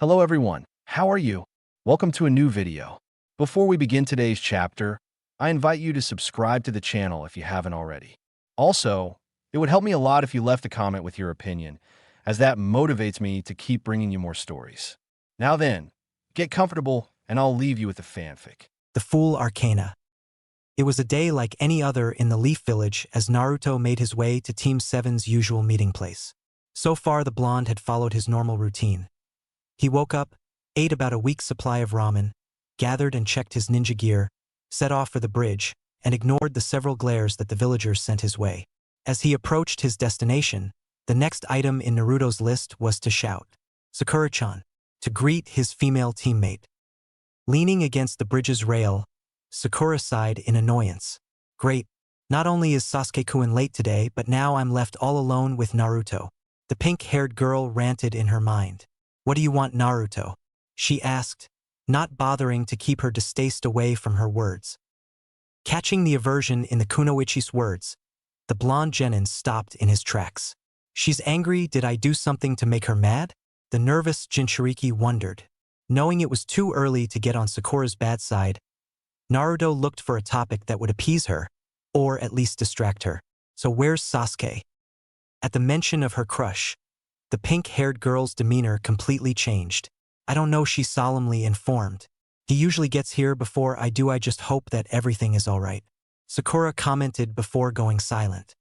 Hello everyone, how are you? Welcome to a new video. Before we begin today's chapter, I invite you to subscribe to the channel if you haven't already. Also, it would help me a lot if you left a comment with your opinion, as that motivates me to keep bringing you more stories. Now then, get comfortable and I'll leave you with the fanfic. The Fool Arcana. It was a day like any other in the Leaf Village as Naruto made his way to Team 7's usual meeting place. So far the blonde had followed his normal routine. He woke up, ate about a week's supply of ramen, gathered and checked his ninja gear, set off for the bridge, and ignored the several glares that the villagers sent his way. As he approached his destination, the next item in Naruto's list was to shout, "Sakura-chan," to greet his female teammate. Leaning against the bridge's rail, Sakura sighed in annoyance. Great, not only is Sasuke-kun late today, but now I'm left all alone with Naruto. The pink-haired girl ranted in her mind. What do you want, Naruto? She asked, not bothering to keep her distaste away from her words. Catching the aversion in the kunoichi's words, the blonde genin stopped in his tracks. She's angry, did I do something to make her mad? The nervous Jinchuriki wondered. Knowing it was too early to get on Sakura's bad side, Naruto looked for a topic that would appease her, or at least distract her. So where's Sasuke? At the mention of her crush, the pink-haired girl's demeanor completely changed. I don't know, she solemnly informed. He usually gets here before I do, I just hope that everything is all right. Sakura commented before going silent.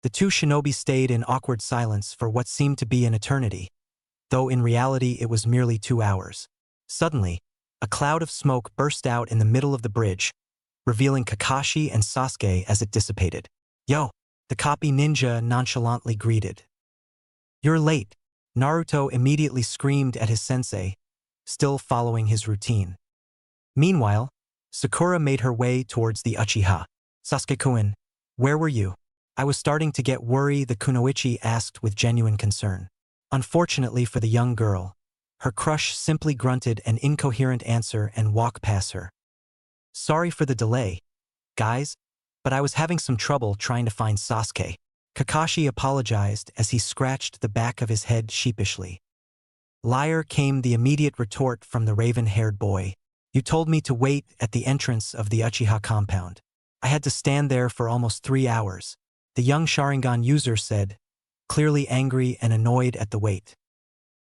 The two shinobi stayed in awkward silence for what seemed to be an eternity, though in reality it was merely 2 hours. Suddenly, a cloud of smoke burst out in the middle of the bridge, revealing Kakashi and Sasuke as it dissipated. Yo, the copy ninja nonchalantly greeted. You're late, Naruto immediately screamed at his sensei, still following his routine. Meanwhile, Sakura made her way towards the Uchiha. Sasuke-kun, where were you? I was starting to get worried, the kunoichi asked with genuine concern. Unfortunately for the young girl, her crush simply grunted an incoherent answer and walked past her. Sorry for the delay, guys, but I was having some trouble trying to find Sasuke. Kakashi apologized as he scratched the back of his head sheepishly. Liar, came the immediate retort from the raven-haired boy. You told me to wait at the entrance of the Uchiha compound. I had to stand there for almost 3 hours, the young Sharingan user said, clearly angry and annoyed at the wait.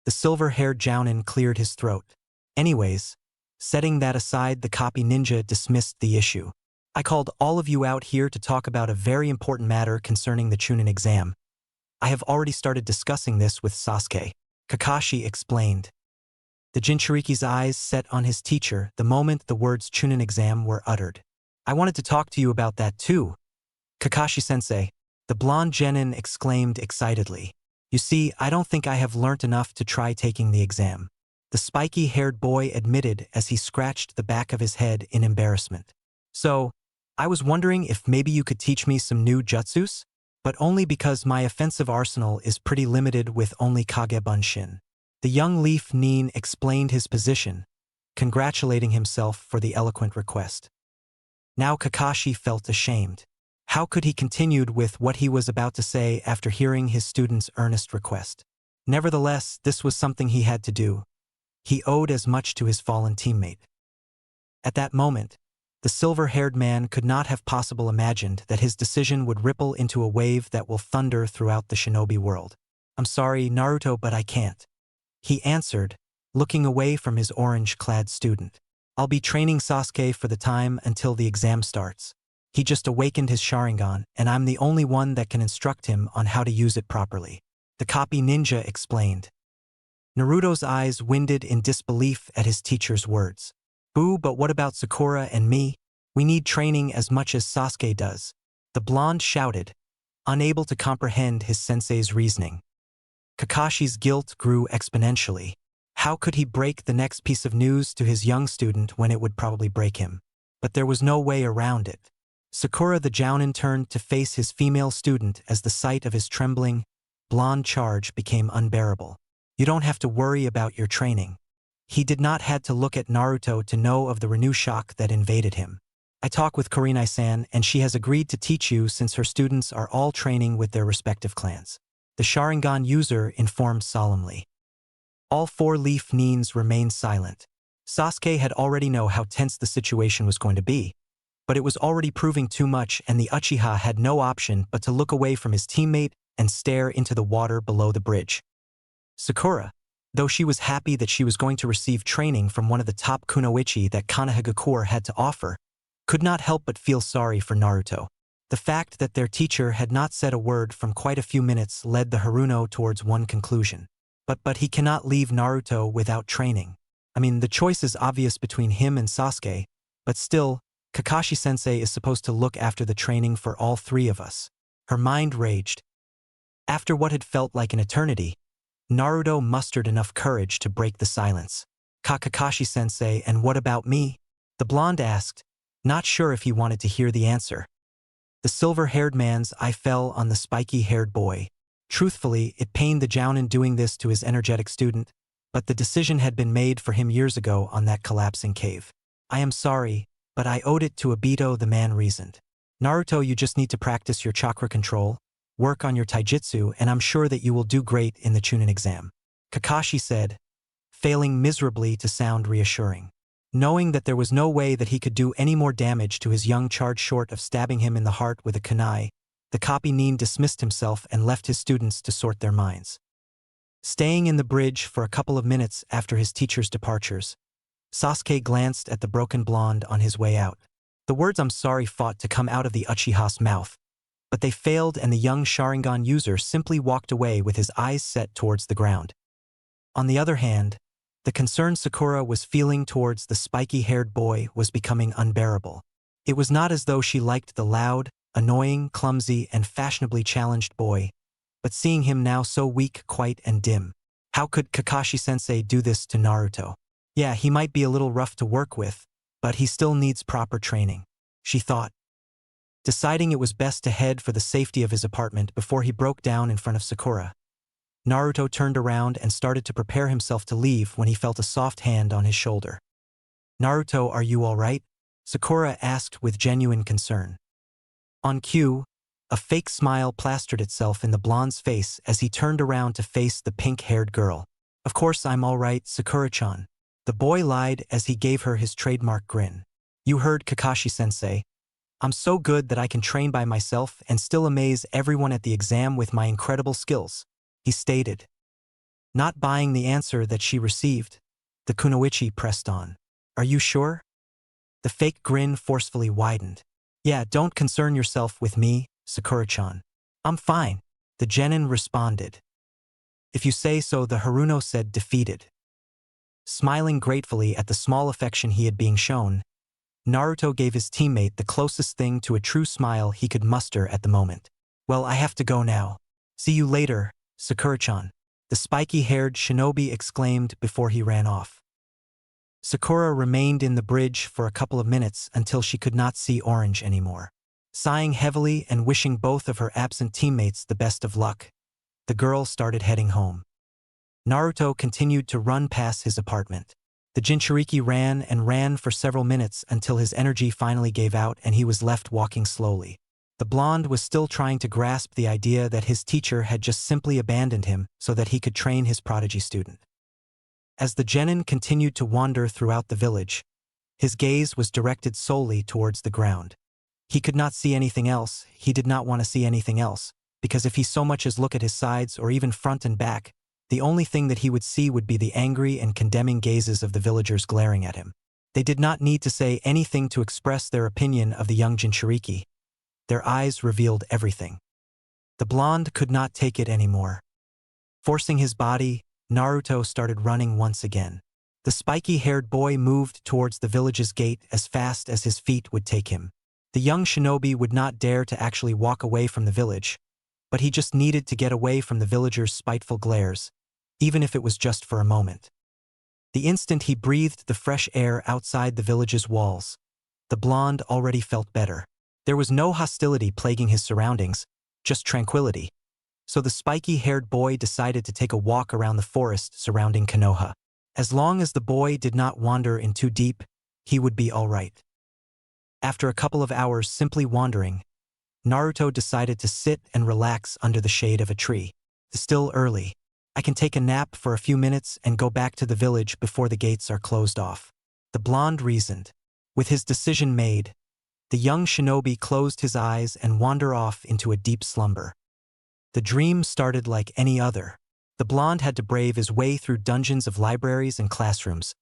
The silver-haired jounin cleared his throat. Anyways, setting that aside, the copy ninja dismissed the issue. I called all of you out here to talk about a very important matter concerning the Chunin exam. I have already started discussing this with Sasuke, Kakashi explained. The Jinchuriki's eyes set on his teacher the moment the words Chunin exam were uttered. I wanted to talk to you about that too, Kakashi-sensei, the blonde genin exclaimed excitedly. You see, I don't think I have learnt enough to try taking the exam, the spiky-haired boy admitted as he scratched the back of his head in embarrassment. So, I was wondering if maybe you could teach me some new jutsus? But only because my offensive arsenal is pretty limited with only Kage Bunshin. The young Leaf Nin explained his position, congratulating himself for the eloquent request. Now Kakashi felt ashamed. How could he continue with what he was about to say after hearing his student's earnest request? Nevertheless, this was something he had to do. He owed as much to his fallen teammate. At that moment, the silver-haired man could not have possibly imagined that his decision would ripple into a wave that will thunder throughout the shinobi world. I'm sorry, Naruto, but I can't. He answered, looking away from his orange-clad student. I'll be training Sasuke for the time until the exam starts. He just awakened his Sharingan, and I'm the only one that can instruct him on how to use it properly. The copy ninja explained. Naruto's eyes winded in disbelief at his teacher's words. Boo, but what about Sakura and me? We need training as much as Sasuke does. The blonde shouted, unable to comprehend his sensei's reasoning. Kakashi's guilt grew exponentially. How could he break the next piece of news to his young student when it would probably break him? But there was no way around it. Sakura the jounin turned to face his female student as the sight of his trembling, blonde charge became unbearable. You don't have to worry about your training. He did not had to look at Naruto to know of the renewed shock that invaded him. I talked with Kurenai-san and she has agreed to teach you since her students are all training with their respective clans. The Sharingan user informed solemnly. All four leaf Nins remained silent. Sasuke had already known how tense the situation was going to be, but it was already proving too much and the Uchiha had no option but to look away from his teammate and stare into the water below the bridge. Sakura, though she was happy that she was going to receive training from one of the top kunoichi that Konohagakure had to offer, could not help but feel sorry for Naruto. The fact that their teacher had not said a word from quite a few minutes led the Haruno towards one conclusion. But he cannot leave Naruto without training. I mean, the choice is obvious between him and Sasuke, but still, Kakashi-sensei is supposed to look after the training for all three of us. Her mind raged. After what had felt like an eternity, Naruto mustered enough courage to break the silence. Kakashi-sensei, and what about me? The blonde asked, not sure if he wanted to hear the answer. The silver-haired man's eye fell on the spiky-haired boy. Truthfully, it pained the Jounin doing this to his energetic student, but the decision had been made for him years ago on that collapsing cave. I am sorry, but I owed it to Obito, the man reasoned. Naruto, you just need to practice your chakra control, work on your taijutsu, and I'm sure that you will do great in the Chunin exam. Kakashi said, failing miserably to sound reassuring. Knowing that there was no way that he could do any more damage to his young charge short of stabbing him in the heart with a kunai, the copy Nin dismissed himself and left his students to sort their minds. Staying in the bridge for a couple of minutes after his teacher's departures, Sasuke glanced at the broken blonde on his way out. The words "I'm sorry" fought to come out of the Uchiha's mouth, but they failed and the young Sharingan user simply walked away with his eyes set towards the ground. On the other hand, the concern Sakura was feeling towards the spiky-haired boy was becoming unbearable. It was not as though she liked the loud, annoying, clumsy, and fashionably challenged boy, but seeing him now so weak, quiet, and dim. How could Kakashi-sensei do this to Naruto? Yeah, he might be a little rough to work with, but he still needs proper training, she thought. Deciding it was best to head for the safety of his apartment before he broke down in front of Sakura, Naruto turned around and started to prepare himself to leave when he felt a soft hand on his shoulder. Naruto, are you all right? Sakura asked with genuine concern. On cue, a fake smile plastered itself in the blonde's face as he turned around to face the pink-haired girl. Of course I'm all right, Sakura-chan. The boy lied as he gave her his trademark grin. You heard Kakashi-sensei. I'm so good that I can train by myself and still amaze everyone at the exam with my incredible skills, he stated. Not buying the answer that she received, the kunoichi pressed on. Are you sure? The fake grin forcefully widened. Yeah, don't concern yourself with me, Sakura-chan. I'm fine, the genin responded. If you say so, the Haruno said, defeated. Smiling gratefully at the small affection he had being shown, Naruto gave his teammate the closest thing to a true smile he could muster at the moment. Well, I have to go now. See you later, Sakura-chan, the spiky-haired shinobi exclaimed before he ran off. Sakura remained in the bridge for a couple of minutes until she could not see orange anymore. Sighing heavily and wishing both of her absent teammates the best of luck, the girl started heading home. Naruto continued to run past his apartment. The Jinchuriki ran and ran for several minutes until his energy finally gave out and he was left walking slowly. The blonde was still trying to grasp the idea that his teacher had just simply abandoned him so that he could train his prodigy student. As the genin continued to wander throughout the village, his gaze was directed solely towards the ground. He could not see anything else, he did not want to see anything else, because if he so much as look at his sides or even front and back, the only thing that he would see would be the angry and condemning gazes of the villagers glaring at him. They did not need to say anything to express their opinion of the young Jinchuriki. Their eyes revealed everything. The blonde could not take it anymore. Forcing his body, Naruto started running once again. The spiky-haired boy moved towards the village's gate as fast as his feet would take him. The young shinobi would not dare to actually walk away from the village, but he just needed to get away from the villagers' spiteful glares, even if it was just for a moment. The instant he breathed the fresh air outside the village's walls, the blonde already felt better. There was no hostility plaguing his surroundings, just tranquility. So the spiky-haired boy decided to take a walk around the forest surrounding Konoha. As long as the boy did not wander in too deep, he would be all right. After a couple of hours simply wandering, Naruto decided to sit and relax under the shade of a tree. Still early. I can take a nap for a few minutes and go back to the village before the gates are closed off. The blonde reasoned. With his decision made, the young shinobi closed his eyes and wandered off into a deep slumber. The dream started like any other. The blonde had to brave his way through dungeons of libraries and classrooms,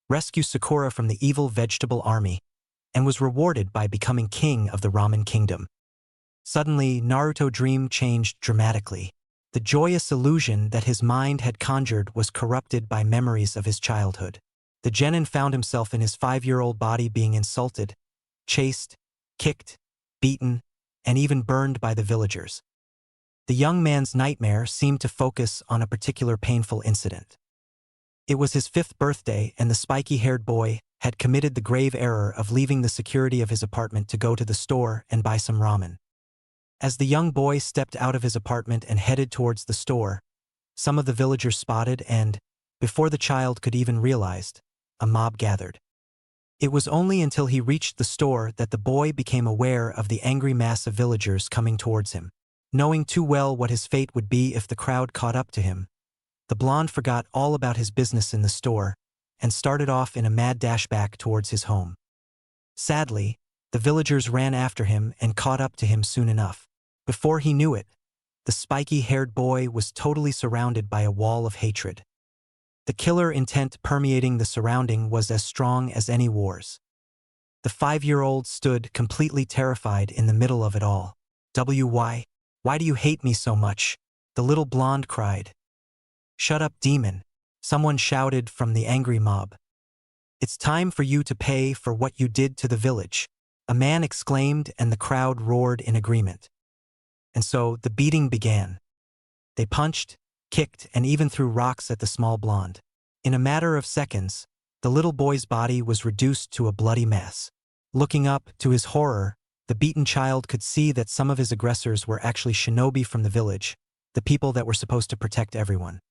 rescue Sakura from the evil vegetable army, and was rewarded by becoming king of the ramen kingdom. Suddenly, Naruto's dream changed dramatically. The joyous illusion that his mind had conjured was corrupted by memories of his childhood. The genin found himself in his 5-year-old body being insulted, chased, kicked, beaten, and even burned by the villagers. The young man's nightmare seemed to focus on a particular painful incident. It was his 5th birthday, and the spiky-haired boy had committed the grave error of leaving the security of his apartment to go to the store and buy some ramen. As the young boy stepped out of his apartment and headed towards the store, some of the villagers spotted and, before the child could even realize, a mob gathered. It was only until he reached the store that the boy became aware of the angry mass of villagers coming towards him. Knowing too well what his fate would be if the crowd caught up to him, the blonde forgot all about his business in the store and started off in a mad dash back towards his home. Sadly, the villagers ran after him and caught up to him soon enough. Before he knew it, the spiky-haired boy was totally surrounded by a wall of hatred. The killer intent permeating the surrounding was as strong as any wars. The 5-year-old stood completely terrified in the middle of it all. Why do you hate me so much? The little blonde cried. Shut up, demon, someone shouted from the angry mob. It's time for you to pay for what you did to the village, a man exclaimed, and the crowd roared in agreement. And so the beating began. They punched, kicked, and even threw rocks at the small blonde. In a matter of seconds, the little boy's body was reduced to a bloody mess. Looking up, to his horror, the beaten child could see that some of his aggressors were actually shinobi from the village, the people that were supposed to protect everyone.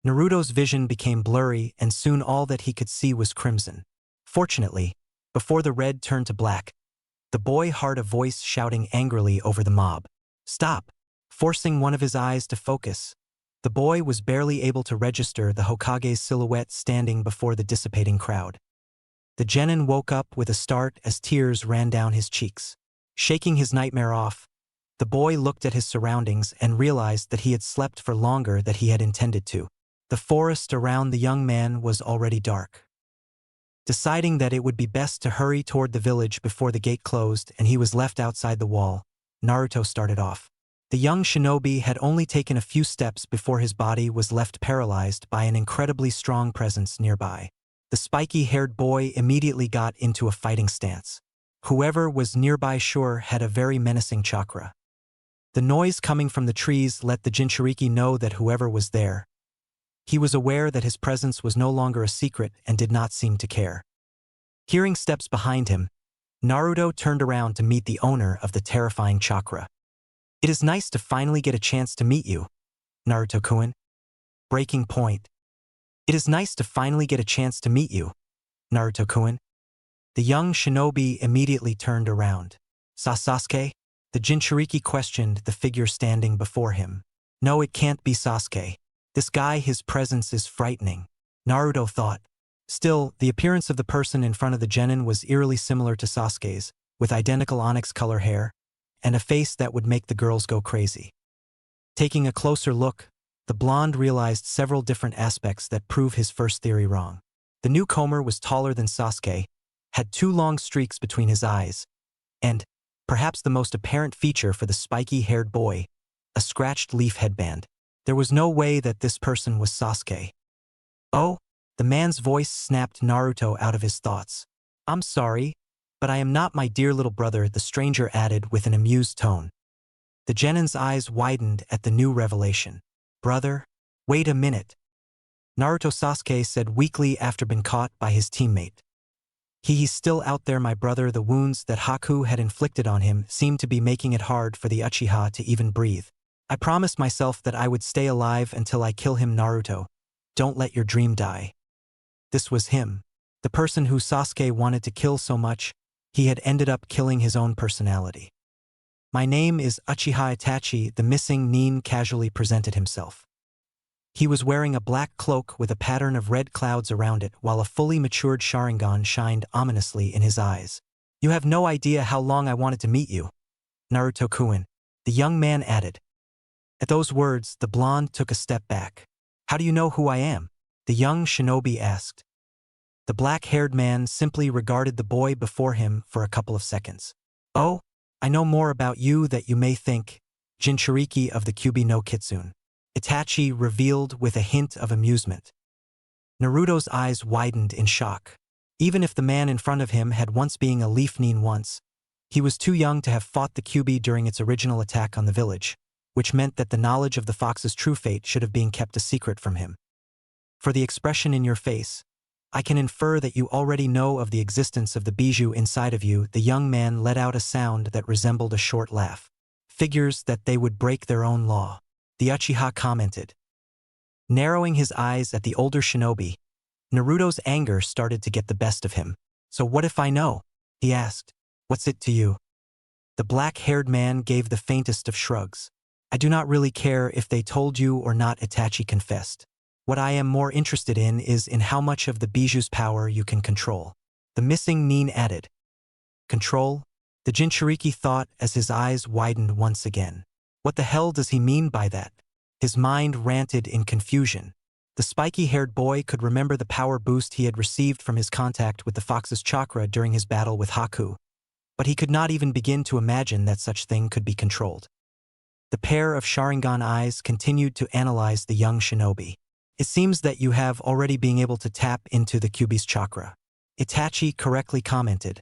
Naruto's vision became blurry, and soon all that he could see was crimson. Fortunately, before the red turned to black, the boy heard a voice shouting angrily over the mob. Stop! Forcing one of his eyes to focus, the boy was barely able to register the Hokage's silhouette standing before the dissipating crowd. The genin woke up with a start as tears ran down his cheeks. Shaking his nightmare off, the boy looked at his surroundings and realized that he had slept for longer than he had intended to. The forest around the young man was already dark. Deciding that it would be best to hurry toward the village before the gate closed and he was left outside the wall, Naruto started off. The young shinobi had only taken a few steps before his body was left paralyzed by an incredibly strong presence nearby. The spiky-haired boy immediately got into a fighting stance. Whoever was nearby sure had a very menacing chakra. The noise coming from the trees let the Jinchuriki know that whoever was there. He was aware that his presence was no longer a secret and did not seem to care. Hearing steps behind him, Naruto turned around to meet the owner of the terrifying chakra. It is nice to finally get a chance to meet you, Naruto-kun. Breaking point. It is nice to finally get a chance to meet you, Naruto-kun. The young shinobi immediately turned around. Sasuke? The Jinchuriki questioned the figure standing before him. No, it can't be Sasuke. This guy, his presence is frightening, Naruto thought. Still, the appearance of the person in front of the genin was eerily similar to Sasuke's, with identical onyx color hair, and a face that would make the girls go crazy. Taking a closer look, the blonde realized several different aspects that prove his first theory wrong. The newcomer was taller than Sasuke, had 2 long streaks between his eyes, and, perhaps the most apparent feature for the spiky-haired boy, a scratched leaf headband. There was no way that this person was Sasuke. Oh, the man's voice snapped Naruto out of his thoughts. I'm sorry, but I am not my dear little brother, the stranger added with an amused tone. The genin's eyes widened at the new revelation. Brother? Wait a minute. Naruto Sasuke said weakly after being caught by his teammate. He's still out there, my brother. The wounds that Haku had inflicted on him seemed to be making it hard for the Uchiha to even breathe. I promised myself that I would stay alive until I kill him, Naruto. Don't let your dream die. This was him. The person who Sasuke wanted to kill so much, he had ended up killing his own personality. My name is Uchiha Itachi, the missing nin casually presented himself. He was wearing a black cloak with a pattern of red clouds around it, while a fully matured Sharingan shined ominously in his eyes. "You have no idea how long I wanted to meet you, Naruto-kun," the young man added. At those words, the blonde took a step back. "How do you know who I am?" the young shinobi asked. The black-haired man simply regarded the boy before him for a couple of seconds. "Oh, I know more about you than you may think, Jinchuriki of the Kyuubi no Kitsune," Itachi revealed with a hint of amusement. Naruto's eyes widened in shock. Even if the man in front of him had once been a Leaf Nin once, he was too young to have fought the Kyuubi during its original attack on the village, which meant that the knowledge of the fox's true fate should have been kept a secret from him. "For the expression in your face, I can infer that you already know of the existence of the bijou inside of you," the young man let out a sound that resembled a short laugh. "Figures that they would break their own law," the Uchiha commented. Narrowing his eyes at the older shinobi, Naruto's anger started to get the best of him. "So what if I know?" he asked. "What's it to you?" The black-haired man gave the faintest of shrugs. "I do not really care if they told you or not," Itachi confessed. "What I am more interested in is in how much of the bijou's power you can control." The missing Nin added. "Control?" the Jinchuriki thought as his eyes widened once again. What the hell does he mean by that? His mind ranted in confusion. The spiky-haired boy could remember the power boost he had received from his contact with the fox's chakra during his battle with Haku, but he could not even begin to imagine that such thing could be controlled. The pair of Sharingan eyes continued to analyze the young shinobi. "It seems that you have already been able to tap into the Kyuubi's chakra," Itachi correctly commented,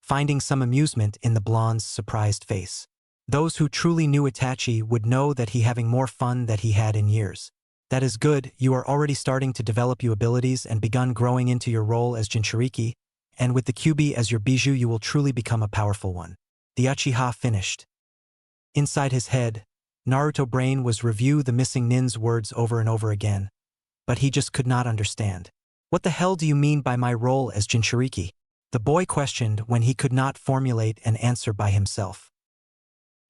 finding some amusement in the blonde's surprised face. Those who truly knew Itachi would know that he having more fun than he had in years. "That is good, you are already starting to develop your abilities and begun growing into your role as Jinchuriki, and with the Kyuubi as your bijou you will truly become a powerful one," the Uchiha finished. Inside his head, Naruto brain was review the missing Nin's words over and over again, but he just could not understand. "What the hell do you mean by my role as Jinchuriki?" the boy questioned when he could not formulate an answer by himself.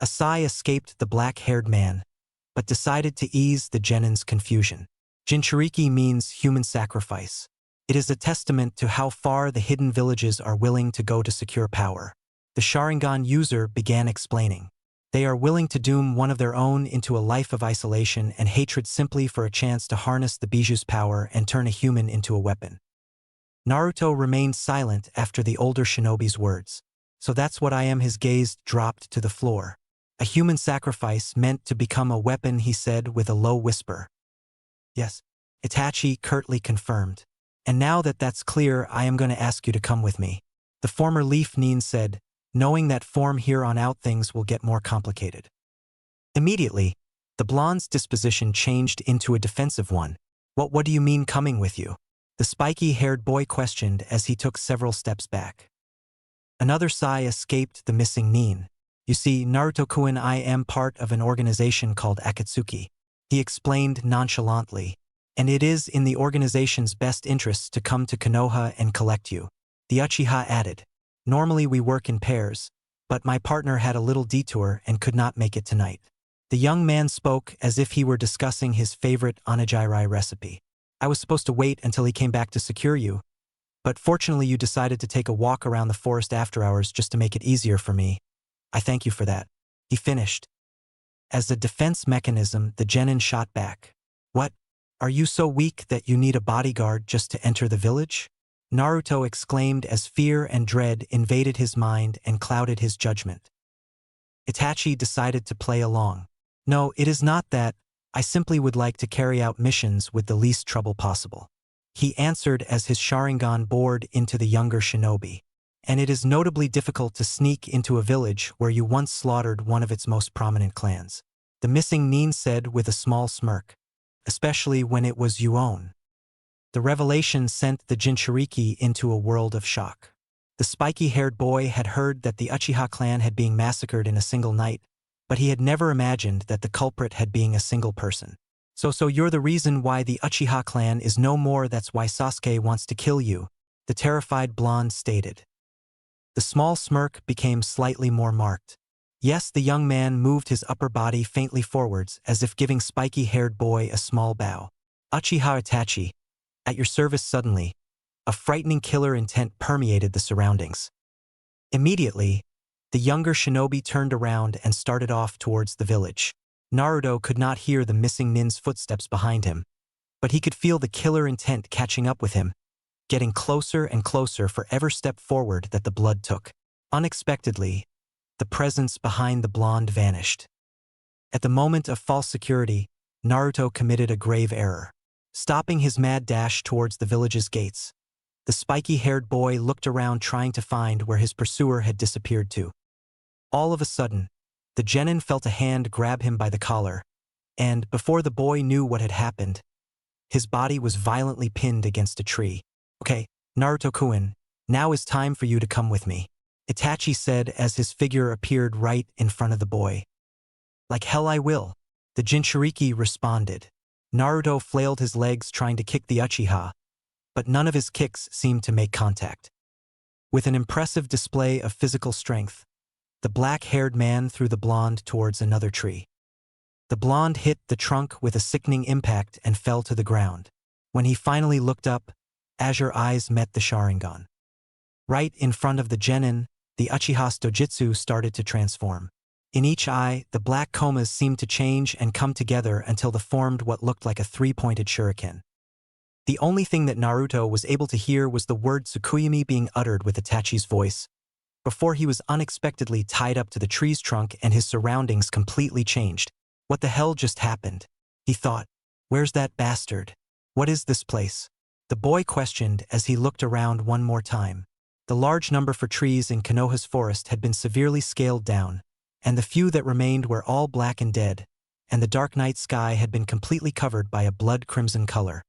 A sigh escaped the black-haired man, but decided to ease the genin's confusion. "Jinchuriki means human sacrifice. It is a testament to how far the hidden villages are willing to go to secure power." The Sharingan user began explaining. "They are willing to doom one of their own into a life of isolation and hatred simply for a chance to harness the bijou's power and turn a human into a weapon." Naruto remained silent after the older shinobi's words. "So that's what I am." His gaze dropped to the floor. "A human sacrifice meant to become a weapon," he said with a low whisper. "Yes," Itachi curtly confirmed. "And now that that's clear, I am going to ask you to come with me," the former Leaf Nin said, knowing that from here on out things will get more complicated. Immediately, the blonde's disposition changed into a defensive one. What do you mean coming with you?" the spiky-haired boy questioned as he took several steps back. Another sigh escaped the missing Nin. "You see, Naruto-kun, I am part of an organization called Akatsuki," he explained nonchalantly, "and it is in the organization's best interests to come to Konoha and collect you," the Uchiha added. "Normally we work in pairs, but my partner had a little detour and could not make it tonight." The young man spoke as if he were discussing his favorite onigiri recipe. "I was supposed to wait until he came back to secure you, but fortunately you decided to take a walk around the forest after hours just to make it easier for me. I thank you for that," he finished. As a defense mechanism, the genin shot back. "What? Are you so weak that you need a bodyguard just to enter the village?" Naruto exclaimed as fear and dread invaded his mind and clouded his judgment. Itachi decided to play along. "No, it is not that. I simply would like to carry out missions with the least trouble possible," he answered as his Sharingan bored into the younger shinobi. "And it is notably difficult to sneak into a village where you once slaughtered one of its most prominent clans," the missing Nin said with a small smirk. "Especially when it was your own." The revelation sent the Jinchuriki into a world of shock. The spiky-haired boy had heard that the Uchiha clan had been massacred in a single night, but he had never imagined that the culprit had been a single person. So you're the reason why the Uchiha clan is no more. That's why Sasuke wants to kill you," the terrified blonde stated. The small smirk became slightly more marked. Yes, the young man moved his upper body faintly forwards as if giving spiky-haired boy a small bow. Uchiha Itachi, at your service. Suddenly, a frightening killer intent permeated the surroundings. Immediately, the younger shinobi turned around and started off towards the village. Naruto could not hear the missing nin's footsteps behind him, but he could feel the killer intent catching up with him, getting closer and closer for every step forward that the blood took. Unexpectedly, the presence behind the blonde vanished. At the moment of false security, Naruto committed a grave error. Stopping his mad dash towards the village's gates, the spiky-haired boy looked around trying to find where his pursuer had disappeared to. All of a sudden, the genin felt a hand grab him by the collar, and, before the boy knew what had happened, his body was violently pinned against a tree. "Okay, Naruto-kun, now is time for you to come with me," Itachi said as his figure appeared right in front of the boy. "Like hell I will," the Jinchuriki responded. Naruto flailed his legs trying to kick the Uchiha, but none of his kicks seemed to make contact. With an impressive display of physical strength, the black-haired man threw the blonde towards another tree. The blonde hit the trunk with a sickening impact and fell to the ground. When he finally looked up, azure eyes met the Sharingan. Right in front of the genin, the Uchiha's Dojutsu started to transform. In each eye, the black comas seemed to change and come together until they formed what looked like a three-pointed shuriken. The only thing that Naruto was able to hear was the word Tsukuyami being uttered with Itachi's voice, before he was unexpectedly tied up to the tree's trunk and his surroundings completely changed. What the hell just happened? He thought. Where's that bastard? What is this place? The boy questioned as he looked around one more time. The large number for trees in Konoha's forest had been severely scaled down, and the few that remained were all black and dead, and the dark night sky had been completely covered by a blood-crimson color.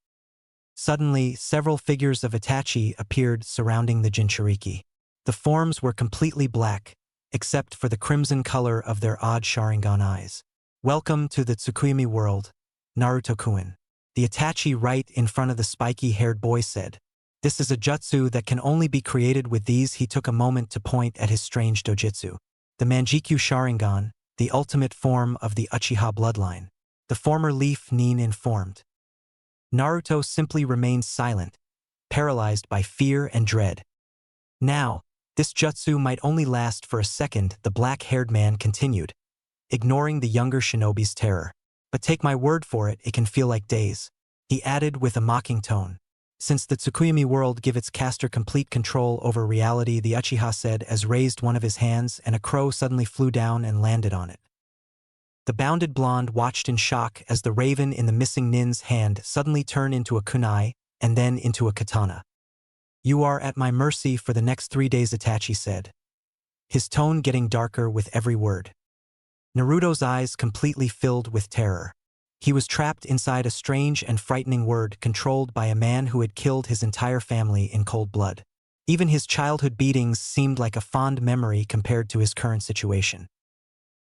Suddenly, several figures of Itachi appeared surrounding the Jinchuriki. The forms were completely black, except for the crimson color of their odd Sharingan eyes. "Welcome to the Tsukuyami world, Naruto-kun," the Itachi right in front of the spiky-haired boy said. "This is a jutsu that can only be created with these." He took a moment to point at his strange dojutsu. The Manjikyu Sharingan, the ultimate form of the Uchiha bloodline. The former Leaf Nin informed. Naruto simply remained silent, paralyzed by fear and dread. "Now, this jutsu might only last for a second," the black-haired man continued, ignoring the younger shinobi's terror. "But take my word for it, it can feel like days," he added with a mocking tone. "Since the Tsukuyami world give its caster complete control over reality," the Uchiha said as raised one of his hands and a crow suddenly flew down and landed on it. The bounded blonde watched in shock as the raven in the missing nin's hand suddenly turned into a kunai and then into a katana. "You are at my mercy for the next 3 days," Itachi said, his tone getting darker with every word. Naruto's eyes completely filled with terror. He was trapped inside a strange and frightening world controlled by a man who had killed his entire family in cold blood. Even his childhood beatings seemed like a fond memory compared to his current situation.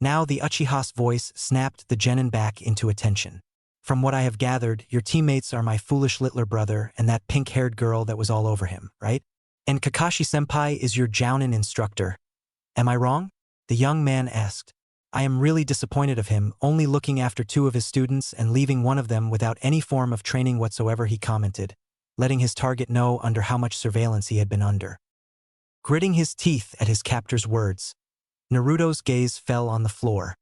Now the Uchiha's voice snapped the genin back into attention. "From what I have gathered, your teammates are my foolish littler brother and that pink-haired girl that was all over him, right? And Kakashi-senpai is your jounin instructor. Am I wrong?" the young man asked. "I am really disappointed of him, only looking after 2 of his students and leaving one of them without any form of training whatsoever," he commented, letting his target know under how much surveillance he had been under. Gritting his teeth at his captor's words, Naruto's gaze fell on the floor.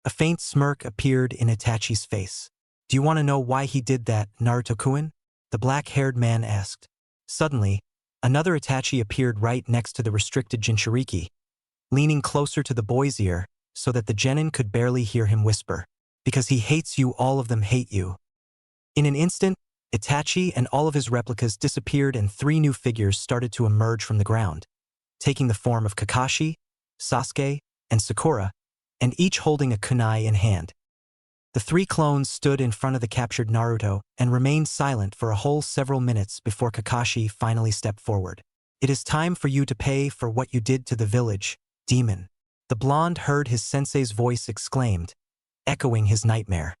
A faint smirk appeared in Itachi's face. "Do you want to know why he did that, Naruto-kun?" the black-haired man asked. Suddenly, another Itachi appeared right next to the restricted Jinchuriki, leaning closer to the boy's ear, so that the genin could barely hear him whisper. "Because he hates you, all of them hate you." In an instant, Itachi and all of his replicas disappeared and 3 new figures started to emerge from the ground, taking the form of Kakashi, Sasuke, and Sakura, and each holding a kunai in hand. The 3 clones stood in front of the captured Naruto and remained silent for a whole several minutes before Kakashi finally stepped forward. "It is time for you to pay for what you did to the village, demon," the blonde heard his sensei's voice exclaimed, echoing his nightmare.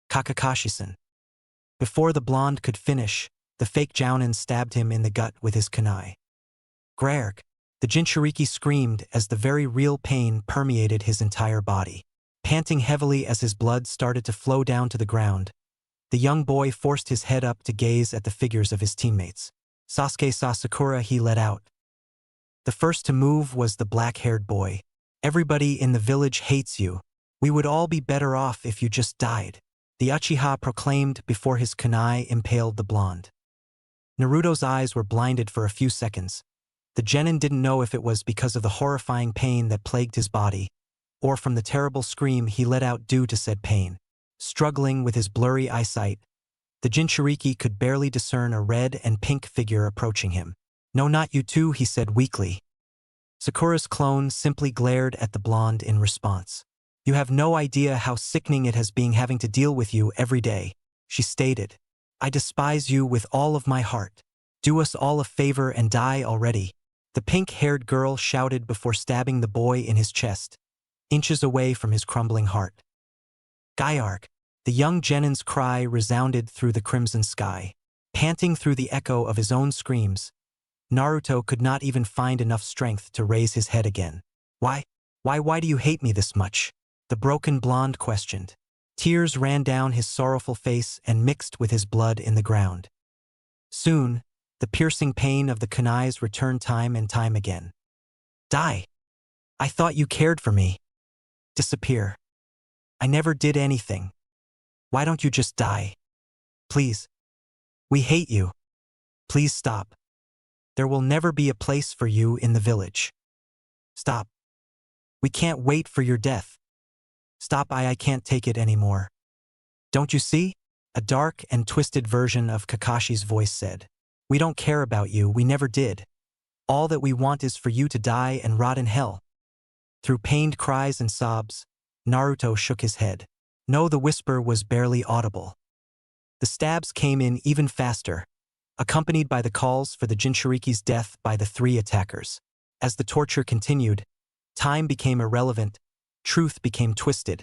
"Kakashi-san." Before the blonde could finish, the fake jounin stabbed him in the gut with his kunai. "Grarg," the Jinchuriki screamed as the very real pain permeated his entire body. Panting heavily as his blood started to flow down to the ground, The young boy forced his head up to gaze at the figures of his teammates. Sasuke saw Sakura, he let out. The first to move was the black-haired boy. Everybody in the village hates you. We would all be better off if you just died, the Uchiha proclaimed before his kunai impaled the blonde. Naruto's eyes were blinded for a few seconds. The genin didn't know if it was because of the horrifying pain that plagued his body, or from the terrible scream he let out due to said pain. Struggling with his blurry eyesight, the Jinchuriki could barely discern a red and pink figure approaching him. "No, not you too," he said weakly. Sakura's clone simply glared at the blonde in response. "You have no idea how sickening it has been having to deal with you every day," she stated. "I despise you with all of my heart. Do us all a favor and die already," the pink-haired girl shouted before stabbing the boy in his chest, inches away from his crumbling heart. "Gyark!" The young genin's cry resounded through the crimson sky. Panting through the echo of his own screams, Naruto could not even find enough strength to raise his head again. Why do you hate me this much?" the broken blonde questioned. Tears ran down his sorrowful face and mixed with his blood in the ground. Soon, the piercing pain of the kunais returned time and time again. "Die! I thought you cared for me. Disappear. I never did anything. Why don't you just die? Please. We hate you. Please stop. There will never be a place for you in the village. Stop. We can't wait for your death. Stop, I can't take it anymore. Don't you see?" a dark and twisted version of Kakashi's voice said. "We don't care about you, we never did. All that we want is for you to die and rot in hell." Through pained cries and sobs, Naruto shook his head. No, the whisper was barely audible. The stabs came in even faster, accompanied by the calls for the Jinchuriki's death by the three attackers. As the torture continued, time became irrelevant, truth became twisted.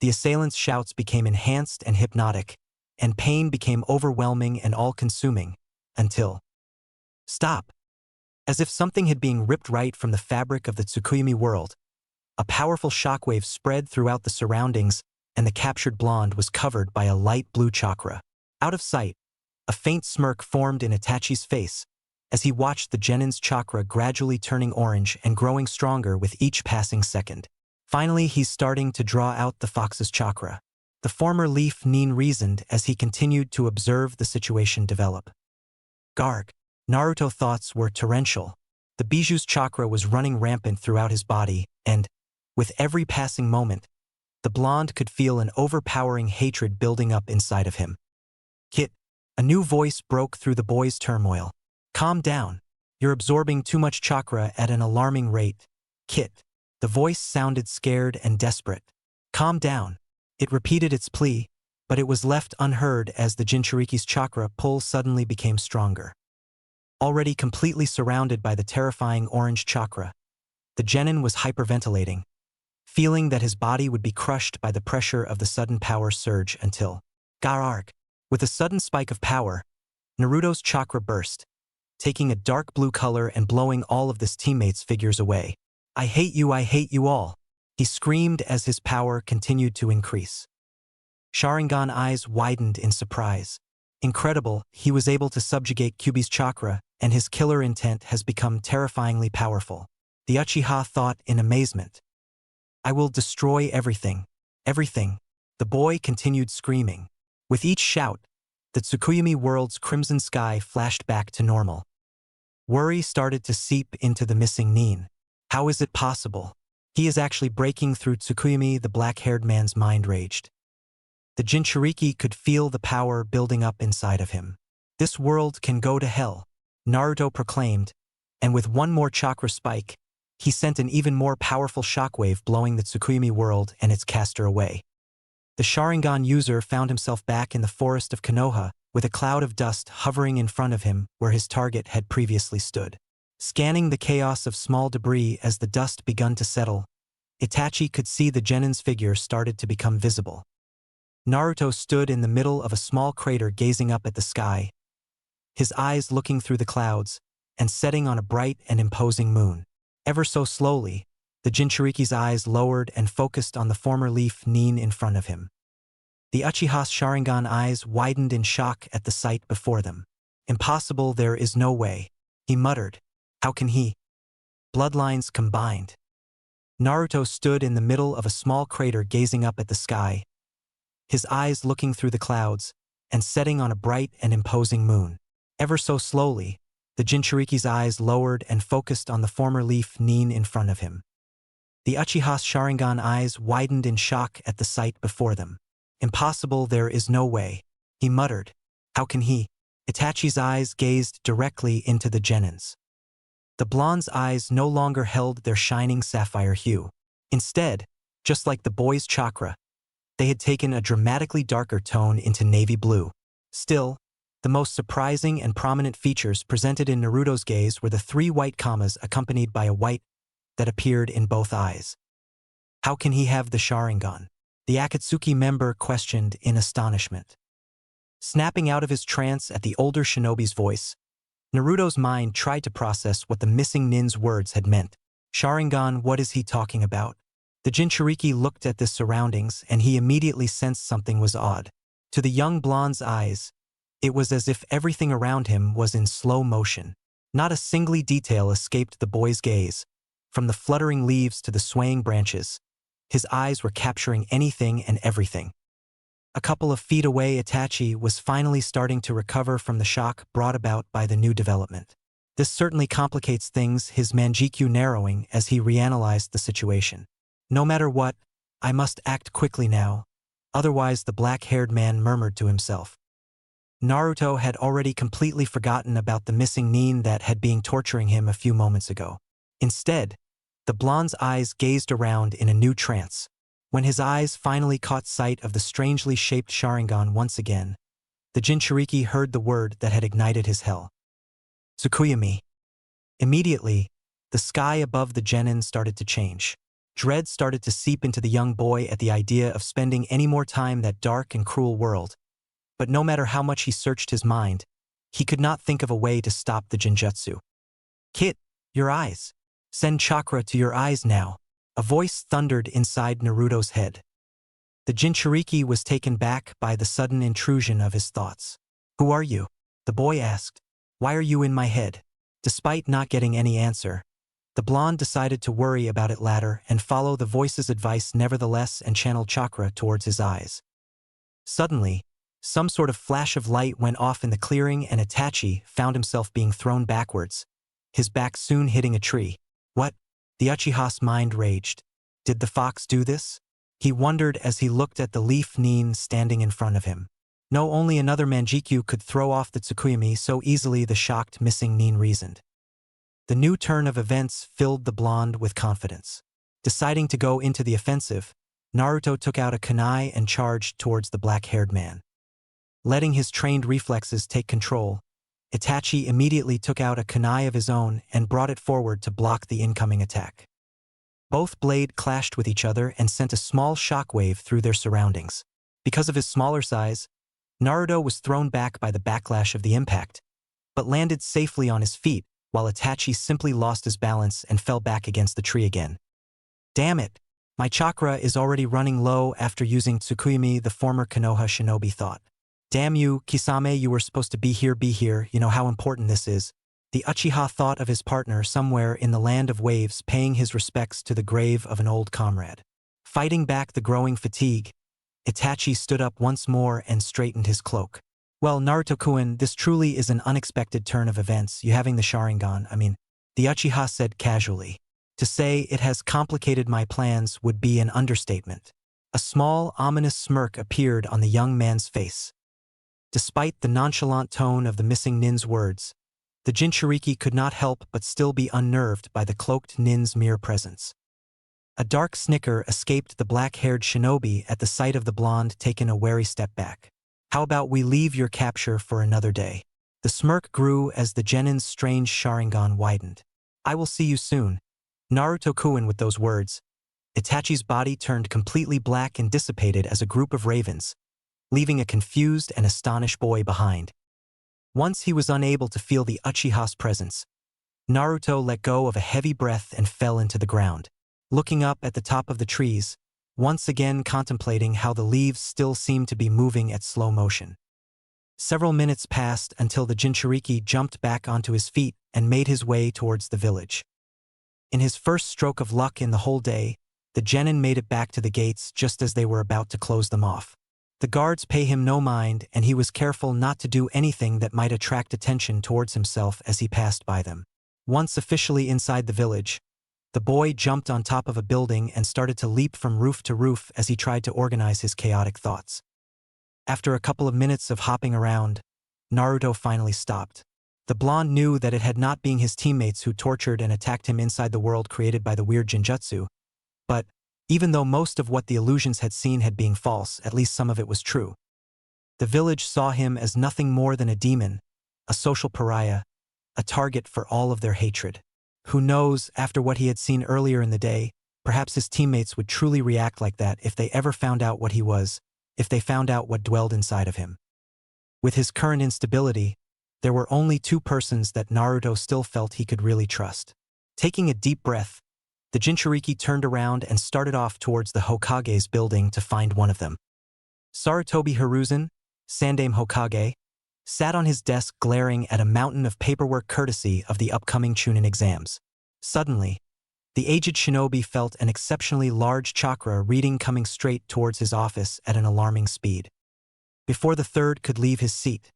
The assailants' shouts became enhanced and hypnotic, and pain became overwhelming and all-consuming, until... Stop! As if something had been ripped right from the fabric of the Tsukuyomi world, a powerful shockwave spread throughout the surroundings, and the captured blonde was covered by a light blue chakra. Out of sight, a faint smirk formed in Itachi's face as he watched the genin's chakra gradually turning orange and growing stronger with each passing second. Finally, he's starting to draw out the fox's chakra. The former Leaf Nin reasoned as he continued to observe the situation develop. Garg. Naruto's thoughts were torrential. The Biju's chakra was running rampant throughout his body, and, with every passing moment, the blonde could feel an overpowering hatred building up inside of him. "Kit," a new voice broke through the boy's turmoil. "Calm down. You're absorbing too much chakra at an alarming rate. Kit." The voice sounded scared and desperate. "Calm down." It repeated its plea, but it was left unheard as the Jinchuriki's chakra pull suddenly became stronger. Already completely surrounded by the terrifying orange chakra, the genin was hyperventilating, feeling that his body would be crushed by the pressure of the sudden power surge until... Garark! With a sudden spike of power, Naruto's chakra burst, taking a dark blue color and blowing all of his teammates' figures away. I hate you all," he screamed as his power continued to increase. Sharingan eyes widened in surprise. Incredible, he was able to subjugate Kyuubi's chakra, and his killer intent has become terrifyingly powerful. The Uchiha thought in amazement. "I will destroy everything. Everything." The boy continued screaming. With each shout, the Tsukuyomi world's crimson sky flashed back to normal. Worry started to seep into the missing Nin. How is it possible? He is actually breaking through Tsukuyomi, the black-haired man's mind raged. The Jinchuriki could feel the power building up inside of him. "This world can go to hell," Naruto proclaimed, and with one more chakra spike, he sent an even more powerful shockwave blowing the Tsukuyomi world and its caster away. The Sharingan user found himself back in the forest of Konoha, with a cloud of dust hovering in front of him where his target had previously stood. Scanning the chaos of small debris as the dust begun to settle, Itachi could see the genin's figure started to become visible. Naruto stood in the middle of a small crater gazing up at the sky, his eyes looking through the clouds and setting on a bright and imposing moon. Ever so slowly, the Jinchuriki's eyes lowered and focused on the former Leaf Nin in front of him. The Uchiha's Sharingan eyes widened in shock at the sight before them. Impossible, there is no way, he muttered. How can he? Bloodlines combined. Naruto stood in the middle of a small crater gazing up at the sky, his eyes looking through the clouds and setting on a bright and imposing moon. Ever so slowly, the Jinchuriki's eyes lowered and focused on the former leaf Nin in front of him. The Uchiha's Sharingan eyes widened in shock at the sight before them. Impossible, there is no way, he muttered. How can he? Itachi's eyes gazed directly into the Genin's. The blonde's eyes no longer held their shining sapphire hue. Instead, just like the boy's chakra, they had taken a dramatically darker tone into navy blue. Still, the most surprising and prominent features presented in Naruto's gaze were the 3 white commas accompanied by a white that appeared in both eyes. How can he have the Sharingan? The Akatsuki member questioned in astonishment. Snapping out of his trance at the older shinobi's voice, Naruto's mind tried to process what the missing Nin's words had meant. Sharingan, what is he talking about? The Jinchuriki looked at the surroundings and he immediately sensed something was odd. To the young blonde's eyes, it was as if everything around him was in slow motion. Not a single detail escaped the boy's gaze. From the fluttering leaves to the swaying branches, his eyes were capturing anything and everything. A couple of feet away, Itachi was finally starting to recover from the shock brought about by the new development. This certainly complicates things, his manjikyu narrowing as he reanalyzed the situation. No matter what, I must act quickly now, otherwise the black-haired man murmured to himself. Naruto had already completely forgotten about the missing Nin that had been torturing him a few moments ago. Instead, the blonde's eyes gazed around in a new trance. When his eyes finally caught sight of the strangely shaped Sharingan once again, the Jinchuriki heard the word that had ignited his hell. Tsukuyami. Immediately, the sky above the Genin started to change. Dread started to seep into the young boy at the idea of spending any more time in that dark and cruel world. But no matter how much he searched his mind, he could not think of a way to stop the Genjutsu. Kit, your eyes. Send chakra to your eyes now. A voice thundered inside Naruto's head. The Jinchuriki was taken back by the sudden intrusion of his thoughts. Who are you? The boy asked. Why are you in my head? Despite not getting any answer, the blonde decided to worry about it later and follow the voice's advice nevertheless and channeled chakra towards his eyes. Suddenly, some sort of flash of light went off in the clearing and Itachi found himself being thrown backwards, his back soon hitting a tree. What? The Uchiha's mind raged. Did the fox do this? He wondered as he looked at the leaf Nin standing in front of him. No, only another manjikyu could throw off the Tsukuyami so easily, the shocked missing Nin reasoned. The new turn of events filled the blonde with confidence. Deciding to go into the offensive, Naruto took out a kunai and charged towards the black-haired man. Letting his trained reflexes take control, Itachi immediately took out a kunai of his own and brought it forward to block the incoming attack. Both blades clashed with each other and sent a small shockwave through their surroundings. Because of his smaller size, Naruto was thrown back by the backlash of the impact, but landed safely on his feet, while Itachi simply lost his balance and fell back against the tree again. Damn it! My chakra is already running low after using Tsukuyami, the former Konoha shinobi thought. Damn you, Kisame, you were supposed to be here, you know how important this is. The Uchiha thought of his partner somewhere in the land of waves paying his respects to the grave of an old comrade. Fighting back the growing fatigue, Itachi stood up once more and straightened his cloak. Well, Naruto-kun, this truly is an unexpected turn of events, you having the Sharingan, the Uchiha said casually. To say it has complicated my plans would be an understatement. A small, ominous smirk appeared on the young man's face. Despite the nonchalant tone of the missing Nin's words, the Jinchuriki could not help but still be unnerved by the cloaked Nin's mere presence. A dark snicker escaped the black-haired shinobi at the sight of the blonde taking a wary step back. How about we leave your capture for another day? The smirk grew as the Genin's strange Sharingan widened. I will see you soon. Naruto-kun, with those words, Itachi's body turned completely black and dissipated as a group of ravens, leaving a confused and astonished boy behind. Once he was unable to feel the Uchiha's presence, Naruto let go of a heavy breath and fell into the ground. Looking up at the top of the trees, once again contemplating how the leaves still seemed to be moving at slow motion. Several minutes passed until the Jinchuriki jumped back onto his feet and made his way towards the village. In his first stroke of luck in the whole day, the genin made it back to the gates just as they were about to close them off. The guards pay him no mind, and he was careful not to do anything that might attract attention towards himself as he passed by them. Once officially inside the village, the boy jumped on top of a building and started to leap from roof to roof as he tried to organize his chaotic thoughts. After a couple of minutes of hopping around, Naruto finally stopped. The blonde knew that it had not been his teammates who tortured and attacked him inside the world created by the weird Jinjutsu, but even though most of what the illusions had seen had been false, at least some of it was true. The village saw him as nothing more than a demon, a social pariah, a target for all of their hatred. Who knows, after what he had seen earlier in the day, perhaps his teammates would truly react like that if they ever found out what he was, if they found out what dwelled inside of him. With his current instability, there were only two persons that Naruto still felt he could really trust. Taking a deep breath, the Jinchuriki turned around and started off towards the Hokage's building to find one of them. Sarutobi Hiruzen, Sandaime Hokage, sat on his desk glaring at a mountain of paperwork courtesy of the upcoming Chunin exams. Suddenly, the aged shinobi felt an exceptionally large chakra reading coming straight towards his office at an alarming speed. Before the third could leave his seat,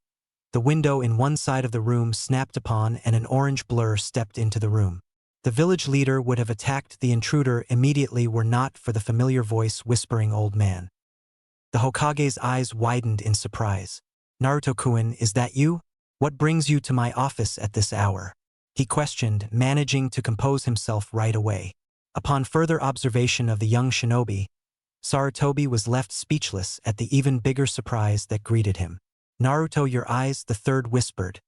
the window in one side of the room snapped upon and an orange blur stepped into the room. The village leader would have attacked the intruder immediately were not for the familiar voice whispering old man. The Hokage's eyes widened in surprise. "Naruto-kun, is that you? What brings you to my office at this hour?" he questioned, managing to compose himself right away. Upon further observation of the young shinobi, Sarutobi was left speechless at the even bigger surprise that greeted him. "Naruto, your eyes," the third whispered.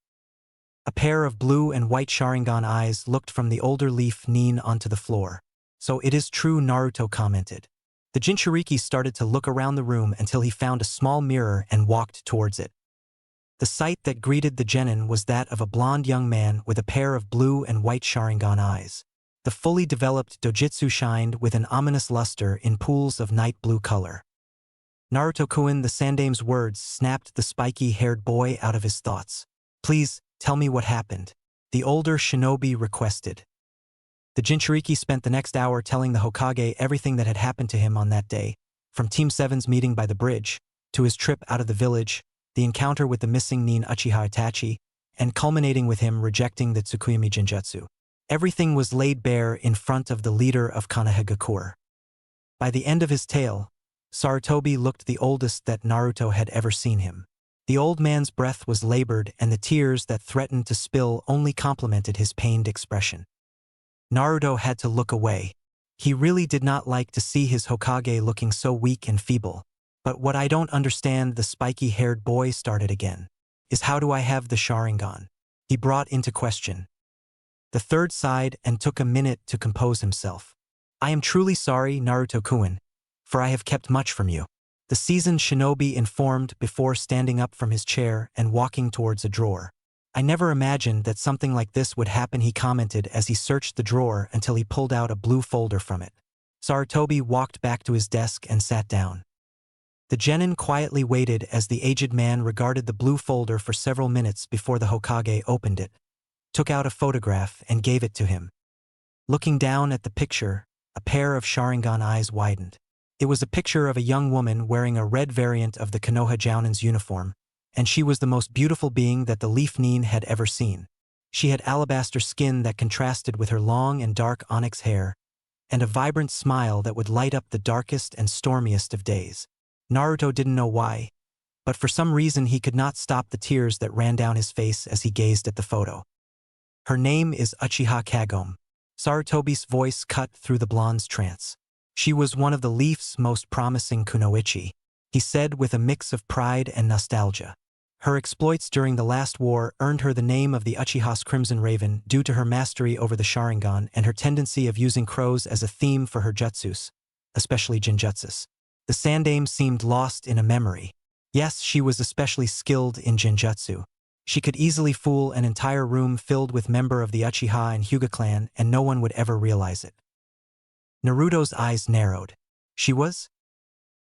A pair of blue and white Sharingan eyes looked from the older leaf Nin onto the floor. "So it is true," Naruto commented. The Jinchuriki started to look around the room until he found a small mirror and walked towards it. The sight that greeted the genin was that of a blond young man with a pair of blue and white Sharingan eyes. The fully developed Dojutsu shined with an ominous luster in pools of night blue color. Naruto-kun, the Sandaime's words snapped the spiky-haired boy out of his thoughts. "Please, tell me what happened," the older shinobi requested. The Jinchuriki spent the next hour telling the Hokage everything that had happened to him on that day, from Team 7's meeting by the bridge, to his trip out of the village, the encounter with the missing Nin Uchiha Itachi, and culminating with him rejecting the Tsukuyomi Jinjutsu. Everything was laid bare in front of the leader of Konohagakure. By the end of his tale, Sarutobi looked the oldest that Naruto had ever seen him. The old man's breath was labored and the tears that threatened to spill only complemented his pained expression. Naruto had to look away. He really did not like to see his Hokage looking so weak and feeble. "But what I don't understand," the spiky-haired boy started again, "is how do I have the Sharingan?" he brought into question. The third sighed and took a minute to compose himself. "I am truly sorry, Naruto-kun, for I have kept much from you," the seasoned shinobi informed before standing up from his chair and walking towards a drawer. "I never imagined that something like this would happen," he commented as he searched the drawer until he pulled out a blue folder from it. Sarutobi walked back to his desk and sat down. The genin quietly waited as the aged man regarded the blue folder for several minutes before the Hokage opened it, took out a photograph and gave it to him. Looking down at the picture, a pair of Sharingan eyes widened. It was a picture of a young woman wearing a red variant of the Konoha Jounin's uniform, and she was the most beautiful being that the Leaf Nin had ever seen. She had alabaster skin that contrasted with her long and dark onyx hair, and a vibrant smile that would light up the darkest and stormiest of days. Naruto didn't know why, but for some reason he could not stop the tears that ran down his face as he gazed at the photo. "Her name is Uchiha Kagome." Sarutobi's voice cut through the blonde's trance. "She was one of the Leaf's most promising kunoichi," he said with a mix of pride and nostalgia. "Her exploits during the last war earned her the name of the Uchiha's Crimson Raven due to her mastery over the Sharingan and her tendency of using crows as a theme for her jutsus, especially Jinjutsus." The Sandaime seemed lost in a memory. Yes, she was especially skilled in Jinjutsu. She could easily fool an entire room filled with members of the Uchiha and Hyuga clan, and no one would ever realize it. Naruto's eyes narrowed. She was?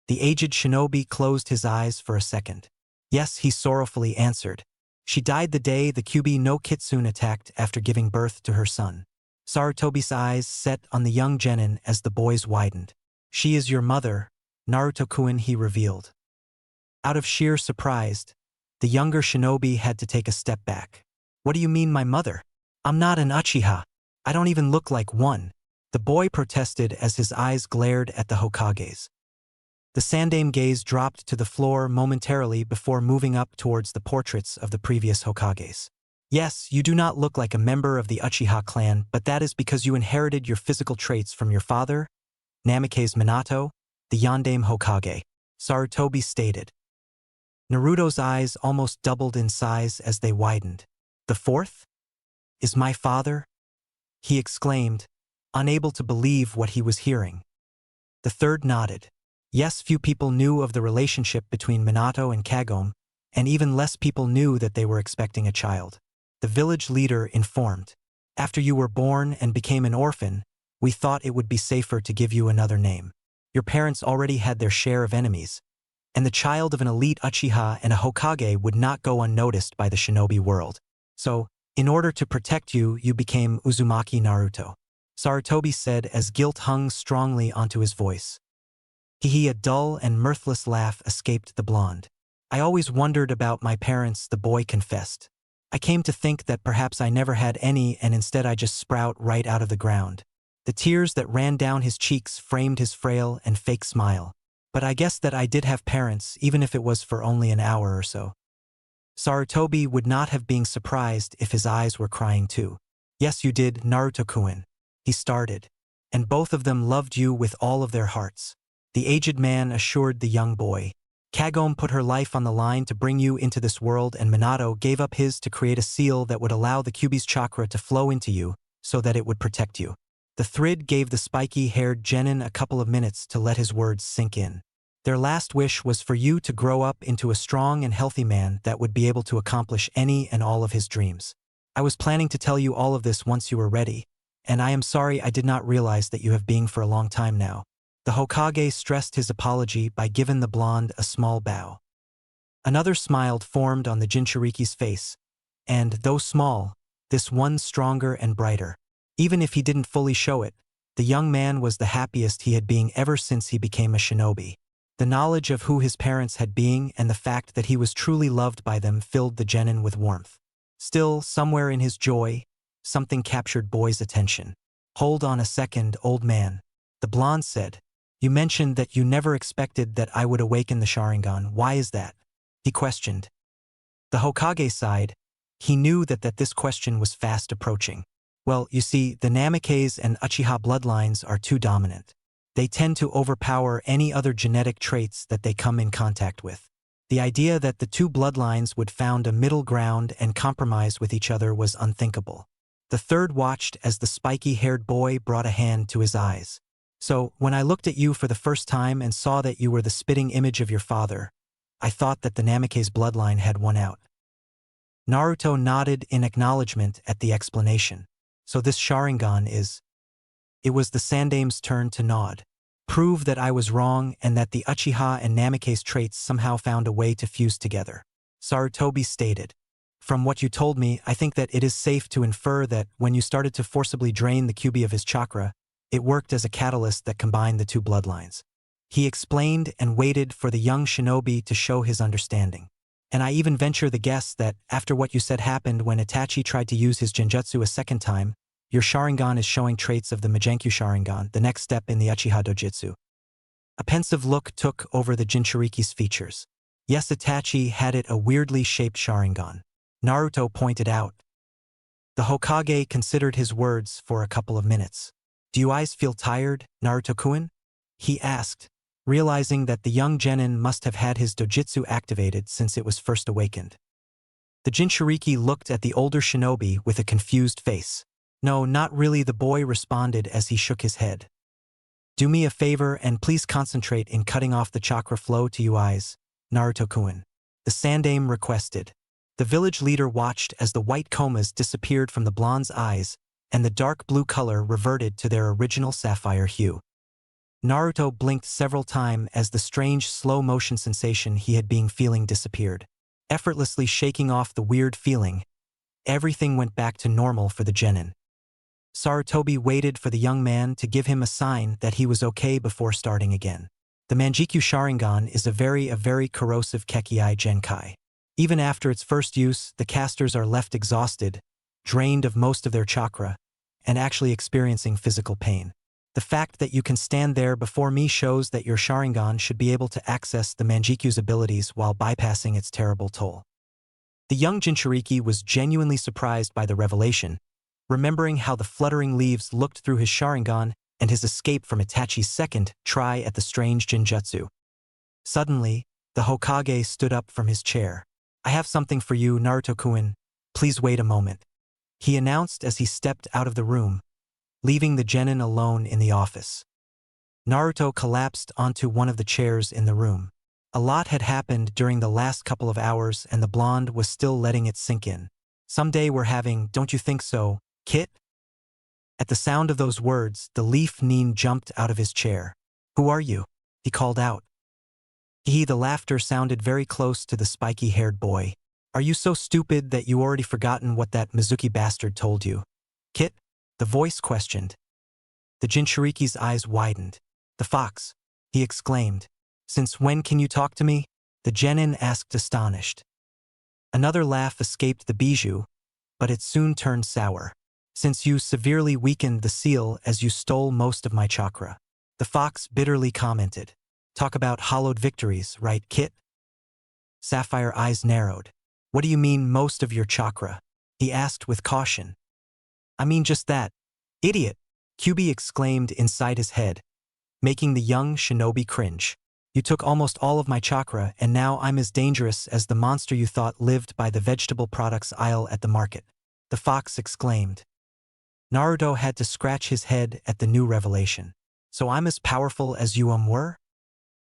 The aged shinobi closed his eyes for a second. Yes, he sorrowfully answered. She died the day the Kyuubi no Kitsune attacked after giving birth to her son. Sarutobi's eyes set on the young genin as the boys widened. She is your mother, Naruto-kun, he revealed. Out of sheer surprise, the younger shinobi had to take a step back. What do you mean, my mother? I'm not an Uchiha. I don't even look like one, the boy protested as his eyes glared at the Hokages. The Sandaime gaze dropped to the floor momentarily before moving up towards the portraits of the previous Hokages. Yes, you do not look like a member of the Uchiha clan, but that is because you inherited your physical traits from your father, Namikaze Minato, the Yondaime Hokage, Sarutobi stated. Naruto's eyes almost doubled in size as they widened. The fourth? Is my father? He exclaimed, unable to believe what he was hearing. The third nodded. Yes, few people knew of the relationship between Minato and Kagome, and even less people knew that they were expecting a child. The village leader informed. After you were born and became an orphan, we thought it would be safer to give you another name. Your parents already had their share of enemies, and the child of an elite Uchiha and a Hokage would not go unnoticed by the shinobi world. So, in order to protect you, you became Uzumaki Naruto. Sarutobi said as guilt hung strongly onto his voice. A dull and mirthless laugh escaped the blonde. I always wondered about my parents, the boy confessed. I came to think that perhaps I never had any and instead I just sprout right out of the ground. The tears that ran down his cheeks framed his frail and fake smile. But I guess that I did have parents, even if it was for only an hour or so. Sarutobi would not have been surprised if his eyes were crying too. Yes, you did, Naruto-kun. He started. And both of them loved you with all of their hearts. The aged man assured the young boy. Kagome put her life on the line to bring you into this world, and Minato gave up his to create a seal that would allow the Kyuubi's chakra to flow into you, so that it would protect you. The Thrid gave the spiky-haired genin a couple of minutes to let his words sink in. Their last wish was for you to grow up into a strong and healthy man that would be able to accomplish any and all of his dreams. I was planning to tell you all of this once you were ready, and I am sorry I did not realize that you have been for a long time now. The Hokage stressed his apology by giving the blonde a small bow. Another smile formed on the Jinchuriki's face, and, though small, this one stronger and brighter. Even if he didn't fully show it, the young man was the happiest he had been ever since he became a shinobi. The knowledge of who his parents had been and the fact that he was truly loved by them filled the genin with warmth. Still, somewhere in his joy, something captured Boy's attention. Hold on a second, old man. The blonde said. You mentioned that you never expected that I would awaken the Sharingan. Why is that? He questioned. The Hokage sighed. He knew that this question was fast approaching. Well, you see, the Namikaze and Uchiha bloodlines are too dominant. They tend to overpower any other genetic traits that they come in contact with. The idea that the two bloodlines would found a middle ground and compromise with each other was unthinkable. The third watched as the spiky-haired boy brought a hand to his eyes. So, when I looked at you for the first time and saw that you were the spitting image of your father, I thought that the Namikaze bloodline had won out. Naruto nodded in acknowledgement at the explanation. So this Sharingan is... It was the Sandaime's turn to nod. Prove that I was wrong and that the Uchiha and Namikaze traits somehow found a way to fuse together. Sarutobi stated. From what you told me, I think that it is safe to infer that when you started to forcibly drain the Kyuubi of his chakra, it worked as a catalyst that combined the two bloodlines. He explained and waited for the young shinobi to show his understanding. And I even venture the guess that after what you said happened when Itachi tried to use his genjutsu a second time, your Sharingan is showing traits of the Mijenkyu Sharingan, the next step in the Uchiha Dojutsu. A pensive look took over the Jinchuriki's features. Yes, Itachi had it a weirdly shaped Sharingan. Naruto pointed out. The Hokage considered his words for a couple of minutes. Do you eyes feel tired, Naruto-kun? He asked, realizing that the young genin must have had his dojutsu activated since it was first awakened. The Jinchuriki looked at the older shinobi with a confused face. No, not really, the boy responded as he shook his head. Do me a favor and please concentrate in cutting off the chakra flow to you eyes, Naruto-kun. The Sandaime requested. The village leader watched as the white comas disappeared from the blonde's eyes and the dark blue color reverted to their original sapphire hue. Naruto blinked several times as the strange slow-motion sensation he had been feeling disappeared. Effortlessly shaking off the weird feeling, everything went back to normal for the genin. Sarutobi waited for the young man to give him a sign that he was okay before starting again. The Manjikyu Sharingan is a very corrosive Kekkei Genkai. Even after its first use, the casters are left exhausted, drained of most of their chakra, and actually experiencing physical pain. The fact that you can stand there before me shows that your Sharingan should be able to access the Manjikyu's abilities while bypassing its terrible toll. The young Jinchuriki was genuinely surprised by the revelation, remembering how the fluttering leaves looked through his Sharingan and his escape from Itachi's second try at the strange Jinjutsu. Suddenly, the Hokage stood up from his chair. "I have something for you, Naruto-kun. Please wait a moment," he announced as he stepped out of the room, leaving the genin alone in the office. Naruto collapsed onto one of the chairs in the room. A lot had happened during the last couple of hours and the blonde was still letting it sink in. "Someday we're having, don't you think so, Kit?" At the sound of those words, the leaf Nin jumped out of his chair. "Who are you?" he called out. The laughter sounded very close to the spiky-haired boy. "Are you so stupid that you already forgotten what that Mizuki bastard told you, Kit?" the voice questioned. The Jinchuriki's eyes widened. "The fox," he exclaimed. "Since when can you talk to me?" the genin asked astonished. Another laugh escaped the bijou, but it soon turned sour. "Since you severely weakened the seal as you stole most of my chakra," the fox bitterly commented. "Talk about hollowed victories, right, Kit?" Sapphire eyes narrowed. "What do you mean most of your chakra?" he asked with caution. "I mean just that, idiot," Kyubi exclaimed inside his head, making the young shinobi cringe. "You took almost all of my chakra and now I'm as dangerous as the monster you thought lived by the vegetable products aisle at the market," the fox exclaimed. Naruto had to scratch his head at the new revelation. "So I'm as powerful as you were?"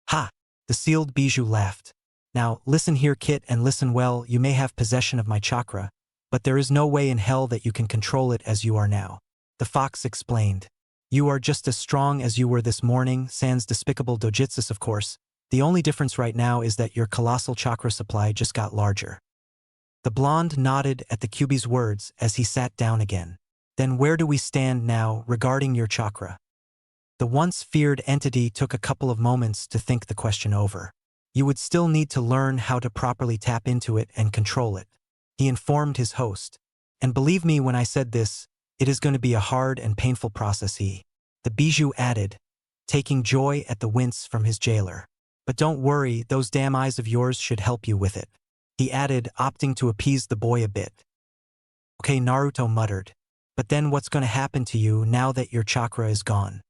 "Ha!" the sealed bijou laughed. "Now, listen here, Kit, and listen well. You may have possession of my chakra, but there is no way in hell that you can control it as you are now," the fox explained. "You are just as strong as you were this morning, sans despicable Dojutsu of course. The only difference right now is that your colossal chakra supply just got larger." The blonde nodded at the Kyubi's words as he sat down again. "Then where do we stand now regarding your chakra?" The once feared entity took a couple of moments to think the question over. "You would still need to learn how to properly tap into it and control it," he informed his host. "And believe me when I said this, it is going to be a hard and painful process," the bijou added, taking joy at the wince from his jailer. "But don't worry, those damn eyes of yours should help you with it," he added, opting to appease the boy a bit. "Okay," Naruto muttered. "But then what's going to happen to you now that your chakra is gone?"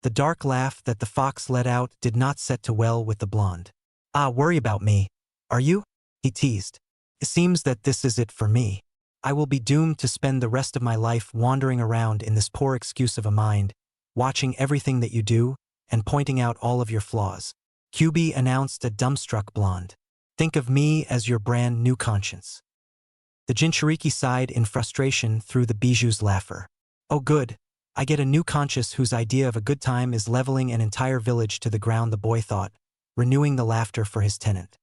The dark laugh that the fox let out did not set too well with the blonde. "Ah, worry about me, are you?" he teased. "It seems that this is it for me. I will be doomed to spend the rest of my life wandering around in this poor excuse of a mind, watching everything that you do, and pointing out all of your flaws," Kyubi announced a dumbstruck blonde. "Think of me as your brand new conscience." The Jinchuriki sighed in frustration through the bijou's laugher. "Oh good, I get a new conscience whose idea of a good time is leveling an entire village to the ground," the boy thought, renewing the laughter for his tenant.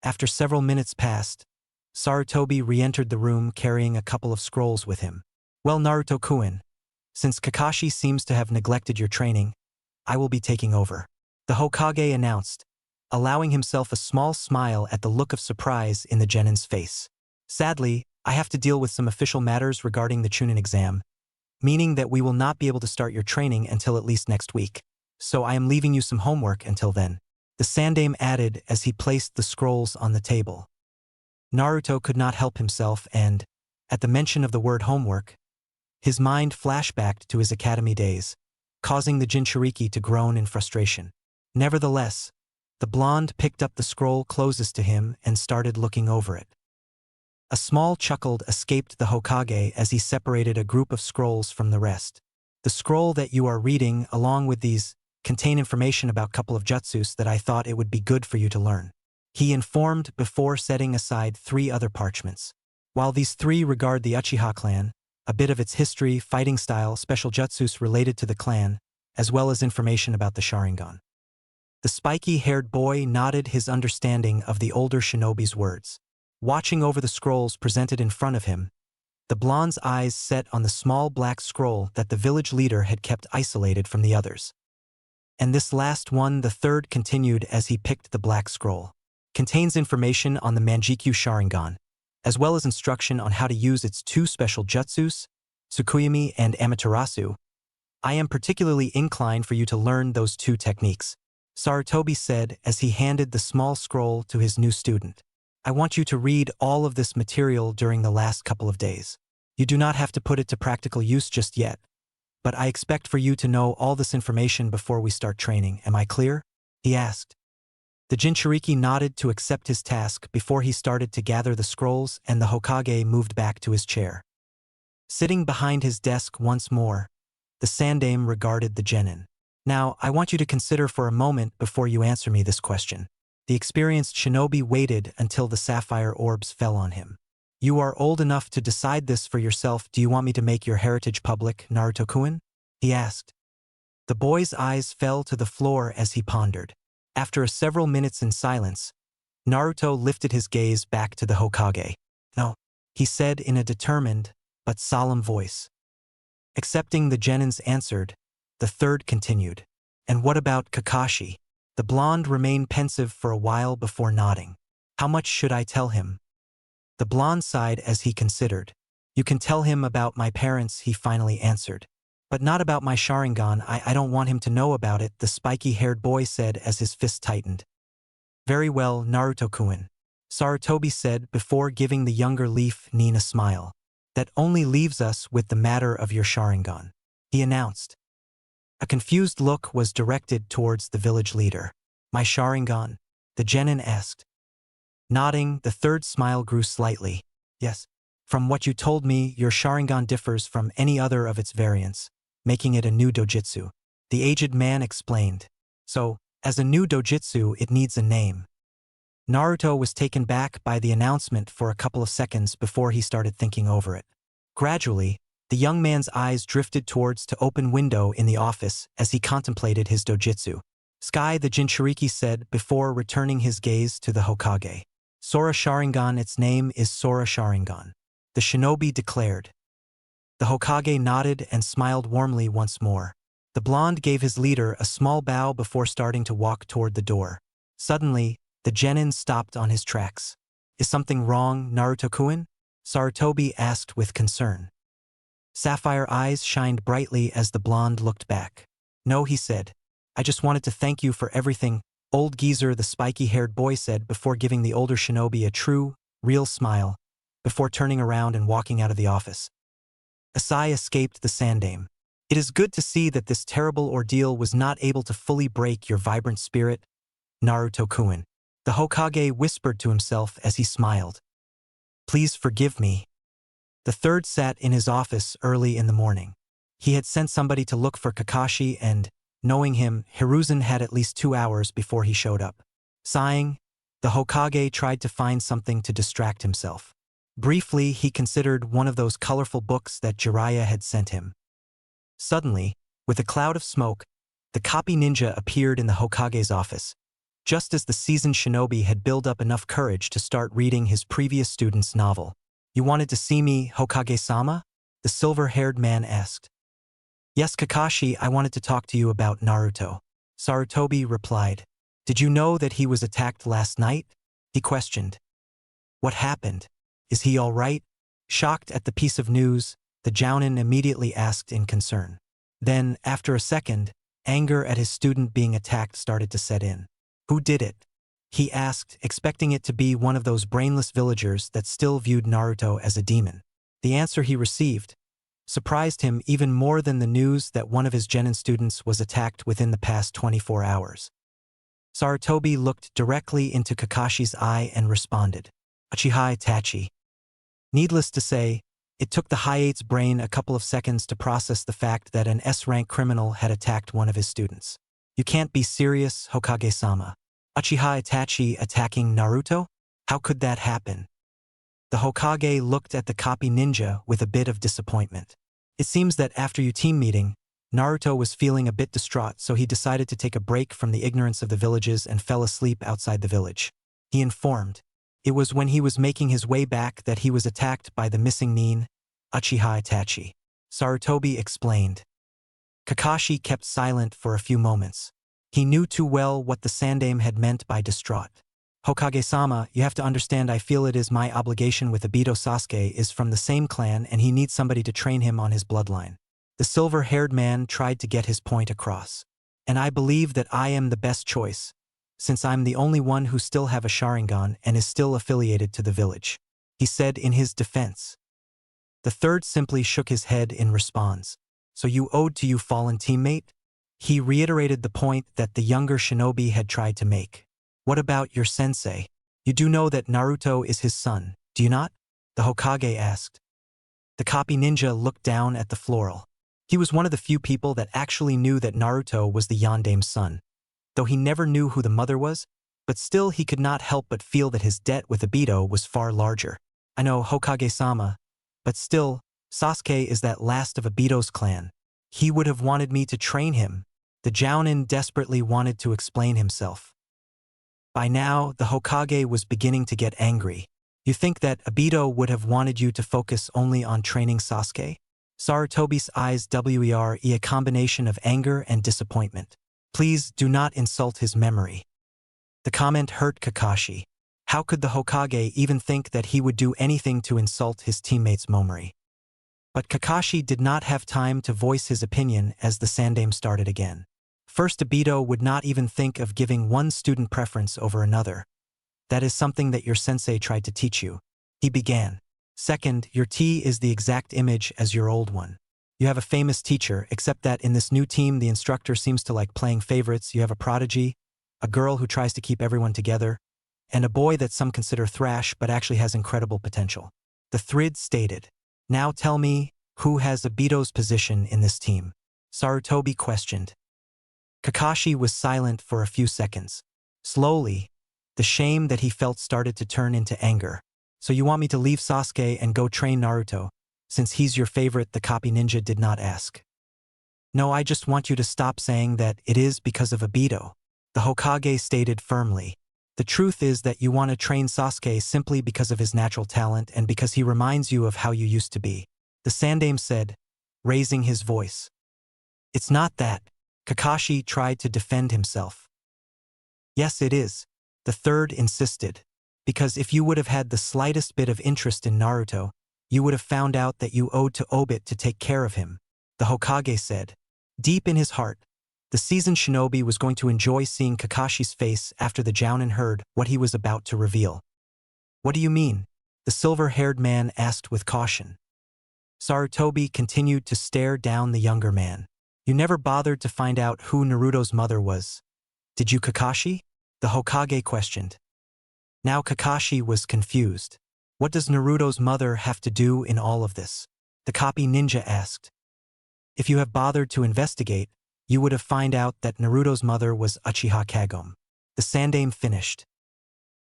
After several minutes passed, Sarutobi re-entered the room carrying a couple of scrolls with him. "Well, Naruto-kun, since Kakashi seems to have neglected your training, I will be taking over," the Hokage announced, allowing himself a small smile at the look of surprise in the genin's face. "Sadly, I have to deal with some official matters regarding the Chunin exam, meaning that we will not be able to start your training until at least next week. So I am leaving you some homework until then," the Sandaime added as he placed the scrolls on the table. Naruto could not help himself and, at the mention of the word homework, his mind flashbacked to his academy days, causing the Jinchuriki to groan in frustration. Nevertheless, the blonde picked up the scroll closest to him and started looking over it. A small chuckle escaped the Hokage as he separated a group of scrolls from the rest. "The scroll that you are reading, along with these, contain information about a couple of jutsus that I thought it would be good for you to learn," he informed before setting aside 3 other parchments. "While these 3 regard the Uchiha clan, a bit of its history, fighting style, special jutsus related to the clan, as well as information about the Sharingan. The spiky-haired boy nodded his understanding of the older shinobi's words. Watching over the scrolls presented in front of him, the blonde's eyes set on the small black scroll that the village leader had kept isolated from the others. And this last one, the third continued as he picked the black scroll, contains information on the Manjikyu Sharingan, as well as instruction on how to use its two special jutsus, Tsukuyomi and Amaterasu. I am particularly inclined for you to learn those two techniques, Sarutobi said as he handed the small scroll to his new student. I want you to read all of this material during the last couple of days. You do not have to put it to practical use just yet, but I expect for you to know all this information before we start training. Am I clear? He asked. The Jinchuriki nodded to accept his task before he started to gather the scrolls, and the Hokage moved back to his chair. Sitting behind his desk once more, the Sandaime regarded the genin. Now, I want you to consider for a moment before you answer me this question. The experienced shinobi waited until the sapphire orbs fell on him. You are old enough to decide this for yourself. Do you want me to make your heritage public, Naruto-kun? He asked. The boy's eyes fell to the floor as he pondered. After several minutes in silence, Naruto lifted his gaze back to the Hokage. No, he said in a determined but solemn voice. Accepting the genin's answered, the third continued. And what about Kakashi? The blonde remained pensive for a while before nodding. How much should I tell him? The blonde sighed as he considered. You can tell him about my parents, he finally answered. But not about my Sharingan. I don't want him to know about it, the spiky-haired boy said as his fist tightened. Very well, Naruto-kun, Sarutobi said before giving the younger Leaf Nin a smile. That only leaves us with the matter of your Sharingan, he announced. A confused look was directed towards the village leader. My Sharingan? The genin asked. Nodding, the third smile grew slightly. Yes. From what you told me, your Sharingan differs from any other of its variants, making it a new Dojutsu. The aged man explained. So, as a new Dojutsu, it needs a name. Naruto was taken back by the announcement for a couple of seconds before he started thinking over it. Gradually, the young man's eyes drifted towards the open window in the office as he contemplated his Dojutsu. Sky, the Jinchuriki said before returning his gaze to the Hokage. Sora Sharingan, its name is Sora Sharingan, the shinobi declared. The Hokage nodded and smiled warmly once more. The blonde gave his leader a small bow before starting to walk toward the door. Suddenly, the genin stopped on his tracks. Is something wrong, Naruto-kun? Sarutobi asked with concern. Sapphire eyes shined brightly as the blonde looked back. No, he said. I just wanted to thank you for everything, old geezer, the spiky-haired boy said before giving the older shinobi a true, real smile, before turning around and walking out of the office. A sigh escaped the Sandaime. It is good to see that this terrible ordeal was not able to fully break your vibrant spirit, Naruto-kun. The Hokage whispered to himself as he smiled. Please forgive me. The third sat in his office early in the morning. He had sent somebody to look for Kakashi and, knowing him, Hiruzen had at least 2 hours before he showed up. Sighing, the Hokage tried to find something to distract himself. Briefly, he considered one of those colorful books that Jiraiya had sent him. Suddenly, with a cloud of smoke, the copy ninja appeared in the Hokage's office, just as the seasoned shinobi had built up enough courage to start reading his previous student's novel. You wanted to see me, Hokage-sama? The silver-haired man asked. Yes, Kakashi, I wanted to talk to you about Naruto. Sarutobi replied. Did you know that he was attacked last night? He questioned. What happened? Is he all right? Shocked at the piece of news, the Jounin immediately asked in concern. Then, after a second, anger at his student being attacked started to set in. Who did it? He asked, expecting it to be one of those brainless villagers that still viewed Naruto as a demon. The answer he received surprised him even more than the news that one of his genin students was attacked within the past 24 hours. Sarutobi looked directly into Kakashi's eye and responded, Uchiha Itachi. Needless to say, it took the Hiate's brain a couple of seconds to process the fact that an S-rank criminal had attacked one of his students. You can't be serious, Hokage-sama. Uchiha Itachi attacking Naruto? How could that happen? The Hokage looked at the copy ninja with a bit of disappointment. It seems that after your team meeting, Naruto was feeling a bit distraught, so he decided to take a break from the ignorance of the villages and fell asleep outside the village. He informed. It was when he was making his way back that he was attacked by the missing nin, Uchiha Itachi. Sarutobi explained. Kakashi kept silent for a few moments. He knew too well what the Sandaime had meant by distraught. Hokage-sama, you have to understand, I feel it is my obligation with Obito. Sasuke is from the same clan and he needs somebody to train him on his bloodline. The silver-haired man tried to get his point across. And I believe that I am the best choice, since I'm the only one who still have a Sharingan and is still affiliated to the village, he said in his defense. The third simply shook his head in response. So you owed to your fallen teammate? He reiterated the point that the younger shinobi had tried to make. What about your sensei? You do know that Naruto is his son, do you not? The Hokage asked. The copy ninja looked down at the floral. He was one of the few people that actually knew that Naruto was the Yandaime's son. Though he never knew who the mother was, but still he could not help but feel that his debt with Obito was far larger. I know, Hokage-sama, but still, Sasuke is that last of Obito's clan. He would have wanted me to train him. The Jounin desperately wanted to explain himself. By now, the Hokage was beginning to get angry. You think that Obito would have wanted you to focus only on training Sasuke? Sarutobi's eyes were a combination of anger and disappointment. Please do not insult his memory. The comment hurt Kakashi. How could the Hokage even think that he would do anything to insult his teammate's memory? But Kakashi did not have time to voice his opinion as the Sandaime started again. First, Obito would not even think of giving one student preference over another. That is something that your sensei tried to teach you. He began. Second, your tea is the exact image as your old one. You have a famous teacher, except that in this new team the instructor seems to like playing favorites. You have a prodigy, a girl who tries to keep everyone together, and a boy that some consider thrash but actually has incredible potential. The Thrid stated. Now tell me, who has Obito's position in this team? Sarutobi questioned. Kakashi was silent for a few seconds. Slowly, the shame that he felt started to turn into anger. So you want me to leave Sasuke and go train Naruto, since he's your favorite? The copy ninja did not ask. No, I just want you to stop saying that it is because of Obito, the Hokage stated firmly. The truth is that you want to train Sasuke simply because of his natural talent and because he reminds you of how you used to be. The Sandaime said, raising his voice. It's not that. Kakashi tried to defend himself. Yes, it is. The third insisted. Because if you would have had the slightest bit of interest in Naruto, you would have found out that you owed to Obito to take care of him, the Hokage said. Deep in his heart, the seasoned shinobi was going to enjoy seeing Kakashi's face after the Jounin heard what he was about to reveal. What do you mean? The silver-haired man asked with caution. Sarutobi continued to stare down the younger man. You never bothered to find out who Naruto's mother was. Did you, Kakashi? The Hokage questioned. Now Kakashi was confused. What does Naruto's mother have to do in all of this? The copy ninja asked. If you have bothered to investigate, you would have found out that Naruto's mother was Uchiha Kagome. The Sandaime finished.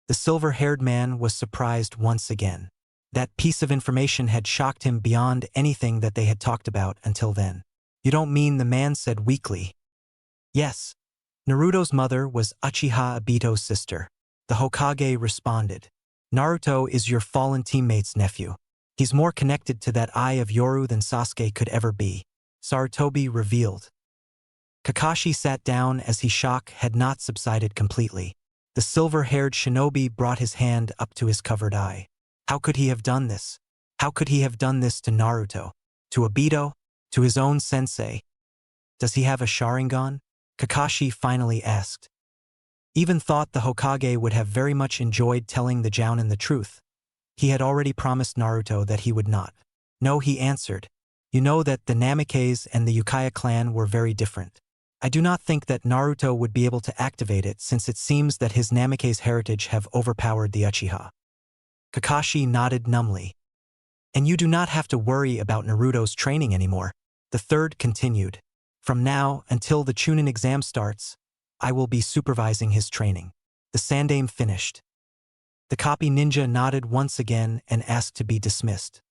The silver-haired man was surprised once again. That piece of information had shocked him beyond anything that they had talked about until then. You don't mean? The man said weakly. Yes. Naruto's mother was Uchiha Obito's sister. The Hokage responded. Naruto is your fallen teammate's nephew. He's more connected to that Eye of Yoru than Sasuke could ever be. Sarutobi revealed. Kakashi sat down as his shock had not subsided completely. The silver-haired shinobi brought his hand up to his covered eye. How could he have done this? How could he have done this to Naruto? To Obito? To his own sensei? Does he have a Sharingan? Kakashi finally asked. Even thought the Hokage would have very much enjoyed telling the Jounin the truth. He had already promised Naruto that he would not. No, he answered. You know that the Namikaze and the Uchiha clan were very different. I do not think that Naruto would be able to activate it since it seems that his Namikaze heritage have overpowered the Uchiha. Kakashi nodded numbly. And you do not have to worry about Naruto's training anymore. The third continued. From now until the Chunin exam starts, I will be supervising his training. The Sandaime finished. The copy ninja nodded once again and asked to be dismissed.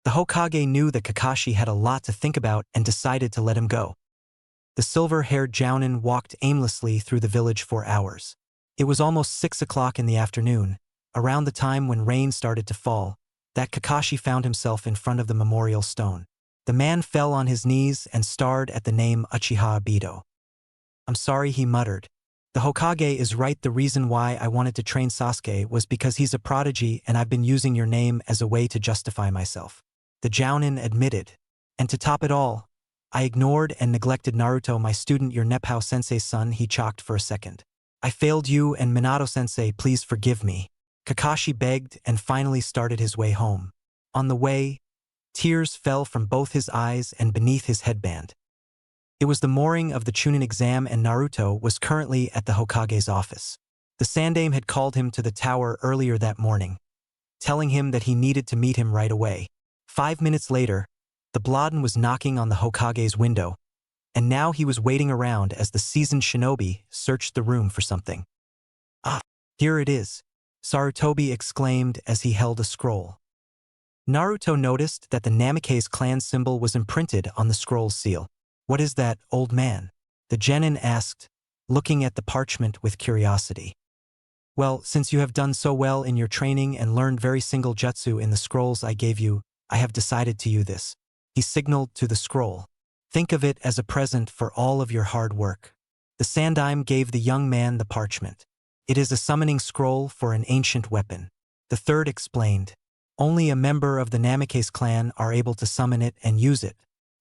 The Hokage knew that Kakashi had a lot to think about and decided to let him go. The silver-haired Jounin walked aimlessly through the village for hours. It was almost 6 o'clock in the afternoon, around the time when rain started to fall, that Kakashi found himself in front of the memorial stone. The man fell on his knees and stared at the name Uchiha Obito. "I'm sorry," he muttered. "The Hokage is right. The reason why I wanted to train Sasuke was because he's a prodigy and I've been using your name as a way to justify myself," the Jounin admitted. "And to top it all, I ignored and neglected Naruto, my student, your Nepao sensei's son." He chocked for a second. "I failed you and Minato sensei, please forgive me," Kakashi begged and finally started his way home. On the way, tears fell from both his eyes and beneath his headband. It was the morning of the Chunin exam and Naruto was currently at the Hokage's office. The Sandaime had called him to the tower earlier that morning, telling him that he needed to meet him right away. 5 minutes later, the Blodden was knocking on the Hokage's window, and now he was waiting around as the seasoned shinobi searched the room for something. "Ah, here it is," Sarutobi exclaimed as he held a scroll. Naruto noticed that the Namikaze clan symbol was imprinted on the scroll's seal. "What is that, old man?" the genin asked, looking at the parchment with curiosity. "Well, since you have done so well in your training and learned very single jutsu in the scrolls I gave you, I have decided to use this." He signaled to the scroll. "Think of it as a present for all of your hard work." The Sandaime gave the young man the parchment. "It is a summoning scroll for an ancient weapon," the third explained. "Only a member of the Namikaze clan are able to summon it and use it,"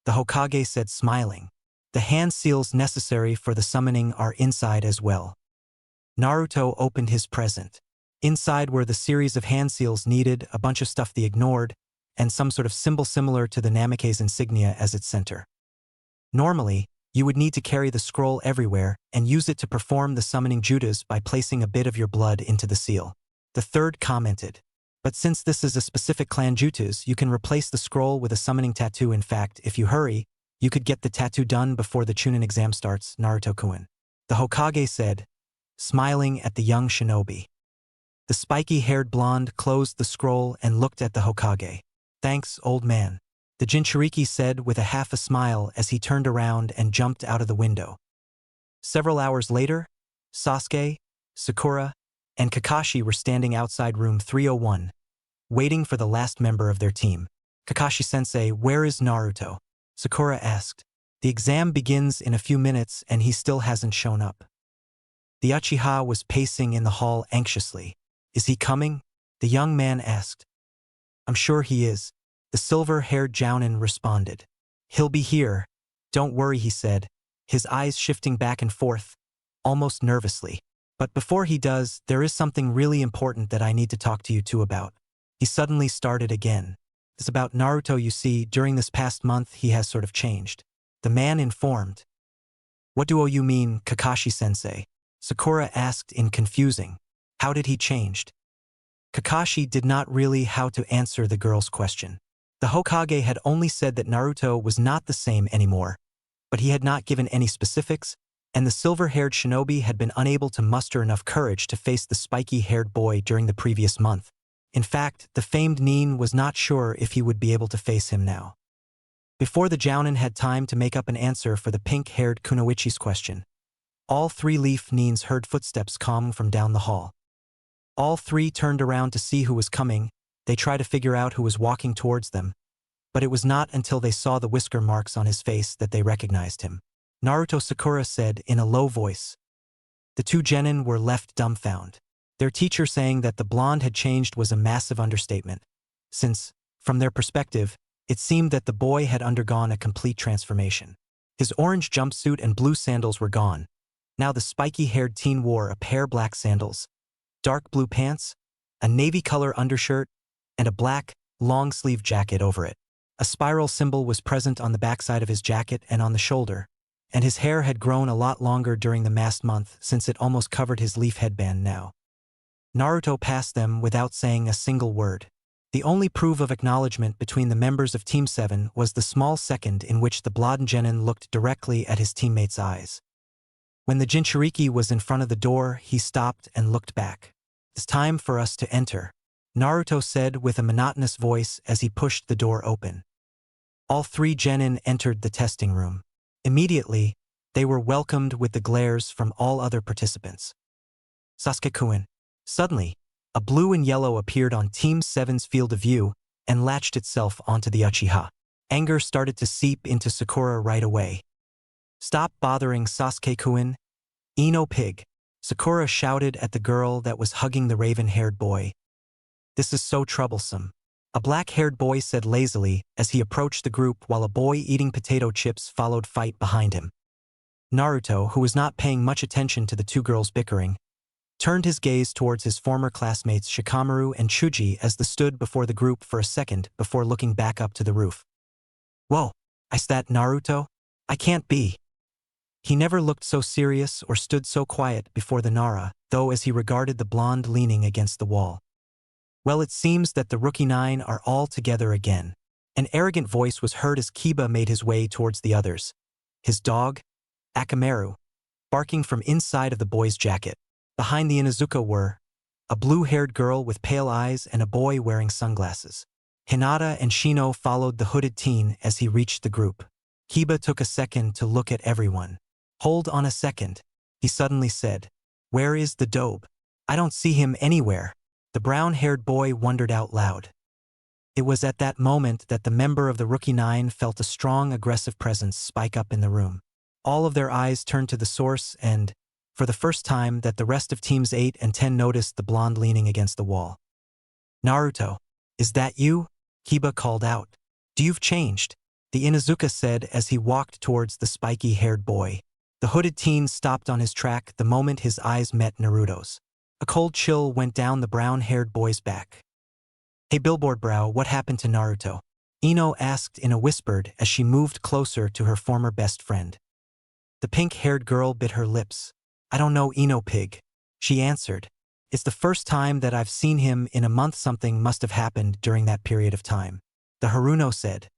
the Hokage said, smiling. "The hand seals necessary for the summoning are inside as well." Naruto opened his present. Inside were the series of hand seals needed, a bunch of stuff they ignored, and some sort of symbol similar to the Namikaze insignia as its center. Normally, you would need to carry the scroll everywhere and use it to perform the summoning judas by placing a bit of your blood into the seal. The third commented. "But since this is a specific clan jutsu, you can replace the scroll with a summoning tattoo. In fact, if you hurry, you could get the tattoo done before the Chunin exam starts, Naruto-kun," the Hokage said, smiling at the young shinobi. The spiky-haired blonde closed the scroll and looked at the Hokage. "Thanks, old man," the Jinchuriki said with a smile as he turned around and jumped out of the window. Several hours later, Sasuke, Sakura, and Kakashi were standing outside room 301, waiting for the last member of their team. "Kakashi-sensei, where is Naruto?" Sakura asked. "The exam begins in a few minutes and he still hasn't shown up." The Uchiha was pacing in the hall anxiously. "Is he coming?" the young man asked. "I'm sure he is," the silver-haired Jounin responded. "He'll be here. Don't worry," he said, his eyes shifting back and forth, almost nervously. "But before he does, there is something really important that I need to talk to you two about." He suddenly started again. "It's about Naruto. You see, during this past month he has sort of changed," the man informed. "What do you mean, Kakashi-sensei?" Sakura asked in confusing. "How did he changed?" Kakashi did not really how to answer the girl's question. The Hokage had only said that Naruto was not the same anymore, but he had not given any specifics, and the silver-haired shinobi had been unable to muster enough courage to face the spiky-haired boy during the previous month. In fact, the famed Nin was not sure if he would be able to face him now. Before the Jounin had time to make up an answer for the pink-haired Kunoichi's question, all three Leaf Nins heard footsteps come from down the hall. All three turned around to see who was coming. They tried to figure out who was walking towards them, but it was not until they saw the whisker marks on his face that they recognized him. Naruto, Sakura said in a low voice. The two genin were left dumbfounded. Their teacher saying that the blonde had changed was a massive understatement, since, from their perspective, it seemed that the boy had undergone a complete transformation. His orange jumpsuit and blue sandals were gone. Now the spiky-haired teen wore a pair of black sandals, dark blue pants, a navy-color undershirt, and a black, long-sleeve jacket over it. A spiral symbol was present on the backside of his jacket and on the shoulder, and his hair had grown a lot longer during the last month since it almost covered his leaf headband now. Naruto passed them without saying a single word. The only proof of acknowledgement between the members of Team 7 was the small second in which the blonde genin looked directly at his teammate's eyes. When the Jinchuriki was in front of the door, he stopped and looked back. "It's time for us to enter," Naruto said with a monotonous voice as he pushed the door open. All three genin entered the testing room. Immediately, they were welcomed with the glares from all other participants. Sasuke-kun. Suddenly, a blue and yellow appeared on Team 7's field of view and latched itself onto the Uchiha. Anger started to seep into Sakura right away. "Stop bothering Sasuke-kun, Ino pig," Sakura shouted at the girl that was hugging the raven-haired boy. "This is so troublesome," a black-haired boy said lazily as he approached the group while a boy eating potato chips followed fight behind him. Naruto, who was not paying much attention to the two girls bickering, turned his gaze towards his former classmates Shikamaru and Chuji as they stood before the group for a second before looking back up to the roof. "Whoa, is that Naruto? I can't be." He never looked so serious or stood so quiet before the Nara, though as he regarded the blonde leaning against the wall. "Well, it seems that the Rookie 9 are all together again." An arrogant voice was heard as Kiba made his way towards the others. His dog, Akamaru, barking from inside of the boy's jacket. Behind the Inuzuka were a blue-haired girl with pale eyes and a boy wearing sunglasses. Hinata and Shino followed the hooded teen as he reached the group. Kiba took a second to look at everyone. "Hold on a second," he suddenly said. "Where is the dobe? I don't see him anywhere." The brown-haired boy wondered out loud. It was at that moment that the member of the Rookie 9 felt a strong, aggressive presence spike up in the room. All of their eyes turned to the source and, for the first time, that the rest of Teams 8 and 10 noticed the blonde leaning against the wall. "Naruto, is that you?" Kiba called out. "Do you've changed?" the Inuzuka said as he walked towards the spiky-haired boy. The hooded teen stopped on his track the moment his eyes met Naruto's. A cold chill went down the brown-haired boy's back. "Hey Billboard Brow, what happened to Naruto?" Ino asked in a whisper as she moved closer to her former best friend. The pink-haired girl bit her lips. "I don't know, Ino pig," she answered. "It's the first time that I've seen him in a month. Something must have happened during that period of time." The Haruno said.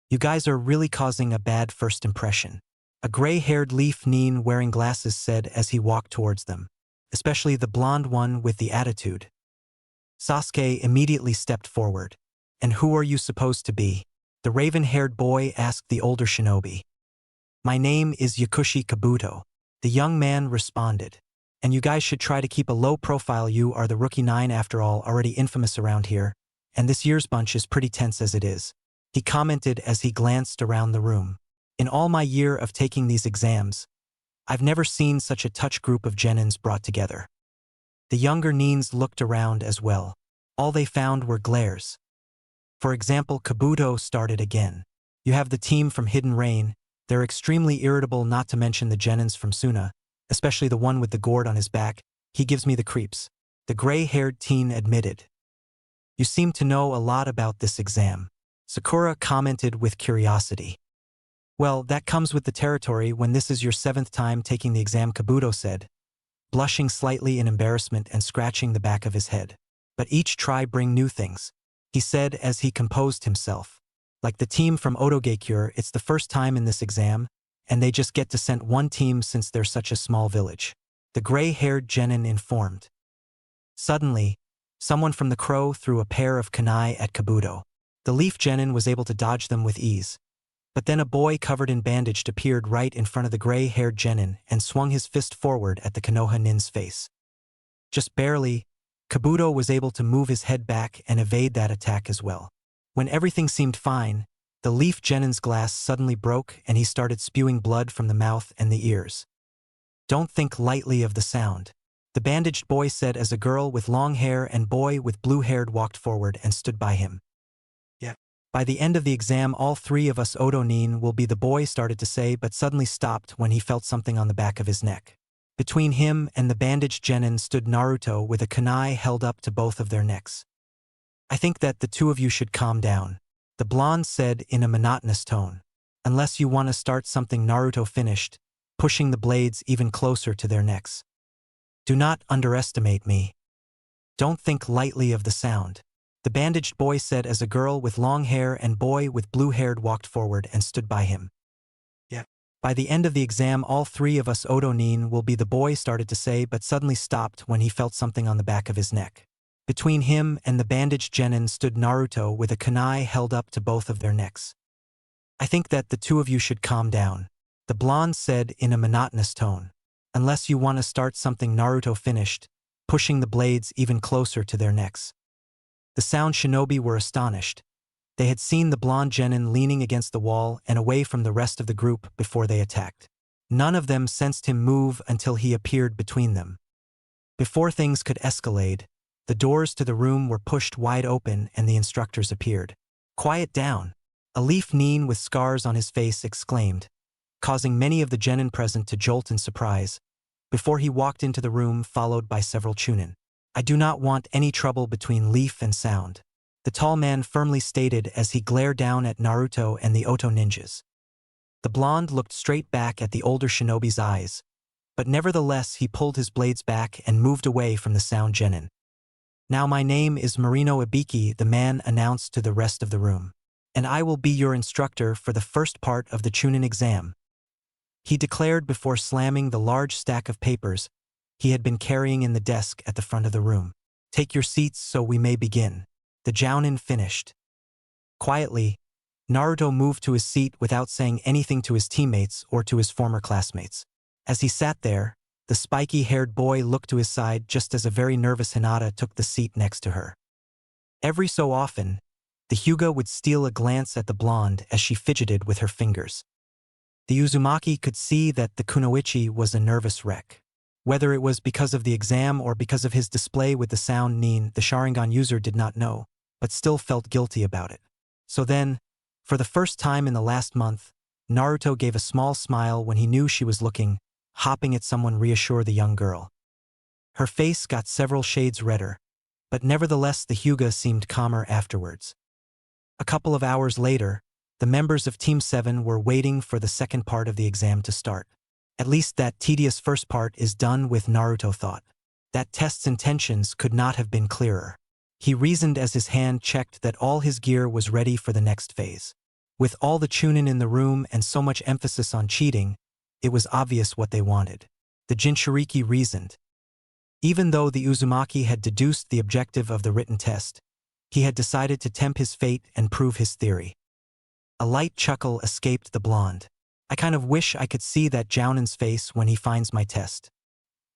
"You guys are really causing a bad first impression," a gray-haired leaf nin wearing glasses said as he walked towards them. Especially the blonde one with the attitude. Sasuke immediately stepped forward. "And who are you supposed to be?" the raven-haired boy asked the older shinobi. "My name is Yakushi Kabuto," the young man responded. "And you guys should try to keep a low profile. You are the Rookie 9 after all, already infamous around here, and this year's bunch is pretty tense as it is," he commented as he glanced around the room. "In all my year of taking these exams, I've never seen such a touch group of genins brought together." The younger nins looked around as well. All they found were glares. For example, Kabuto started again. "You have the team from Hidden Rain. They're extremely irritable, not to mention the genins from Suna, especially the one with the gourd on his back. He gives me the creeps," the gray-haired teen admitted. "You seem to know a lot about this exam," Sakura commented with curiosity. "Well, that comes with the territory when this is your 7th time taking the exam," Kabuto said, blushing slightly in embarrassment and scratching the back of his head. "But each try bring new things," he said as he composed himself. "Like the team from Otogakure, it's the first time in this exam, and they just get to send one team since they're such a small village," the gray-haired genin informed. Suddenly, someone from the crow threw a pair of kunai at Kabuto. The leaf genin was able to dodge them with ease. But then a boy covered in bandage appeared right in front of the gray-haired genin and swung his fist forward at the Konoha nin's face. Just barely, Kabuto was able to move his head back and evade that attack as well. When everything seemed fine, the leaf genin's glass suddenly broke and he started spewing blood from the mouth and the ears. "Don't think lightly of the sound," the bandaged boy said as a girl with long hair and boy with blue hair walked forward and stood by him. "By the end of the exam, all three of us Odo-nin will be," the boy started to say but suddenly stopped when he felt something on the back of his neck. Between him and the bandaged genin stood Naruto with a kunai held up to both of their necks. "I think that the two of you should calm down," the blonde said in a monotonous tone. "Unless you want to start something," Naruto finished, pushing the blades even closer to their necks. "Do not underestimate me. Don't think lightly of the sound," the bandaged boy said as a girl with long hair and boy with blue hair walked forward and stood by him. "By the end of the exam, all three of us Odo-nin will be," the boy started to say but suddenly stopped when he felt something on the back of his neck. Between him and the bandaged genin stood Naruto with a kunai held up to both of their necks. "I think that the two of you should calm down," the blonde said in a monotonous tone. "Unless you want to start something," Naruto finished, pushing the blades even closer to their necks. The sound shinobi were astonished. They had seen the blonde genin leaning against the wall and away from the rest of the group before they attacked. None of them sensed him move until he appeared between them. Before things could escalate, the doors to the room were pushed wide open and the instructors appeared. "Quiet down," a leaf nin with scars on his face exclaimed, causing many of the genin present to jolt in surprise, before he walked into the room followed by several chunin. "I do not want any trouble between Leaf and Sound," the tall man firmly stated as he glared down at Naruto and the Oto ninjas. The blonde looked straight back at the older shinobi's eyes, but nevertheless he pulled his blades back and moved away from the Sound genin. "Now my name is Marino Ibiki," the man announced to the rest of the room, "and I will be your instructor for the first part of the chunin exam," he declared before slamming the large stack of papers he had been carrying in the desk at the front of the room. "Take your seats so we may begin," the jounin finished. Quietly, Naruto moved to his seat without saying anything to his teammates or to his former classmates. As he sat there, the spiky-haired boy looked to his side just as a very nervous Hinata took the seat next to her. Every so often, the Hyuga would steal a glance at the blonde as she fidgeted with her fingers. The Uzumaki could see that the kunoichi was a nervous wreck. Whether it was because of the exam or because of his display with the Sound nin, the Sharingan user did not know, but still felt guilty about it. So then, for the first time in the last month, Naruto gave a small smile when he knew she was looking, hopping at someone reassure the young girl. Her face got several shades redder, but nevertheless the Hyuga seemed calmer afterwards. A couple of hours later, the members of Team 7 were waiting for the second part of the exam to start. At least that tedious first part is done with, Naruto thought. That test's intentions could not have been clearer. He reasoned as his hand checked that all his gear was ready for the next phase. With all the chunin in the room and so much emphasis on cheating, it was obvious what they wanted. The Jinchuriki reasoned. Even though the Uzumaki had deduced the objective of the written test, he had decided to tempt his fate and prove his theory. A light chuckle escaped the blonde. "I kind of wish I could see that jounin's face when he finds my test,"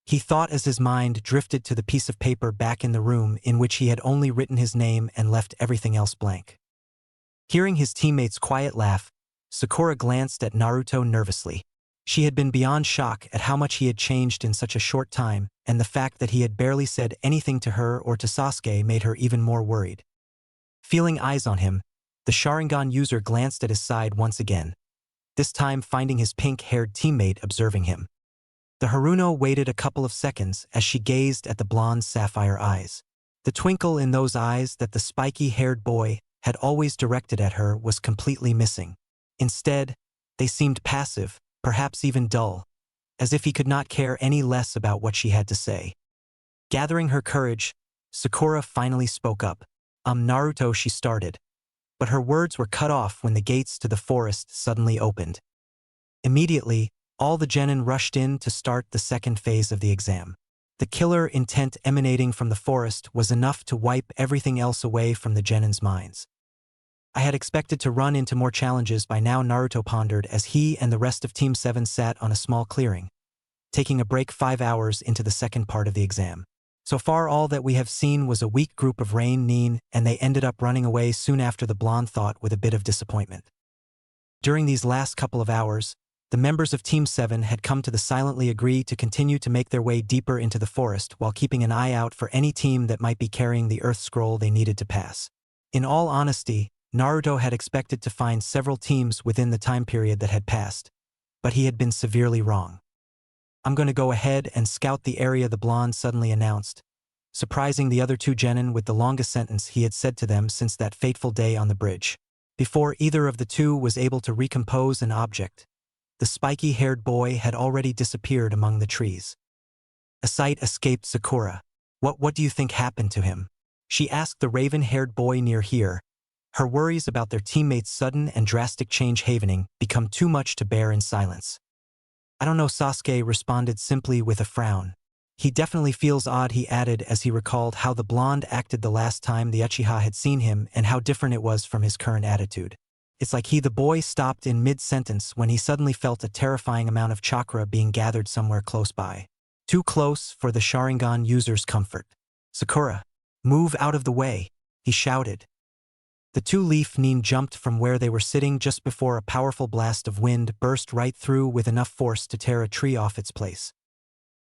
he thought as his mind drifted to the piece of paper back in the room in which he had only written his name and left everything else blank. Hearing his teammate's quiet laugh, Sakura glanced at Naruto nervously. She had been beyond shock at how much he had changed in such a short time, and the fact that he had barely said anything to her or to Sasuke made her even more worried. Feeling eyes on him, the Sharingan user glanced at his side once again, this time finding his pink-haired teammate observing him. The Haruno waited a couple of seconds as she gazed at the blonde sapphire eyes. The twinkle in those eyes that the spiky-haired boy had always directed at her was completely missing. Instead, they seemed passive, perhaps even dull, as if he could not care any less about what she had to say. Gathering her courage, Sakura finally spoke up. Naruto," she started, but her words were cut off when the gates to the forest suddenly opened. Immediately, all the genin rushed in to start the second phase of the exam. The killer intent emanating from the forest was enough to wipe everything else away from the genin's minds. I had expected to run into more challenges by now, Naruto pondered as he and the rest of Team 7 sat on a small clearing, taking a break 5 hours into the second part of the exam. So far all that we have seen was a weak group of Rain Nin, and they ended up running away soon after, the blonde thought with a bit of disappointment. During these last couple of hours, the members of Team 7 had come to silently agree to continue to make their way deeper into the forest while keeping an eye out for any team that might be carrying the Earth Scroll they needed to pass. In all honesty, Naruto had expected to find several teams within the time period that had passed, but he had been severely wrong. "I'm going to go ahead and scout the area," the blonde suddenly announced, surprising the other two genin with the longest sentence he had said to them since that fateful day on the bridge. Before either of the two was able to recompose an object, the spiky-haired boy had already disappeared among the trees. A sight escaped Sakura. What do you think happened to him?" she asked the raven-haired boy near here, her worries about their teammates' sudden and drastic change havening become too much to bear in silence. "I don't know," Sasuke responded simply with a frown. He definitely feels odd, he added as he recalled how the blonde acted the last time the Uchiha had seen him and how different it was from his current attitude. It's like the boy stopped in mid-sentence when he suddenly felt a terrifying amount of chakra being gathered somewhere close by. Too close for the Sharingan user's comfort. Sakura, move out of the way, he shouted. The two-leaf nin jumped from where they were sitting just before a powerful blast of wind burst right through with enough force to tear a tree off its place.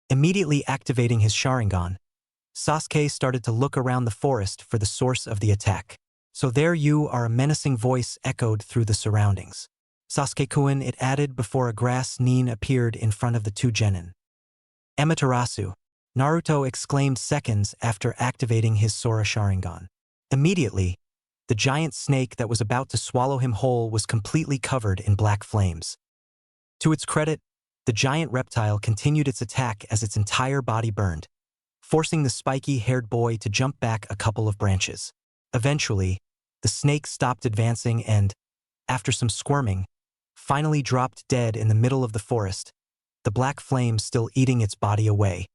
Immediately activating his Sharingan, Sasuke started to look around the forest for the source of the attack. So there you are, a menacing voice echoed through the surroundings. Sasuke-kun, it added before a grass nin appeared in front of the two genin. Amaterasu, Naruto exclaimed seconds after activating his Sora Sharingan. Immediately, the giant snake that was about to swallow him whole was completely covered in black flames. To its credit, the giant reptile continued its attack as its entire body burned, forcing the spiky-haired boy to jump back a couple of branches. Eventually, the snake stopped advancing and, after some squirming, finally dropped dead in the middle of the forest, the black flame still eating its body away.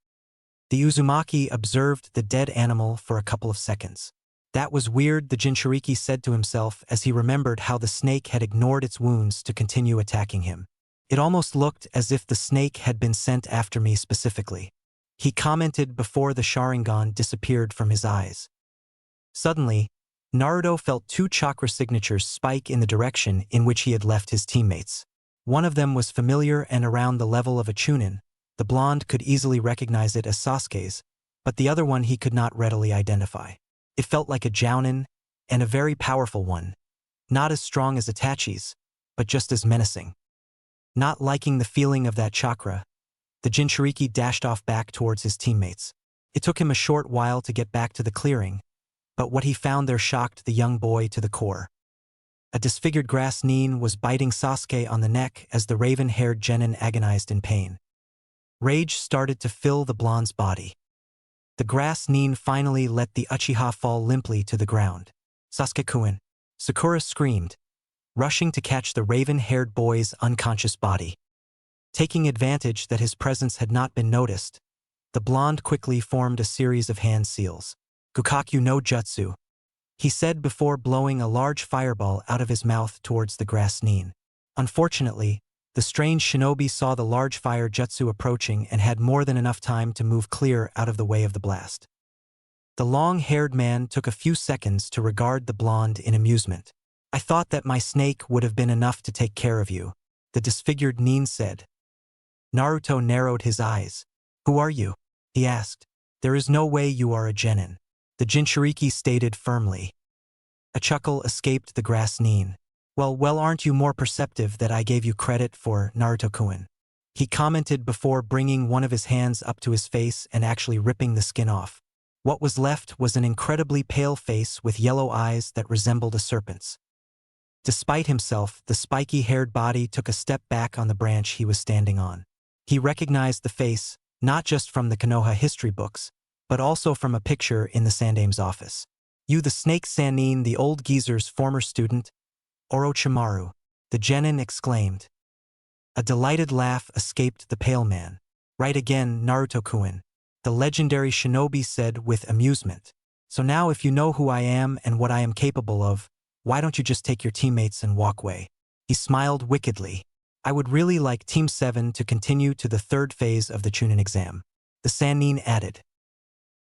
The Uzumaki observed the dead animal for a couple of seconds. That was weird, the Jinchuriki said to himself as he remembered how the snake had ignored its wounds to continue attacking him. It almost looked as if the snake had been sent after me specifically. He commented before the Sharingan disappeared from his eyes. Suddenly, Naruto felt two chakra signatures spike in the direction in which he had left his teammates. One of them was familiar and around the level of a Chunin. The blonde could easily recognize it as Sasuke's, but the other one he could not readily identify. It felt like a Jounin, and a very powerful one. Not as strong as Itachi's, but just as menacing. Not liking the feeling of that chakra, the Jinchuriki dashed off back towards his teammates. It took him a short while to get back to the clearing, but what he found there shocked the young boy to the core. A disfigured grass nin was biting Sasuke on the neck as the raven-haired genin agonized in pain. Rage started to fill the blonde's body. The grass nin finally let the Uchiha fall limply to the ground. Sasuke-kun, Sakura screamed, rushing to catch the raven-haired boy's unconscious body. Taking advantage that his presence had not been noticed, the blonde quickly formed a series of hand seals. Gukakyu no Jutsu, he said before blowing a large fireball out of his mouth towards the grass nin. Unfortunately, the strange shinobi saw the large fire jutsu approaching and had more than enough time to move clear out of the way of the blast. The long-haired man took a few seconds to regard the blonde in amusement. I thought that my snake would have been enough to take care of you, the disfigured nin said. Naruto narrowed his eyes. Who are you? He asked. There is no way you are a genin, the Jinchuriki stated firmly. A chuckle escaped the grass nin. Well, aren't you more perceptive that I gave you credit for, Naruto-kun? He commented before bringing one of his hands up to his face and actually ripping the skin off. What was left was an incredibly pale face with yellow eyes that resembled a serpent's. Despite himself, the spiky-haired body took a step back on the branch he was standing on. He recognized the face, not just from the Konoha history books, but also from a picture in the Sandame's office. You, the snake Sanin, the old geezer's former student? Orochimaru, the genin exclaimed. A delighted laugh escaped the pale man. Right again, Naruto-kun, the legendary shinobi said with amusement. So now if you know who I am and what I am capable of, why don't you just take your teammates and walk away? He smiled wickedly. I would really like Team 7 to continue to the third phase of the Chunin exam. The Sannin added.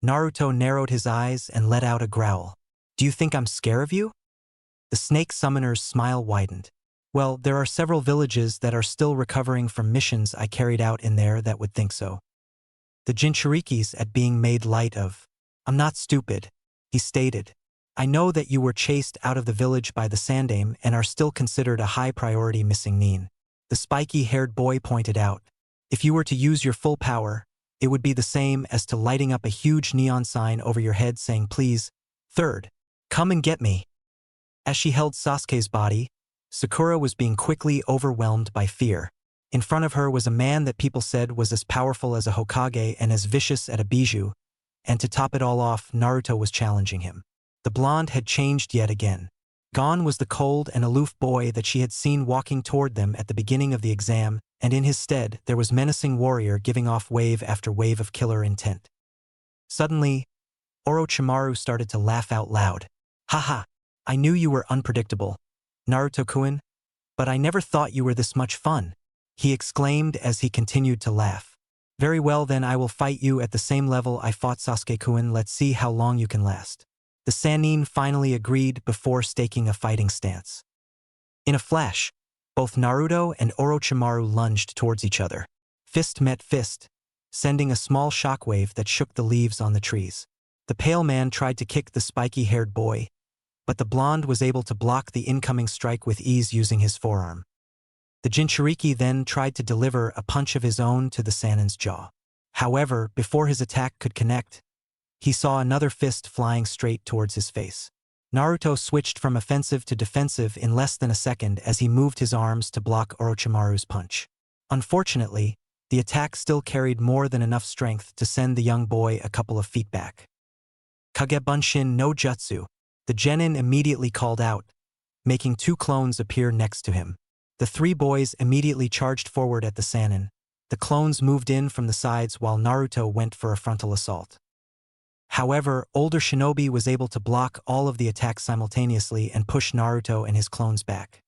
Naruto narrowed his eyes and let out a growl. Do you think I'm scared of you? The snake summoner's smile widened. Well, there are several villages that are still recovering from missions I carried out in there that would think so. The Jinchurikis at being made light of. I'm not stupid, he stated. I know that you were chased out of the village by the Sandame and are still considered a high-priority missing nin. The spiky-haired boy pointed out. If you were to use your full power, it would be the same as to lighting up a huge neon sign over your head saying, please, third, come and get me. As she held Sasuke's body, Sakura was being quickly overwhelmed by fear. In front of her was a man that people said was as powerful as a Hokage and as vicious as a Bijou, and to top it all off, Naruto was challenging him. The blonde had changed yet again. Gone was the cold and aloof boy that she had seen walking toward them at the beginning of the exam, and in his stead there was menacing warrior giving off wave after wave of killer intent. Suddenly, Orochimaru started to laugh out loud. Haha, I knew you were unpredictable, Naruto-kun, but I never thought you were this much fun, he exclaimed as he continued to laugh. Very well then, I will fight you at the same level I fought Sasuke-kun. Let's see how long you can last. The Sannin finally agreed before staking a fighting stance. In a flash, both Naruto and Orochimaru lunged towards each other. Fist met fist, sending a small shockwave that shook the leaves on the trees. The pale man tried to kick the spiky-haired boy, but the blonde was able to block the incoming strike with ease using his forearm. The Jinchuriki then tried to deliver a punch of his own to the Sannin's jaw. However, before his attack could connect, he saw another fist flying straight towards his face. Naruto switched from offensive to defensive in less than a second as he moved his arms to block Orochimaru's punch. Unfortunately, the attack still carried more than enough strength to send the young boy a couple of feet back. Kagebunshin no Jutsu, the genin immediately called out, making two clones appear next to him. The three boys immediately charged forward at the Sannin. The clones moved in from the sides while Naruto went for a frontal assault. However, older Shinobi was able to block all of the attacks simultaneously and push Naruto and his clones back.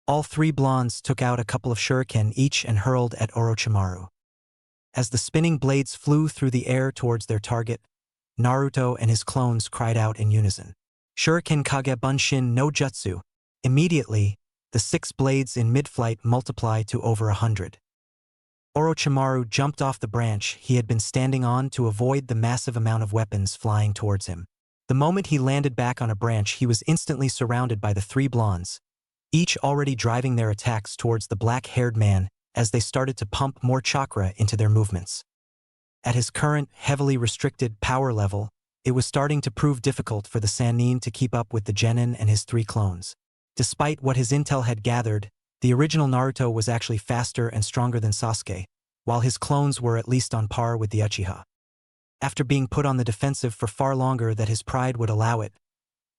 All three blondes took out a couple of shuriken each and hurled at Orochimaru. As the spinning blades flew through the air towards their target, Naruto and his clones cried out in unison. Shuriken Kagebunshin no Jutsu. Immediately, the 6 blades in mid-flight multiplied to over 100. Orochimaru jumped off the branch he had been standing on to avoid the massive amount of weapons flying towards him. The moment he landed back on a branch, he was instantly surrounded by the 3 blondes, each already driving their attacks towards the black-haired man as they started to pump more chakra into their movements. At his current, heavily restricted power level, it was starting to prove difficult for the Sannin to keep up with the genin and his 3 clones. Despite what his intel had gathered, the original Naruto was actually faster and stronger than Sasuke, while his clones were at least on par with the Uchiha. After being put on the defensive for far longer than his pride would allow it,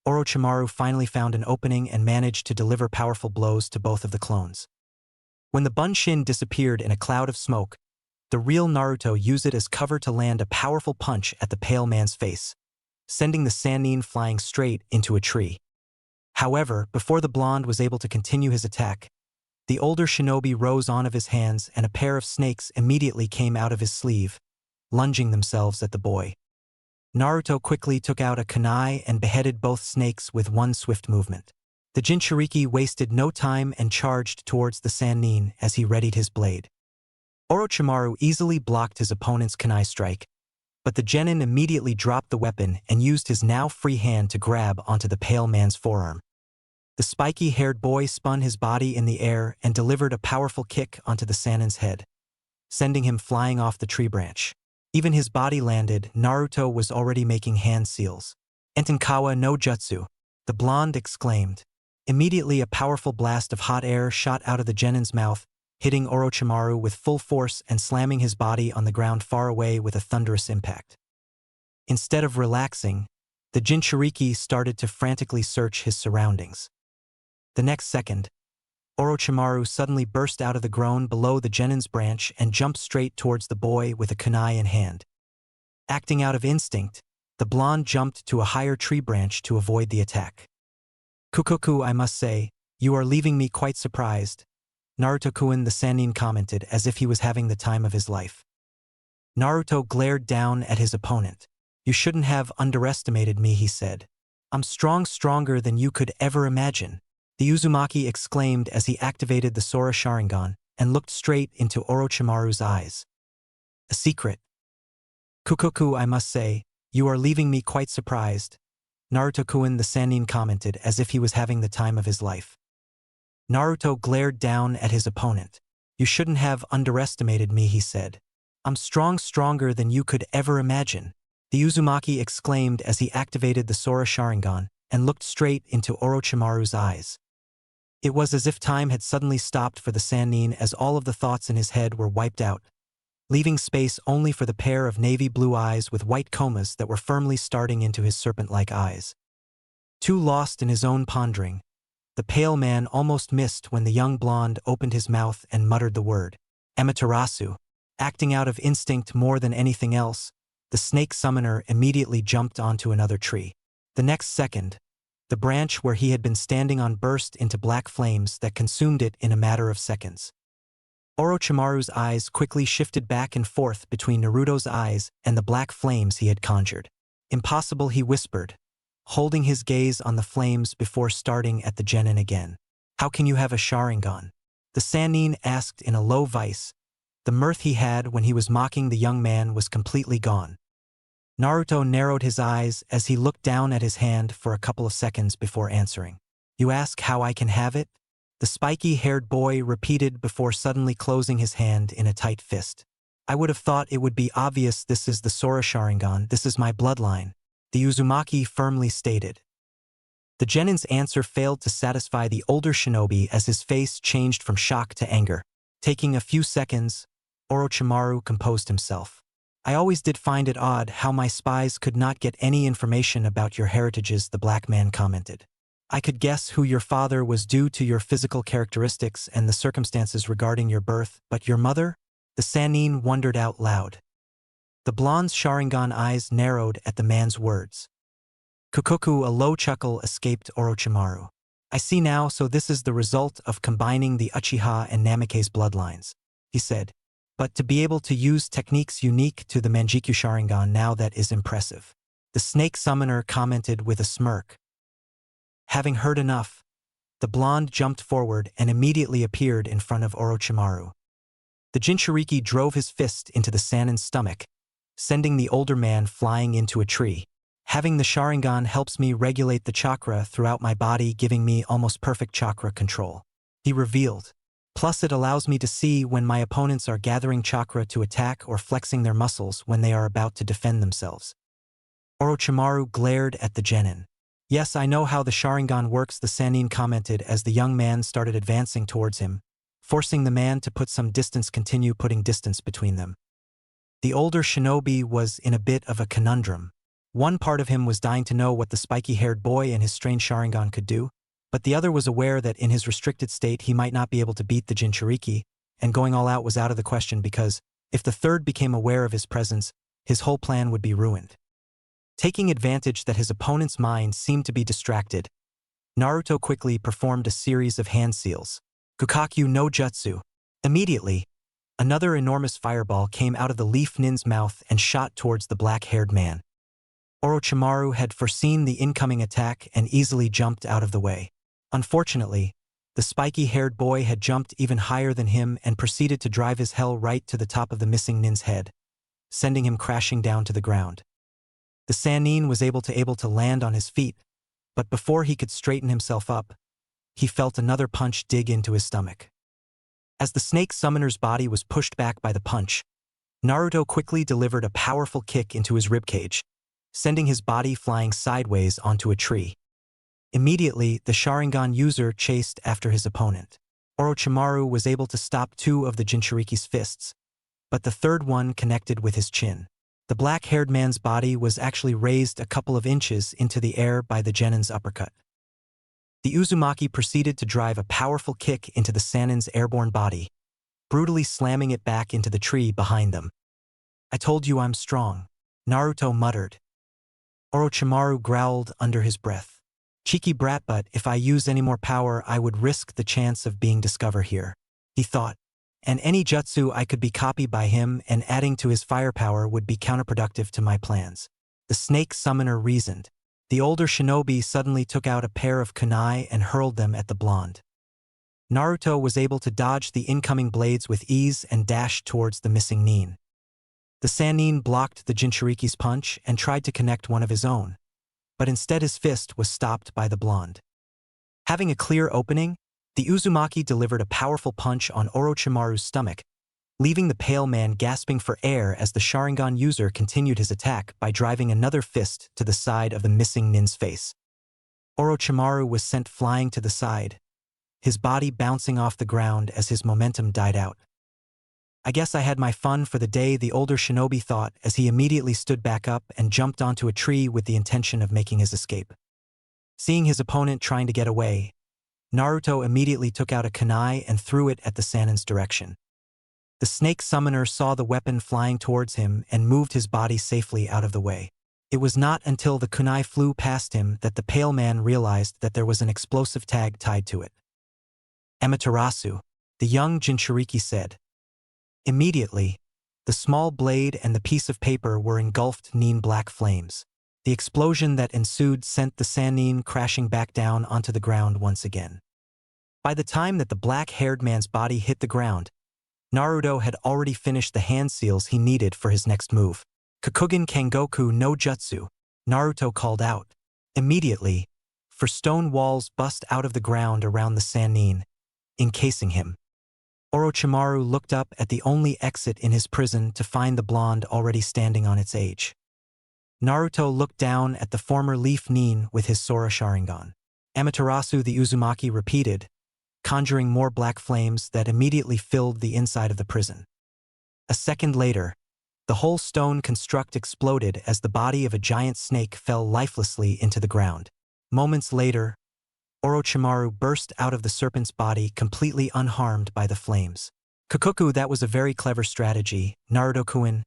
Orochimaru finally found an opening and managed to deliver powerful blows to both of the clones. When the Bunshin disappeared in a cloud of smoke, the real Naruto used it as cover to land a powerful punch at the pale man's face, sending the Sannin flying straight into a tree. However, before the blonde was able to continue his attack, the older shinobi rose on of his hands and a pair of snakes immediately came out of his sleeve, lunging themselves at the boy. Naruto quickly took out a kunai and beheaded both snakes with one swift movement. The Jinchuriki wasted no time and charged towards the Sannin as he readied his blade. Orochimaru easily blocked his opponent's kunai strike, but the genin immediately dropped the weapon and used his now free hand to grab onto the pale man's forearm. The spiky-haired boy spun his body in the air and delivered a powerful kick onto the Sannin's head, sending him flying off the tree branch. Even his body landed, Naruto was already making hand seals. Entenkawa no Jutsu, the blonde exclaimed. Immediately a powerful blast of hot air shot out of the genin's mouth, hitting Orochimaru with full force and slamming his body on the ground far away with a thunderous impact. Instead of relaxing, the Jinchuriki started to frantically search his surroundings. The next second, Orochimaru suddenly burst out of the groan below the genin's branch and jumped straight towards the boy with a kunai in hand. Acting out of instinct, the blonde jumped to a higher tree branch to avoid the attack. Kukoku, I must say, you are leaving me quite surprised, Naruto-kun, the Sannin commented as if he was having the time of his life. Naruto glared down at his opponent. You shouldn't have underestimated me, he said. I'm stronger than you could ever imagine. The Uzumaki exclaimed as he activated the Sora Sharingan and looked straight into Orochimaru's eyes. A secret. Kukoku, I must say, you are leaving me quite surprised, Naruto-kun, the Sannin commented as if he was having the time of his life. Naruto glared down at his opponent. You shouldn't have underestimated me, he said. I'm stronger than you could ever imagine. The Uzumaki exclaimed as he activated the Sora Sharingan and looked straight into Orochimaru's eyes. It was as if time had suddenly stopped for the Sannin as all of the thoughts in his head were wiped out, leaving space only for the pair of navy blue eyes with white comas that were firmly starting into his serpent-like eyes. Too lost in his own pondering, The pale man almost missed when the young blonde opened his mouth and muttered the word, Amaterasu. Acting out of instinct more than anything else, the snake summoner immediately jumped onto another tree. The next second, the branch where he had been standing on burst into black flames that consumed it in a matter of seconds. Orochimaru's eyes quickly shifted back and forth between Naruto's eyes and the black flames he had conjured. Impossible, he whispered, holding his gaze on the flames before starting at the genin again. How can you have a Sharingan? The Sannin asked in a low voice. The mirth he had when he was mocking the young man was completely gone. Naruto narrowed his eyes as he looked down at his hand for a couple of seconds before answering. You ask how I can have it? The spiky-haired boy repeated before suddenly closing his hand in a tight fist. I would have thought it would be obvious. This is the Sora Sharingan, this is my bloodline, the Uzumaki firmly stated. The genin's answer failed to satisfy the older shinobi as his face changed from shock to anger. Taking a few seconds, Orochimaru composed himself. I always did find it odd how my spies could not get any information about your heritages, the black man commented. I could guess who your father was due to your physical characteristics and the circumstances regarding your birth, but your mother? The Sannin wondered out loud. The blonde's Sharingan eyes narrowed at the man's words. Kukoku, a low chuckle escaped Orochimaru. I see now, so this is the result of combining the Uchiha and Namikaze bloodlines, he said. But to be able to use techniques unique to the Manjikyu Sharingan now, that is impressive. The snake summoner commented with a smirk. Having heard enough, the blonde jumped forward and immediately appeared in front of Orochimaru. The Jinchuriki drove his fist into the Sannin's stomach, sending the older man flying into a tree. Having the Sharingan helps me regulate the chakra throughout my body, giving me almost perfect chakra control, he revealed. Plus it allows me to see when my opponents are gathering chakra to attack or flexing their muscles when they are about to defend themselves. Orochimaru glared at the genin. Yes, I know how the Sharingan works, the Sannin commented as the young man started advancing towards him, forcing the man to put some distance, continue putting distance between them. The older shinobi was in a bit of a conundrum. One part of him was dying to know what the spiky-haired boy and his strange Sharingan could do, but the other was aware that in his restricted state he might not be able to beat the Jinchuriki, and going all out was out of the question because, if the third became aware of his presence, his whole plan would be ruined. Taking advantage that his opponent's mind seemed to be distracted, Naruto quickly performed a series of hand seals. Kukakyu no Jutsu. Immediately, another enormous fireball came out of the leaf nin's mouth and shot towards the black-haired man. Orochimaru had foreseen the incoming attack and easily jumped out of the way. Unfortunately, the spiky-haired boy had jumped even higher than him and proceeded to drive his hell right to the top of the missing nin's head, sending him crashing down to the ground. The Sannin was able to land on his feet, but before he could straighten himself up, he felt another punch dig into his stomach. As the snake summoner's body was pushed back by the punch, Naruto quickly delivered a powerful kick into his ribcage, sending his body flying sideways onto a tree. Immediately, the Sharingan user chased after his opponent. Orochimaru was able to stop two of the Jinchuriki's fists, but the third one connected with his chin. The black-haired man's body was actually raised a couple of inches into the air by the genin's uppercut. The Uzumaki proceeded to drive a powerful kick into the Sannin's airborne body, brutally slamming it back into the tree behind them. I told you I'm strong, Naruto muttered. Orochimaru growled under his breath. Cheeky brat, but if I use any more power I would risk the chance of being discovered here, he thought. And any jutsu I could be copied by him and adding to his firepower would be counterproductive to my plans. The snake summoner reasoned. The older shinobi suddenly took out a pair of kunai and hurled them at the blonde. Naruto was able to dodge the incoming blades with ease and dashed towards the missing nin. The Sannin blocked the Jinchuriki's punch and tried to connect one of his own, but instead his fist was stopped by the blonde. Having a clear opening, the Uzumaki delivered a powerful punch on Orochimaru's stomach, leaving the pale man gasping for air as the Sharingan user continued his attack by driving another fist to the side of the missing nin's face. Orochimaru was sent flying to the side, his body bouncing off the ground as his momentum died out. I guess I had my fun for the day, the older shinobi thought as he immediately stood back up and jumped onto a tree with the intention of making his escape. Seeing his opponent trying to get away, Naruto immediately took out a kunai and threw it at the Sanin's direction. The snake summoner saw the weapon flying towards him and moved his body safely out of the way. It was not until the kunai flew past him that the pale man realized that there was an explosive tag tied to it. Amaterasu, the young Jinchuriki said. Immediately, the small blade and the piece of paper were engulfed in black flames. The explosion that ensued sent the Sanin crashing back down onto the ground once again. By the time that the black-haired man's body hit the ground, Naruto had already finished the hand seals he needed for his next move. Kokugen Kengoku no Jutsu, Naruto called out. Immediately, for stone walls bust out of the ground around the Sanin, encasing him. Orochimaru looked up at the only exit in his prison to find the blonde already standing on its edge. Naruto looked down at the former Leaf Nin with his Sora Sharingan. Amaterasu the Uzumaki repeated, conjuring more black flames that immediately filled the inside of the prison. A second later, the whole stone construct exploded as the body of a giant snake fell lifelessly into the ground. Moments later, Orochimaru burst out of the serpent's body completely unharmed by the flames. Kokuku, that was a very clever strategy, Naruto-kun.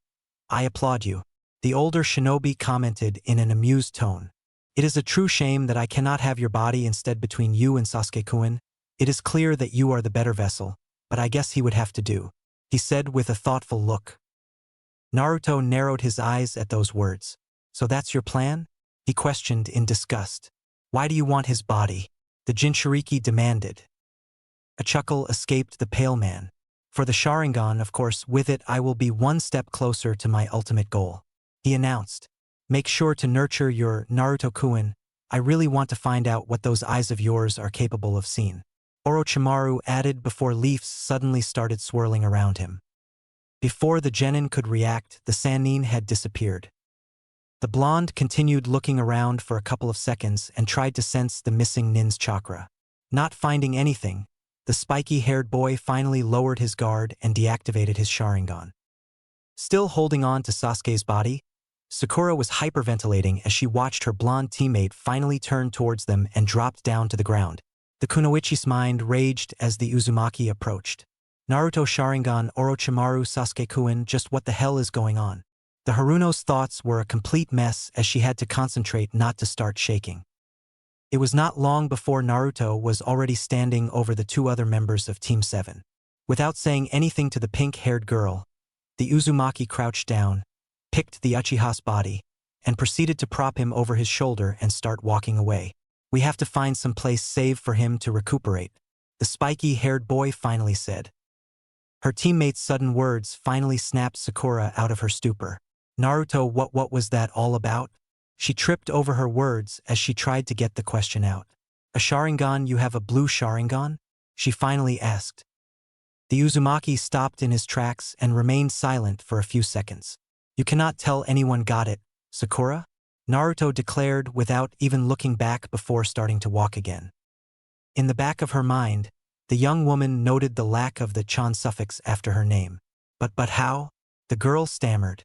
I applaud you. The older shinobi commented in an amused tone. It is a true shame that I cannot have your body instead between you and Sasuke-kun. It is clear that you are the better vessel, but I guess he would have to do, he said with a thoughtful look. Naruto narrowed his eyes at those words. So that's your plan? He questioned in disgust. Why do you want his body? The Jinchuriki demanded. A chuckle escaped the pale man. For the Sharingan, of course, with it I will be one step closer to my ultimate goal, he announced. Make sure to nurture your Naruto-kun. I really want to find out what those eyes of yours are capable of seeing. Orochimaru added before leaves suddenly started swirling around him. Before the genin could react, the Sanin had disappeared. The blonde continued looking around for a couple of seconds and tried to sense the missing Nin's chakra. Not finding anything, the spiky-haired boy finally lowered his guard and deactivated his Sharingan. Still holding on to Sasuke's body, Sakura was hyperventilating as she watched her blonde teammate finally turn towards them and dropped down to the ground. The Kunoichi's mind raged as the Uzumaki approached. Naruto Sharingan Orochimaru Sasuke-kun, just what the hell is going on? The Haruno's thoughts were a complete mess as she had to concentrate not to start shaking. It was not long before Naruto was already standing over the two other members of Team 7. Without saying anything to the pink-haired girl, the Uzumaki crouched down, picked the Uchiha's body, and proceeded to prop him over his shoulder and start walking away. We have to find some place safe for him to recuperate, the spiky-haired boy finally said. Her teammate's sudden words finally snapped Sakura out of her stupor. Naruto, what was that all about? She tripped over her words as she tried to get the question out. A Sharingan, you have a blue Sharingan? She finally asked. The Uzumaki stopped in his tracks and remained silent for a few seconds. You cannot tell anyone got it, Sakura? Naruto declared without even looking back before starting to walk again. In the back of her mind, the young woman noted the lack of the chan suffix after her name. But how? The girl stammered.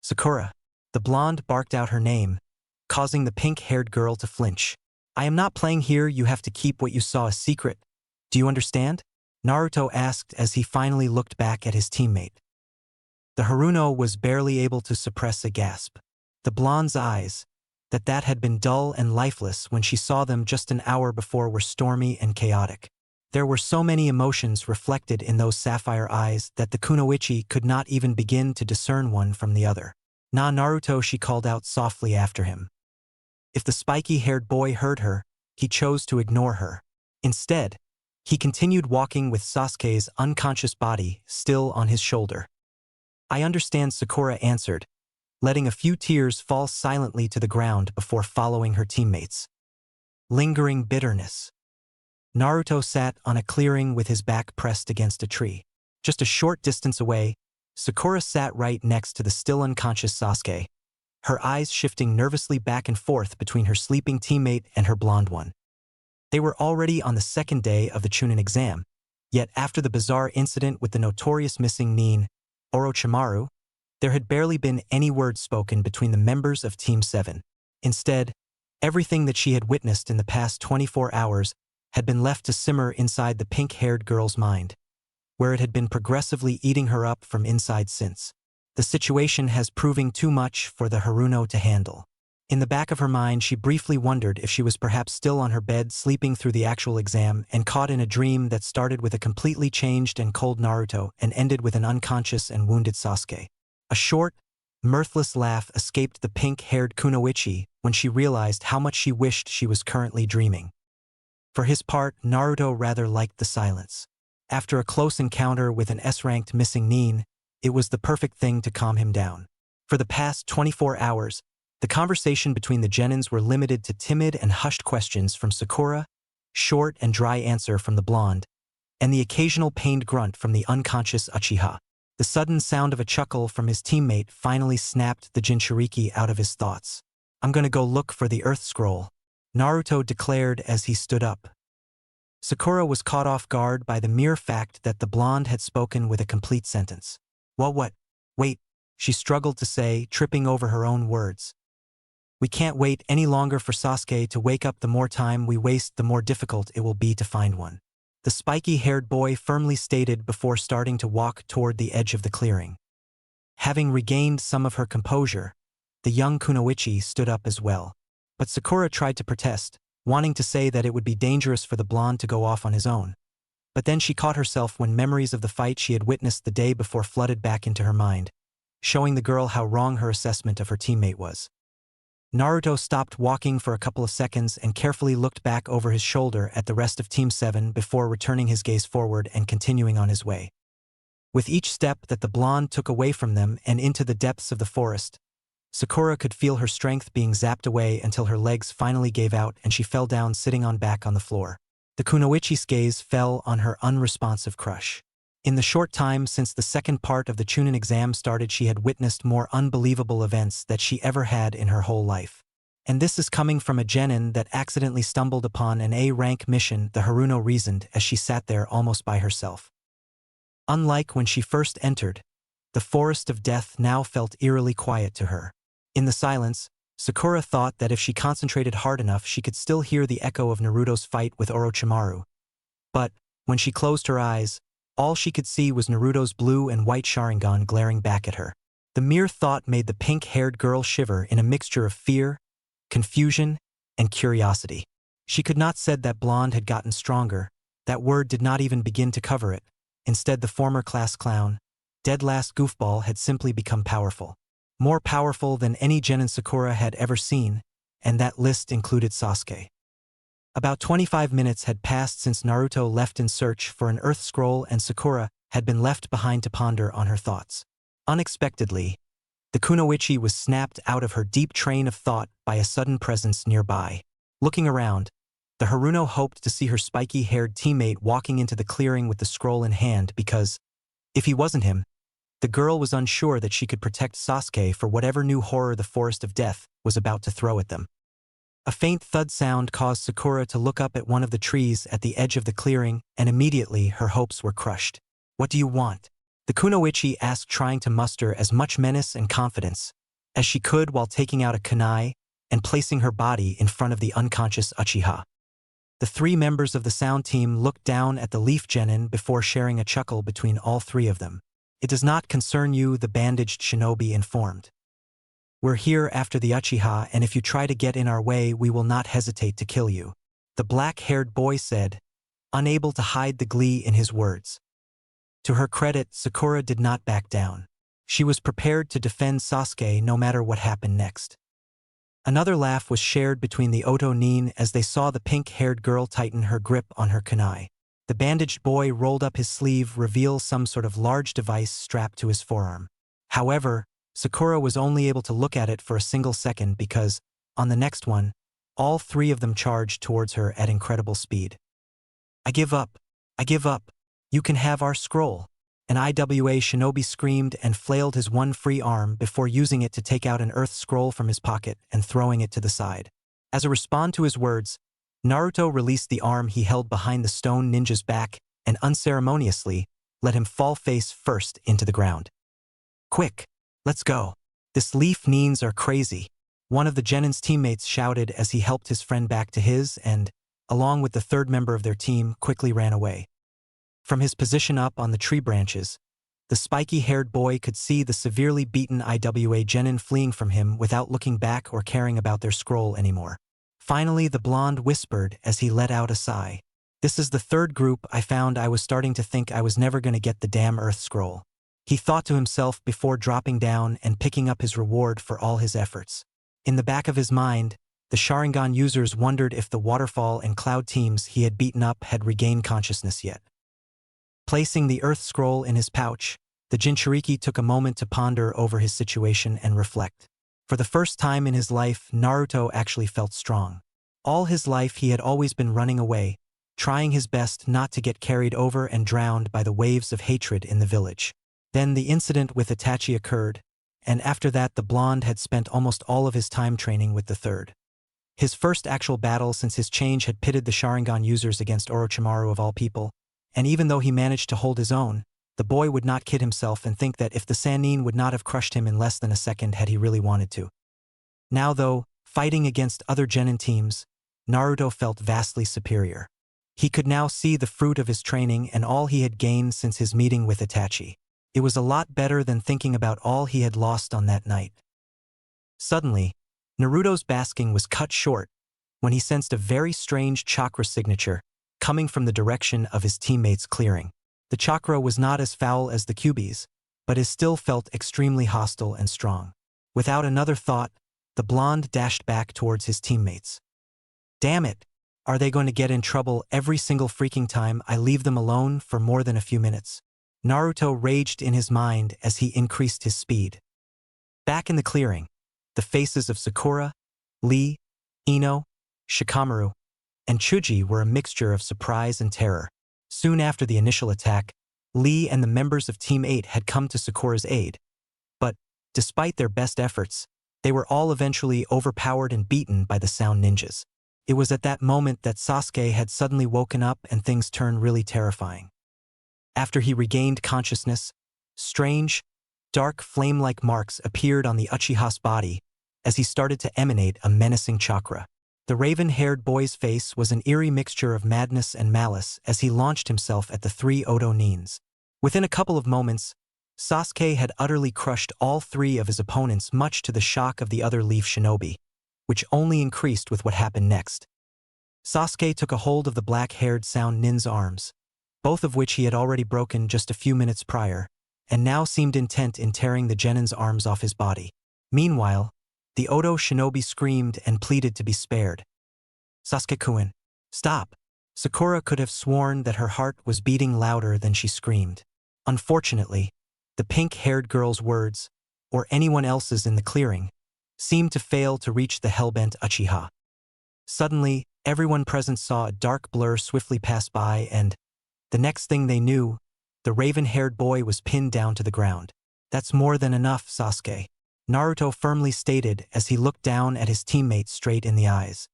Sakura. The blonde barked out her name, causing the pink-haired girl to flinch. I am not playing here, you have to keep what you saw a secret. Do you understand? Naruto asked as he finally looked back at his teammate. The Haruno was barely able to suppress a gasp. The blonde's eyes, that had been dull and lifeless when she saw them just an hour before, were stormy and chaotic. There were so many emotions reflected in those sapphire eyes that the Kunoichi could not even begin to discern one from the other. Naruto, she called out softly after him. If the spiky-haired boy heard her, he chose to ignore her. Instead, he continued walking with Sasuke's unconscious body still on his shoulder. I understand, Sakura answered, letting a few tears fall silently to the ground before following her teammates. Lingering bitterness. Naruto sat on a clearing with his back pressed against a tree. Just a short distance away, Sakura sat right next to the still unconscious Sasuke, her eyes shifting nervously back and forth between her sleeping teammate and her blonde one. They were already on the second day of the Chunin exam, yet after the bizarre incident with the notorious missing Nin, Orochimaru, there had barely been any words spoken between the members of Team 7. Instead, everything that she had witnessed in the past 24 hours had been left to simmer inside the pink-haired girl's mind, where it had been progressively eating her up from inside since. The situation has proving too much for the Haruno to handle. In the back of her mind, she briefly wondered if she was perhaps still on her bed sleeping through the actual exam and caught in a dream that started with a completely changed and cold Naruto and ended with an unconscious and wounded Sasuke. A short, mirthless laugh escaped the pink-haired Kunoichi when she realized how much she wished she was currently dreaming. For his part, Naruto rather liked the silence. After a close encounter with an S-ranked missing nin, it was the perfect thing to calm him down. For the past 24 hours, the conversation between the genins were limited to timid and hushed questions from Sakura, short and dry answer from the blonde, and the occasional pained grunt from the unconscious Uchiha. The sudden sound of a chuckle from his teammate finally snapped the Jinchuriki out of his thoughts. "I'm gonna go look for the Earth Scroll," Naruto declared as he stood up. Sakura was caught off guard by the mere fact that the blonde had spoken with a complete sentence. "Well, what? Wait," she struggled to say, tripping over her own words. "We can't wait any longer for Sasuke to wake up. The more time we waste, the more difficult it will be to find one," the spiky-haired boy firmly stated before starting to walk toward the edge of the clearing. Having regained some of her composure, the young Kunoichi stood up as well. But Sakura tried to protest, wanting to say that it would be dangerous for the blonde to go off on his own. But then she caught herself when memories of the fight she had witnessed the day before flooded back into her mind, showing the girl how wrong her assessment of her teammate was. Naruto stopped walking for a couple of seconds and carefully looked back over his shoulder at the rest of Team 7 before returning his gaze forward and continuing on his way. With each step that the blonde took away from them and into the depths of the forest, Sakura could feel her strength being zapped away until her legs finally gave out and she fell down sitting on back on the floor. The Kunoichi's gaze fell on her unresponsive crush. In the short time since the second part of the Chunin exam started, she had witnessed more unbelievable events that she ever had in her whole life. And this is coming from a genin that accidentally stumbled upon an A-rank mission, the Haruno reasoned as she sat there almost by herself. Unlike when she first entered, the forest of death now felt eerily quiet to her. In the silence, Sakura thought that if she concentrated hard enough she could still hear the echo of Naruto's fight with Orochimaru. But, when she closed her eyes, all she could see was Naruto's blue and white Sharingan glaring back at her. The mere thought made the pink-haired girl shiver in a mixture of fear, confusion, and curiosity. She could not said that blonde had gotten stronger. That word did not even begin to cover it. Instead, the former class clown, dead last goofball, had simply become powerful. More powerful than any genin Sakura had ever seen, and that list included Sasuke. About 25 minutes had passed since Naruto left in search for an Earth Scroll and Sakura had been left behind to ponder on her thoughts. Unexpectedly, the Kunoichi was snapped out of her deep train of thought by a sudden presence nearby. Looking around, the Haruno hoped to see her spiky-haired teammate walking into the clearing with the scroll in hand because, if he wasn't him, the girl was unsure that she could protect Sasuke for whatever new horror the Forest of Death was about to throw at them. A faint thud sound caused Sakura to look up at one of the trees at the edge of the clearing, and immediately her hopes were crushed. "What do you want?" the Kunoichi asked, trying to muster as much menace and confidence as she could while taking out a kunai and placing her body in front of the unconscious Uchiha. The three members of the sound team looked down at the leaf genin before sharing a chuckle between all three of them. "It does not concern you," the bandaged shinobi informed. "We're here after the Uchiha, and if you try to get in our way, we will not hesitate to kill you," the black-haired boy said, unable to hide the glee in his words. To her credit, Sakura did not back down. She was prepared to defend Sasuke no matter what happened next. Another laugh was shared between the Oto nin as they saw the pink-haired girl tighten her grip on her kunai. The bandaged boy rolled up his sleeve, reveal some sort of large device strapped to his forearm. However, Sakura was only able to look at it for a single second because, on the next one, all three of them charged towards her at incredible speed. "I give up. I give up. You can have our scroll," an IWA shinobi screamed and flailed his one free arm before using it to take out an earth scroll from his pocket and throwing it to the side. As a response to his words, Naruto released the arm he held behind the stone ninja's back and unceremoniously let him fall face first into the ground. "Quick, let's go. This leaf nins are crazy," one of the genin's teammates shouted as he helped his friend back to his and, along with the third member of their team, quickly ran away. From his position up on the tree branches, the spiky-haired boy could see the severely beaten Iwa genin fleeing from him without looking back or caring about their scroll anymore. Finally, the blonde whispered as he let out a sigh. "This is the third group I found. I was starting to think I was never going to get the damn Earth Scroll," he thought to himself before dropping down and picking up his reward for all his efforts. In the back of his mind, the Sharingan users wondered if the Waterfall and Cloud teams he had beaten up had regained consciousness yet. Placing the Earth Scroll in his pouch, the Jinchuriki took a moment to ponder over his situation and reflect. For the first time in his life, Naruto actually felt strong. All his life he had always been running away, trying his best not to get carried over and drowned by the waves of hatred in the village. Then the incident with Itachi occurred, and after that the blonde had spent almost all of his time training with the third. His first actual battle since his change had pitted the Sharingan users against Orochimaru of all people, and even though he managed to hold his own, the boy would not kid himself and think that if the Sannin would not have crushed him in less than a second had he really wanted to. Now though, fighting against other genin teams, Naruto felt vastly superior. He could now see the fruit of his training and all he had gained since his meeting with Itachi. It was a lot better than thinking about all he had lost on that night. Suddenly, Naruto's basking was cut short when he sensed a very strange chakra signature coming from the direction of his teammates' clearing. The chakra was not as foul as the Kyuubi's, but it still felt extremely hostile and strong. Without another thought, the blonde dashed back towards his teammates. "Damn it! Are they going to get in trouble every single freaking time I leave them alone for more than a few minutes?" Naruto raged in his mind as he increased his speed. Back in the clearing, the faces of Sakura, Lee, Ino, Shikamaru, and Chuji were a mixture of surprise and terror. Soon after the initial attack, Lee and the members of Team 8 had come to Sakura's aid. But, despite their best efforts, they were all eventually overpowered and beaten by the Sound Ninjas. It was at that moment that Sasuke had suddenly woken up and things turned really terrifying. After he regained consciousness, strange, dark flame-like marks appeared on the Uchiha's body as he started to emanate a menacing chakra. The raven-haired boy's face was an eerie mixture of madness and malice as he launched himself at the three Odo Nins. Within a couple of moments, Sasuke had utterly crushed all three of his opponents, much to the shock of the other Leaf Shinobi, which only increased with what happened next. Sasuke took a hold of the black-haired Sound Nin's arms, both of which he had already broken just a few minutes prior, and now seemed intent in tearing the genin's arms off his body. Meanwhile, the Odo Shinobi screamed and pleaded to be spared. "Sasuke-kun, stop!" Sakura could have sworn that her heart was beating louder than she screamed. Unfortunately, the pink-haired girl's words, or anyone else's in the clearing, seemed to fail to reach the hellbent Uchiha. Suddenly, everyone present saw a dark blur swiftly pass by and, the next thing they knew, the raven-haired boy was pinned down to the ground. "That's more than enough, Sasuke," Naruto firmly stated as he looked down at his teammate straight in the eyes.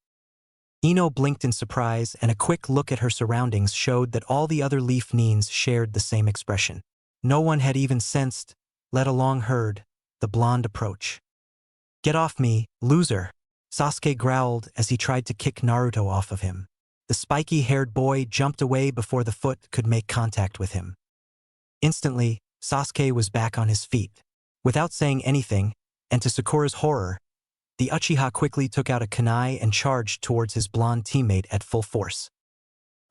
Ino blinked in surprise, and a quick look at her surroundings showed that all the other Leaf Nins shared the same expression. No one had even sensed, let alone heard, the blonde approach. "Get off me, loser!" Sasuke growled as he tried to kick Naruto off of him. The spiky-haired boy jumped away before the foot could make contact with him. Instantly, Sasuke was back on his feet. Without saying anything, and to Sakura's horror, the Uchiha quickly took out a kunai and charged towards his blonde teammate at full force.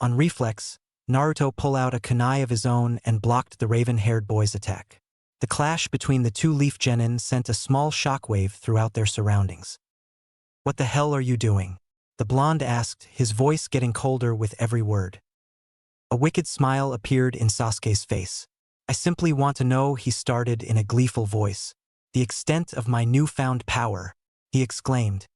On reflex, Naruto pulled out a kunai of his own and blocked the raven-haired boy's attack. The clash between the two Leaf Genin sent a small shockwave throughout their surroundings. "What the hell are you doing?" the blonde asked, his voice getting colder with every word. A wicked smile appeared in Sasuke's face. "I simply want to know," he started in a gleeful voice, "the extent of my newfound power," he exclaimed.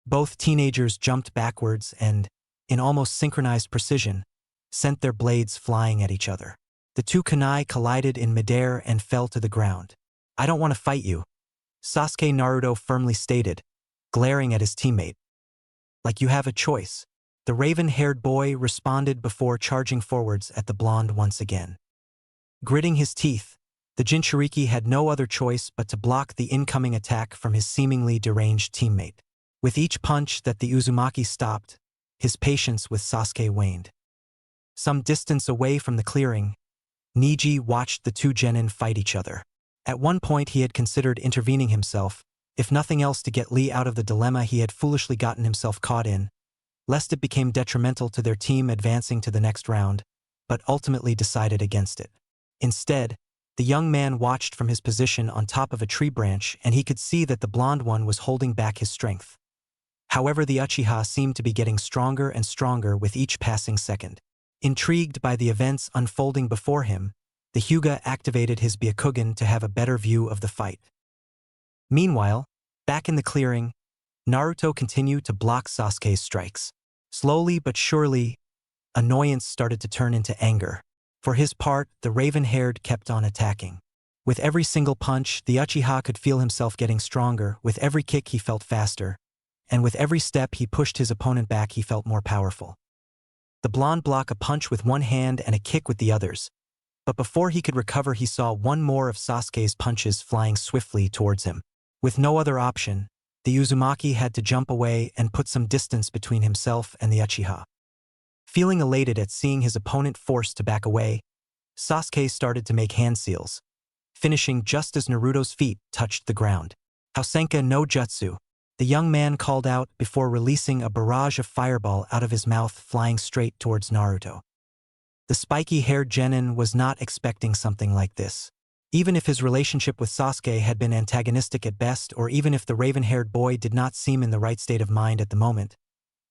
Both teenagers jumped backwards and, in almost synchronized precision, sent their blades flying at each other. The two kunai collided in midair and fell to the ground. "I don't want to fight you," Sasuke Naruto firmly stated, glaring at his teammate. "Like you have a choice," the raven-haired boy responded before charging forwards at the blonde once again. Gritting his teeth, the Jinchuriki had no other choice but to block the incoming attack from his seemingly deranged teammate. With each punch that the Uzumaki stopped, his patience with Sasuke waned. Some distance away from the clearing, Neji watched the two genin fight each other. At one point he had considered intervening himself, if nothing else to get Lee out of the dilemma he had foolishly gotten himself caught in, lest it became detrimental to their team advancing to the next round, but ultimately decided against it. Instead, the young man watched from his position on top of a tree branch and he could see that the blonde one was holding back his strength. However, the Uchiha seemed to be getting stronger and stronger with each passing second. Intrigued by the events unfolding before him, the Hyuga activated his Byakugan to have a better view of the fight. Meanwhile, back in the clearing, Naruto continued to block Sasuke's strikes. Slowly but surely, annoyance started to turn into anger. For his part, the raven-haired kept on attacking. With every single punch, the Uchiha could feel himself getting stronger, with every kick he felt faster, and with every step he pushed his opponent back he felt more powerful. The blonde blocked a punch with one hand and a kick with the others, but before he could recover he saw one more of Sasuke's punches flying swiftly towards him. With no other option, the Uzumaki had to jump away and put some distance between himself and the Uchiha. Feeling elated at seeing his opponent forced to back away, Sasuke started to make hand seals, finishing just as Naruto's feet touched the ground. "Housenka no Jutsu," the young man called out before releasing a barrage of fireball out of his mouth flying straight towards Naruto. The spiky-haired genin was not expecting something like this. Even if his relationship with Sasuke had been antagonistic at best, or even if the raven-haired boy did not seem in the right state of mind at the moment,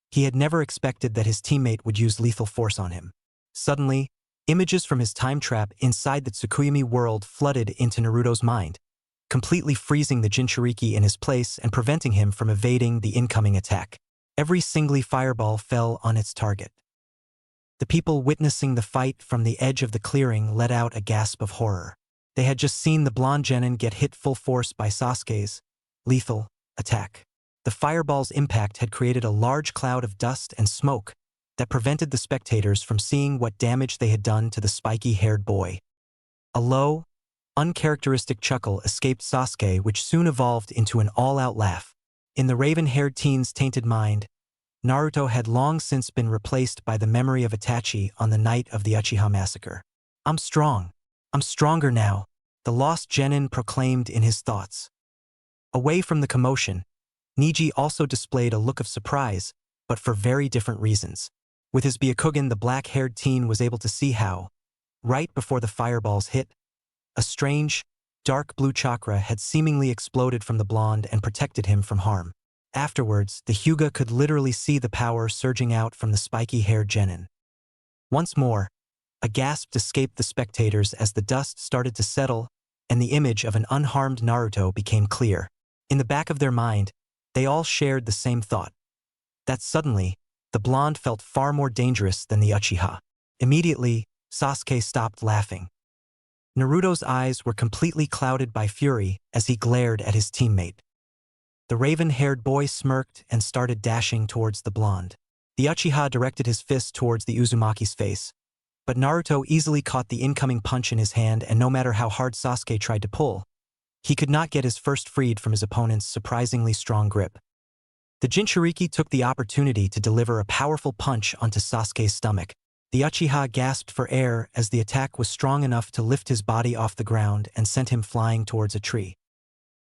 he had never expected that his teammate would use lethal force on him. Suddenly, images from his time trap inside the Tsukuyomi world flooded into Naruto's mind, completely freezing the Jinchuriki in his place and preventing him from evading the incoming attack. Every single fireball fell on its target. The people witnessing the fight from the edge of the clearing let out a gasp of horror. They had just seen the blonde genin get hit full force by Sasuke's lethal attack. The fireball's impact had created a large cloud of dust and smoke that prevented the spectators from seeing what damage they had done to the spiky-haired boy. A low, uncharacteristic chuckle escaped Sasuke, which soon evolved into an all-out laugh. In the raven-haired teen's tainted mind, Naruto had long since been replaced by the memory of Itachi on the night of the Uchiha massacre. "I'm strong. I'm stronger now," the lost genin proclaimed in his thoughts. Away from the commotion, Neji also displayed a look of surprise, but for very different reasons. With his Byakugan, the black-haired teen was able to see how, right before the fireballs hit, a strange, dark blue chakra had seemingly exploded from the blonde and protected him from harm. Afterwards, the Hyuga could literally see the power surging out from the spiky-haired genin. Once more, a gasp escaped the spectators as the dust started to settle and the image of an unharmed Naruto became clear. In the back of their mind, they all shared the same thought, that suddenly, the blonde felt far more dangerous than the Uchiha. Immediately, Sasuke stopped laughing. Naruto's eyes were completely clouded by fury as he glared at his teammate. The raven-haired boy smirked and started dashing towards the blonde. The Uchiha directed his fist towards the Uzumaki's face, but Naruto easily caught the incoming punch in his hand, and no matter how hard Sasuke tried to pull, he could not get his first freed from his opponent's surprisingly strong grip. The Jinchuriki took the opportunity to deliver a powerful punch onto Sasuke's stomach. The Uchiha gasped for air as the attack was strong enough to lift his body off the ground and sent him flying towards a tree.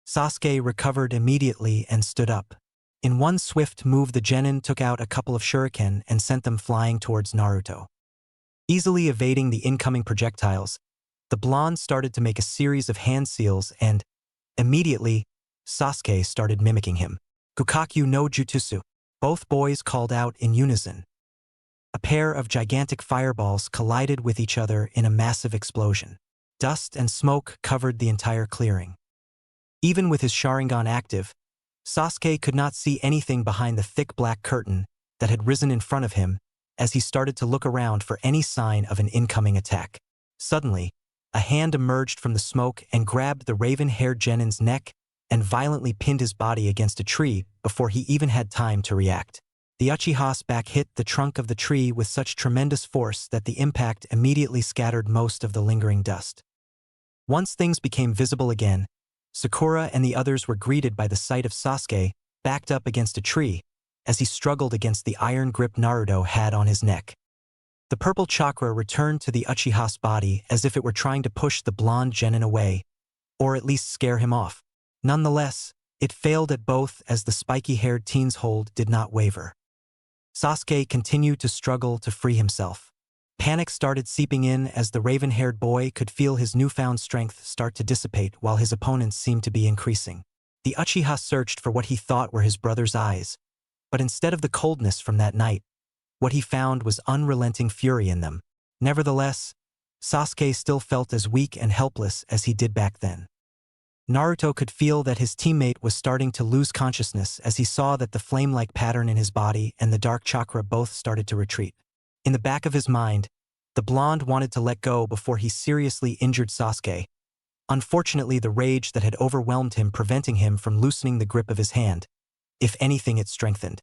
Sasuke recovered immediately and stood up. In one swift move, the genin took out a couple of shuriken and sent them flying towards Naruto. Easily evading the incoming projectiles, the blonde started to make a series of hand seals and, immediately, Sasuke started mimicking him. "Gukakyu no Jutsu." Both boys called out in unison. A pair of gigantic fireballs collided with each other in a massive explosion. Dust and smoke covered the entire clearing. Even with his Sharingan active, Sasuke could not see anything behind the thick black curtain that had risen in front of him as he started to look around for any sign of an incoming attack. Suddenly, a hand emerged from the smoke and grabbed the raven-haired genin's neck and violently pinned his body against a tree before he even had time to react. The Uchiha's back hit the trunk of the tree with such tremendous force that the impact immediately scattered most of the lingering dust. Once things became visible again, Sakura and the others were greeted by the sight of Sasuke backed up against a tree, as he struggled against the iron grip Naruto had on his neck. The purple chakra returned to the Uchiha's body as if it were trying to push the blonde genin away, or at least scare him off. Nonetheless, it failed at both as the spiky-haired teen's hold did not waver. Sasuke continued to struggle to free himself. Panic started seeping in as the raven-haired boy could feel his newfound strength start to dissipate while his opponents seemed to be increasing. The Uchiha searched for what he thought were his brother's eyes, but instead of the coldness from that night, what he found was unrelenting fury in them. Nevertheless, Sasuke still felt as weak and helpless as he did back then. Naruto could feel that his teammate was starting to lose consciousness as he saw that the flame-like pattern in his body and the dark chakra both started to retreat. In the back of his mind, the blonde wanted to let go before he seriously injured Sasuke. Unfortunately, the rage that had overwhelmed him preventing him from loosening the grip of his hand. If anything, it strengthened.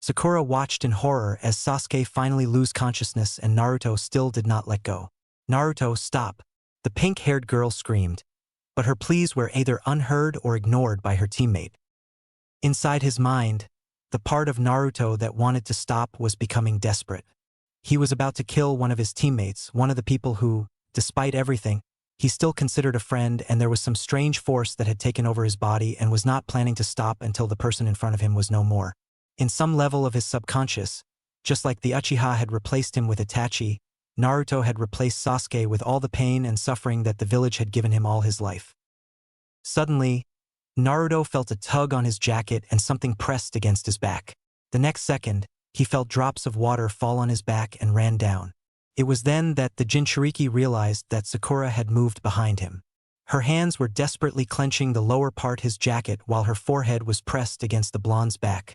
Sakura watched in horror as Sasuke finally lose consciousness and Naruto still did not let go. "Naruto, stop!" the pink-haired girl screamed, but her pleas were either unheard or ignored by her teammate. Inside his mind, the part of Naruto that wanted to stop was becoming desperate. He was about to kill one of his teammates, one of the people who, despite everything, he still considered a friend, and there was some strange force that had taken over his body and was not planning to stop until the person in front of him was no more. In some level of his subconscious, just like the Uchiha had replaced him with Itachi, Naruto had replaced Sasuke with all the pain and suffering that the village had given him all his life. Suddenly, Naruto felt a tug on his jacket and something pressed against his back. The next second, he felt drops of water fall on his back and ran down. It was then that the Jinchuriki realized that Sakura had moved behind him. Her hands were desperately clenching the lower part of his jacket while her forehead was pressed against the blonde's back,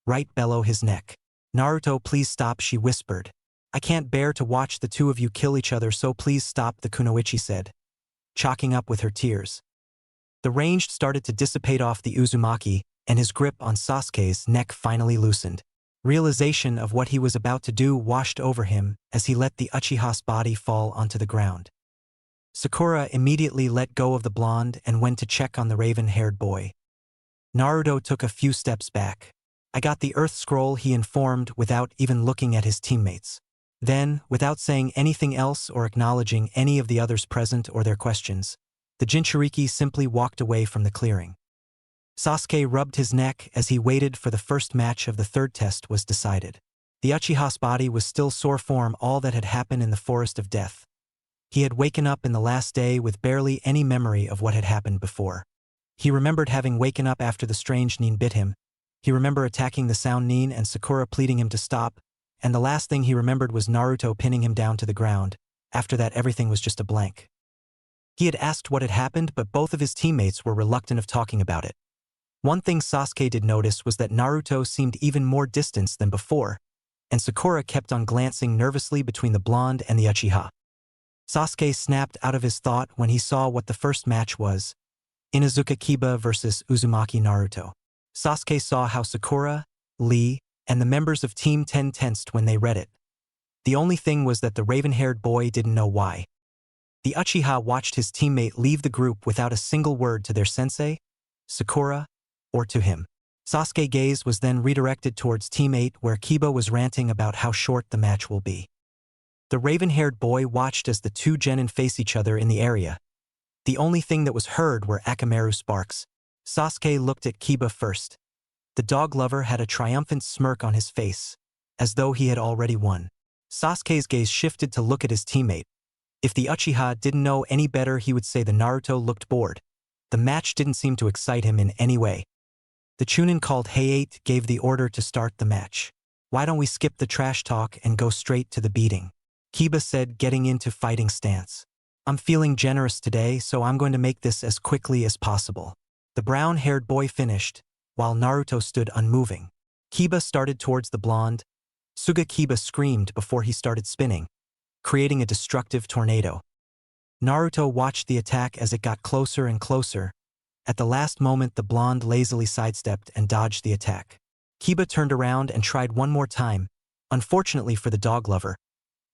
right below his neck. "Naruto, please stop," she whispered. "I can't bear to watch the two of you kill each other, so please stop," the kunoichi said, choking up with her tears. The range started to dissipate off the Uzumaki, and his grip on Sasuke's neck finally loosened. Realization of what he was about to do washed over him as he let the Uchiha's body fall onto the ground. Sakura immediately let go of the blonde and went to check on the raven-haired boy. Naruto took a few steps back. "I got the Earth Scroll," he informed without even looking at his teammates. Then, without saying anything else or acknowledging any of the others present or their questions, the Jinchuriki simply walked away from the clearing. Sasuke rubbed his neck as he waited for the first match of the third test was decided. The Uchiha's body was still sore from all that had happened in the Forest of Death. He had waken up in the last day with barely any memory of what had happened before. He remembered having waken up after the strange nin bit him. He remembered attacking the sound nin and Sakura pleading him to stop, and the last thing he remembered was Naruto pinning him down to the ground. After that, everything was just a blank. He had asked what had happened, but both of his teammates were reluctant of talking about it. One thing Sasuke did notice was that Naruto seemed even more distant than before, and Sakura kept on glancing nervously between the blonde and the Uchiha. Sasuke snapped out of his thought when he saw what the first match was: Inuzuka Kiba versus Uzumaki Naruto. Sasuke saw how Sakura, Lee, and the members of Team 10 tensed when they read it. The only thing was that the raven-haired boy didn't know why. The Uchiha watched his teammate leave the group without a single word to their sensei, Sakura, or to him. Sasuke's gaze was then redirected towards Team 8 where Kiba was ranting about how short the match will be. The raven-haired boy watched as the two genin face each other in the area. The only thing that was heard were Akamaru sparks. Sasuke looked at Kiba first. The dog lover had a triumphant smirk on his face, as though he had already won. Sasuke's gaze shifted to look at his teammate. If the Uchiha didn't know any better, he would say the Naruto looked bored. The match didn't seem to excite him in any way. The Chunin called Hey-8 gave the order to start the match. "Why don't we skip the trash talk and go straight to the beating?" Kiba said, getting into fighting stance. "I'm feeling generous today, so I'm going to make this as quickly as possible." The brown-haired boy finished, while Naruto stood unmoving. Kiba started towards the blonde. Suga Kiba screamed before he started spinning, creating a destructive tornado. Naruto watched the attack as it got closer and closer. At the last moment, the blonde lazily sidestepped and dodged the attack. Kiba turned around and tried one more time. Unfortunately for the dog lover,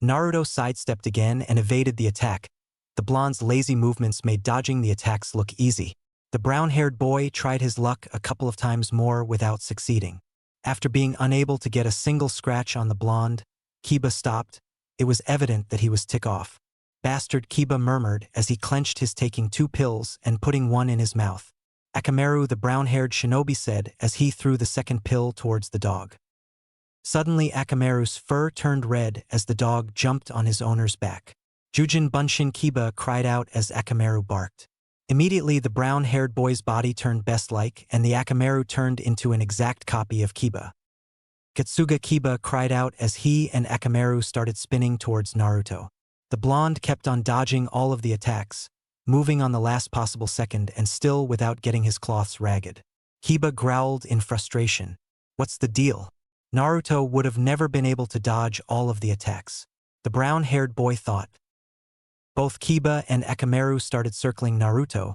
Naruto sidestepped again and evaded the attack. The blonde's lazy movements made dodging the attacks look easy. The brown-haired boy tried his luck a couple of times more without succeeding. After being unable to get a single scratch on the blonde, Kiba stopped. It was evident that he was ticked off. Bastard, Kiba murmured as he clenched his, taking 2 pills and putting one in his mouth. Akamaru, the brown-haired shinobi, said as he threw the second pill towards the dog. Suddenly Akamaru's fur turned red as the dog jumped on his owner's back. Jujin Bunshin, Kiba cried out as Akamaru barked. Immediately the brown-haired boy's body turned beast-like and the Akamaru turned into an exact copy of Kiba. Katsuga, Kiba cried out as he and Akamaru started spinning towards Naruto. The blonde kept on dodging all of the attacks, moving on the last possible second and still without getting his cloths ragged. Kiba growled in frustration. What's the deal? Naruto would have never been able to dodge all of the attacks. The brown-haired boy thought. Both Kiba and Akamaru started circling Naruto.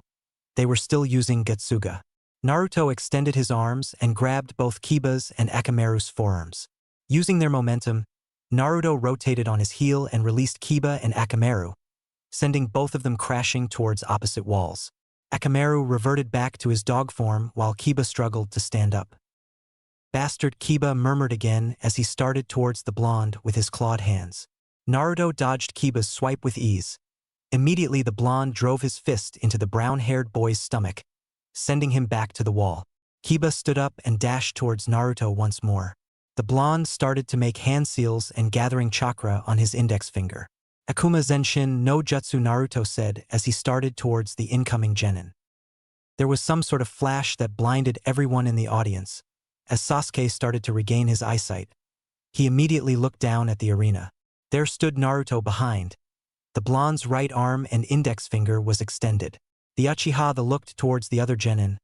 They were still using Getsuga. Naruto extended his arms and grabbed both Kiba's and Akamaru's forearms. Using their momentum, Naruto rotated on his heel and released Kiba and Akamaru, sending both of them crashing towards opposite walls. Akamaru reverted back to his dog form while Kiba struggled to stand up. Bastard, Kiba murmured again as he started towards the blonde with his clawed hands. Naruto dodged Kiba's swipe with ease. Immediately the blonde drove his fist into the brown-haired boy's stomach, sending him back to the wall. Kiba stood up and dashed towards Naruto once more. The blonde started to make hand seals and gathering chakra on his index finger. Akuma Zenshin no Jutsu, Naruto said as he started towards the incoming genin. There was some sort of flash that blinded everyone in the audience. As Sasuke started to regain his eyesight, he immediately looked down at the arena. There stood Naruto behind. The blonde's right arm and index finger was extended. The Uchiha looked towards the other genin.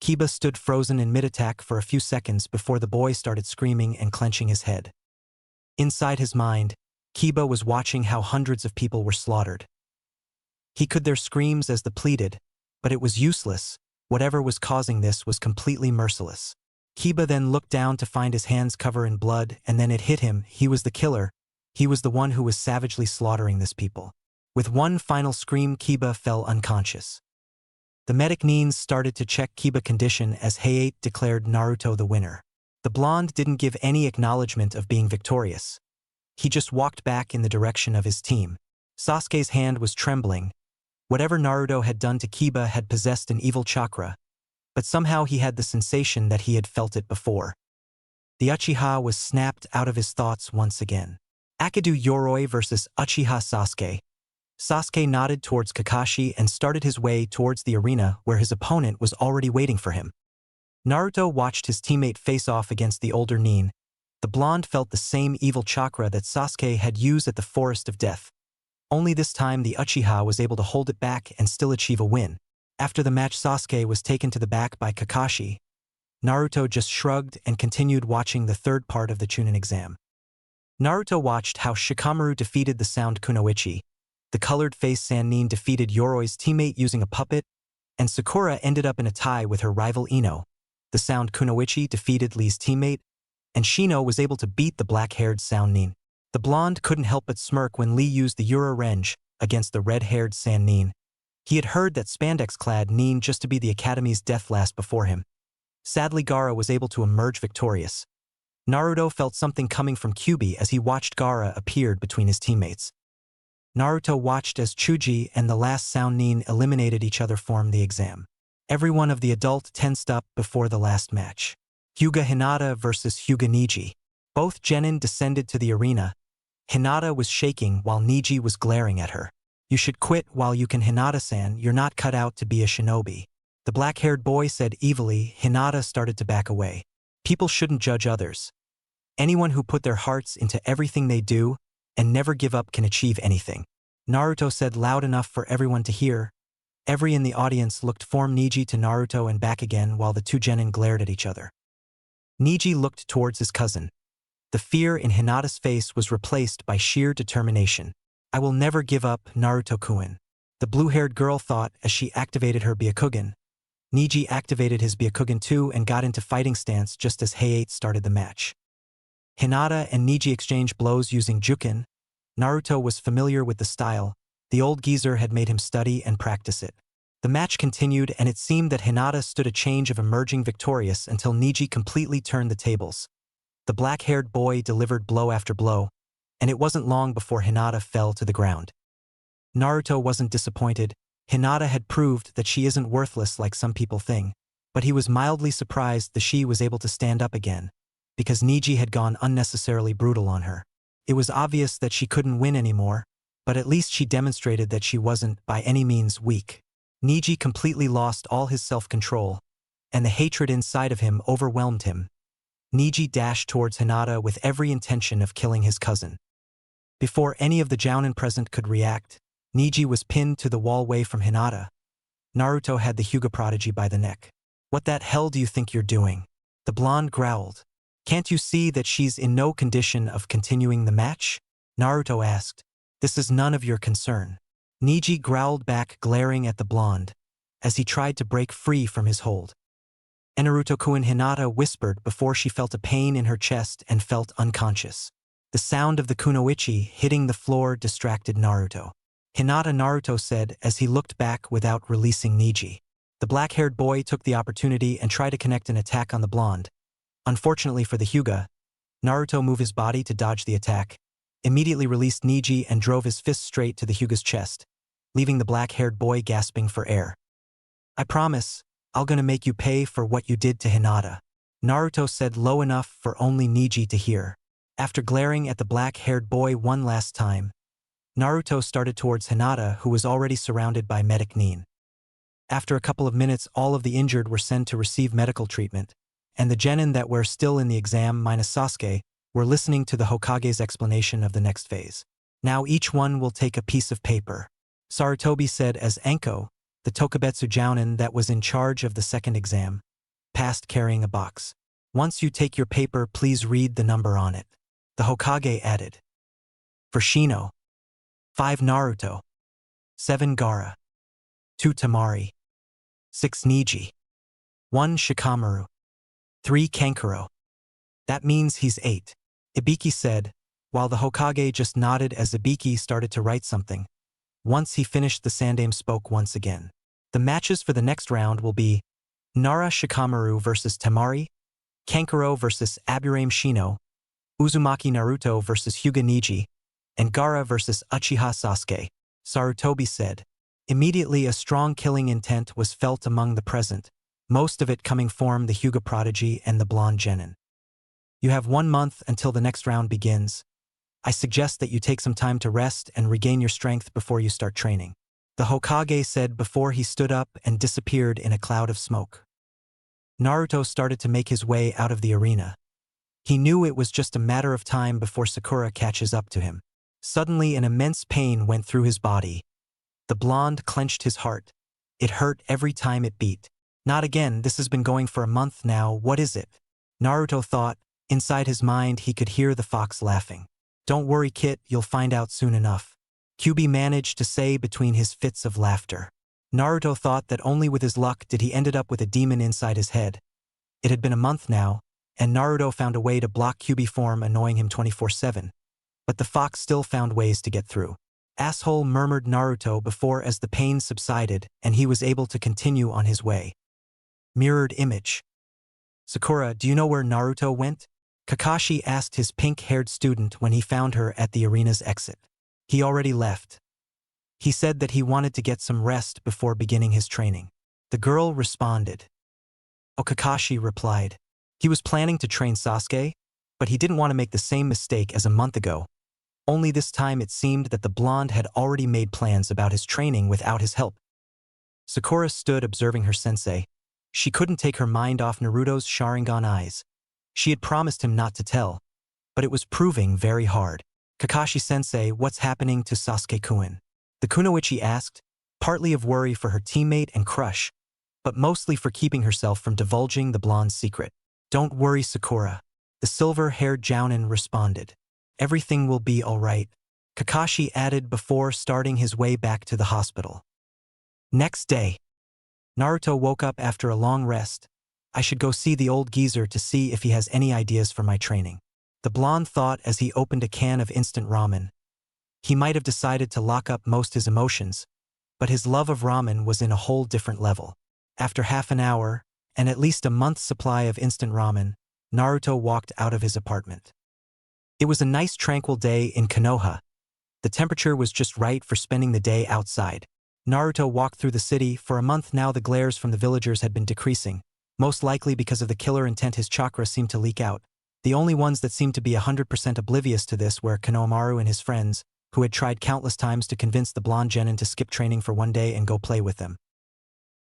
Kiba stood frozen in mid-attack for a few seconds before the boy started screaming and clenching his head. Inside his mind, Kiba was watching how hundreds of people were slaughtered. He could their screams as they pleaded, but it was useless. Whatever was causing this was completely merciless. Kiba then looked down to find his hands covered in blood, and then it hit him. He was the killer. He was the one who was savagely slaughtering this people. With one final scream, Kiba fell unconscious. The medic Nines started to check Kiba's condition as Hayate declared Naruto the winner. The blonde didn't give any acknowledgement of being victorious. He just walked back in the direction of his team. Sasuke's hand was trembling. Whatever Naruto had done to Kiba had possessed an evil chakra, but somehow he had the sensation that he had felt it before. The Uchiha was snapped out of his thoughts once again. Akadu Yoroi versus Uchiha Sasuke. Sasuke nodded towards Kakashi and started his way towards the arena where his opponent was already waiting for him. Naruto watched his teammate face off against the older Nin. The blonde felt the same evil chakra that Sasuke had used at the Forest of Death. Only this time the Uchiha was able to hold it back and still achieve a win. After the match, Sasuke was taken to the back by Kakashi. Naruto just shrugged and continued watching the third part of the Chunin exam. Naruto watched how Shikamaru defeated the sound Kunoichi, the colored-faced Sannin defeated Yoroi's teammate using a puppet, and Sakura ended up in a tie with her rival Ino. The sound Kunoichi defeated Lee's teammate, and Shino was able to beat the black-haired sound Nin. The blonde couldn't help but smirk when Lee used the Yura Renge against the red-haired Sannin. He had heard that spandex-clad Nin just to be the Academy's death last before him. Sadly, Gaara was able to emerge victorious. Naruto felt something coming from Kyuubi as he watched Gaara appeared between his teammates. Naruto watched as Chuji and the last sound Nin eliminated each other from the exam. Everyone of the adult tensed up before the last match. Hyuga Hinata versus Hyuga Niji. Both genin descended to the arena. Hinata was shaking while Niji was glaring at her. "You should quit while you can, Hinata-san. You're not cut out to be a shinobi." The black-haired boy said evilly. Hinata started to back away. People shouldn't judge others. Anyone who put their hearts into everything they do and never give up can achieve anything. Naruto said loud enough for everyone to hear. Every in the audience looked from Niji to Naruto and back again while the two genin glared at each other. Niji looked towards his cousin. The fear in Hinata's face was replaced by sheer determination. "I will never give up, Naruto-kun," the blue-haired girl thought as she activated her Byakugan. Niji activated his Byakugan too and got into fighting stance just as Hayate started the match. Hinata and Niji exchanged blows using Juken. Naruto was familiar with the style. The old geezer had made him study and practice it. The match continued, and it seemed that Hinata stood a chance of emerging victorious until Niji completely turned the tables. The black-haired boy delivered blow after blow, and it wasn't long before Hinata fell to the ground. Naruto wasn't disappointed. Hinata had proved that she isn't worthless like some people think, but he was mildly surprised that she was able to stand up again, because Niji had gone unnecessarily brutal on her. It was obvious that she couldn't win anymore, but at least she demonstrated that she wasn't by any means weak. Niji completely lost all his self-control, and the hatred inside of him overwhelmed him. Niji dashed towards Hinata with every intention of killing his cousin. Before any of the Jounin present could react, Niji was pinned to the wall away from Hinata. Naruto had the Hyuga prodigy by the neck. "What that hell do you think you're doing?" The blonde growled. "Can't you see that she's in no condition of continuing the match?" Naruto asked. "This is none of your concern." Niji growled back, glaring at the blonde, as he tried to break free from his hold. Naruto-kun, Hinata whispered before she felt a pain in her chest and felt unconscious. The sound of the kunoichi hitting the floor distracted Naruto. Naruto said as he looked back without releasing Niji. The black-haired boy took the opportunity and tried to connect an attack on the blonde. Unfortunately for the Hyuga, Naruto moved his body to dodge the attack, immediately released Niji and drove his fist straight to the Hyuga's chest, leaving the black-haired boy gasping for air. "I promise, I'll gonna make you pay for what you did to Hinata," Naruto said low enough for only Niji to hear. After glaring at the black-haired boy one last time, Naruto started towards Hinata, who was already surrounded by medic Nin. After a couple of minutes, all of the injured were sent to receive medical treatment, and the genin that were still in the exam minus Sasuke were listening to the Hokage's explanation of the next phase. "Now each one will take a piece of paper," Sarutobi said as Enko, the Tokubetsu Jounin that was in charge of the second exam, passed carrying a box. "Once you take your paper, please read the number on it," the Hokage added. "For Shino, 5 Naruto, 7 Gaara, 2 Temari, 6 Niji, 1 Shikamaru, 3 Kankuro. That means he's 8. Ibiki said, while the Hokage just nodded as Ibiki started to write something. Once he finished, the Sandaime spoke once again. "The matches for the next round will be Nara Shikamaru versus Temari, Kankuro versus Aburame Shino, Uzumaki Naruto versus Hyuga Niji, and Gaara versus Uchiha Sasuke," Sarutobi said. Immediately a strong killing intent was felt among the present, most of it coming from the Hyuga prodigy and the blonde genin. "You have 1 month until the next round begins. I suggest that you take some time to rest and regain your strength before you start training," the Hokage said before he stood up and disappeared in a cloud of smoke. Naruto started to make his way out of the arena. He knew it was just a matter of time before Sakura catches up to him. Suddenly an immense pain went through his body. The blonde clenched his heart. It hurt every time it beat. "Not again, this has been going for a month now, what is it?" Naruto thought. Inside his mind he could hear the fox laughing. "Don't worry, Kit, you'll find out soon enough," Kyubi managed to say between his fits of laughter. Naruto thought that only with his luck did he ended up with a demon inside his head. It had been a month now, and Naruto found a way to block Kyubi form annoying him 24/7. But the fox still found ways to get through. "Asshole," murmured Naruto before as the pain subsided and he was able to continue on his way. Mirrored image. "Sakura, do you know where Naruto went?" Kakashi asked his pink-haired student when he found her at the arena's exit. "He already left. He said that he wanted to get some rest before beginning his training," the girl responded. "Oh," Kakashi replied. He was planning to train Sasuke, but he didn't want to make the same mistake as a month ago. Only this time it seemed that the blonde had already made plans about his training without his help. Sakura stood observing her sensei. She couldn't take her mind off Naruto's Sharingan eyes. She had promised him not to tell, but it was proving very hard. "Kakashi-sensei, what's happening to Sasuke-kun?" the kunoichi asked, partly of worry for her teammate and crush, but mostly for keeping herself from divulging the blonde's secret. "Don't worry, Sakura," the silver-haired Jounin responded. "Everything will be all right," Kakashi added before starting his way back to the hospital. Next day, Naruto woke up after a long rest. "I should go see the old geezer to see if he has any ideas for my training," the blonde thought as he opened a can of instant ramen. He might have decided to lock up most his emotions, but his love of ramen was in a whole different level. After half an hour, and at least a month's supply of instant ramen, Naruto walked out of his apartment. It was a nice tranquil day in Konoha. The temperature was just right for spending the day outside. Naruto walked through the city. For a month now the glares from the villagers had been decreasing, most likely because of the killer intent his chakra seemed to leak out. The only ones that seemed to be 100% oblivious to this were Konohamaru and his friends, who had tried countless times to convince the blonde genin to skip training for one day and go play with them.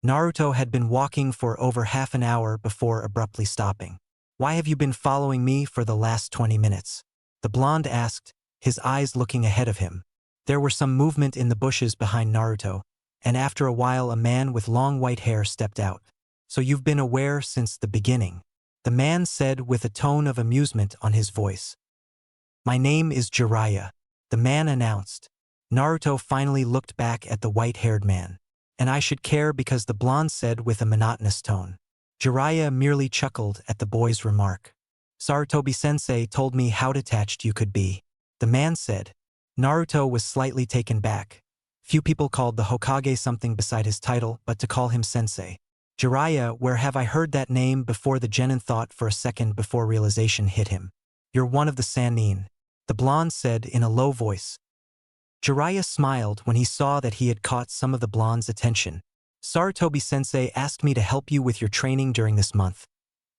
Naruto had been walking for over half an hour before abruptly stopping. "Why have you been following me for the last 20 minutes? The blonde asked, his eyes looking ahead of him. There were some movement in the bushes behind Naruto, and after a while a man with long white hair stepped out. "So you've been aware since the beginning," the man said with a tone of amusement on his voice. "My name is Jiraiya," the man announced. Naruto finally looked back at the white-haired man. "And I should care because," the blonde said with a monotonous tone. Jiraiya merely chuckled at the boy's remark. "Sarutobi-sensei told me how detached you could be," the man said. Naruto was slightly taken back. Few people called the Hokage something beside his title, but to call him sensei. "Jiraiya, where have I heard that name before?" the genin thought for a second before realization hit him. "You're one of the Sannin," the blonde said in a low voice. Jiraiya smiled when he saw that he had caught some of the blonde's attention. "Sarutobi-sensei asked me to help you with your training during this month.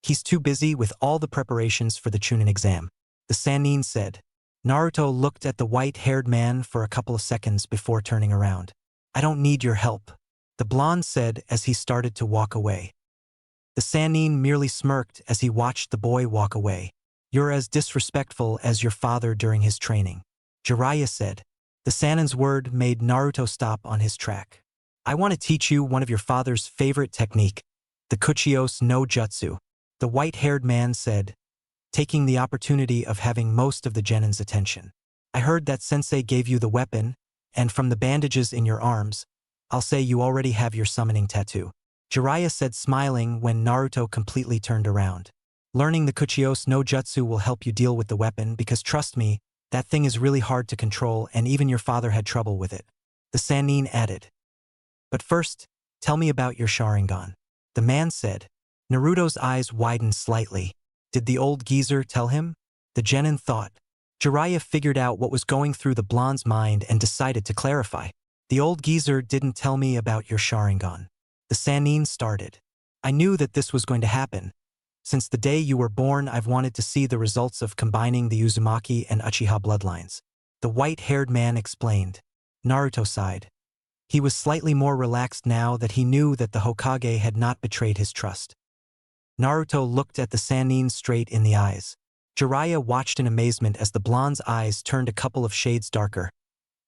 He's too busy with all the preparations for the Chunin exam," the Sannin said. Naruto looked at the white-haired man for a couple of seconds before turning around. "I don't need your help," the blonde said as he started to walk away. The Sannin merely smirked as he watched the boy walk away. "You're as disrespectful as your father during his training," Jiraiya said. The Sannin's word made Naruto stop on his track. "I want to teach you one of your father's favorite technique, the Kuchios no Jutsu," the white-haired man said, taking the opportunity of having most of the genin's attention. "I heard that sensei gave you the weapon, and from the bandages in your arms, I'll say you already have your summoning tattoo," Jiraiya said, smiling when Naruto completely turned around. "Learning the Kuchios no Jutsu will help you deal with the weapon because trust me, that thing is really hard to control and even your father had trouble with it," the Sannin added. "But first, tell me about your Sharingan," the man said. Naruto's eyes widened slightly. Did the old geezer tell him? The genin thought. Jiraiya figured out what was going through the blonde's mind and decided to clarify. "The old geezer didn't tell me about your Sharingan," the Sannin started. "I knew that this was going to happen. Since the day you were born, I've wanted to see the results of combining the Uzumaki and Uchiha bloodlines," the white-haired man explained. Naruto sighed. He was slightly more relaxed now that he knew that the Hokage had not betrayed his trust. Naruto looked at the Sannin straight in the eyes. Jiraiya watched in amazement as the blonde's eyes turned a couple of shades darker,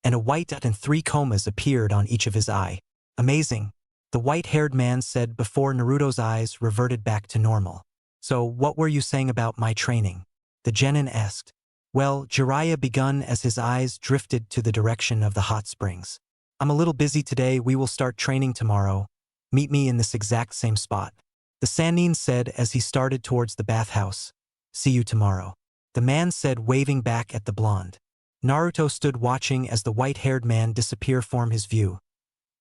and a white dot and 3 comas appeared on each of his eye. "Amazing," the white-haired man said before Naruto's eyes reverted back to normal. "So what were you saying about my training?" the genin asked. "Well," Jiraiya begun as his eyes drifted to the direction of the hot springs. "I'm a little busy today. We will start training tomorrow. Meet me in this exact same spot," the Sannin said as he started towards the bathhouse. "See you tomorrow," the man said, waving back at the blonde. Naruto stood watching as the white-haired man disappear from his view.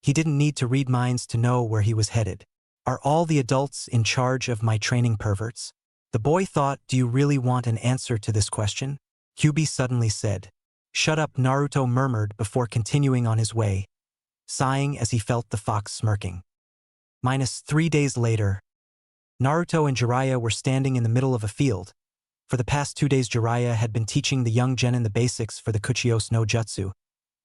He didn't need to read minds to know where he was headed. Are all the adults in charge of my training perverts? The boy thought. "Do you really want an answer to this question?" Kyubi suddenly said. "Shut up," Naruto murmured before continuing on his way, sighing as he felt the fox smirking. -3 days later, Naruto and Jiraiya were standing in the middle of a field. For the past 2 days Jiraiya had been teaching the young genin the basics for the Kuchios no Jutsu,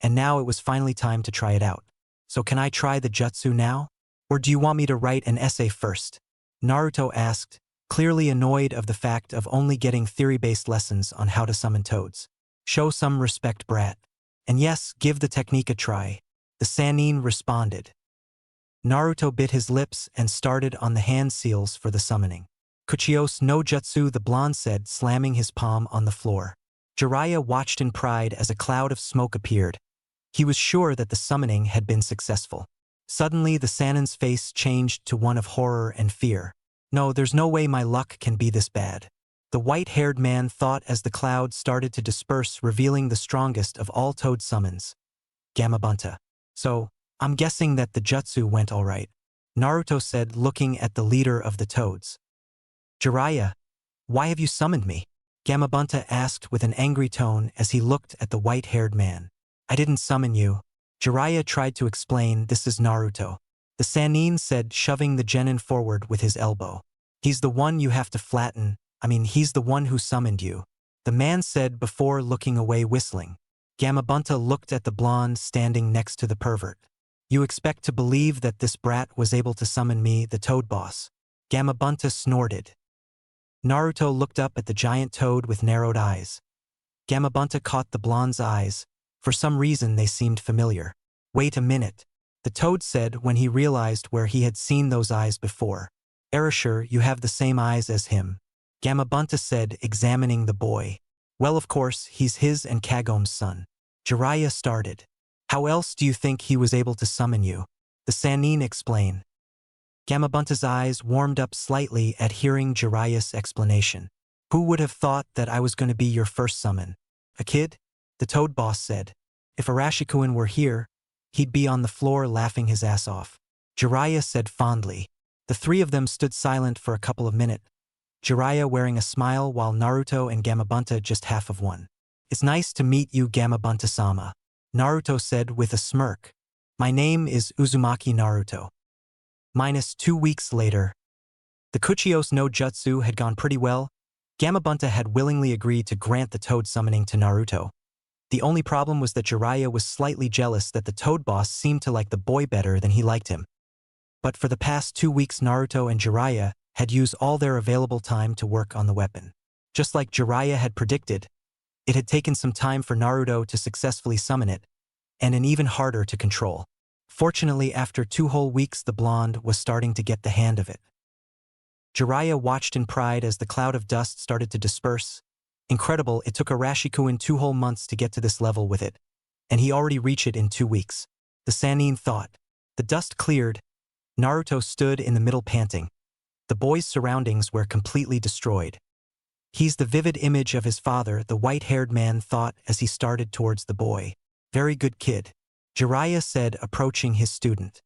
and now it was finally time to try it out. "So can I try the jutsu now? Or do you want me to write an essay first?" Naruto asked, clearly annoyed of the fact of only getting theory-based lessons on how to summon toads. "Show some respect, brat. And yes, give the technique a try," the Sannin responded. Naruto bit his lips and started on the hand seals for the summoning. "Kuchios no Jutsu," the blonde said, slamming his palm on the floor. Jiraiya watched in pride as a cloud of smoke appeared. He was sure that the summoning had been successful. Suddenly, the Sannin's face changed to one of horror and fear. "No, there's no way my luck can be this bad," the white-haired man thought as the cloud started to disperse, revealing the strongest of all toad summons, Gamabunta. "So, I'm guessing that the jutsu went alright, Naruto said, looking at the leader of the toads. Jiraiya, why have you summoned me? Gamabunta asked with an angry tone as he looked at the white-haired man. I didn't summon you. Jiraiya tried to explain, this is Naruto. The Sannin said, shoving the genin forward with his elbow. He's the one you have to flatten. He's the one who summoned you. The man said before looking away, whistling. Gamabunta looked at the blonde standing next to the pervert. You expect to believe that this brat was able to summon me, the toad boss? Gamabunta snorted. Naruto looked up at the giant toad with narrowed eyes. Gamabunta caught the blonde's eyes. For some reason they seemed familiar. Wait a minute, the toad said when he realized where he had seen those eyes before. Erasure, you have the same eyes as him. Gamabunta said, examining the boy. Well, of course, he's his and Kagome's son. Jiraiya started. How else do you think he was able to summon you? The Sannin explained. Gamabunta's eyes warmed up slightly at hearing Jiraiya's explanation. Who would have thought that I was going to be your first summon? A kid? The toad boss said. If Arashikuin were here, he'd be on the floor laughing his ass off. Jiraiya said fondly. The three of them stood silent for a couple of minutes, Jiraiya wearing a smile while Naruto and Gamabunta just half of one. It's nice to meet you, Gamabunta-sama, Naruto said with a smirk. My name is Uzumaki Naruto. -2 weeks later. The Kuchios no Jutsu had gone pretty well. Gamabunta had willingly agreed to grant the toad summoning to Naruto. The only problem was that Jiraiya was slightly jealous that the toad boss seemed to like the boy better than he liked him. But for the past 2 weeks, Naruto and Jiraiya had used all their available time to work on the weapon. Just like Jiraiya had predicted, it had taken some time for Naruto to successfully summon it, and an even harder to control. Fortunately, after 2 whole weeks, the blonde was starting to get the hand of it. Jiraiya watched in pride as the cloud of dust started to disperse. Incredible, it took Arashikuin 2 whole months to get to this level with it, and he already reached it in 2 weeks. The Sannin thought. The dust cleared. Naruto stood in the middle panting. The boy's surroundings were completely destroyed. He's the vivid image of his father, the white-haired man thought as he started towards the boy. Very good kid, Jiraiya said, approaching his student.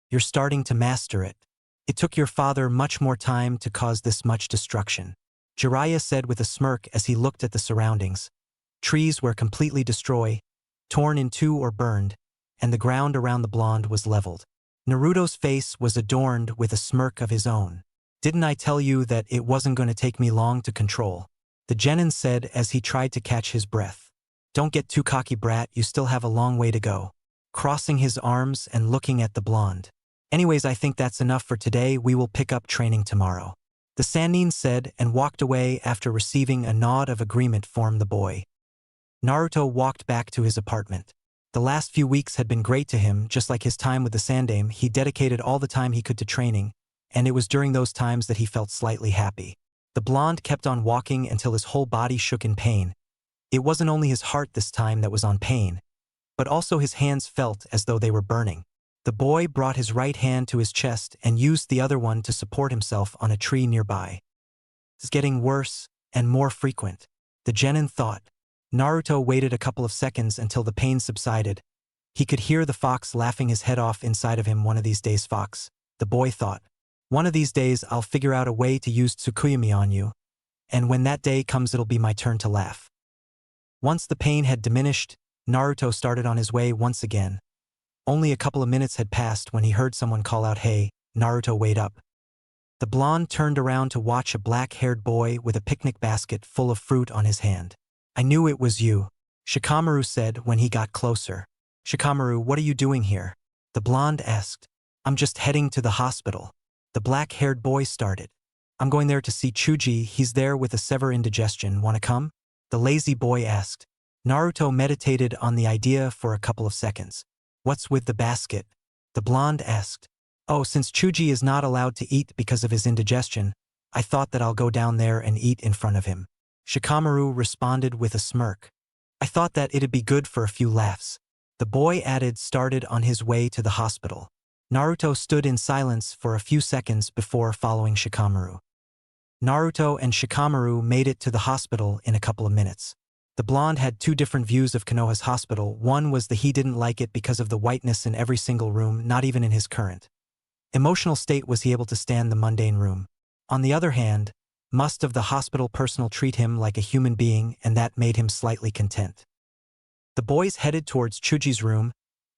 You're starting to master it. It took your father much more time to cause this much destruction, Jiraiya said with a smirk as he looked at the surroundings. Trees were completely destroyed, torn in two or burned, and the ground around the blonde was leveled. Naruto's face was adorned with a smirk of his own. Didn't I tell you that it wasn't going to take me long to control? The genin said as he tried to catch his breath. Don't get too cocky, brat, you still have a long way to go. Crossing his arms and looking at the blonde. Anyways, I think that's enough for today. We will pick up training tomorrow, the Sannin said and walked away after receiving a nod of agreement from the boy. Naruto walked back to his apartment. The last few weeks had been great to him, just like his time with the Sandaime. He dedicated all the time he could to training, and it was during those times that he felt slightly happy. The blonde kept on walking until his whole body shook in pain. It wasn't only his heart this time that was on pain, but also his hands felt as though they were burning. The boy brought his right hand to his chest and used the other one to support himself on a tree nearby. It's getting worse and more frequent, the genin thought. Naruto waited a couple of seconds until the pain subsided. He could hear the fox laughing his head off inside of him. One of these days, fox, the boy thought. One of these days I'll figure out a way to use Tsukuyami on you, and when that day comes it'll be my turn to laugh. Once the pain had diminished, Naruto started on his way once again. Only a couple of minutes had passed when he heard someone call out, "Hey, Naruto, wait up." The blonde turned around to watch a black-haired boy with a picnic basket full of fruit on his hand. I knew it was you, Shikamaru said when he got closer. Shikamaru, what are you doing here? The blonde asked. I'm just heading to the hospital, the black-haired boy started. I'm going there to see Chuji, he's there with a severe indigestion, wanna come? The lazy boy asked. Naruto meditated on the idea for a couple of seconds. What's with the basket? The blonde asked. Oh, since Chuji is not allowed to eat because of his indigestion, I thought that I'll go down there and eat in front of him. Shikamaru responded with a smirk. I thought that it'd be good for a few laughs. The boy added started on his way to the hospital. Naruto stood in silence for a few seconds before following Shikamaru. Naruto and Shikamaru made it to the hospital in a couple of minutes. The blonde had two different views of Konoha's hospital. One was that he didn't like it because of the whiteness in every single room, not even in his current emotional state was he able to stand the mundane room. On the other hand, most of the hospital personnel treat him like a human being, and that made him slightly content. The boys headed towards Chuji's room.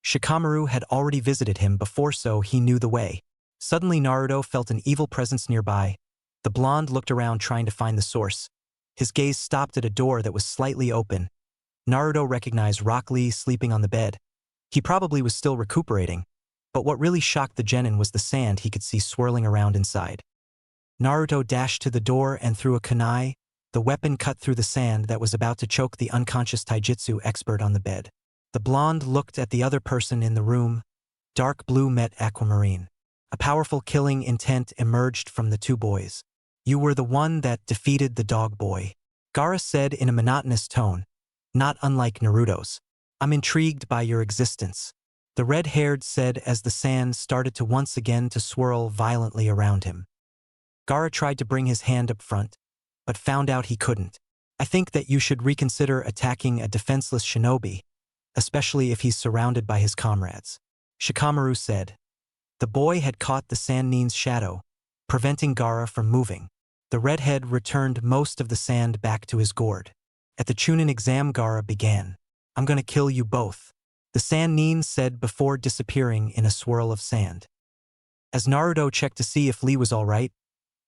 Shikamaru had already visited him before, so he knew the way. Suddenly Naruto felt an evil presence nearby. The blonde looked around trying to find the source. His gaze stopped at a door that was slightly open. Naruto recognized Rock Lee sleeping on the bed. He probably was still recuperating, but what really shocked the genin was the sand he could see swirling around inside. Naruto dashed to the door and threw a kunai. The weapon cut through the sand that was about to choke the unconscious taijutsu expert on the bed. The blonde looked at the other person in the room. Dark blue met aquamarine. A powerful killing intent emerged from the two boys. "You were the one that defeated the dog boy," Gaara said in a monotonous tone, not unlike Naruto's. "I'm intrigued by your existence," the red-haired said as the sand started to once again to swirl violently around him. Gaara tried to bring his hand up front, but found out he couldn't. "I think that you should reconsider attacking a defenseless shinobi, especially if he's surrounded by his comrades," Shikamaru said. The boy had caught the Sannin's shadow, preventing Gaara from moving. The redhead returned most of the sand back to his gourd. At the Chunin exam, Gaara began. "I'm gonna kill you both," the Sannin said before disappearing in a swirl of sand. As Naruto checked to see if Lee was all right,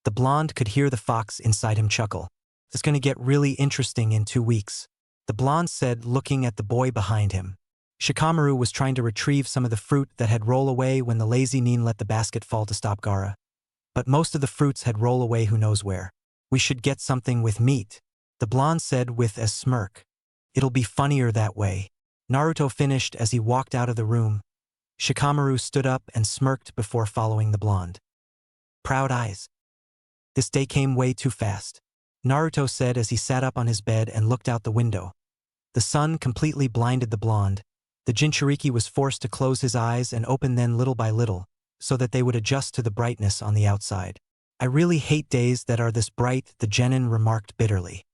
the blonde could hear the fox inside him chuckle. "It's gonna get really interesting in 2 weeks," the blonde said, looking at the boy behind him. Shikamaru was trying to retrieve some of the fruit that had rolled away when the lazy Nin let the basket fall to stop Gaara. But most of the fruits had rolled away who knows where. "We should get something with meat," the blonde said with a smirk. "It'll be funnier that way." Naruto finished as he walked out of the room. Shikamaru stood up and smirked before following the blonde. "Proud eyes. This day came way too fast," Naruto said as he sat up on his bed and looked out the window. The sun completely blinded the blonde. The Jinchuriki was forced to close his eyes and open them little by little, so that they would adjust to the brightness on the outside. "I really hate days that are this bright," the genin remarked bitterly.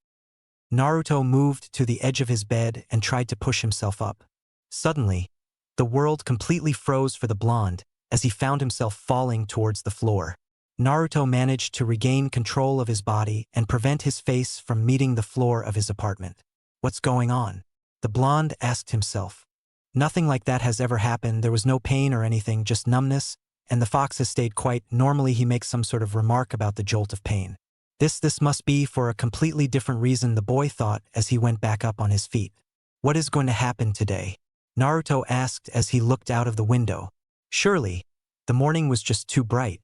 Naruto moved to the edge of his bed and tried to push himself up. Suddenly, the world completely froze for the blonde as he found himself falling towards the floor. Naruto managed to regain control of his body and prevent his face from meeting the floor of his apartment. "What's going on?" the blonde asked himself. "Nothing like that has ever happened. There was no pain or anything, just numbness, and the fox has stayed quiet. Normally he makes some sort of remark about the jolt of pain. This must be for a completely different reason," the boy thought as he went back up on his feet. "What is going to happen today?" Naruto asked as he looked out of the window. Surely, the morning was just too bright.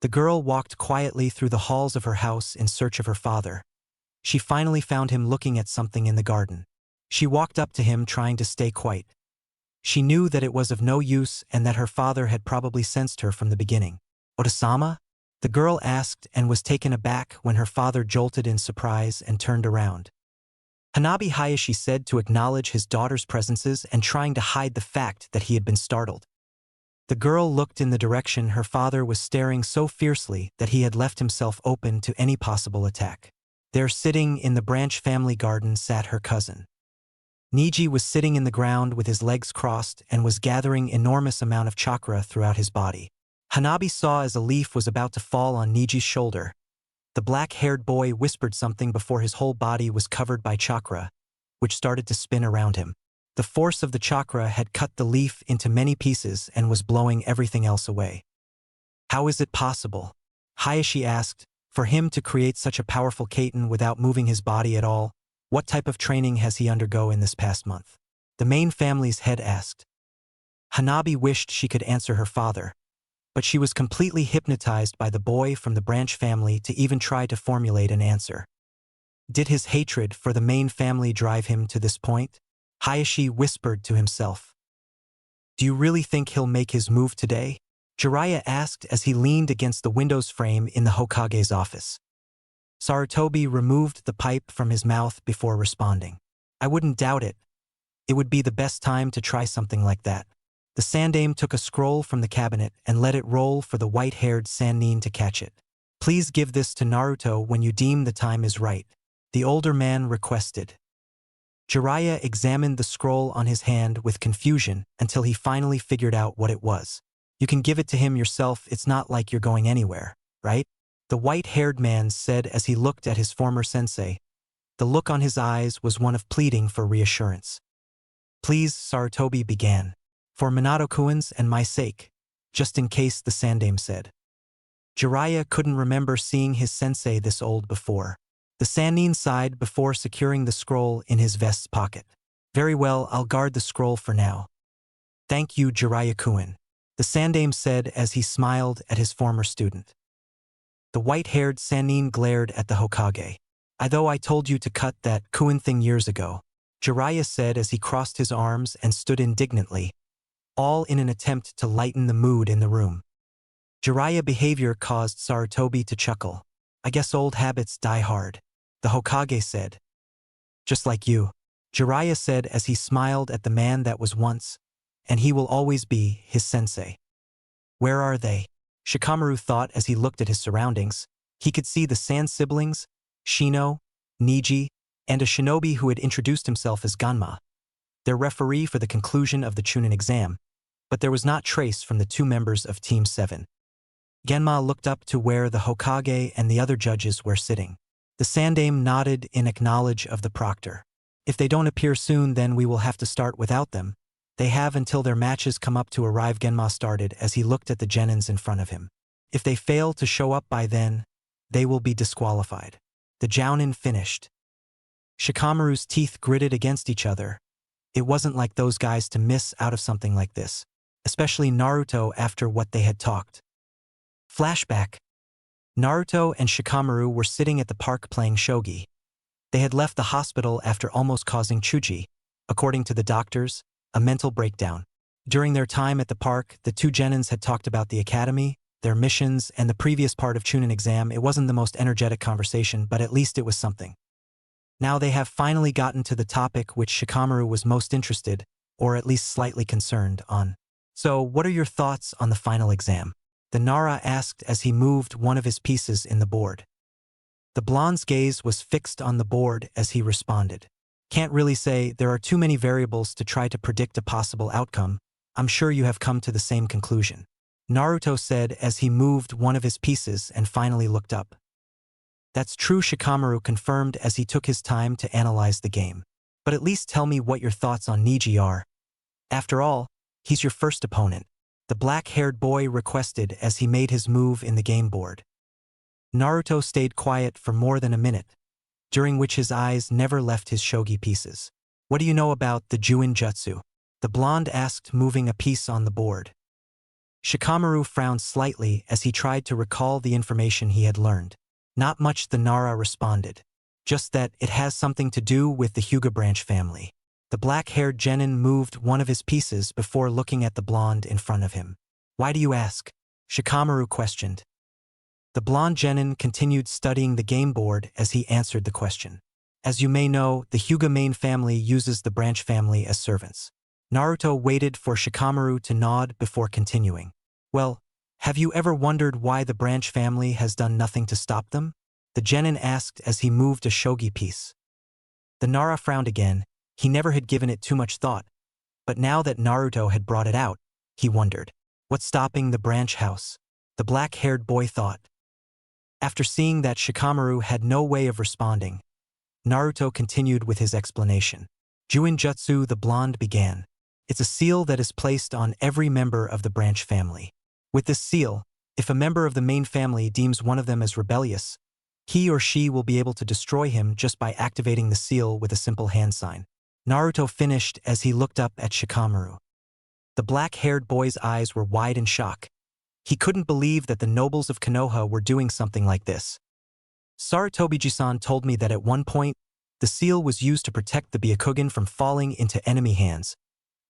The girl walked quietly through the halls of her house in search of her father. She finally found him looking at something in the garden. She walked up to him trying to stay quiet. She knew that it was of no use and that her father had probably sensed her from the beginning. "Oda-sama?" the girl asked and was taken aback when her father jolted in surprise and turned around. Hanabi Hayashi said to acknowledge his daughter's presences and trying to hide the fact that he had been startled. The girl looked in the direction her father was staring so fiercely that he had left himself open to any possible attack. There, sitting in the branch family garden, sat her cousin. Niji was sitting in the ground with his legs crossed and was gathering enormous amount of chakra throughout his body. Hanabi saw as a leaf was about to fall on Niji's shoulder. The black-haired boy whispered something before his whole body was covered by chakra, which started to spin around him. The force of the chakra had cut the leaf into many pieces and was blowing everything else away. "How is it possible?" Hayashi asked, "for him to create such a powerful Kaiten without moving his body at all? What type of training has he undergone in this past month?" the main family's head asked. Hanabi wished she could answer her father, but she was completely hypnotized by the boy from the branch family to even try to formulate an answer. Did his hatred for the main family drive him to this point? Hayashi whispered to himself. "Do you really think he'll make his move today?" Jiraiya asked as he leaned against the window's frame in the Hokage's office. Sarutobi removed the pipe from his mouth before responding. "I wouldn't doubt it. It would be the best time to try something like that." The Sandaime took a scroll from the cabinet and let it roll for the white-haired Sannin to catch it. "Please give this to Naruto when you deem the time is right," the older man requested. Jiraiya examined the scroll on his hand with confusion until he finally figured out what it was. You can give it to him yourself, it's not like you're going anywhere, right? The white-haired man said as he looked at his former sensei. The look on his eyes was one of pleading for reassurance. Please, Sarutobi began. For Minato-kuin's and my sake. Just in case, the Sandaime said. Jiraiya couldn't remember seeing his sensei this old before. The Sannin sighed before securing the scroll in his vest's pocket. Very well, I'll guard the scroll for now. Thank you, Jiraiya-kun, the Sandaime said as he smiled at his former student. The white-haired Sannin glared at the Hokage. Though I told you to cut that Kuin thing years ago, Jiraiya said as he crossed his arms and stood indignantly, all in an attempt to lighten the mood in the room. Jiraiya's behavior caused Sarutobi to chuckle. I guess old habits die hard, the Hokage said. Just like you, Jiraiya said as he smiled at the man that was once, and he will always be, his sensei. Where are they? Shikamaru thought as he looked at his surroundings. He could see the Sand siblings, Shino, Niji, and a shinobi who had introduced himself as Ganma, their referee for the conclusion of the Chunin exam, but there was not trace from the two members of Team 7. Genma looked up to where the Hokage and the other judges were sitting. The Sandaime nodded in acknowledge of the proctor. If they don't appear soon, then we will have to start without them. They have until their matches come up to arrive, Genma started as he looked at the genins in front of him. If they fail to show up by then, they will be disqualified. The jounin finished. Shikamaru's teeth gritted against each other. It wasn't like those guys to miss out of something like this, especially Naruto after what they had talked. Flashback. Naruto and Shikamaru were sitting at the park playing shogi. They had left the hospital after almost causing Chuji, according to the doctors, a mental breakdown. During their time at the park, the two genins had talked about the academy, their missions, and the previous part of Chunin exam. It wasn't the most energetic conversation, but at least it was something. Now they have finally gotten to the topic which Shikamaru was most interested, or at least slightly concerned, on. So, what are your thoughts on the final exam? The Nara asked as he moved one of his pieces in the board. The blonde's gaze was fixed on the board as he responded. Can't really say, there are too many variables to try to predict a possible outcome. I'm sure you have come to the same conclusion. Naruto said as he moved one of his pieces and finally looked up. That's true, Shikamaru confirmed as he took his time to analyze the game. But at least tell me what your thoughts on Niji are. After all, he's your first opponent, the black-haired boy requested as he made his move in the game board. Naruto stayed quiet for more than a minute, during which his eyes never left his shogi pieces. What do you know about the Juin Jutsu? The blonde asked, moving a piece on the board. Shikamaru frowned slightly as he tried to recall the information he had learned. Not much, the Nara responded. Just that it has something to do with the Hyuga branch family. The black-haired genin moved one of his pieces before looking at the blonde in front of him. Why do you ask? Shikamaru questioned. The blonde genin continued studying the game board as he answered the question. As you may know, the Hyuga main family uses the branch family as servants. Naruto waited for Shikamaru to nod before continuing. Well, have you ever wondered why the branch family has done nothing to stop them? The genin asked as he moved a shogi piece. The Nara frowned again. He never had given it too much thought. But now that Naruto had brought it out, he wondered. What's stopping the branch house? The black-haired boy thought. After seeing that Shikamaru had no way of responding, Naruto continued with his explanation. Juin Jutsu, the blonde began. It's a seal that is placed on every member of the branch family. With this seal, if a member of the main family deems one of them as rebellious, he or she will be able to destroy him just by activating the seal with a simple hand sign. Naruto finished as he looked up at Shikamaru. The black-haired boy's eyes were wide in shock. He couldn't believe that the nobles of Konoha were doing something like this. Sarutobi-san told me that at one point, the seal was used to protect the Byakugan from falling into enemy hands,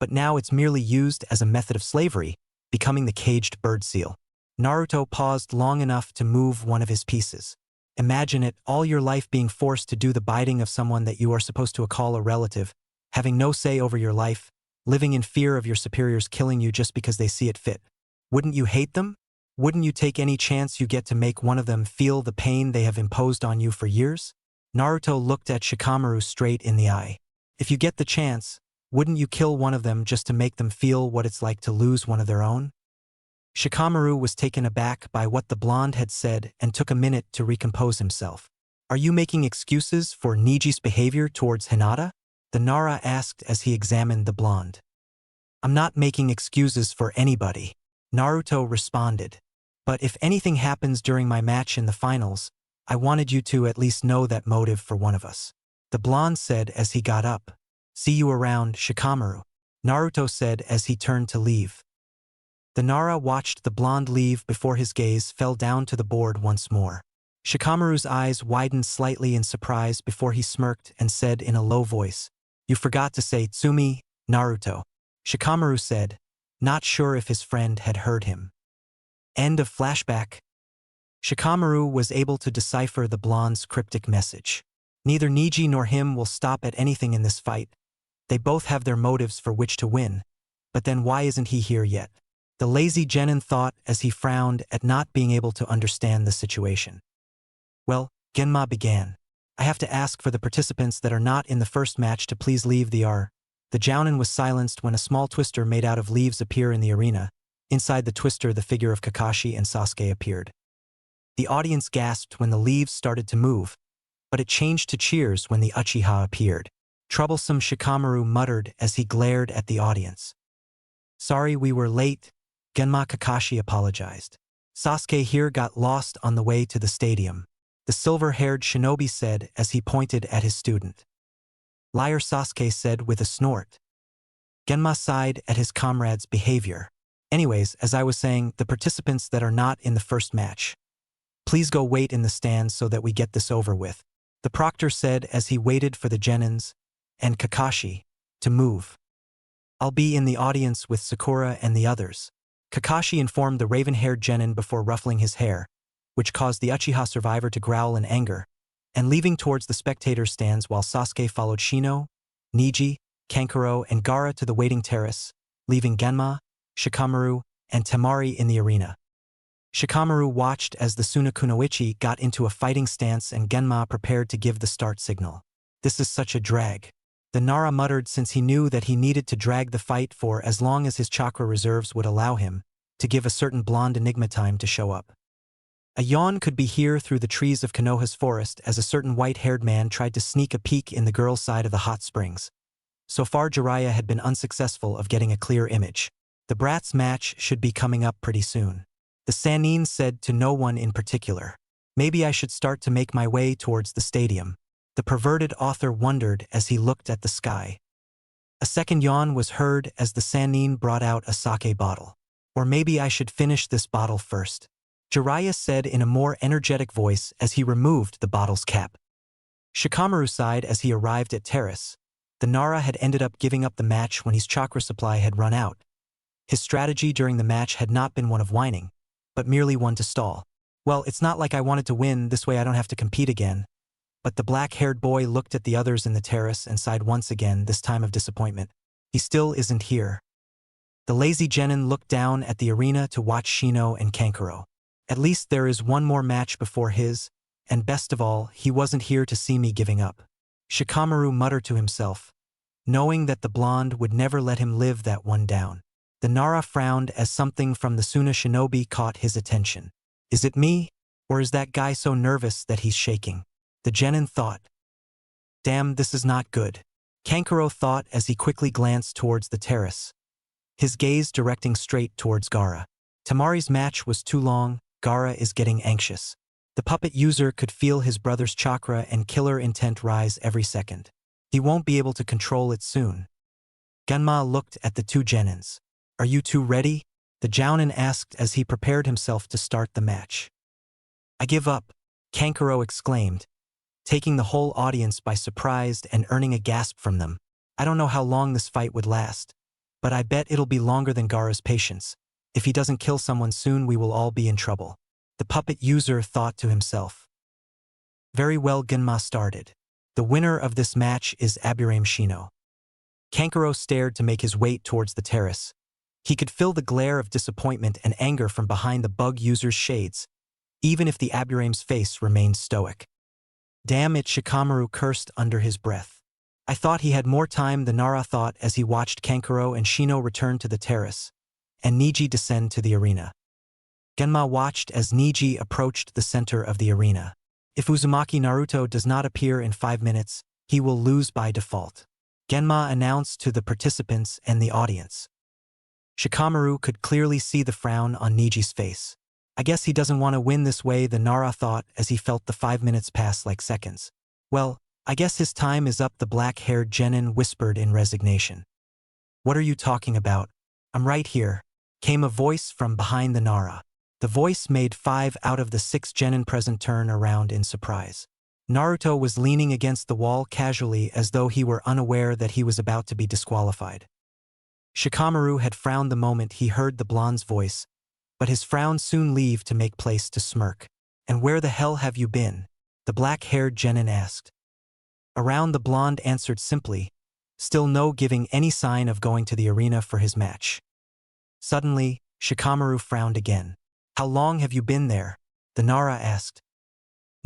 but now it's merely used as a method of slavery, becoming the caged bird seal. Naruto paused long enough to move one of his pieces. Imagine it, all your life being forced to do the bidding of someone that you are supposed to call a relative, having no say over your life, living in fear of your superiors killing you just because they see it fit. Wouldn't you hate them? Wouldn't you take any chance you get to make one of them feel the pain they have imposed on you for years? Naruto looked at Shikamaru straight in the eye. If you get the chance, wouldn't you kill one of them just to make them feel what it's like to lose one of their own? Shikamaru was taken aback by what the blonde had said and took a minute to recompose himself. Are you making excuses for Niji's behavior towards Hinata? The Nara asked as he examined the blonde. I'm not making excuses for anybody, Naruto responded. But if anything happens during my match in the finals, I wanted you to at least know that motive for one of us. The blonde said as he got up. See you around, Shikamaru, Naruto said as he turned to leave. The Nara watched the blonde leave before his gaze fell down to the board once more. Shikamaru's eyes widened slightly in surprise before he smirked and said in a low voice, You forgot to say Tsumi, Naruto. Shikamaru said, not sure if his friend had heard him. End of flashback. Shikamaru was able to decipher the blonde's cryptic message. Neither Niji nor him will stop at anything in this fight. They both have their motives for which to win. But then why isn't he here yet? The lazy genin thought as he frowned at not being able to understand the situation. Well, Genma began. I have to ask for the participants that are not in the first match to please leave the R. The jounin was silenced when a small twister made out of leaves appeared in the arena. Inside the twister, the figure of Kakashi and Sasuke appeared. The audience gasped when the leaves started to move, but it changed to cheers when the Uchiha appeared. Troublesome Shikamaru muttered as he glared at the audience. Sorry we were late, Genma Kakashi apologized. Sasuke here got lost on the way to the stadium. The silver-haired shinobi said as he pointed at his student. Liar, Sasuke said with a snort. Genma sighed at his comrade's behavior. Anyways, as I was saying, the participants that are not in the first match. Please go wait in the stands so that we get this over with, the proctor said as he waited for the genins and Kakashi to move. I'll be in the audience with Sakura and the others. Kakashi informed the raven-haired genin before ruffling his hair, which caused the Uchiha survivor to growl in anger, and leaving towards the spectator stands while Sasuke followed Shino, Niji, Kankuro, and Gaara to the waiting terrace, leaving Genma, Shikamaru, and Temari in the arena. Shikamaru watched as the Sunakunoichi got into a fighting stance and Genma prepared to give the start signal. This is such a drag. The Nara muttered since he knew that he needed to drag the fight for as long as his chakra reserves would allow him, to give a certain blonde enigma time to show up. A yawn could be heard through the trees of Konoha's forest as a certain white-haired man tried to sneak a peek in the girl's side of the hot springs. So far Jiraiya had been unsuccessful of getting a clear image. The brats' match should be coming up pretty soon. The Sannin said to no one in particular. Maybe I should start to make my way towards the stadium. The perverted author wondered as he looked at the sky. A second yawn was heard as the Sannin brought out a sake bottle. Or maybe I should finish this bottle first, Jiraiya said in a more energetic voice as he removed the bottle's cap. Shikamaru sighed as he arrived at terrace. The Nara had ended up giving up the match when his chakra supply had run out. His strategy during the match had not been one of whining, but merely one to stall. Well, it's not like I wanted to win, this way I don't have to compete again. But the black-haired boy looked at the others in the terrace and sighed once again, this time of disappointment. He still isn't here. The lazy genin looked down at the arena to watch Shino and Kankuro. At least there is one more match before his, and best of all, he wasn't here to see me giving up. Shikamaru muttered to himself, knowing that the blonde would never let him live that one down. The Nara frowned as something from the Suna shinobi caught his attention. Is it me, or is that guy so nervous that he's shaking? The genin thought. Damn, this is not good. Kankuro thought as he quickly glanced towards the terrace, his gaze directing straight towards Gaara. Temari's match was too long, Gaara is getting anxious. The puppet user could feel his brother's chakra and killer intent rise every second. He won't be able to control it soon. Genma looked at the two genins. Are you two ready? The jounin asked as he prepared himself to start the match. I give up, Kankuro exclaimed, taking the whole audience by surprise and earning a gasp from them. I don't know how long this fight would last, but I bet it'll be longer than Gaara's patience. If he doesn't kill someone soon, we will all be in trouble. The puppet user thought to himself. Very well, Genma started. The winner of this match is Aburame Shino. Kankuro stared to make his way towards the terrace. He could feel the glare of disappointment and anger from behind the bug user's shades, even if the Aburame's face remained stoic. Damn it, Shikamaru cursed under his breath. I thought he had more time, the Nara thought as he watched Kankuro and Shino return to the terrace, and Niji descend to the arena. Genma watched as Niji approached the center of the arena. If Uzumaki Naruto does not appear in 5 minutes, he will lose by default, Genma announced to the participants and the audience. Shikamaru could clearly see the frown on Niji's face. I guess he doesn't want to win this way, the Nara thought as he felt the 5 minutes pass like seconds. Well, I guess his time is up, the black-haired genin whispered in resignation. What are you talking about? I'm right here, came a voice from behind the Nara. The voice made 5 out of the 6 genin present turn around in surprise. Naruto was leaning against the wall casually as though he were unaware that he was about to be disqualified. Shikamaru had frowned the moment he heard the blonde's voice, but his frown soon leave to make place to smirk. And where the hell have you been? The black-haired genin asked. Around, the blonde answered simply, still no giving any sign of going to the arena for his match. Suddenly, Shikamaru frowned again. How long have you been there? The Nara asked.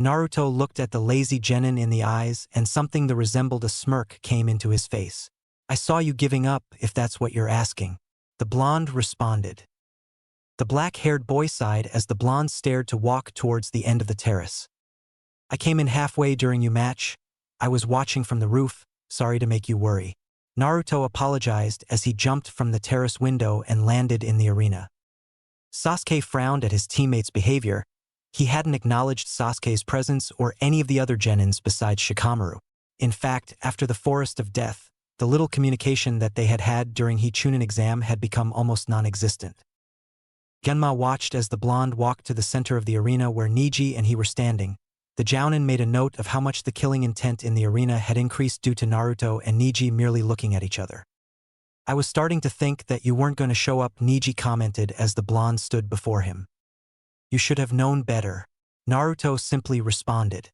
Naruto looked at the lazy genin in the eyes, and something that resembled a smirk came into his face. I saw you giving up, if that's what you're asking. The blonde responded. The black-haired boy sighed as the blonde stared to walk towards the end of the terrace. I came in halfway during your match. I was watching from the roof, sorry to make you worry. Naruto apologized as he jumped from the terrace window and landed in the arena. Sasuke frowned at his teammates' behavior. He hadn't acknowledged Sasuke's presence or any of the other genins besides Shikamaru. In fact, after the Forest of Death, the little communication that they had had during Hichunin exam had become almost non-existent. Genma watched as the blonde walked to the center of the arena where Niji and he were standing. The Jounin made a note of how much the killing intent in the arena had increased due to Naruto and Niji merely looking at each other. I was starting to think that you weren't going to show up, Niji commented as the blonde stood before him. You should have known better, Naruto simply responded.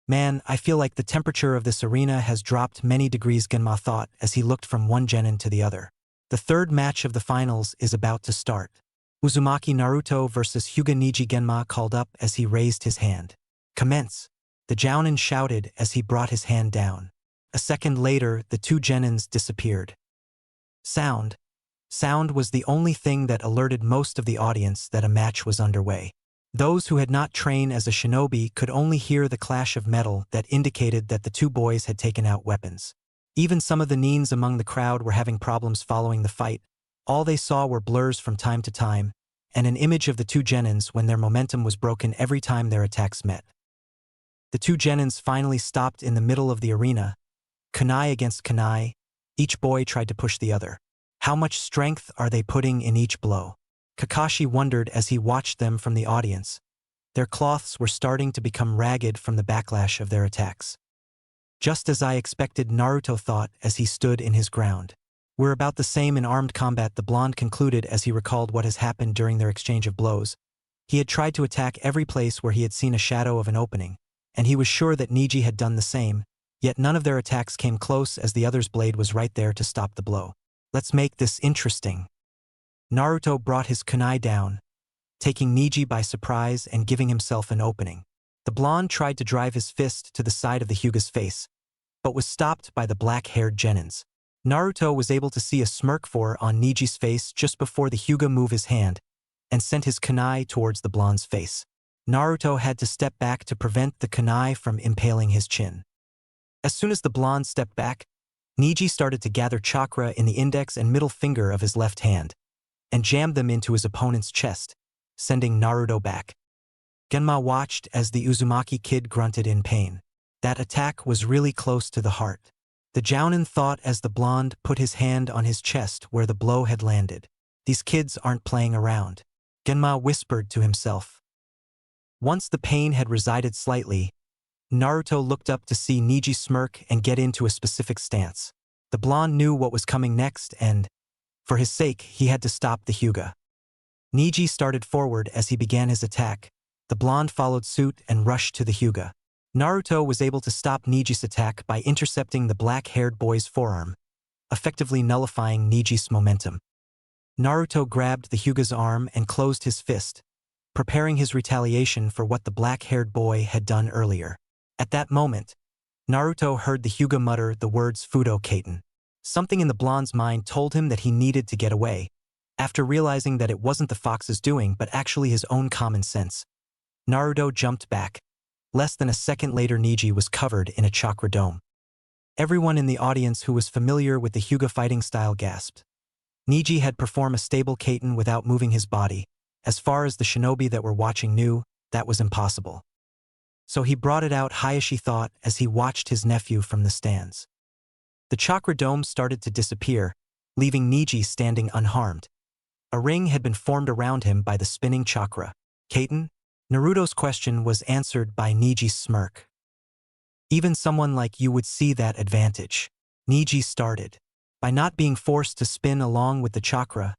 Man, I feel like the temperature of this arena has dropped many degrees, Genma thought as he looked from one genin to the other. The third match of the finals is about to start. Uzumaki Naruto versus Hyuga, Niji, Genma called up as he raised his hand. Commence, the Jounin shouted as he brought his hand down. A second later, the 2 genins disappeared. Sound was the only thing that alerted most of the audience that a match was underway. Those who had not trained as a shinobi could only hear the clash of metal that indicated that the 2 boys had taken out weapons. Even some of the nins among the crowd were having problems following the fight. All they saw were blurs from time to time, and an image of the 2 genins when their momentum was broken every time their attacks met. The 2 genins finally stopped in the middle of the arena. Kunai against kunai, each boy tried to push the other. How much strength are they putting in each blow? Kakashi wondered as he watched them from the audience. Their cloths were starting to become ragged from the backlash of their attacks. Just as I expected, Naruto thought as he stood in his ground. We're about the same in armed combat, the blonde concluded as he recalled what has happened during their exchange of blows. He had tried to attack every place where he had seen a shadow of an opening, and he was sure that Niji had done the same, yet none of their attacks came close as the other's blade was right there to stop the blow. Let's make this interesting. Naruto brought his kunai down, taking Niji by surprise and giving himself an opening. The blonde tried to drive his fist to the side of the Hyuga's face, but was stopped by the black-haired genins. Naruto was able to see a smirk on Niji's face just before the Hyuga moved his hand and sent his kunai towards the blonde's face. Naruto had to step back to prevent the kunai from impaling his chin. As soon as the blonde stepped back, Niji started to gather chakra in the index and middle finger of his left hand and jammed them into his opponent's chest, sending Naruto back. Genma watched as the Uzumaki kid grunted in pain. That attack was really close to the heart. The Jounin thought as the blonde put his hand on his chest where the blow had landed. These kids aren't playing around, Genma whispered to himself. Once the pain had resided slightly, Naruto looked up to see Niji smirk and get into a specific stance. The blonde knew what was coming next and, for his sake, he had to stop the Hyuga. Niji started forward as he began his attack. The blonde followed suit and rushed to the Hyuga. Naruto was able to stop Niji's attack by intercepting the black-haired boy's forearm, effectively nullifying Niji's momentum. Naruto grabbed the Hyuga's arm and closed his fist, preparing his retaliation for what the black-haired boy had done earlier. At that moment, Naruto heard the Hyuga mutter the words Fudo Kaiten. Something in the blonde's mind told him that he needed to get away. After realizing that it wasn't the fox's doing but actually his own common sense, Naruto jumped back. Less than a second later, Neji was covered in a chakra dome. Everyone in the audience who was familiar with the Hyuga fighting style gasped. Neji had performed a stable Kaiten without moving his body. As far as the shinobi that were watching knew, that was impossible. So he brought it out, Hayashi thought as he watched his nephew from the stands. The chakra dome started to disappear, leaving Neji standing unharmed. A ring had been formed around him by the spinning chakra. Kaiten? Naruto's question was answered by Neji's smirk. Even someone like you would see that advantage. Neji started. By not being forced to spin along with the chakra,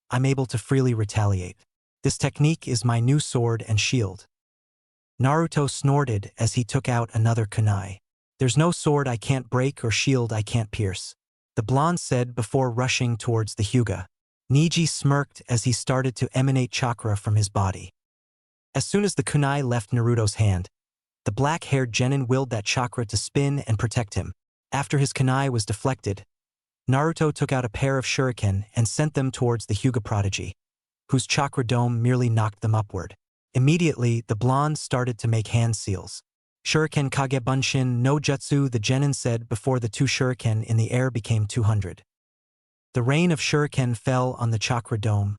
I'm able to freely retaliate. This technique is my new sword and shield. Naruto snorted as he took out another kunai. There's no sword I can't break or shield I can't pierce, the blonde said before rushing towards the Hyuga. Neji smirked as he started to emanate chakra from his body. As soon as the kunai left Naruto's hand, the black-haired genin willed that chakra to spin and protect him. After his kunai was deflected, Naruto took out a pair of shuriken and sent them towards the Hyuga prodigy, whose chakra dome merely knocked them upward. Immediately, the blonde started to make hand seals. Shuriken Kage Bunshin no Jutsu, the genin said before the two shuriken in the air became 200. The rain of shuriken fell on the chakra dome,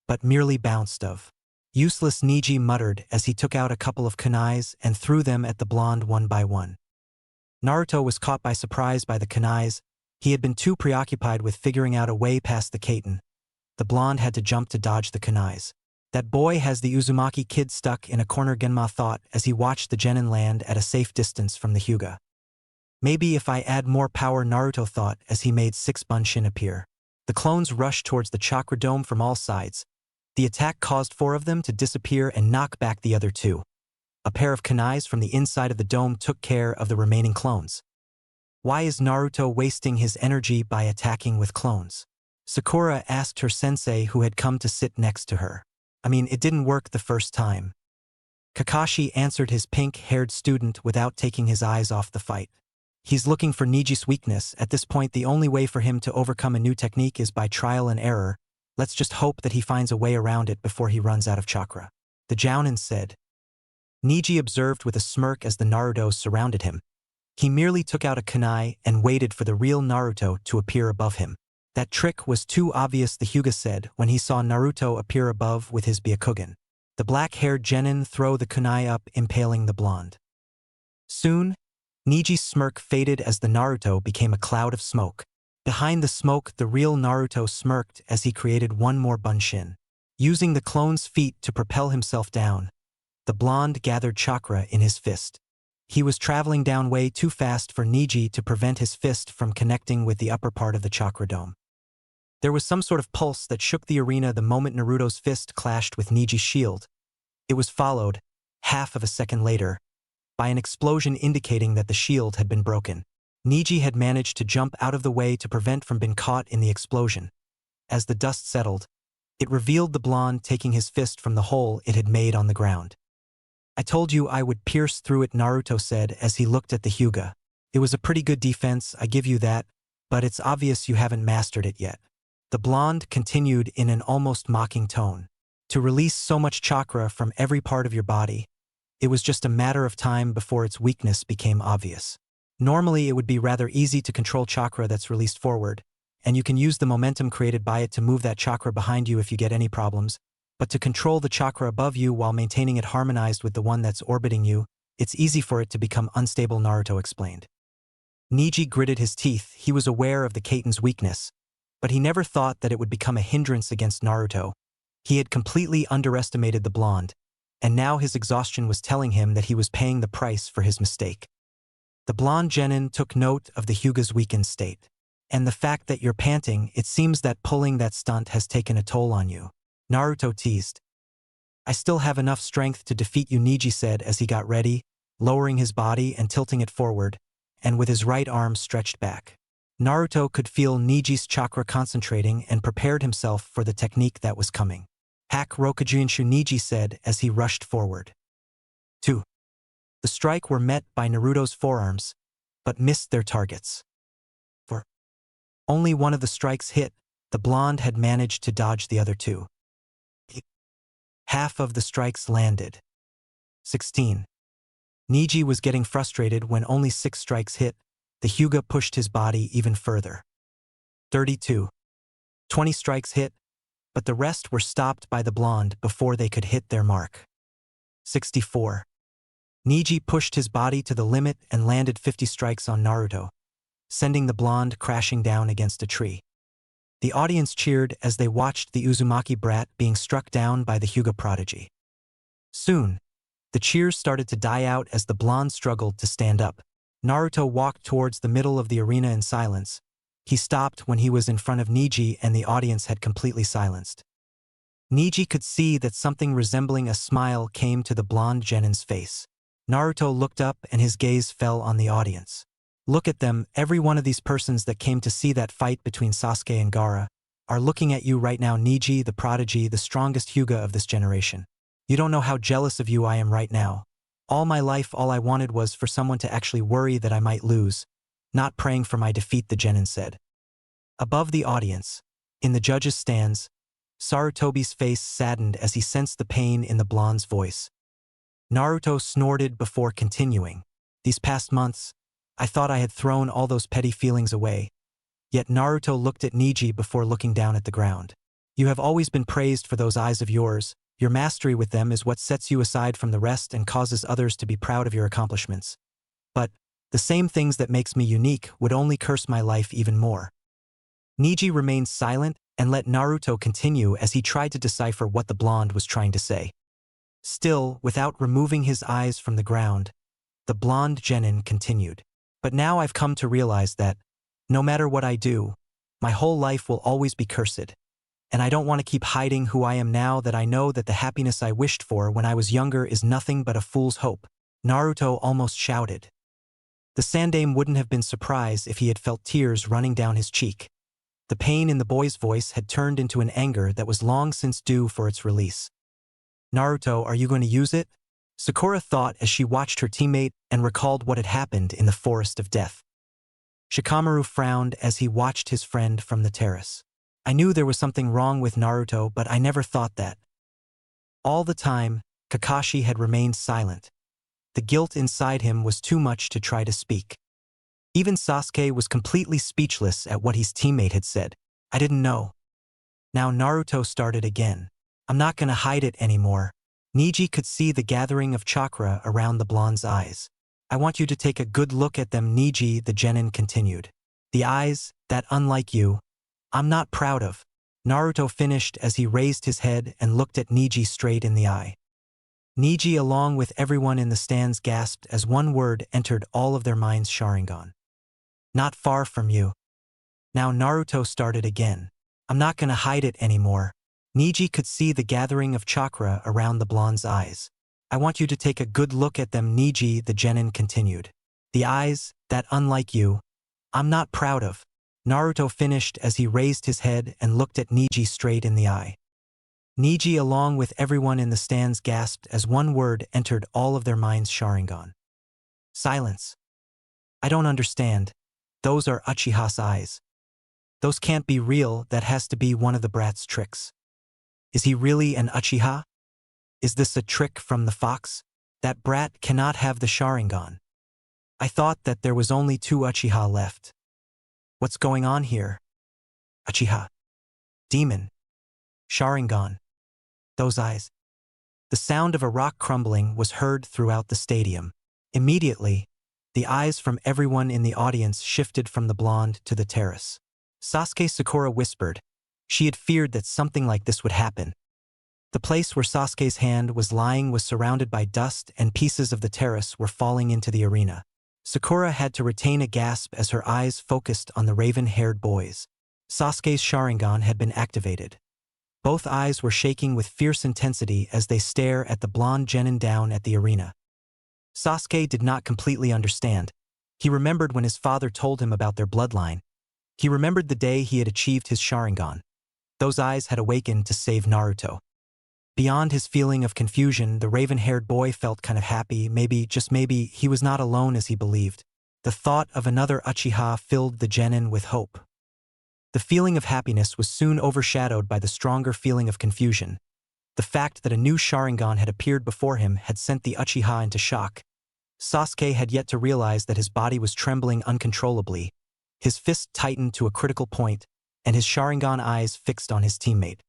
but merely bounced off. Useless, Neji muttered as he took out a couple of kunais and threw them at the blonde one by one. Naruto was caught by surprise by the kunais. He had been too preoccupied with figuring out a way past the Kaiten. The blonde had to jump to dodge the kunais. That boy has the Uzumaki kid stuck in a corner, Genma thought as he watched the genin land at a safe distance from the Hyuga. Maybe if I add more power, Naruto thought as he made 6 Bunshin appear. The clones rushed towards the chakra dome from all sides. The attack caused 4 of them to disappear and knock back the other 2. A pair of kunais from the inside of the dome took care of the remaining clones. Why is Naruto wasting his energy by attacking with clones? Sakura asked her sensei, who had come to sit next to her. I mean, it didn't work the first time. Kakashi answered his pink-haired student without taking his eyes off the fight. He's looking for Neji's weakness. At this point, the only way for him to overcome a new technique is by trial and error. Let's just hope that he finds a way around it before he runs out of chakra. The Jounin said. Neji observed with a smirk as the Naruto surrounded him. He merely took out a kunai and waited for the real Naruto to appear above him. That trick was too obvious, the Hyuga said when he saw Naruto appear above with his Byakugan. The black-haired genin threw the kunai up, impaling the blonde. Soon, Neji's smirk faded as the Naruto became a cloud of smoke. Behind the smoke, the real Naruto smirked as he created 1 more Bunshin. Using the clone's feet to propel himself down, the blonde gathered chakra in his fist. He was traveling down way too fast for Neji to prevent his fist from connecting with the upper part of the chakra dome. There was some sort of pulse that shook the arena the moment Naruto's fist clashed with Neji's shield. It was followed, half of a second later, by an explosion indicating that the shield had been broken. Neji had managed to jump out of the way to prevent from being caught in the explosion. As the dust settled, it revealed the blonde taking his fist from the hole it had made on the ground. I told you I would pierce through it, Naruto said as he looked at the Hyuga. It was a pretty good defense, I give you that, but it's obvious you haven't mastered it yet. The blonde continued in an almost mocking tone. To release so much chakra from every part of your body, it was just a matter of time before its weakness became obvious. Normally, it would be rather easy to control chakra that's released forward, and you can use the momentum created by it to move that chakra behind you if you get any problems, but to control the chakra above you while maintaining it harmonized with the one that's orbiting you, it's easy for it to become unstable, Naruto explained. Neji gritted his teeth. He was aware of the Kaiten's weakness, but he never thought that it would become a hindrance against Naruto. He had completely underestimated the blonde, and now his exhaustion was telling him that he was paying the price for his mistake. The blonde genin took note of the Hyuga's weakened state. And the fact that you're panting, it seems that pulling that stunt has taken a toll on you. Naruto teased. I still have enough strength to defeat you, Neji said as he got ready, lowering his body and tilting it forward, and with his right arm stretched back. Naruto could feel Neji's chakra concentrating and prepared himself for the technique that was coming. Hack Rokujunshu, Neji said as he rushed forward. 2. The strike were met by Naruto's forearms, but missed their targets. For only one of the strikes hit, the blonde had managed to dodge the other two. Half of the strikes landed. 16. Niji was getting frustrated when only 6 strikes hit. The Hyuga pushed his body even further. 32. 20 strikes hit, but the rest were stopped by the blonde before they could hit their mark. 64. Niji pushed his body to the limit and landed 50 strikes on Naruto, sending the blonde crashing down against a tree. The audience cheered as they watched the Uzumaki brat being struck down by the Hyuga prodigy. Soon, the cheers started to die out as the blonde struggled to stand up. Naruto walked towards the middle of the arena in silence. He stopped when he was in front of Niji and the audience had completely silenced. Niji could see that something resembling a smile came to the blonde genin's face. Naruto looked up and his gaze fell on the audience. Look at them, every one of these persons that came to see that fight between Sasuke and Gaara are looking at you right now, Niji, the prodigy, the strongest Hyuga of this generation. You don't know how jealous of you I am right now. All my life all I wanted was for someone to actually worry that I might lose, not praying for my defeat, the genin said. Above the audience, in the judges' stands, Sarutobi's face saddened as he sensed the pain in the blonde's voice. Naruto snorted before continuing. These past months, I thought I had thrown all those petty feelings away. Yet Naruto looked at Niji before looking down at the ground. You have always been praised for those eyes of yours. Your mastery with them is what sets you aside from the rest and causes others to be proud of your accomplishments. But the same things that makes me unique would only curse my life even more. Niji remained silent and let Naruto continue as he tried to decipher what the blonde was trying to say. Still, without removing his eyes from the ground, the blonde genin continued. But now I've come to realize that, no matter what I do, my whole life will always be cursed. And I don't want to keep hiding who I am now that I know that the happiness I wished for when I was younger is nothing but a fool's hope. Naruto almost shouted. The Sandaime wouldn't have been surprised if he had felt tears running down his cheek. The pain in the boy's voice had turned into an anger that was long since due for its release. Naruto, are you going to use it? Sakura thought as she watched her teammate and recalled what had happened in the Forest of Death. Shikamaru frowned as he watched his friend from the terrace. I knew there was something wrong with Naruto, but I never thought that. All the time, Kakashi had remained silent. The guilt inside him was too much to try to speak. Even Sasuke was completely speechless at what his teammate had said. I didn't know. Now Naruto started again. I'm not gonna hide it anymore. Niji could see the gathering of chakra around the blonde's eyes. I want you to take a good look at them, Niji, the genin continued. The eyes, that unlike you, I'm not proud of. Naruto finished as he raised his head and looked at Niji straight in the eye. Niji along with everyone in the stands gasped as one word entered all of their minds, Sharingan. Not far from you. Now Naruto started again. I'm not gonna hide it anymore. Niji could see the gathering of chakra around the blonde's eyes. I want you to take a good look at them, Niji, the genin continued. The eyes, that unlike you, I'm not proud of. Naruto finished as he raised his head and looked at Niji straight in the eye. Niji along with everyone in the stands gasped as one word entered all of their minds, Sharingan. Silence. I don't understand. Those are Uchiha's eyes. Those can't be real, that has to be one of the brat's tricks. Is he really an Uchiha? Is this a trick from the fox? That brat cannot have the Sharingan. I thought that there was only 2 Uchiha left. What's going on here? Uchiha. Demon. Sharingan. Those eyes. The sound of a rock crumbling was heard throughout the stadium. Immediately, the eyes from everyone in the audience shifted from the blonde to the terrace. Sasuke Sakura whispered. She had feared that something like this would happen. The place where Sasuke's hand was lying was surrounded by dust and pieces of the terrace were falling into the arena. Sakura had to retain a gasp as her eyes focused on the raven-haired boys. Sasuke's Sharingan had been activated. Both eyes were shaking with fierce intensity as they stare at the blonde genin down at the arena. Sasuke did not completely understand. He remembered when his father told him about their bloodline. He remembered the day he had achieved his Sharingan. Those eyes had awakened to save Naruto. Beyond his feeling of confusion, the raven-haired boy felt kind of happy. Maybe, just maybe, he was not alone as he believed. The thought of another Uchiha filled the genin with hope. The feeling of happiness was soon overshadowed by the stronger feeling of confusion. The fact that a new Sharingan had appeared before him had sent the Uchiha into shock. Sasuke had yet to realize that his body was trembling uncontrollably. His fist tightened to a critical point, and his Sharingan eyes fixed on his teammate.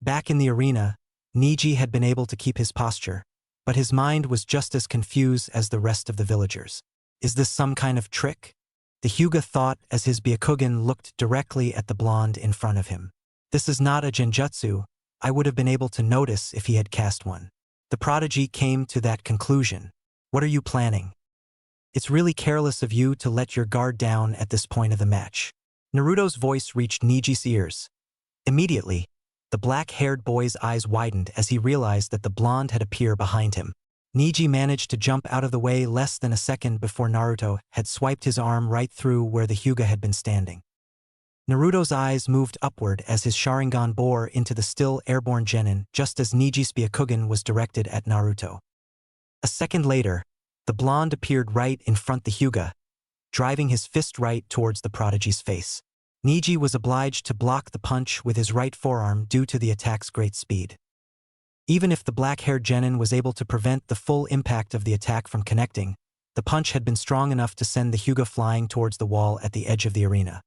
Back in the arena, Neji had been able to keep his posture, but his mind was just as confused as the rest of the villagers. Is this some kind of trick? The Hyuga thought as his Byakugan looked directly at the blonde in front of him. This is not a genjutsu. I would have been able to notice if he had cast one. The prodigy came to that conclusion. What are you planning? It's really careless of you to let your guard down at this point of the match. Naruto's voice reached Niji's ears. Immediately, the black-haired boy's eyes widened as he realized that the blonde had appeared behind him. Neji managed to jump out of the way less than a second before Naruto had swiped his arm right through where the Hyuga had been standing. Naruto's eyes moved upward as his Sharingan bore into the still airborne genin just as Niji's Byakugan was directed at Naruto. A second later, the blonde appeared right in front the Hyuga, driving his fist right towards the prodigy's face. Neji was obliged to block the punch with his right forearm due to the attack's great speed. Even if the black-haired genin was able to prevent the full impact of the attack from connecting, the punch had been strong enough to send the Hyuga flying towards the wall at the edge of the arena.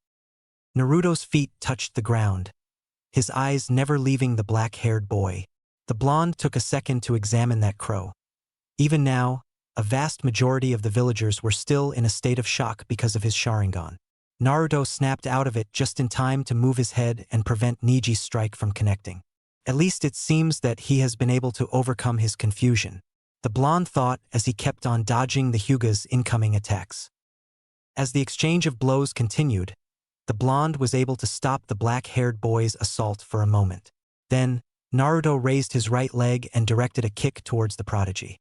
Naruto's feet touched the ground, his eyes never leaving the black-haired boy. The blonde took a second to examine that crow. Even now, a vast majority of the villagers were still in a state of shock because of his Sharingan. Naruto snapped out of it just in time to move his head and prevent Niji's strike from connecting. At least it seems that he has been able to overcome his confusion, the blonde thought as he kept on dodging the Hyuga's incoming attacks. As the exchange of blows continued, the blonde was able to stop the black-haired boy's assault for a moment. Then, Naruto raised his right leg and directed a kick towards the prodigy.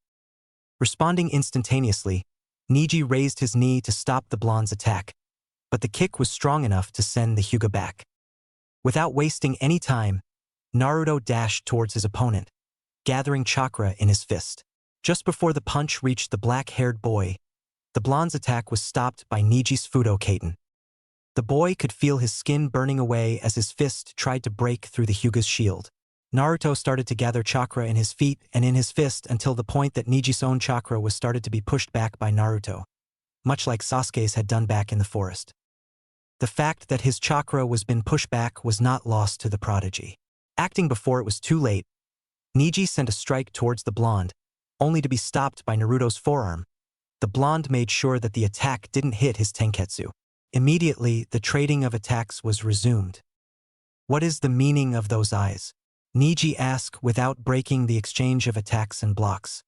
Responding instantaneously, Neji raised his knee to stop the blonde's attack, but the kick was strong enough to send the Hyuga back. Without wasting any time, Naruto dashed towards his opponent, gathering chakra in his fist. Just before the punch reached the black-haired boy, the blonde's attack was stopped by Niji's Fudokaten. The boy could feel his skin burning away as his fist tried to break through the Hyuga's shield. Naruto started to gather chakra in his feet and in his fist until the point that Niji's own chakra was started to be pushed back by Naruto, much like Sasuke's had done back in the forest. The fact that his chakra was been pushed back was not lost to the prodigy. Acting before it was too late, Neji sent a strike towards the blonde, only to be stopped by Naruto's forearm. The blonde made sure that the attack didn't hit his tenketsu. Immediately, the trading of attacks was resumed. What is the meaning of those eyes? Neji asked without breaking the exchange of attacks and blocks.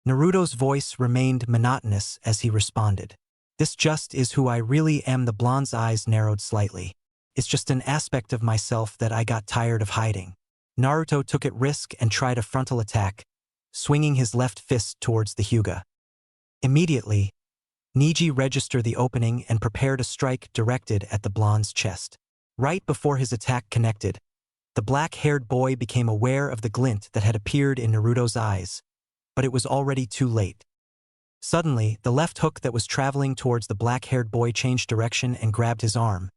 Naruto's voice remained monotonous as he responded. This just is who I really am. The blonde's eyes narrowed slightly. It's just an aspect of myself that I got tired of hiding. Naruto took a risk and tried a frontal attack, swinging his left fist towards the Hyuga. Immediately, Neji registered the opening and prepared a strike directed at the blonde's chest. Right before his attack connected, the black-haired boy became aware of the glint that had appeared in Naruto's eyes, but it was already too late. Suddenly, the left hook that was traveling towards the black-haired boy changed direction and grabbed his arm.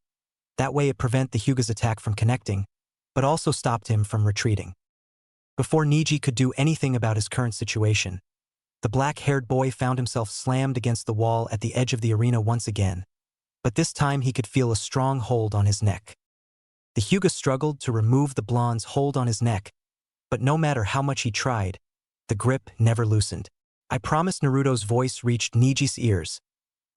That way it prevented the Hyuga's attack from connecting, but also stopped him from retreating. Before Neji could do anything about his current situation, the black-haired boy found himself slammed against the wall at the edge of the arena once again, but this time he could feel a strong hold on his neck. The Hyuga struggled to remove the blonde's hold on his neck, but no matter how much he tried, the grip never loosened. I promised. Naruto's voice reached Niji's ears.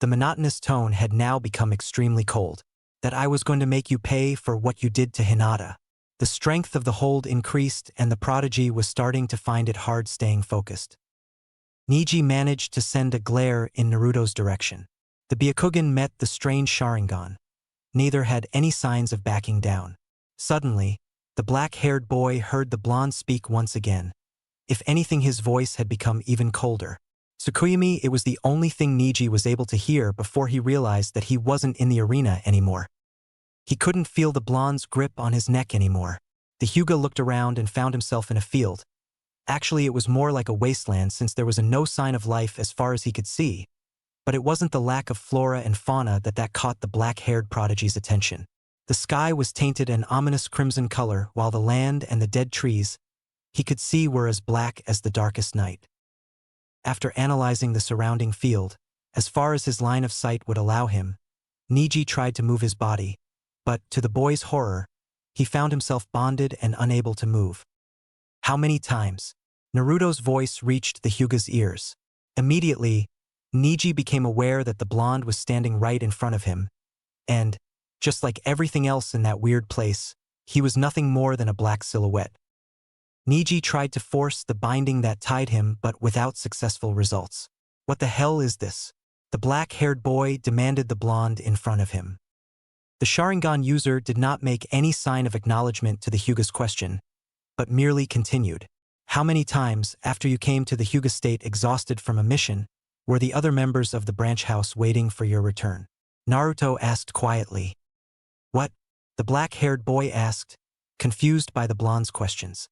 The monotonous tone had now become extremely cold. That I was going to make you pay for what you did to Hinata. The strength of the hold increased and the prodigy was starting to find it hard staying focused. Neji managed to send a glare in Naruto's direction. The Byakugan met the strange Sharingan. Neither had any signs of backing down. Suddenly, the black-haired boy heard the blonde speak once again. If anything, his voice had become even colder. Tsukuyami, it was the only thing Neji was able to hear before he realized that he wasn't in the arena anymore. He couldn't feel the blonde's grip on his neck anymore. The Hyuga looked around and found himself in a field. Actually, it was more like a wasteland since there was no sign of life as far as he could see. But it wasn't the lack of flora and fauna that caught the black-haired prodigy's attention. The sky was tainted an ominous crimson color, while the land and the dead trees he could see were as black as the darkest night. After analyzing the surrounding field, as far as his line of sight would allow him, Neji tried to move his body, but, to the boy's horror, he found himself bonded and unable to move. How many times? Naruto's voice reached the Hyuga's ears. Immediately, Neji became aware that the blonde was standing right in front of him, and, just like everything else in that weird place, he was nothing more than a black silhouette. Neji tried to force the binding that tied him, but without successful results. What the hell is this? The black-haired boy demanded the blonde in front of him. The Sharingan user did not make any sign of acknowledgement to the Hyuga's question, but merely continued. How many times, after you came to the Hyuga state exhausted from a mission, were the other members of the branch house waiting for your return? Naruto asked quietly. What? The black-haired boy asked, confused by the blonde's questions.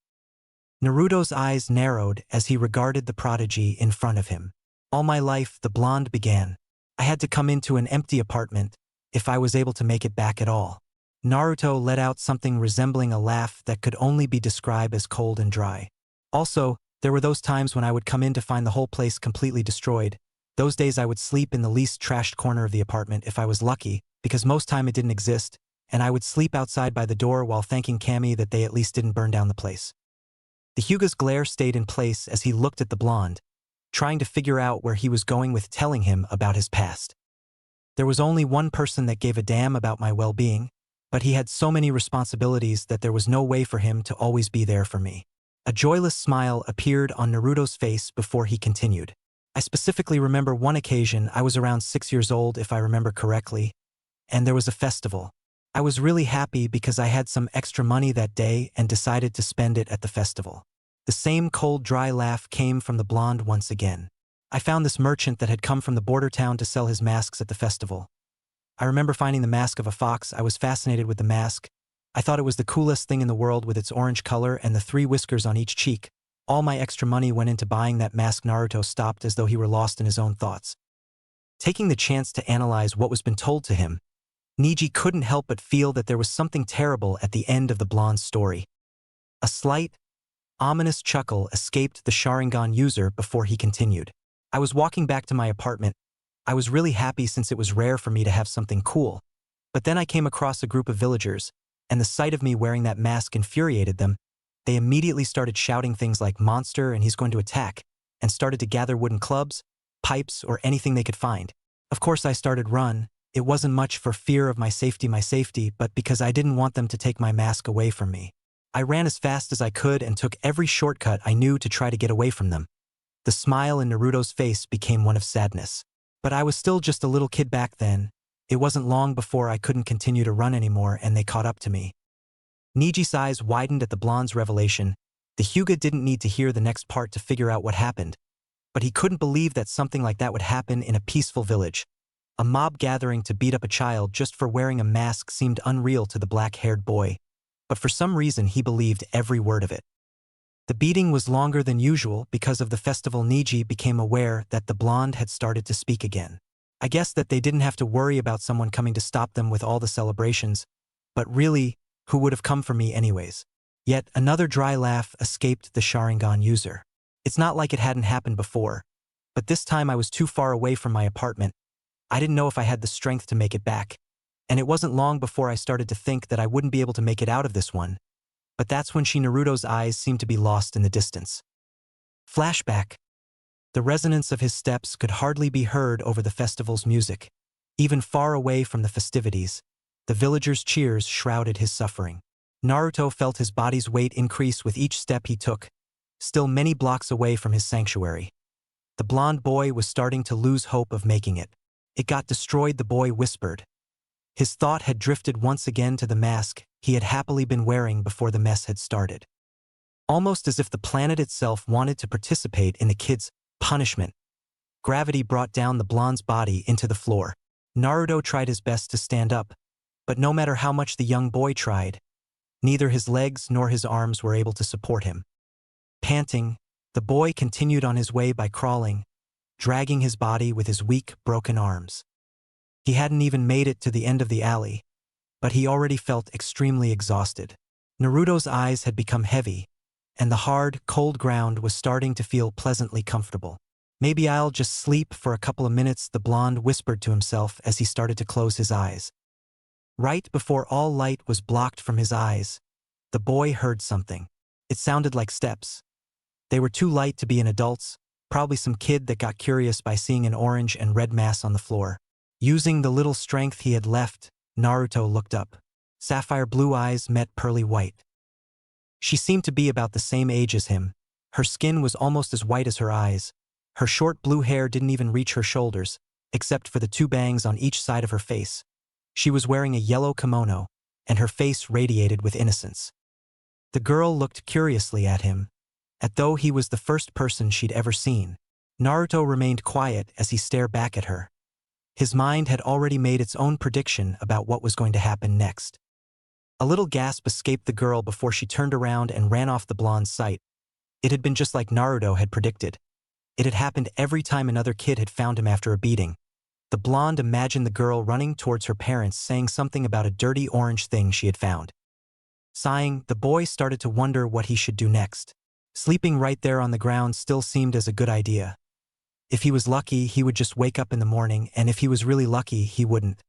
Naruto's eyes narrowed as he regarded the prodigy in front of him. All my life, the blonde began. I had to come into an empty apartment, if I was able to make it back at all. Naruto let out something resembling a laugh that could only be described as cold and dry. Also, there were those times when I would come in to find the whole place completely destroyed. Those days I would sleep in the least trashed corner of the apartment if I was lucky, because most time it didn't exist, and I would sleep outside by the door while thanking Kami that they at least didn't burn down the place. The Hyuga's glare stayed in place as he looked at the blonde, trying to figure out where he was going with telling him about his past. There was only one person that gave a damn about my well-being, but he had so many responsibilities that there was no way for him to always be there for me. A joyless smile appeared on Naruto's face before he continued. I specifically remember one occasion. I was around 6 years old, if I remember correctly, and there was a festival. I was really happy because I had some extra money that day and decided to spend it at the festival. The same cold, dry laugh came from the blonde once again. I found this merchant that had come from the border town to sell his masks at the festival. I remember finding the mask of a fox. I was fascinated with the mask. I thought it was the coolest thing in the world with its orange color and the 3 whiskers on each cheek. All my extra money went into buying that mask. Naruto stopped as though he were lost in his own thoughts. Taking the chance to analyze what was been told to him, Neji couldn't help but feel that there was something terrible at the end of the blonde's story. A slight, ominous chuckle escaped the Sharingan user before he continued. I was walking back to my apartment. I was really happy since it was rare for me to have something cool. But then I came across a group of villagers, and the sight of me wearing that mask infuriated them. They immediately started shouting things like "monster" and "he's going to attack," and started to gather wooden clubs, pipes, or anything they could find. Of course I started run. It wasn't much for fear of my safety, but because I didn't want them to take my mask away from me. I ran as fast as I could and took every shortcut I knew to try to get away from them. The smile in Naruto's face became one of sadness. But I was still just a little kid back then. It wasn't long before I couldn't continue to run anymore and they caught up to me. Neji's eyes widened at the blonde's revelation. The Hyuga didn't need to hear the next part to figure out what happened. But he couldn't believe that something like that would happen in a peaceful village. A mob gathering to beat up a child just for wearing a mask seemed unreal to the black-haired boy, but for some reason he believed every word of it. The beating was longer than usual because of the festival. Neji became aware that the blonde had started to speak again. I guess that they didn't have to worry about someone coming to stop them with all the celebrations, but really, who would have come for me anyways? Yet another dry laugh escaped the Sharingan user. It's not like it hadn't happened before, but this time I was too far away from my apartment. I didn't know if I had the strength to make it back, and it wasn't long before I started to think that I wouldn't be able to make it out of this one. But that's when Naruto's eyes seemed to be lost in the distance. Flashback. The resonance of his steps could hardly be heard over the festival's music. Even far away from the festivities, the villagers' cheers shrouded his suffering. Naruto felt his body's weight increase with each step he took, still many blocks away from his sanctuary. The blonde boy was starting to lose hope of making it. It got destroyed, the boy whispered. His thought had drifted once again to the mask he had happily been wearing before the mess had started. Almost as if the planet itself wanted to participate in the kid's punishment, gravity brought down the blonde's body into the floor. Naruto tried his best to stand up, but no matter how much the young boy tried, neither his legs nor his arms were able to support him. Panting, the boy continued on his way by crawling, dragging his body with his weak, broken arms. He hadn't even made it to the end of the alley, but he already felt extremely exhausted. Naruto's eyes had become heavy, and the hard, cold ground was starting to feel pleasantly comfortable. "Maybe I'll just sleep for a couple of minutes," the blonde whispered to himself as he started to close his eyes. Right before all light was blocked from his eyes, the boy heard something. It sounded like steps. They were too light to be an adult's, probably some kid that got curious by seeing an orange and red mass on the floor. Using the little strength he had left, Naruto looked up. Sapphire blue eyes met pearly white. She seemed to be about the same age as him. Her skin was almost as white as her eyes. Her short blue hair didn't even reach her shoulders, except for the 2 bangs on each side of her face. She was wearing a yellow kimono, and her face radiated with innocence. The girl looked curiously at him, as though he was the first person she'd ever seen. Naruto remained quiet as he stared back at her. His mind had already made its own prediction about what was going to happen next. A little gasp escaped the girl before she turned around and ran off the blonde's sight. It had been just like Naruto had predicted. It had happened every time another kid had found him after a beating. The blonde imagined the girl running towards her parents saying something about a dirty orange thing she had found. Sighing, the boy started to wonder what he should do next. Sleeping right there on the ground still seemed as a good idea. If he was lucky, he would just wake up in the morning, and if he was really lucky, he wouldn't.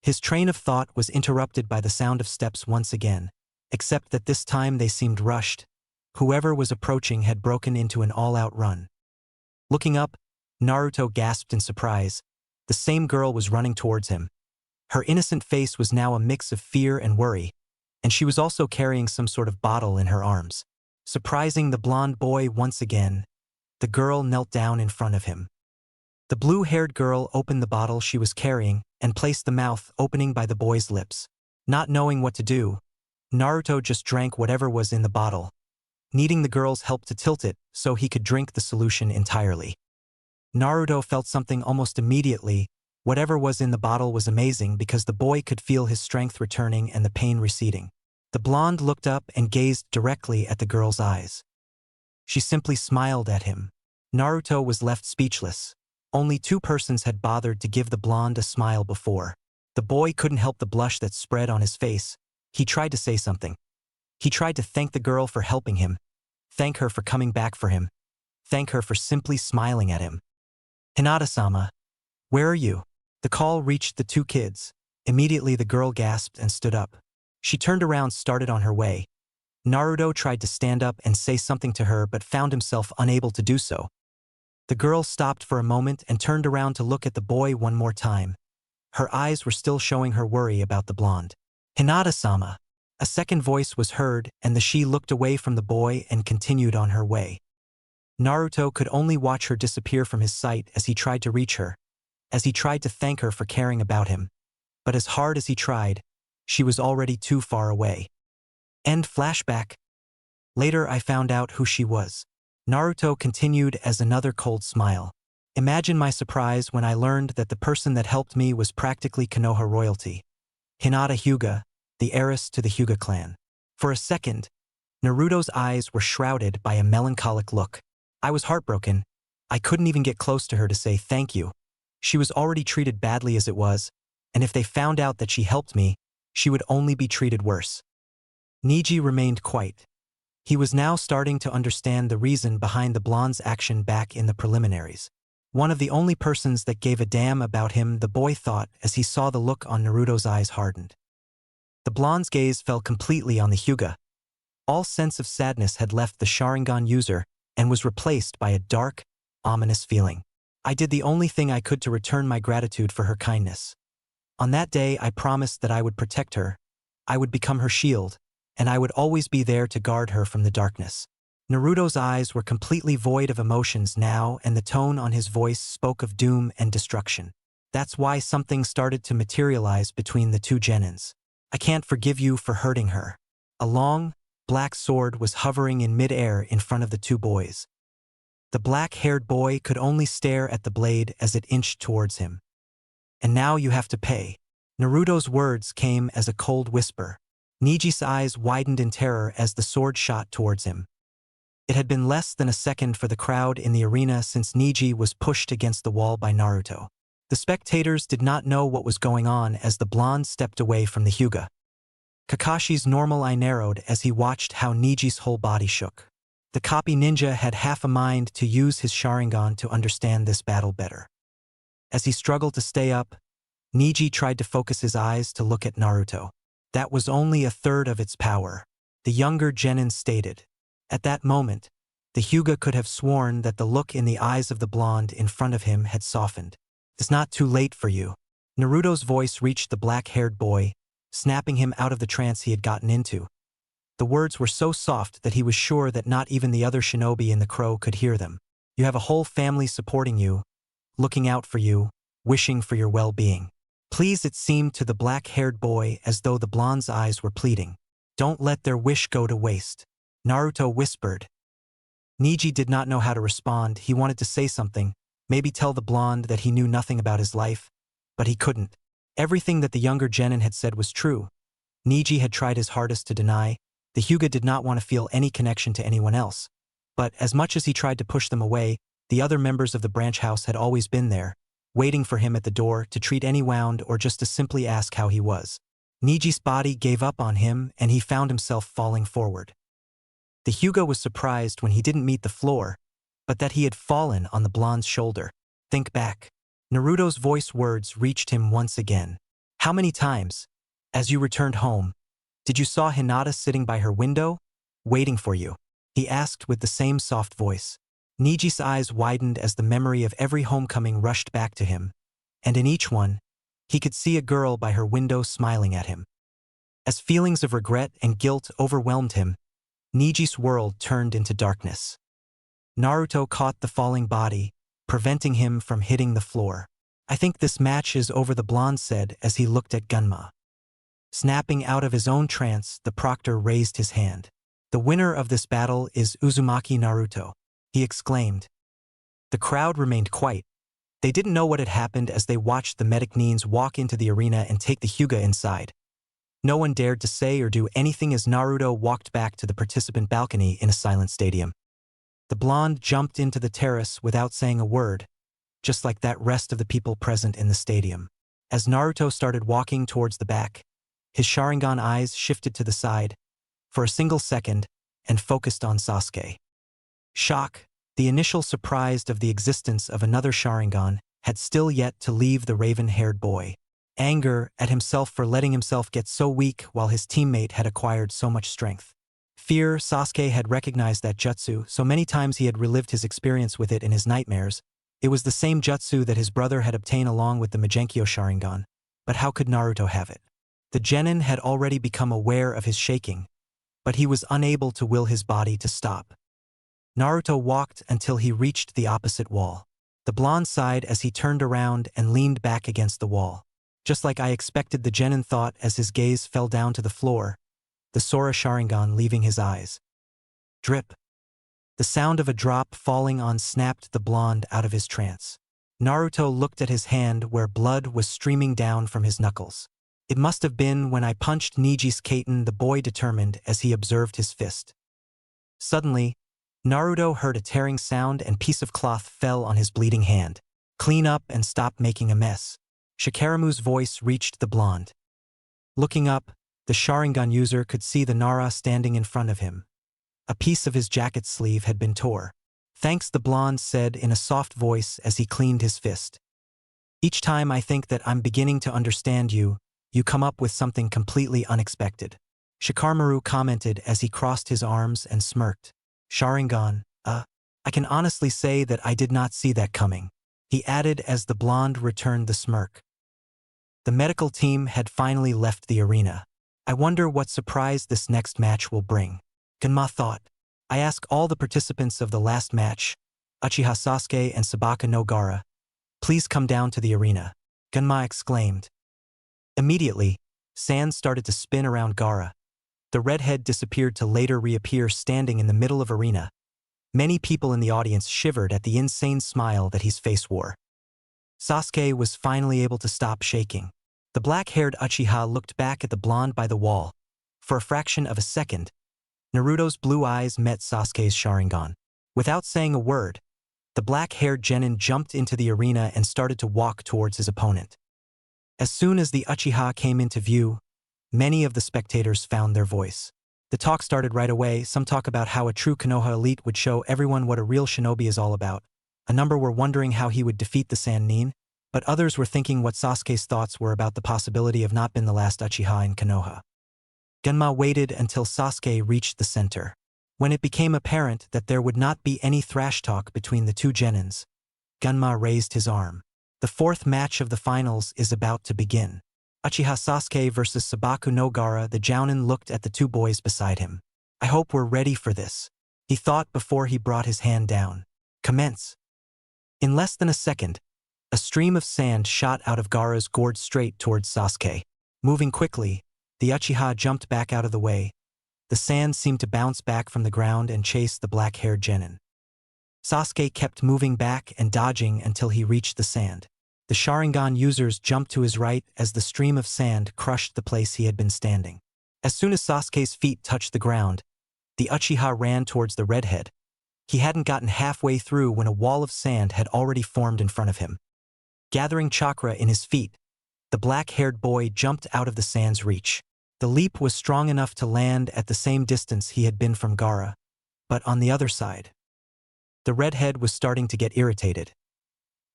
His train of thought was interrupted by the sound of steps once again, except that this time they seemed rushed. Whoever was approaching had broken into an all-out run. Looking up, Naruto gasped in surprise. The same girl was running towards him. Her innocent face was now a mix of fear and worry, and she was also carrying some sort of bottle in her arms. Surprising the blonde boy once again, the girl knelt down in front of him. The blue-haired girl opened the bottle she was carrying and placed the mouth opening by the boy's lips. Not knowing what to do, Naruto just drank whatever was in the bottle, needing the girl's help to tilt it so he could drink the solution entirely. Naruto felt something almost immediately. Whatever was in the bottle was amazing because the boy could feel his strength returning and the pain receding. The blonde looked up and gazed directly at the girl's eyes. She simply smiled at him. Naruto was left speechless. Only 2 persons had bothered to give the blonde a smile before. The boy couldn't help the blush that spread on his face. He tried to say something. He tried to thank the girl for helping him, thank her for coming back for him, thank her for simply smiling at him. "Hinata-sama, where are you?" The call reached the 2 kids. Immediately the girl gasped and stood up. She turned around, started on her way. Naruto tried to stand up and say something to her but found himself unable to do so. The girl stopped for a moment and turned around to look at the boy one more time. Her eyes were still showing her worry about the blonde. "Hinata-sama." A second voice was heard, and she looked away from the boy and continued on her way. Naruto could only watch her disappear from his sight as he tried to reach her, as he tried to thank her for caring about him. But as hard as he tried, she was already too far away. End flashback. Later I found out who she was. Naruto continued as another cold smile. Imagine my surprise when I learned that the person that helped me was practically Konoha royalty. Hinata Hyuga, the heiress to the Hyuga clan. For a second, Naruto's eyes were shrouded by a melancholic look. I was heartbroken. I couldn't even get close to her to say thank you. She was already treated badly as it was, and if they found out that she helped me, she would only be treated worse. Niji remained quiet. He was now starting to understand the reason behind the blonde's action back in the preliminaries. One of the only persons that gave a damn about him, the boy thought as he saw the look on Naruto's eyes hardened. The blonde's gaze fell completely on the Hyuga. All sense of sadness had left the Sharingan user and was replaced by a dark, ominous feeling. I did the only thing I could to return my gratitude for her kindness. On that day I promised that I would protect her, I would become her shield, and I would always be there to guard her from the darkness. Naruto's eyes were completely void of emotions now, and the tone on his voice spoke of doom and destruction. That's why something started to materialize between the 2 genins. "I can't forgive you for hurting her." A long, black sword was hovering in mid-air in front of the 2 boys. The black-haired boy could only stare at the blade as it inched towards him. "And now you have to pay." Naruto's words came as a cold whisper. Niji's eyes widened in terror as the sword shot towards him. It had been less than a second for the crowd in the arena since Niji was pushed against the wall by Naruto. The spectators did not know what was going on as the blonde stepped away from the Hyuga. Kakashi's normal eye narrowed as he watched how Niji's whole body shook. The copy ninja had half a mind to use his Sharingan to understand this battle better. As he struggled to stay up, Niji tried to focus his eyes to look at Naruto. That was only a third of its power, the younger genin stated. At that moment, the Hyuga could have sworn that the look in the eyes of the blonde in front of him had softened. It's not too late for you. Naruto's voice reached the black-haired boy, snapping him out of the trance he had gotten into. The words were so soft that he was sure that not even the other shinobi in the crow could hear them. You have a whole family supporting you, looking out for you, wishing for your well-being. Please, it seemed to the black-haired boy as though the blonde's eyes were pleading. Don't let their wish go to waste. Naruto whispered. Niji did not know how to respond. He wanted to say something, maybe tell the blonde that he knew nothing about his life, but he couldn't. Everything that the younger genin had said was true. Niji had tried his hardest to deny. The Hyuga did not want to feel any connection to anyone else. But as much as he tried to push them away, the other members of the branch house had always been there, waiting for him at the door to treat any wound or just to simply ask how he was. Niji's body gave up on him and he found himself falling forward. The Hyuga was surprised when he didn't meet the floor, but that he had fallen on the blonde's shoulder. Think back. Naruto's voice words reached him once again. How many times, as you returned home, did you saw Hinata sitting by her window, waiting for you? He asked with the same soft voice. Niji's eyes widened as the memory of every homecoming rushed back to him, and in each one, he could see a girl by her window smiling at him. As feelings of regret and guilt overwhelmed him, Niji's world turned into darkness. Naruto caught the falling body, preventing him from hitting the floor. I think this match is over, the blonde said as he looked at Gunma. Snapping out of his own trance, the proctor raised his hand. The winner of this battle is Uzumaki Naruto, he exclaimed. The crowd remained quiet. They didn't know what had happened as they watched the medic Nines walk into the arena and take the Hyuga inside. No one dared to say or do anything as Naruto walked back to the participant balcony in a silent stadium. The blonde jumped into the terrace without saying a word, just like that rest of the people present in the stadium. As Naruto started walking towards the back, his Sharingan eyes shifted to the side, for a single second, and focused on Sasuke. Shock, the initial surprise of the existence of another Sharingan, had still yet to leave the raven-haired boy. Anger at himself for letting himself get so weak while his teammate had acquired so much strength. Fear, Sasuke had recognized that jutsu so many times he had relived his experience with it in his nightmares. It was the same jutsu that his brother had obtained along with the Magenkyo Sharingan, but how could Naruto have it? The genin had already become aware of his shaking, but he was unable to will his body to stop. Naruto walked until he reached the opposite wall. The blonde sighed as he turned around and leaned back against the wall. Just like I expected, the genin thought as his gaze fell down to the floor, the Sora Sharingan leaving his eyes. Drip. The sound of a drop falling on snapped the blonde out of his trance. Naruto looked at his hand where blood was streaming down from his knuckles. It must have been when I punched Niji's Kaiten, the boy determined as he observed his fist. Suddenly, Naruto heard a tearing sound and piece of cloth fell on his bleeding hand. Clean up and stop making a mess. Shikaramu's voice reached the blonde. Looking up, the Sharingan user could see the Nara standing in front of him. A piece of his jacket sleeve had been tore. Thanks, the blonde said in a soft voice as he cleaned his fist. Each time I think that I'm beginning to understand you, you come up with something completely unexpected. Shikamaru commented as he crossed his arms and smirked. Sharingan, I can honestly say that I did not see that coming, he added as the blonde returned the smirk. The medical team had finally left the arena. I wonder what surprise this next match will bring. Gunma thought. I ask all the participants of the last match, Uchiha Sasuke and Sabaka no Gaara, please come down to the arena, Gunma exclaimed. Immediately, sand started to spin around Gaara. The redhead disappeared to later reappear standing in the middle of arena. Many people in the audience shivered at the insane smile that his face wore. Sasuke was finally able to stop shaking. The black-haired Uchiha looked back at the blonde by the wall. For a fraction of a second, Naruto's blue eyes met Sasuke's Sharingan. Without saying a word, the black-haired genin jumped into the arena and started to walk towards his opponent. As soon as the Uchiha came into view, many of the spectators found their voice. The talk started right away. Some talk about how a true Konoha elite would show everyone what a real shinobi is all about. A number were wondering how he would defeat the Sannin, but others were thinking what Sasuke's thoughts were about the possibility of not being the last Uchiha in Konoha. Genma waited until Sasuke reached the center. When it became apparent that there would not be any thrash talk between the two genins, Genma raised his arm. The fourth match of the finals is about to begin. Uchiha Sasuke versus Sabaku no Gaara. The Jounin looked at the two boys beside him. I hope we're ready for this, he thought before he brought his hand down. Commence. In less than a second, a stream of sand shot out of Gaara's gourd straight towards Sasuke. Moving quickly, the Uchiha jumped back out of the way. The sand seemed to bounce back from the ground and chase the black-haired genin. Sasuke kept moving back and dodging until he reached the sand. The Sharingan users jumped to his right as the stream of sand crushed the place he had been standing. As soon as Sasuke's feet touched the ground, the Uchiha ran towards the redhead. He hadn't gotten halfway through when a wall of sand had already formed in front of him. Gathering chakra in his feet, the black-haired boy jumped out of the sand's reach. The leap was strong enough to land at the same distance he had been from Gaara, but on the other side. The redhead was starting to get irritated.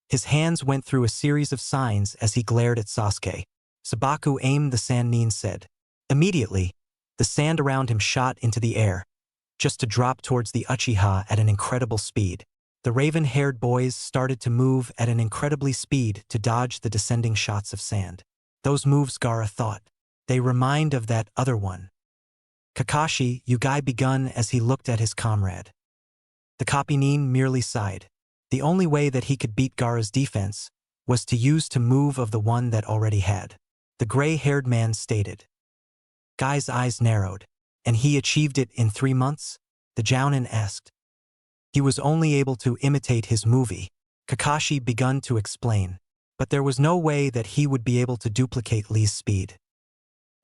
His hands went through a series of signs as he glared at Sasuke. Sabaku aimed, the Sannin said. Immediately, the sand around him shot into the air, just to drop towards the Uchiha at an incredible speed. The raven-haired boys started to move at an incredibly speed to dodge the descending shots of sand. Those moves, Gaara thought. They remind of that other one. Kakashi, Yugai begun as he looked at his comrade. The Kapinin merely sighed. The only way that he could beat Gaara's defense was to use to move of the one that already had. The gray-haired man stated. Guy's eyes narrowed. And he achieved it in 3 months? The Jounin asked. He was only able to imitate his movie. Kakashi begun to explain. But there was no way that he would be able to duplicate Lee's speed.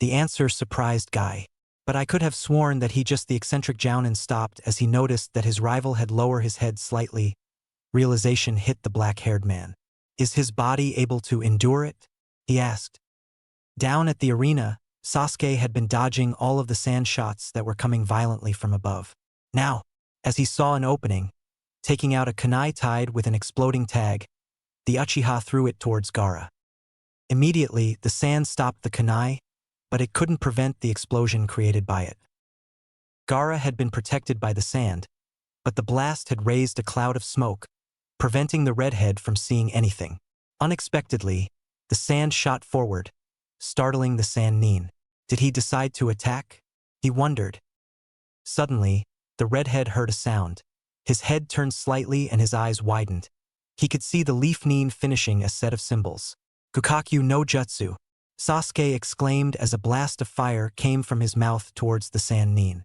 The answer surprised Guy. But I could have sworn that the eccentric Jounin stopped as he noticed that his rival had lowered his head slightly. Realization hit the black-haired man. Is his body able to endure it? He asked. Down at the arena, Sasuke had been dodging all of the sand shots that were coming violently from above. Now, as he saw an opening, taking out a kunai tied with an exploding tag, the Uchiha threw it towards Gaara. Immediately, the sand stopped the kunai, but it couldn't prevent the explosion created by it. Gaara had been protected by the sand, but the blast had raised a cloud of smoke, preventing the redhead from seeing anything. Unexpectedly, the sand shot forward, startling the Sannin. Did he decide to attack? He wondered. Suddenly, the redhead heard a sound. His head turned slightly and his eyes widened. He could see the leaf nin finishing a set of symbols. Kukakyu no Jutsu, Sasuke exclaimed as a blast of fire came from his mouth towards the Sannin.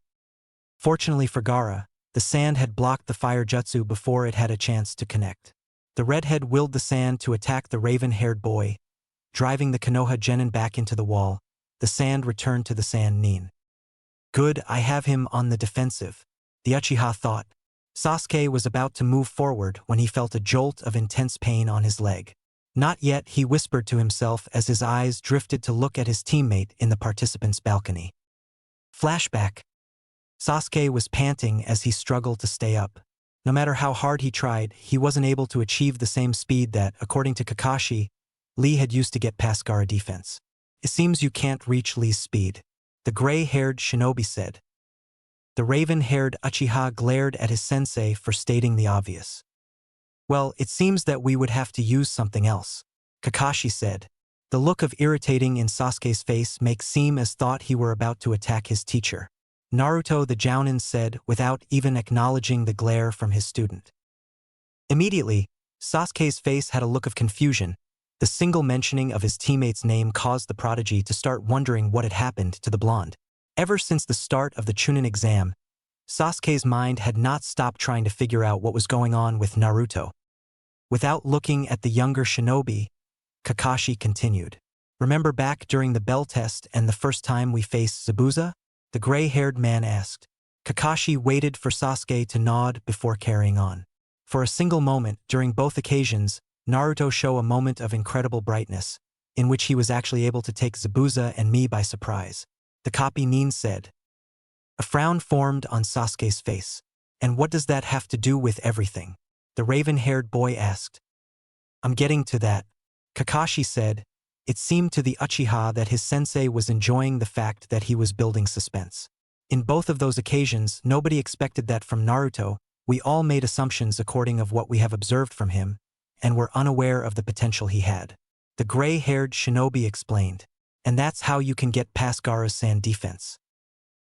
Fortunately for Gaara, the sand had blocked the fire jutsu before it had a chance to connect. The redhead willed the sand to attack the raven-haired boy, driving the Konoha genin back into the wall. The sand returned to the Sannin. Good, I have him on the defensive, the Uchiha thought. Sasuke was about to move forward when he felt a jolt of intense pain on his leg. Not yet, he whispered to himself as his eyes drifted to look at his teammate in the participants' balcony. Flashback. Sasuke was panting as he struggled to stay up. No matter how hard he tried, he wasn't able to achieve the same speed that, according to Kakashi, Lee had used to get past Gaara defense. It seems you can't reach Lee's speed, the gray-haired shinobi said. The raven-haired Uchiha glared at his sensei for stating the obvious. Well, it seems that we would have to use something else, Kakashi said. The look of irritating in Sasuke's face makes seem as thought he were about to attack his teacher. Naruto, the Jounin said without even acknowledging the glare from his student. Immediately, Sasuke's face had a look of confusion. The single mentioning of his teammate's name caused the prodigy to start wondering what had happened to the blonde. Ever since the start of the Chunin exam, Sasuke's mind had not stopped trying to figure out what was going on with Naruto. Without looking at the younger shinobi, Kakashi continued. Remember back during the bell test and the first time we faced Zabuza? The gray-haired man asked. Kakashi waited for Sasuke to nod before carrying on. For a single moment, during both occasions, Naruto showed a moment of incredible brightness, in which he was actually able to take Zabuza and me by surprise. The copy Nin said. A frown formed on Sasuke's face. And what does that have to do with everything? The raven-haired boy asked. I'm getting to that. Kakashi said. It seemed to the Uchiha that his sensei was enjoying the fact that he was building suspense. In both of those occasions, nobody expected that from Naruto. We all made assumptions according of what we have observed from him, and were unaware of the potential he had. The gray-haired shinobi explained. And that's how you can get past Gaara's sand defense.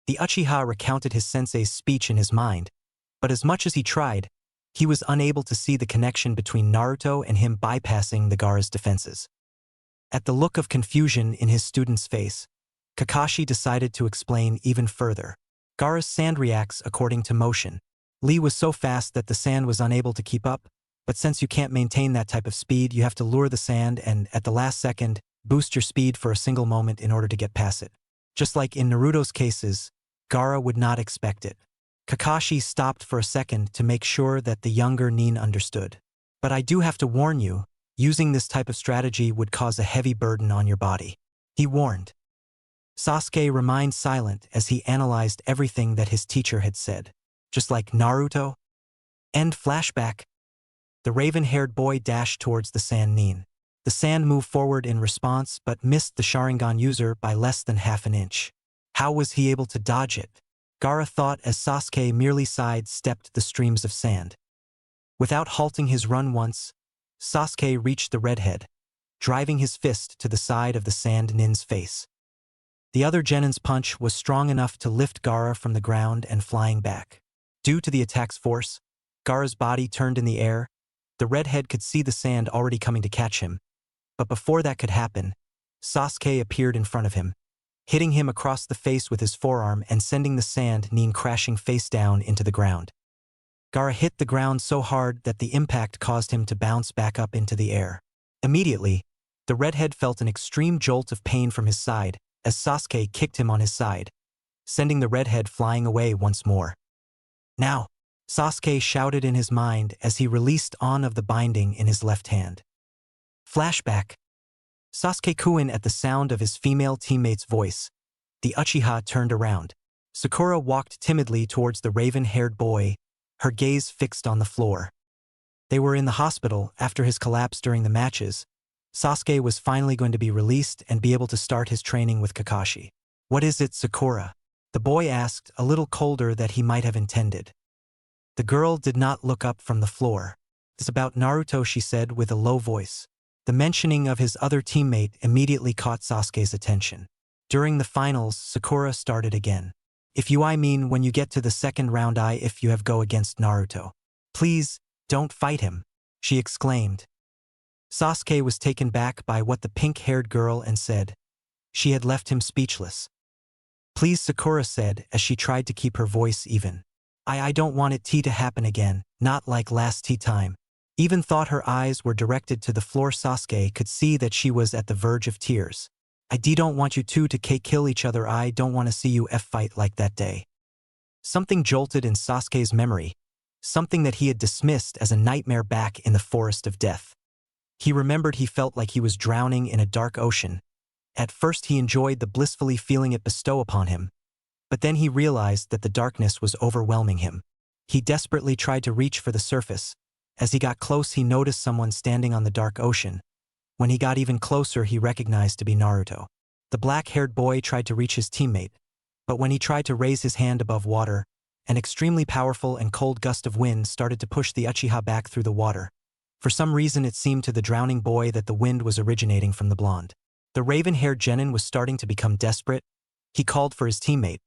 The Uchiha recounted his sensei's speech in his mind, but as much as he tried, he was unable to see the connection between Naruto and him bypassing the Gaara's defenses. At the look of confusion in his student's face, Kakashi decided to explain even further. Gaara's sand reacts according to motion. Lee was so fast that the sand was unable to keep up, but since you can't maintain that type of speed, you have to lure the sand and, at the last second, boost your speed for a single moment in order to get past it. Just like in Naruto's cases, Gaara would not expect it. Kakashi stopped for a second to make sure that the younger Nin understood. But I do have to warn you, using this type of strategy would cause a heavy burden on your body. He warned. Sasuke remained silent as he analyzed everything that his teacher had said. Just like Naruto? End flashback. The raven-haired boy dashed towards the sand Nin. The sand moved forward in response but missed the Sharingan user by less than half an inch. How was he able to dodge it? Gaara thought as Sasuke merely side-stepped the streams of sand. Without halting his run once, Sasuke reached the redhead, driving his fist to the side of the sand Nin's face. The other Genin's punch was strong enough to lift Gaara from the ground and flying back. Due to the attack's force, Gaara's body turned in the air. The redhead could see the sand already coming to catch him. But before that could happen, Sasuke appeared in front of him, hitting him across the face with his forearm and sending the sand Nin crashing face down into the ground. Gaara hit the ground so hard that the impact caused him to bounce back up into the air. Immediately, the redhead felt an extreme jolt of pain from his side as Sasuke kicked him on his side, sending the redhead flying away once more. Now, Sasuke shouted in his mind as he released on of the binding in his left hand. Flashback. Sasuke cooing at the sound of his female teammate's voice. The Uchiha turned around. Sakura walked timidly towards the raven-haired boy, her gaze fixed on the floor. They were in the hospital after his collapse during the matches. Sasuke was finally going to be released and be able to start his training with Kakashi. What is it, Sakura? The boy asked, a little colder than he might have intended. The girl did not look up from the floor. It's about Naruto, she said with a low voice. The mentioning of his other teammate immediately caught Sasuke's attention. During the finals, Sakura started again. I mean when you get to the second round if you have go against Naruto. Please, don't fight him, she exclaimed. Sasuke was taken back by what the pink-haired girl and said. She had left him speechless. Please, Sakura said as she tried to keep her voice even. I don't want it to happen again, not like last time. Even thought her eyes were directed to the floor. Sasuke could see that she was at the verge of tears. I don't want you two to kill each other. I don't want to see you fight like that day. Something jolted in Sasuke's memory, something that he had dismissed as a nightmare back in the forest of death. He remembered he felt like he was drowning in a dark ocean. At first he enjoyed the blissfully feeling it bestow upon him, but then he realized that the darkness was overwhelming him. He desperately tried to reach for the surface. As he got close, he noticed someone standing on the dark ocean. When he got even closer, he recognized to be Naruto. The black-haired boy tried to reach his teammate, but when he tried to raise his hand above water, an extremely powerful and cold gust of wind started to push the Uchiha back through the water. For some reason, it seemed to the drowning boy that the wind was originating from the blonde. The raven-haired genin was starting to become desperate. He called for his teammate,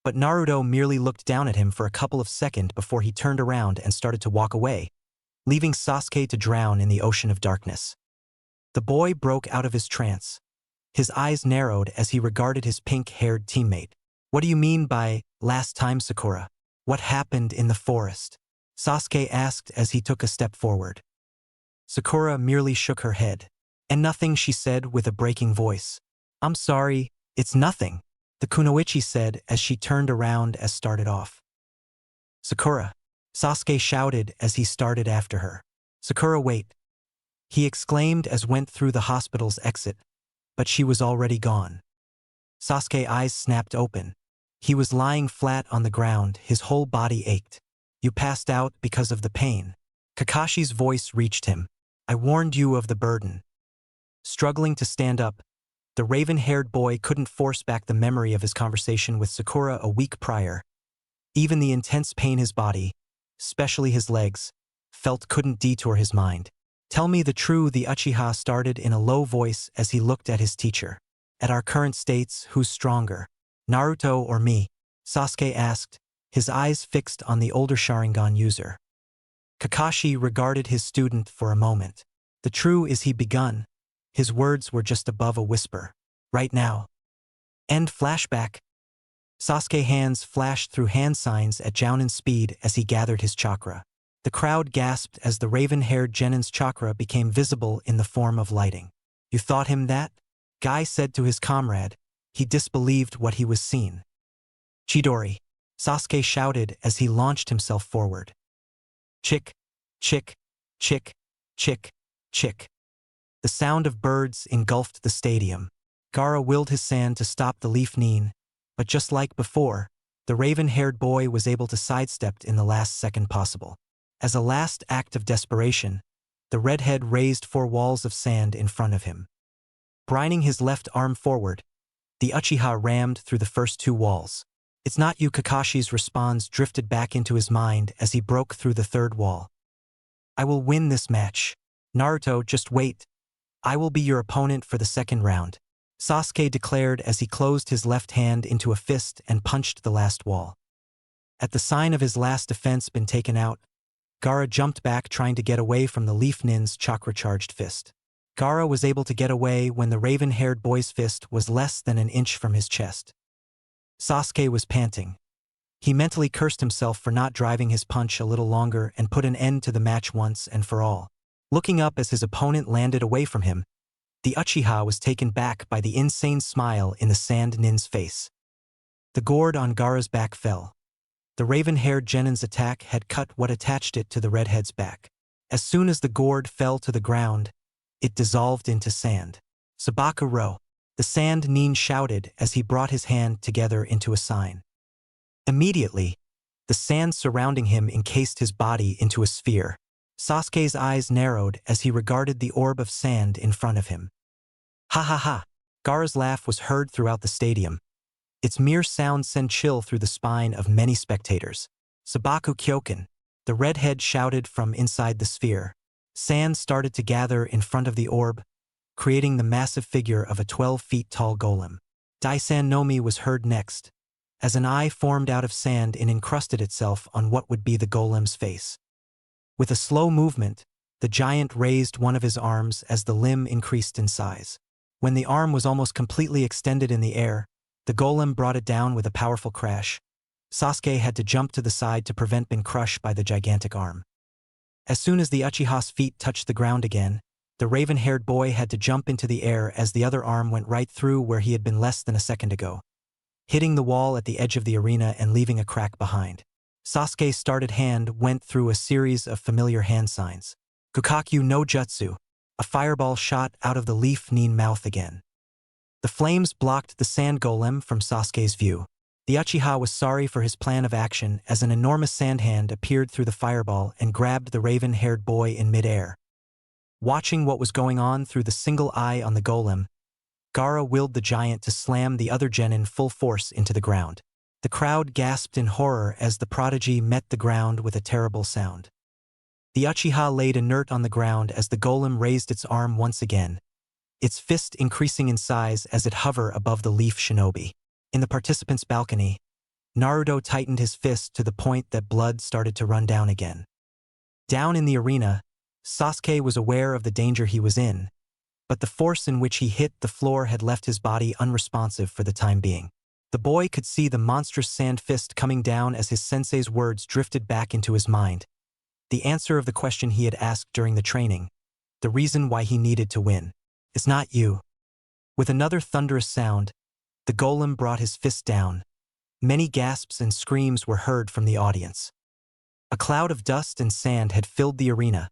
but Naruto merely looked down at him for a couple of seconds before he turned around and started to walk away, leaving Sasuke to drown in the ocean of darkness. The boy broke out of his trance. His eyes narrowed as he regarded his pink-haired teammate. What do you mean by, last time, Sakura? What happened in the forest? Sasuke asked as he took a step forward. Sakura merely shook her head. And nothing, she said with a breaking voice. I'm sorry, it's nothing, the kunoichi said as she turned around and started off. Sakura. Sasuke shouted as he started after her. Sakura, wait. He exclaimed as went through the hospital's exit, but she was already gone. Sasuke's eyes snapped open. He was lying flat on the ground, his whole body ached. You passed out because of the pain. Kakashi's voice reached him. I warned you of the burden. Struggling to stand up, the raven-haired boy couldn't force back the memory of his conversation with Sakura a week prior. Even the intense pain his body, especially his legs, felt couldn't detour his mind. Tell me the truth, the Uchiha started in a low voice as he looked at his teacher. At our current states, who's stronger, Naruto or me? Sasuke asked, his eyes fixed on the older Sharingan user. Kakashi regarded his student for a moment. The truth is he begun. His words were just above a whisper. Right now. End flashback. Sasuke's hands flashed through hand signs at Jounin's speed as he gathered his chakra. The crowd gasped as the raven-haired Genin's chakra became visible in the form of lighting. You thought him that? Guy said to his comrade. He disbelieved what he was seen. Chidori. Sasuke shouted as he launched himself forward. Chick, chick, chick, chick, chick. The sound of birds engulfed the stadium. Gaara willed his sand to stop the leaf neen, but just like before, the raven-haired boy was able to sidestep in the last second possible. As a last act of desperation, the redhead raised 4 walls of sand in front of him. Brining his left arm forward, the Uchiha rammed through the first 2 walls. It's not you, Kakashi's response drifted back into his mind as he broke through the 3rd wall. I will win this match. Naruto, just wait. I will be your opponent for the 2nd round. Sasuke declared as he closed his left hand into a fist and punched the last wall. At the sign of his last defense been taken out, Gaara jumped back trying to get away from the Leaf Nin's chakra-charged fist. Gaara was able to get away when the raven-haired boy's fist was less than an inch from his chest. Sasuke was panting. He mentally cursed himself for not driving his punch a little longer and put an end to the match once and for all. Looking up as his opponent landed away from him, the Uchiha was taken back by the insane smile in the Sand Nin's face. The gourd on Gaara's back fell. The raven-haired Genin's attack had cut what attached it to the redhead's back. As soon as the gourd fell to the ground, it dissolved into sand. Sabaku Ro. The Sand Nin shouted as he brought his hand together into a sign. Immediately, the sand surrounding him encased his body into a sphere. Sasuke's eyes narrowed as he regarded the orb of sand in front of him. Ha ha ha! Gaara's laugh was heard throughout the stadium. Its mere sound sent chill through the spine of many spectators. Sabaku Kyoken. The redhead shouted from inside the sphere. Sand started to gather in front of the orb, creating the massive figure of a 12 feet tall golem. Daisan Nomi was heard next, as an eye formed out of sand and encrusted itself on what would be the golem's face. With a slow movement, the giant raised one of his arms as the limb increased in size. When the arm was almost completely extended in the air, the golem brought it down with a powerful crash. Sasuke had to jump to the side to prevent being crushed by the gigantic arm. As soon as the Uchiha's feet touched the ground again, the raven-haired boy had to jump into the air as the other arm went right through where he had been less than a second ago, hitting the wall at the edge of the arena and leaving a crack behind. Sasuke's started hand went through a series of familiar hand signs. Kukakyu no Jutsu. A fireball shot out of the Leaf Nin mouth again. The flames blocked the sand golem from Sasuke's view. The Uchiha was sorry for his plan of action as an enormous sand hand appeared through the fireball and grabbed the raven-haired boy in midair. Watching what was going on through the single eye on the golem, Gaara willed the giant to slam the other genin full force into the ground. The crowd gasped in horror as the prodigy met the ground with a terrible sound. The Uchiha laid inert on the ground as the golem raised its arm once again, its fist increasing in size as it hovered above the leaf shinobi. In the participants' balcony, Naruto tightened his fist to the point that blood started to run down again. Down in the arena, Sasuke was aware of the danger he was in, but the force in which he hit the floor had left his body unresponsive for the time being. The boy could see the monstrous sand fist coming down as his sensei's words drifted back into his mind. The answer of the question he had asked during the training, the reason why he needed to win. It's not you. With another thunderous sound, the golem brought his fist down. Many gasps and screams were heard from the audience. A cloud of dust and sand had filled the arena,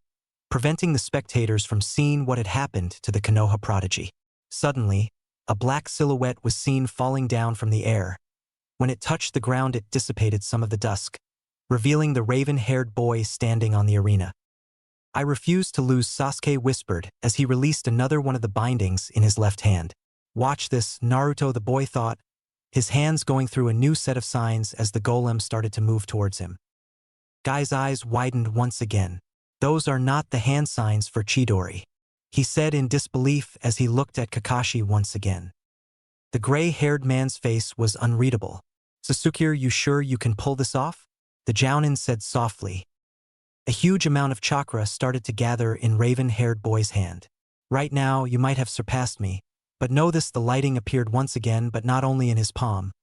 preventing the spectators from seeing what had happened to the Konoha prodigy. Suddenly, a black silhouette was seen falling down from the air. When it touched the ground, it dissipated some of the dusk, revealing the raven-haired boy standing on the arena. "I refuse to lose," Sasuke whispered as he released another one of the bindings in his left hand. "Watch this, Naruto," the boy thought, his hands going through a new set of signs as the golem started to move towards him. Guy's eyes widened once again. "Those are not the hand signs for Chidori," he said in disbelief as he looked at Kakashi once again. The gray-haired man's face was unreadable. "Sasuke, are you sure you can pull this off?" the Jounin said softly. A huge amount of chakra started to gather in raven-haired boy's hand. "Right now, you might have surpassed me, but know this," the lighting appeared once again, but not only in his palm.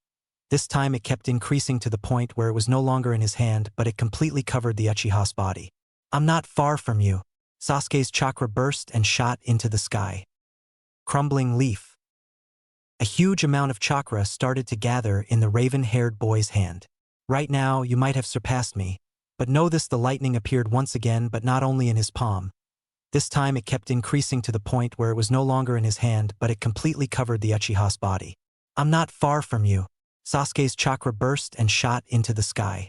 This time it kept increasing to the point where it was no longer in his hand, but it completely covered the Uchiha's body. "I'm not far from you." Sasuke's chakra burst and shot into the sky. Crumbling leaf. A huge amount of chakra started to gather in the raven-haired boy's hand. "Right now, you might have surpassed me, but know this," the lightning appeared once again, but not only in his palm. This time it kept increasing to the point where it was no longer in his hand, but it completely covered the Uchiha's body. "I'm not far from you." Sasuke's chakra burst and shot into the sky.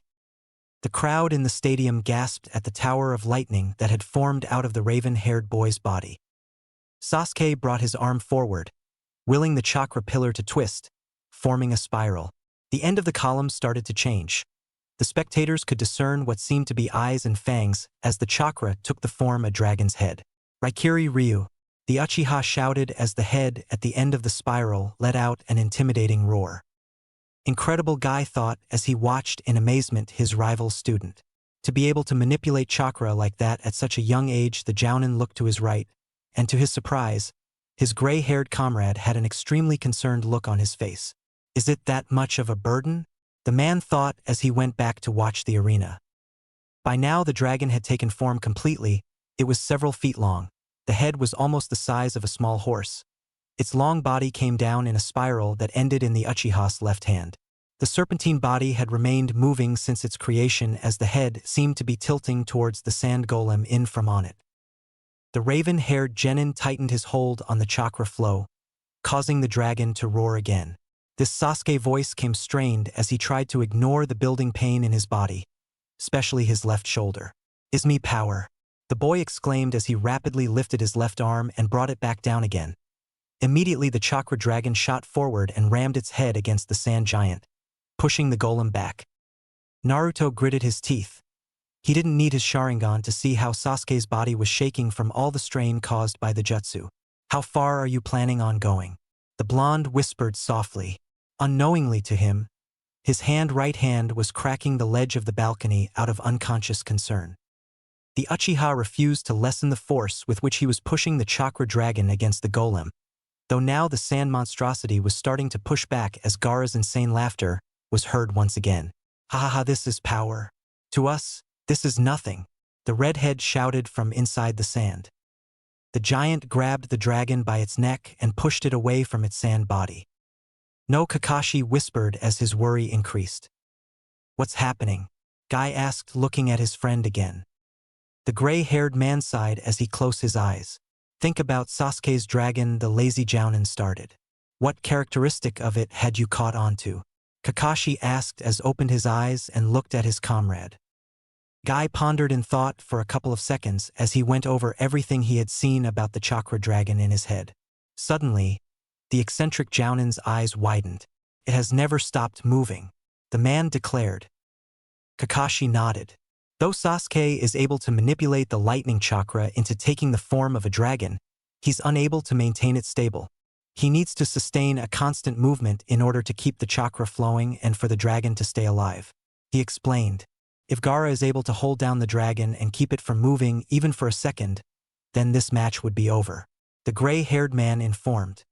The crowd in the stadium gasped at the tower of lightning that had formed out of the raven-haired boy's body. Sasuke brought his arm forward, willing the chakra pillar to twist, forming a spiral. The end of the column started to change. The spectators could discern what seemed to be eyes and fangs as the chakra took the form of a dragon's head. "Raikiri Ryu," the Uchiha shouted as the head at the end of the spiral let out an intimidating roar. Incredible, Guy thought as he watched in amazement his rival's student. To be able to manipulate chakra like that at such a young age. The Jounin looked to his right, and to his surprise, his gray-haired comrade had an extremely concerned look on his face. "Is it that much of a burden?" the man thought as he went back to watch the arena. By now the dragon had taken form completely. It was several feet long. The head was almost the size of a small horse. Its long body came down in a spiral that ended in the Uchiha's left hand. The serpentine body had remained moving since its creation as the head seemed to be tilting towards the sand golem in from on it. The raven-haired genin tightened his hold on the chakra flow, causing the dragon to roar again. This Sasuke voice came strained as he tried to ignore the building pain in his body, especially his left shoulder. "Is me power," the boy exclaimed as he rapidly lifted his left arm and brought it back down again. Immediately the chakra dragon shot forward and rammed its head against the sand giant, pushing the golem back. Naruto gritted his teeth. He didn't need his Sharingan to see how Sasuke's body was shaking from all the strain caused by the jutsu. "How far are you planning on going?" the blonde whispered softly. Unknowingly to him, his right hand was cracking the ledge of the balcony out of unconscious concern. The Uchiha refused to lessen the force with which he was pushing the chakra dragon against the golem, though now the sand monstrosity was starting to push back as Gaara's insane laughter was heard once again. "Ha ha ha, this is power. To us, this is nothing," the redhead shouted from inside the sand. The giant grabbed the dragon by its neck and pushed it away from its sand body. "No," Kakashi whispered as his worry increased. "What's happening?" Guy asked, looking at his friend again. The gray-haired man sighed as he closed his eyes. "Think about Sasuke's dragon," the lazy Jounin started. "What characteristic of it had you caught on to?" Kakashi asked as opened his eyes and looked at his comrade. Guy pondered in thought for a couple of seconds as he went over everything he had seen about the chakra dragon in his head. Suddenly, the eccentric Jounin's eyes widened. "It has never stopped moving," the man declared. Kakashi nodded. Though Sasuke is able to manipulate the lightning chakra into taking the form of a dragon, he's unable to maintain it stable. He needs to sustain a constant movement in order to keep the chakra flowing and for the dragon to stay alive. He explained. If Gaara is able to hold down the dragon and keep it from moving even for a second, then this match would be over, the gray-haired man informed.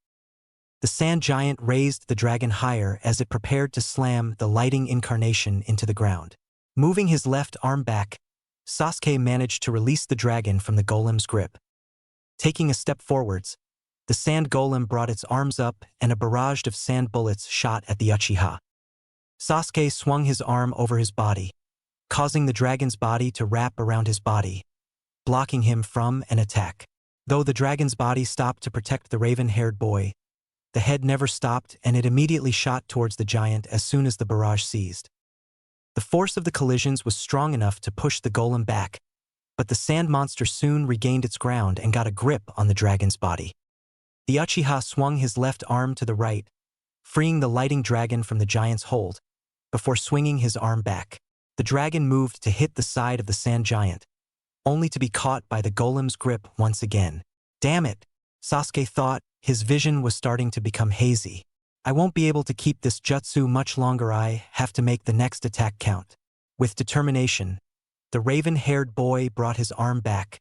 The sand giant raised the dragon higher as it prepared to slam the lighting incarnation into the ground. Moving his left arm back, Sasuke managed to release the dragon from the golem's grip. Taking a step forwards, the sand golem brought its arms up and a barrage of sand bullets shot at the Uchiha. Sasuke swung his arm over his body, causing the dragon's body to wrap around his body, blocking him from an attack. Though the dragon's body stopped to protect the raven-haired boy, the head never stopped and it immediately shot towards the giant as soon as the barrage ceased. The force of the collisions was strong enough to push the golem back, but the sand monster soon regained its ground and got a grip on the dragon's body. The Uchiha swung his left arm to the right, freeing the lighting dragon from the giant's hold, before swinging his arm back. The dragon moved to hit the side of the sand giant, only to be caught by the golem's grip once again. Damn it, Sasuke thought. His vision was starting to become hazy. I won't be able to keep this jutsu much longer. I have to make the next attack count. With determination, the raven-haired boy brought his arm back,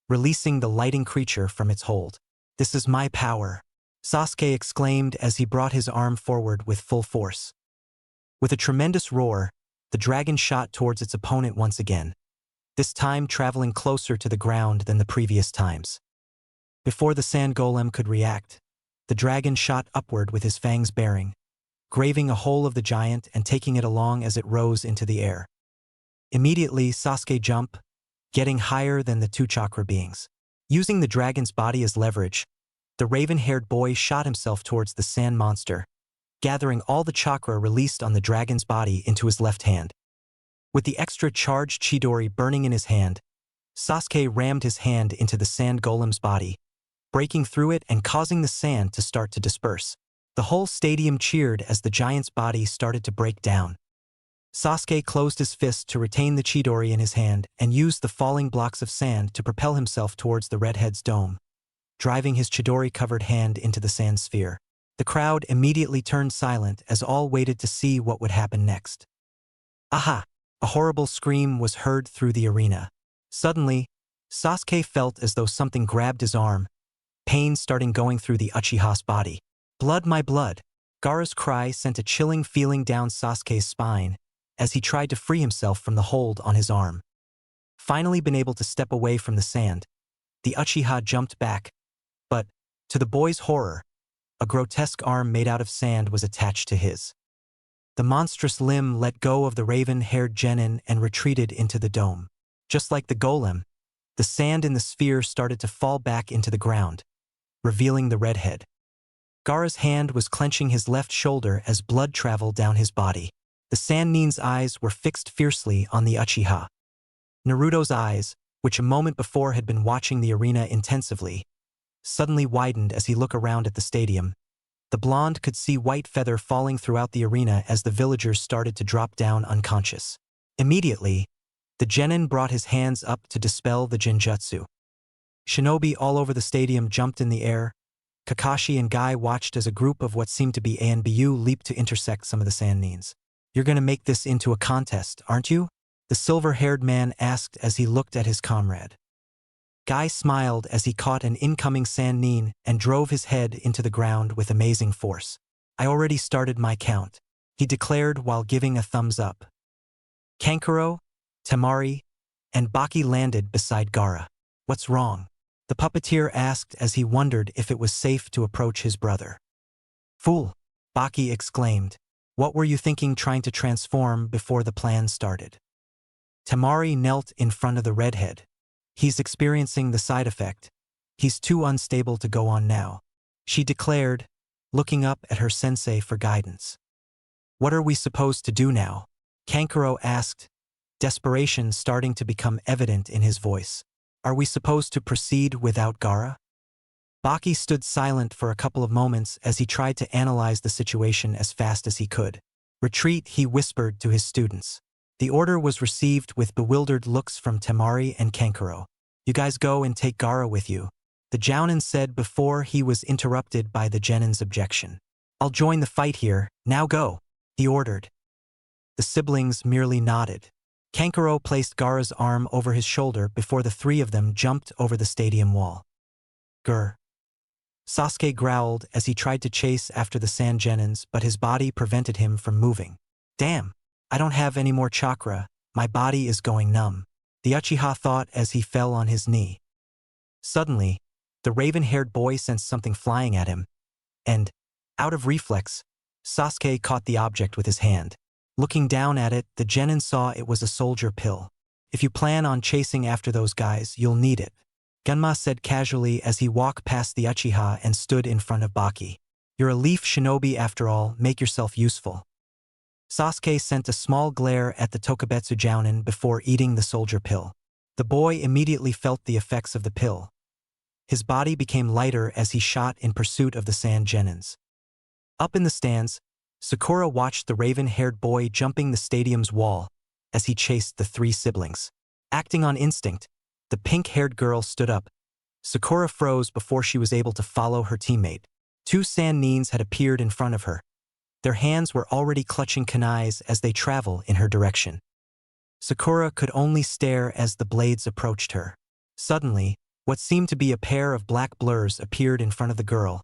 releasing the lighting creature from its hold. This is my power, Sasuke exclaimed as he brought his arm forward with full force. With a tremendous roar, the dragon shot towards its opponent once again, this time traveling closer to the ground than the previous times. Before the sand golem could react, the dragon shot upward with his fangs baring, grazing a hole of the giant and taking it along as it rose into the air. Immediately, Sasuke jumped, getting higher than the two chakra beings. Using the dragon's body as leverage, the raven-haired boy shot himself towards the sand monster, gathering all the chakra released on the dragon's body into his left hand. With the extra charged Chidori burning in his hand, Sasuke rammed his hand into the sand golem's body, breaking through it and causing the sand to start to disperse. The whole stadium cheered as the giant's body started to break down. Sasuke closed his fist to retain the Chidori in his hand and used the falling blocks of sand to propel himself towards the redhead's dome, driving his Chidori-covered hand into the sand sphere. The crowd immediately turned silent as all waited to see what would happen next. Aha! A horrible scream was heard through the arena. Suddenly, Sasuke felt as though something grabbed his arm, pain starting going through the Uchiha's body. Blood, my blood! Gaara's cry sent a chilling feeling down Sasuke's spine as he tried to free himself from the hold on his arm. Finally been able to step away from the sand, the Uchiha jumped back, but, to the boy's horror, a grotesque arm made out of sand was attached to his. The monstrous limb let go of the raven-haired genin and retreated into the dome. Just like the golem, the sand in the sphere started to fall back into the ground, revealing the redhead. Gaara's hand was clenching his left shoulder as blood traveled down his body. The Sannin's eyes were fixed fiercely on the Uchiha. Naruto's eyes, which a moment before had been watching the arena intensively, suddenly widened as he looked around at the stadium. The blonde could see white feather falling throughout the arena as the villagers started to drop down unconscious. Immediately, the genin brought his hands up to dispel the jinjutsu. Shinobi all over the stadium jumped in the air. Kakashi and Guy watched as a group of what seemed to be ANBU leaped to intersect some of the Sannins. You're gonna make this into a contest, aren't you? The silver-haired man asked as he looked at his comrade. Guy smiled as he caught an incoming Sannin and drove his head into the ground with amazing force. I already started my count, he declared while giving a thumbs up. Kankuro, Temari, and Baki landed beside Gaara. What's wrong? The puppeteer asked as he wondered if it was safe to approach his brother. Fool! Baki exclaimed. What were you thinking trying to transform before the plan started? Temari knelt in front of the redhead. He's experiencing the side effect. He's too unstable to go on now, she declared, looking up at her sensei for guidance. What are we supposed to do now? Kankuro asked, desperation starting to become evident in his voice. Are we supposed to proceed without Gaara? Baki stood silent for a couple of moments as he tried to analyze the situation as fast as he could. Retreat, he whispered to his students. The order was received with bewildered looks from Temari and Kankuro. You guys go and take Gaara with you, the Jounin said before he was interrupted by the genin's objection. I'll join the fight here, now go, he ordered. The siblings merely nodded. Kankuro placed Gaara's arm over his shoulder before the three of them jumped over the stadium wall. Grr. Sasuke growled as he tried to chase after the sand genins, but his body prevented him from moving. Damn, I don't have any more chakra, my body is going numb, the Uchiha thought as he fell on his knee. Suddenly, the raven-haired boy sensed something flying at him, and, out of reflex, Sasuke caught the object with his hand. Looking down at it, the genin saw it was a soldier pill. If you plan on chasing after those guys, you'll need it, Genma said casually as he walked past the Uchiha and stood in front of Baki. You're a leaf shinobi after all, make yourself useful. Sasuke sent a small glare at the Tokubetsu Jounin before eating the soldier pill. The boy immediately felt the effects of the pill. His body became lighter as he shot in pursuit of the sand genins. Up in the stands, Sakura watched the raven-haired boy jumping the stadium's wall as he chased the three siblings. Acting on instinct, the pink-haired girl stood up. Sakura froze before she was able to follow her teammate. Two sand nines had appeared in front of her. Their hands were already clutching kunais as they traveled in her direction. Sakura could only stare as the blades approached her. Suddenly, what seemed to be a pair of black blurs appeared in front of the girl,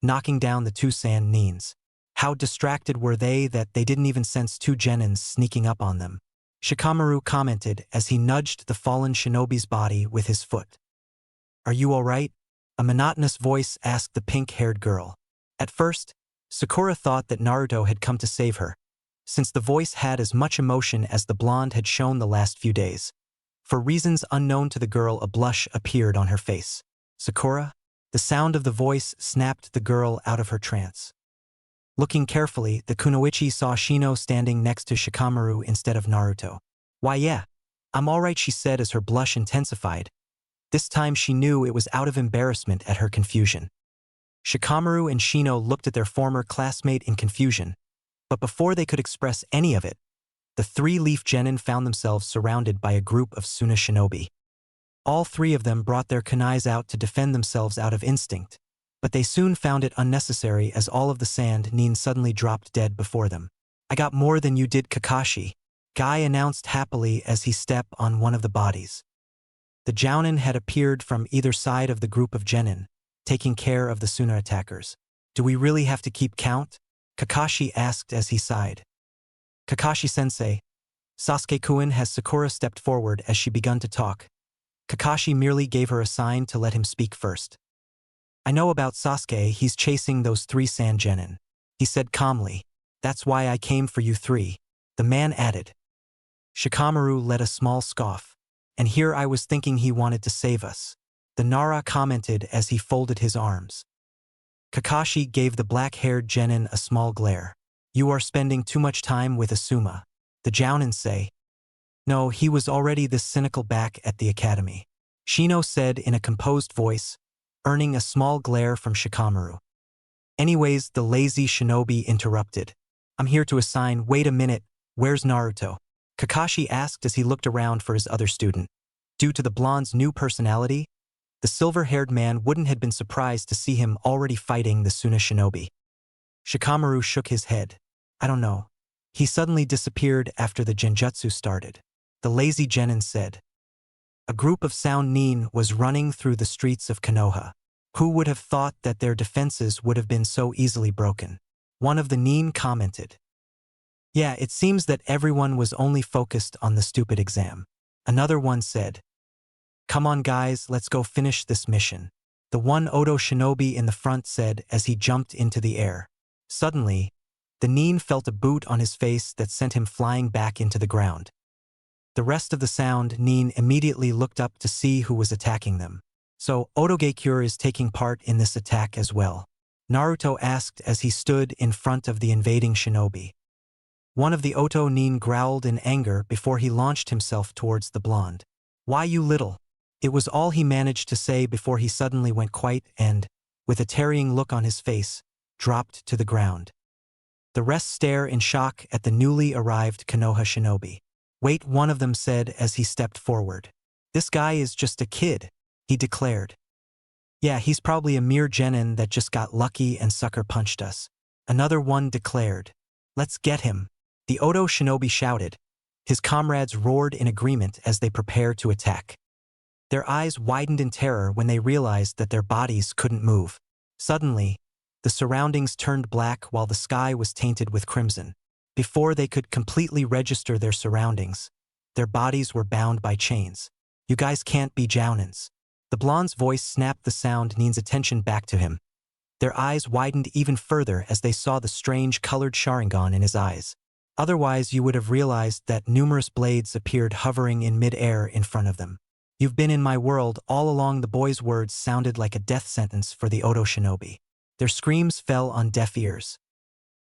knocking down the two sand nines. How distracted were they that they didn't even sense two genins sneaking up on them? Shikamaru commented as he nudged the fallen shinobi's body with his foot. Are you all right? A monotonous voice asked the pink-haired girl. At first, Sakura thought that Naruto had come to save her, since the voice had as much emotion as the blonde had shown the last few days. For reasons unknown to the girl, a blush appeared on her face. Sakura? The sound of the voice snapped the girl out of her trance. Looking carefully, the kunoichi saw Shino standing next to Shikamaru instead of Naruto. Why yeah, I'm alright, she said as her blush intensified. This time she knew it was out of embarrassment at her confusion. Shikamaru and Shino looked at their former classmate in confusion, but before they could express any of it, the three-leaf genin found themselves surrounded by a group of Suna shinobi. All three of them brought their kunais out to defend themselves out of instinct, but they soon found it unnecessary as all of the sand nines suddenly dropped dead before them. I got more than you did, Kakashi, Guy announced happily as he stepped on one of the bodies. The Jounin had appeared from either side of the group of genin, taking care of the Suna attackers. Do we really have to keep count? Kakashi asked as he sighed. Kakashi-sensei, Sasuke-kun, has Sakura stepped forward as she begun to talk. Kakashi merely gave her a sign to let him speak first. I know about Sasuke, he's chasing those three sand genin, he said calmly. That's why I came for you three, the man added. Shikamaru let a small scoff. And here I was thinking he wanted to save us, the Nara commented as he folded his arms. Kakashi gave the black-haired genin a small glare. You are spending too much time with Asuma, the Jounin say. No, he was already this cynical back at the academy, Shino said in a composed voice, earning a small glare from Shikamaru. Anyways, the lazy shinobi interrupted. I'm here to assign. Wait a minute, where's Naruto? Kakashi asked as he looked around for his other student. Due to the blonde's new personality, the silver-haired man wouldn't have been surprised to see him already fighting the Suna shinobi. Shikamaru shook his head. I don't know. He suddenly disappeared after the genjutsu started, the lazy genin said. A group of sound nin was running through the streets of Konoha. Who would have thought that their defenses would have been so easily broken? One of the nin commented. Yeah, it seems that everyone was only focused on the stupid exam. Another one said. Come on guys, let's go finish this mission. The one Odo shinobi in the front said as he jumped into the air. Suddenly, the nin felt a boot on his face that sent him flying back into the ground. The rest of the sound nin immediately looked up to see who was attacking them. So, Otoge-cure is taking part in this attack as well? Naruto asked as he stood in front of the invading shinobi. One of the Oto nin growled in anger before he launched himself towards the blonde. Why you little? It was all he managed to say before he suddenly went quiet and, with a tarrying look on his face, dropped to the ground. The rest stare in shock at the newly arrived Konoha shinobi. Wait, one of them said as he stepped forward. This guy is just a kid, he declared. Yeah, he's probably a mere genin that just got lucky and sucker punched us. Another one declared. Let's get him. The Oto shinobi shouted. His comrades roared in agreement as they prepared to attack. Their eyes widened in terror when they realized that their bodies couldn't move. Suddenly, the surroundings turned black while the sky was tainted with crimson. Before they could completely register their surroundings, their bodies were bound by chains. You guys can't be Jounins. The blonde's voice snapped the sound nin's attention back to him. Their eyes widened even further as they saw the strange colored Sharingan in his eyes. Otherwise, you would have realized that numerous blades appeared hovering in mid-air in front of them. You've been in my world all along. The boy's words sounded like a death sentence for the Odo shinobi. Their screams fell on deaf ears.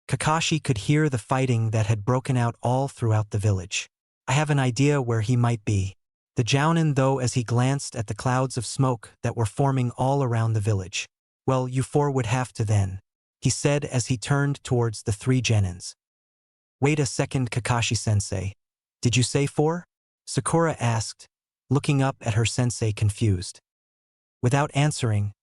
Kakashi could hear the fighting that had broken out all throughout the village. I have an idea where he might be. The Jounin, though, as he glanced at the clouds of smoke that were forming all around the village. Well, you four would have to then, he said as he turned towards the three genins. Wait a second, Kakashi-sensei. Did you say four? Sakura asked, looking up at her sensei confused. Without answering,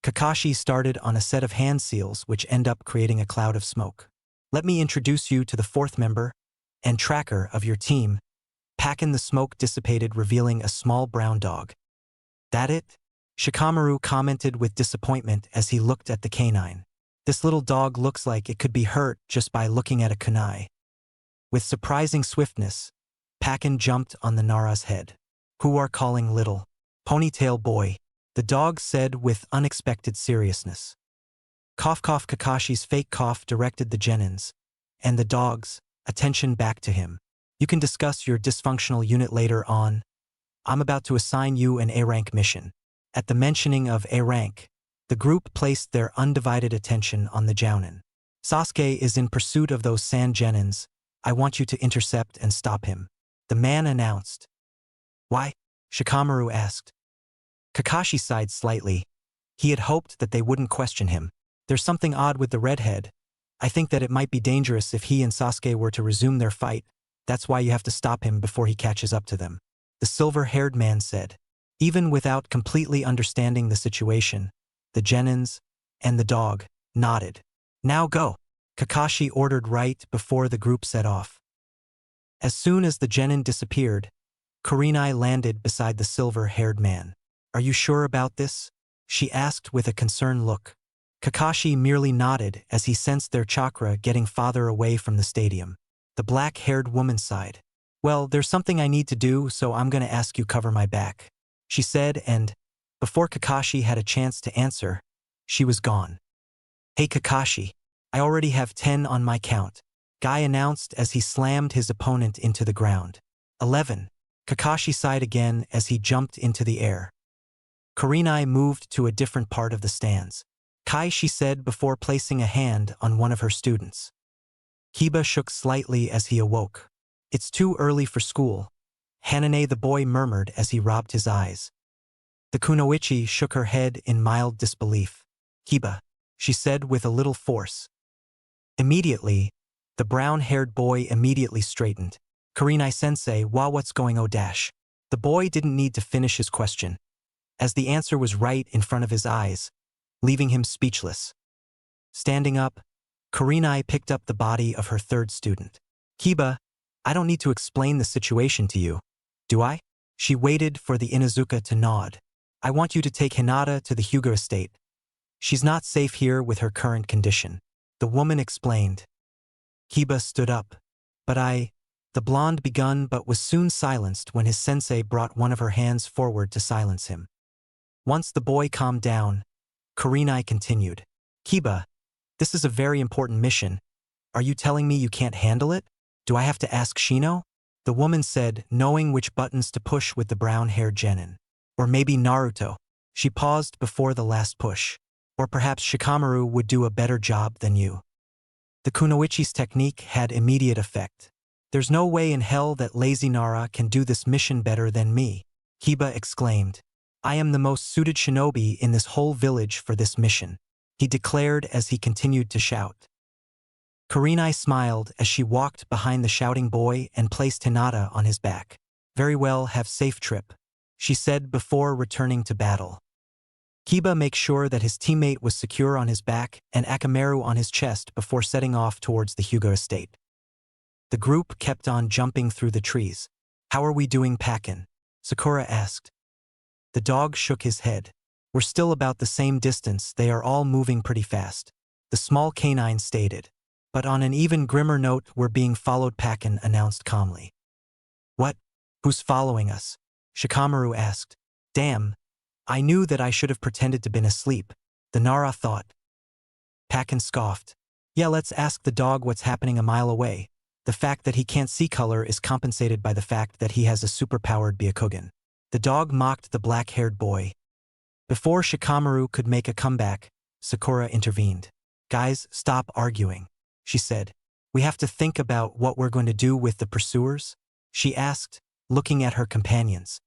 Kakashi started on a set of hand seals which end up creating a cloud of smoke. Let me introduce you to the fourth member and tracker of your team. Pakin. The smoke dissipated, revealing a small brown dog. That it? Shikamaru commented with disappointment as he looked at the canine. This little dog looks like it could be hurt just by looking at a kunai. With surprising swiftness, Pakin jumped on the Nara's head. Who are calling little? Ponytail boy, the dog said with unexpected seriousness. Cough cough. Kakashi's fake cough directed the genins, and the dog's attention back to him. You can discuss your dysfunctional unit later on. I'm about to assign you an A-rank mission. At the mentioning of A-rank, the group placed their undivided attention on the Jounin. Sasuke is in pursuit of those sand genins. I want you to intercept and stop him, the man announced. Why? Shikamaru asked. Kakashi sighed slightly. He had hoped that they wouldn't question him. There's something odd with the redhead. I think that it might be dangerous if he and Sasuke were to resume their fight. That's why you have to stop him before he catches up to them, the silver-haired man said. Even without completely understanding the situation, the genins and the dog nodded. Now go, Kakashi ordered right before the group set off. As soon as the genin disappeared, Kurenai landed beside the silver-haired man. Are you sure about this? She asked with a concerned look. Kakashi merely nodded as he sensed their chakra getting farther away from the stadium. The black-haired woman sighed. Well, there's something I need to do, so I'm gonna ask you cover my back, she said, and before Kakashi had a chance to answer, she was gone. Hey Kakashi, I already have 10 on my count, Guy announced as he slammed his opponent into the ground. 11. Kakashi sighed again as he jumped into the air. Kurenai moved to a different part of the stands. Kai, she said before placing a hand on one of her students. Kiba shook slightly as he awoke. It's too early for school, Hanane, the boy murmured as he rubbed his eyes. The kunoichi shook her head in mild disbelief. Kiba, she said with a little force. Immediately, the brown-haired boy immediately straightened. Kurenai-sensei, what's going on? The boy didn't need to finish his question, as the answer was right in front of his eyes, leaving him speechless. Standing up, Kurenai picked up the body of her third student. Kiba, I don't need to explain the situation to you, do I? She waited for the Inuzuka to nod. I want you to take Hinata to the Hyuga estate. She's not safe here with her current condition, the woman explained. Kiba stood up. But the blonde begun but was soon silenced when his sensei brought one of her hands forward to silence him. Once the boy calmed down, Kurenai continued. Kiba, this is a very important mission. Are you telling me you can't handle it? Do I have to ask Shino? The woman said, knowing which buttons to push with the brown-haired genin. Or maybe Naruto. She paused before the last push. Or perhaps Shikamaru would do a better job than you. The kunoichi's technique had immediate effect. There's no way in hell that lazy Nara can do this mission better than me, Kiba exclaimed. I am the most suited shinobi in this whole village for this mission, he declared as he continued to shout. Kurenai smiled as she walked behind the shouting boy and placed Hinata on his back. Very well, have safe trip, she said before returning to battle. Kiba made sure that his teammate was secure on his back and Akamaru on his chest before setting off towards the Hyuga estate. The group kept on jumping through the trees. How are we doing, Pakin? Sakura asked. The dog shook his head. We're still about the same distance, they are all moving pretty fast, the small canine stated. But on an even grimmer note, we're being followed, Pakin announced calmly. What? Who's following us? Shikamaru asked. Damn. I knew that I should have pretended to been asleep, the Nara thought. Pakin scoffed. Yeah, let's ask the dog what's happening a mile away. The fact that he can't see color is compensated by the fact that he has a superpowered Byakugan. The dog mocked the black-haired boy. Before Shikamaru could make a comeback, Sakura intervened. "Guys, stop arguing," she said. "We have to think about what we're going to do with the pursuers," she asked, looking at her companions.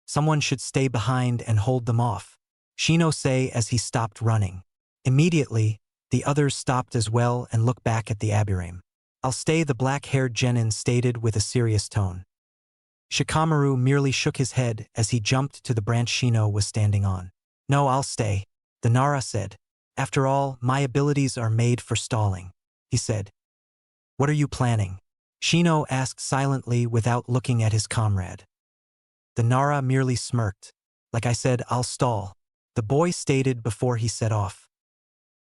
"Someone should stay behind and hold them off," Shino said as he stopped running. Immediately, the others stopped as well and looked back at the Aburame. "I'll stay," the black-haired genin stated with a serious tone. Shikamaru merely shook his head as he jumped to the branch Shino was standing on. "No, I'll stay," the Nara said. "After all, my abilities are made for stalling," he said. "What are you planning?" Shino asked silently without looking at his comrade. The Nara merely smirked. "Like I said, I'll stall," the boy stated before he set off.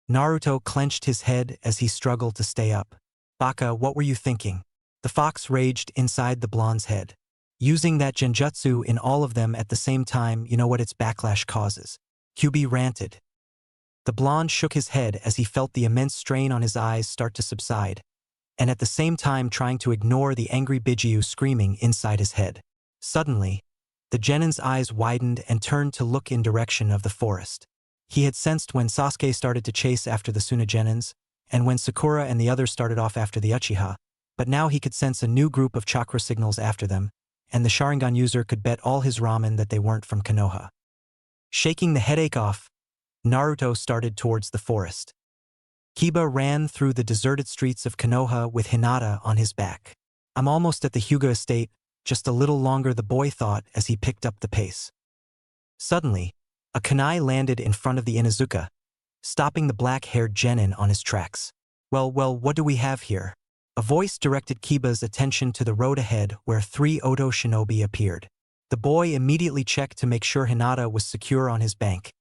Naruto clenched his head as he struggled to stay up. "Baka, what were you thinking?" The fox raged inside the blonde's head. "Using that genjutsu in all of them at the same time, you know what its backlash causes," QB ranted. The blonde shook his head as he felt the immense strain on his eyes start to subside, and at the same time trying to ignore the angry Bijiu screaming inside his head. Suddenly, the genin's eyes widened and turned to look in direction of the forest. He had sensed when Sasuke started to chase after the Tsunagenins, and when Sakura and the others started off after the Uchiha, but now he could sense a new group of chakra signals after them, and the Sharingan user could bet all his ramen that they weren't from Konoha. Shaking the headache off, Naruto started towards the forest. Kiba ran through the deserted streets of Konoha with Hinata on his back. "I'm almost at the Hyuga estate, just a little longer," the boy thought as he picked up the pace. Suddenly, a kunai landed in front of the Inuzuka, stopping the black-haired genin on his tracks. Well, what do we have here?" A voice directed Kiba's attention to the road ahead where 3 Oto shinobi appeared. The boy immediately checked to make sure Hinata was secure on his bank,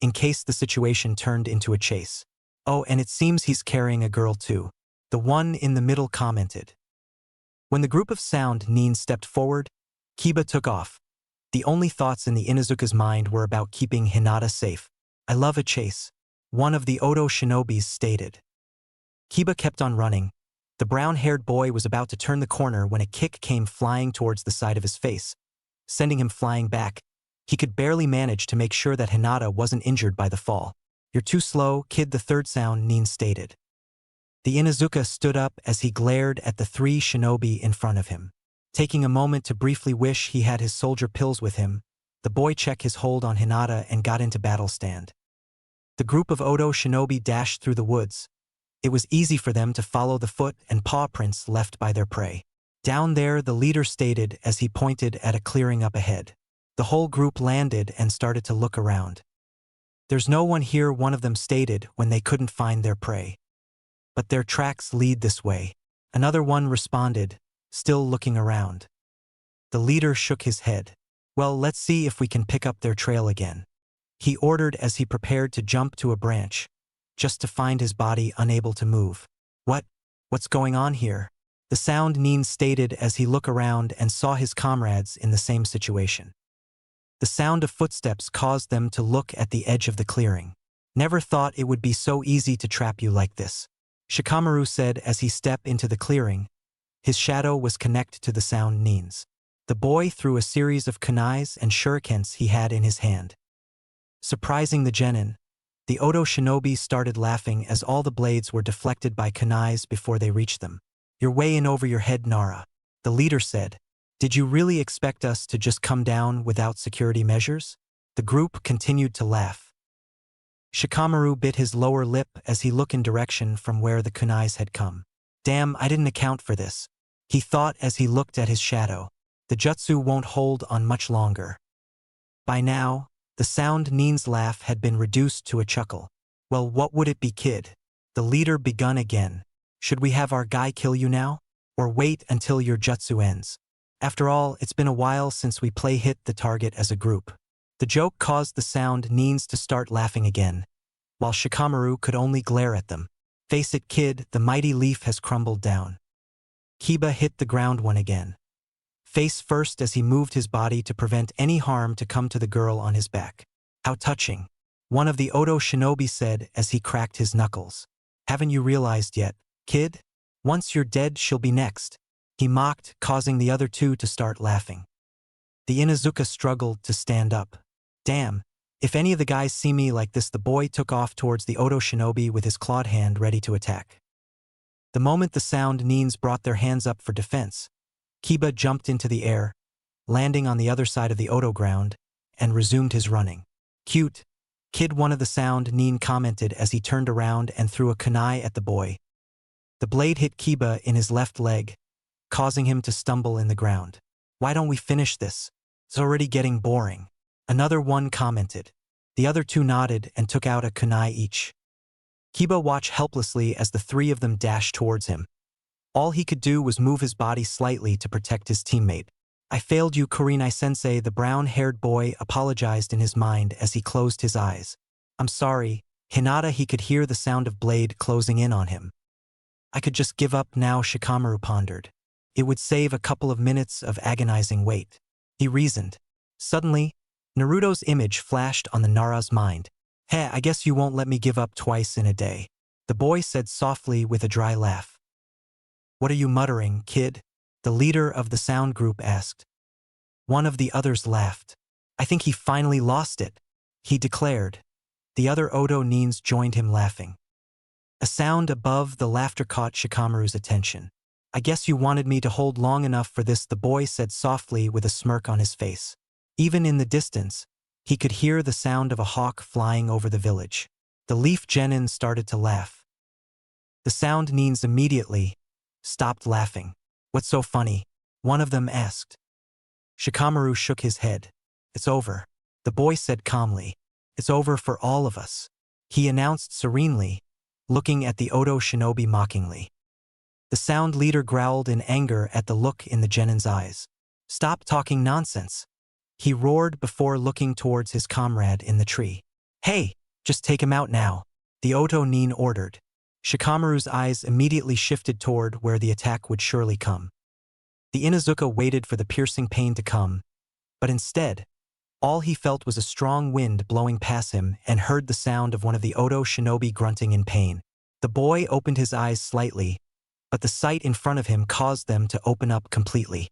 in case the situation turned into a chase. "Oh, and it seems he's carrying a girl too," the one in the middle commented. When the group of sound Nin stepped forward, Kiba took off. The only thoughts in the Inuzuka's mind were about keeping Hinata safe. "I love a chase," one of the Oto shinobis stated. Kiba kept on running. The brown-haired boy was about to turn the corner when a kick came flying towards the side of his face, sending him flying back. He could barely manage to make sure that Hinata wasn't injured by the fall. "You're too slow, kid," the third sound Nin stated. The Inuzuka stood up as he glared at the 3 shinobi in front of him. Taking a moment to briefly wish he had his soldier pills with him, the boy checked his hold on Hinata and got into battle stand. The group of Oto shinobi dashed through the woods. It was easy for them to follow the foot and paw prints left by their prey. "Down there," the leader stated as he pointed at a clearing up ahead. The whole group landed and started to look around. "There's no one here," one of them stated when they couldn't find their prey. "But their tracks lead this way," another one responded, still looking around. The leader shook his head. "Well, let's see if we can pick up their trail again," he ordered as he prepared to jump to a branch, just to find his body unable to move. What's going on here?" The sound Nin stated as he looked around and saw his comrades in the same situation. The sound of footsteps caused them to look at the edge of the clearing. "Never thought it would be so easy to trap you like this," Shikamaru said as he stepped into the clearing. His shadow was connected to the sound Nin's. The boy threw a series of kunais and shurikens he had in his hand. Surprising the genin, the Oto shinobi started laughing as all the blades were deflected by kunais before they reached them. "You're way in over your head, Nara," the leader said. "Did you really expect us to just come down without security measures?" The group continued to laugh. Shikamaru bit his lower lip as he looked in direction from where the kunais had come. "Damn, I didn't account for this," he thought as he looked at his shadow. "The jutsu won't hold on much longer." By now, the sound Nin's laugh had been reduced to a chuckle. "Well, what would it be, kid?" The leader begun again. "Should we have our guy kill you now? Or wait until your jutsu ends? After all, it's been a while since we hit the target as a group." The joke caused the sound Nins to start laughing again, while Shikamaru could only glare at them. "Face it, kid, the mighty leaf has crumbled down." Kiba hit the ground one again, face first as he moved his body to prevent any harm to come to the girl on his back. "How touching," one of the Oto shinobi said as he cracked his knuckles. "Haven't you realized yet, kid? Once you're dead, she'll be next. He mocked, causing the other two to start laughing. The Inuzuka struggled to stand up. Damn, if any of the guys see me like this, the boy took off towards the Odo shinobi with his clawed hand ready to attack. The moment the sound Nins brought their hands up for defense, Kiba jumped into the air, landing on the other side of the Odo ground, and resumed his running. Cute, kid, one of the sound Nin commented as he turned around and threw a kunai at the boy. The blade hit Kiba in his left leg, causing him to stumble in the ground. Why don't we finish this? It's already getting boring. Another one commented. The other two nodded and took out a kunai each. Kiba watched helplessly as the three of them dashed towards him. All he could do was move his body slightly to protect his teammate. I failed you, Kurinai-sensei, the brown-haired boy apologized in his mind as he closed his eyes. I'm sorry, Hinata. He could hear the sound of blade closing in on him. I could just give up now, Shikamaru pondered. It would save a couple of minutes of agonizing wait. He reasoned. Suddenly, Naruto's image flashed on the Nara's mind. Hey, I guess you won't let me give up twice in a day, the boy said softly with a dry laugh. What are you muttering, kid? The leader of the sound group asked. One of the others laughed. I think he finally lost it, he declared. The other Odo Nins joined him laughing. A sound above the laughter caught Shikamaru's attention. I guess you wanted me to hold long enough for this, the boy said softly with a smirk on his face. Even in the distance, he could hear the sound of a hawk flying over the village. The Leaf Genin started to laugh. The sound Nins immediately stopped laughing. What's so funny? One of them asked. Shikamaru shook his head. It's over, the boy said calmly. It's over for all of us, he announced serenely, looking at the Odo shinobi mockingly. The sound leader growled in anger at the look in the Genin's eyes. Stop talking nonsense, he roared before looking towards his comrade in the tree. Hey, just take him out now, the Odo Nin ordered. Shikamaru's eyes immediately shifted toward where the attack would surely come. The Inuzuka waited for the piercing pain to come, but instead, all he felt was a strong wind blowing past him and heard the sound of one of the Odo shinobi grunting in pain. The boy opened his eyes slightly, but the sight in front of him caused them to open up completely.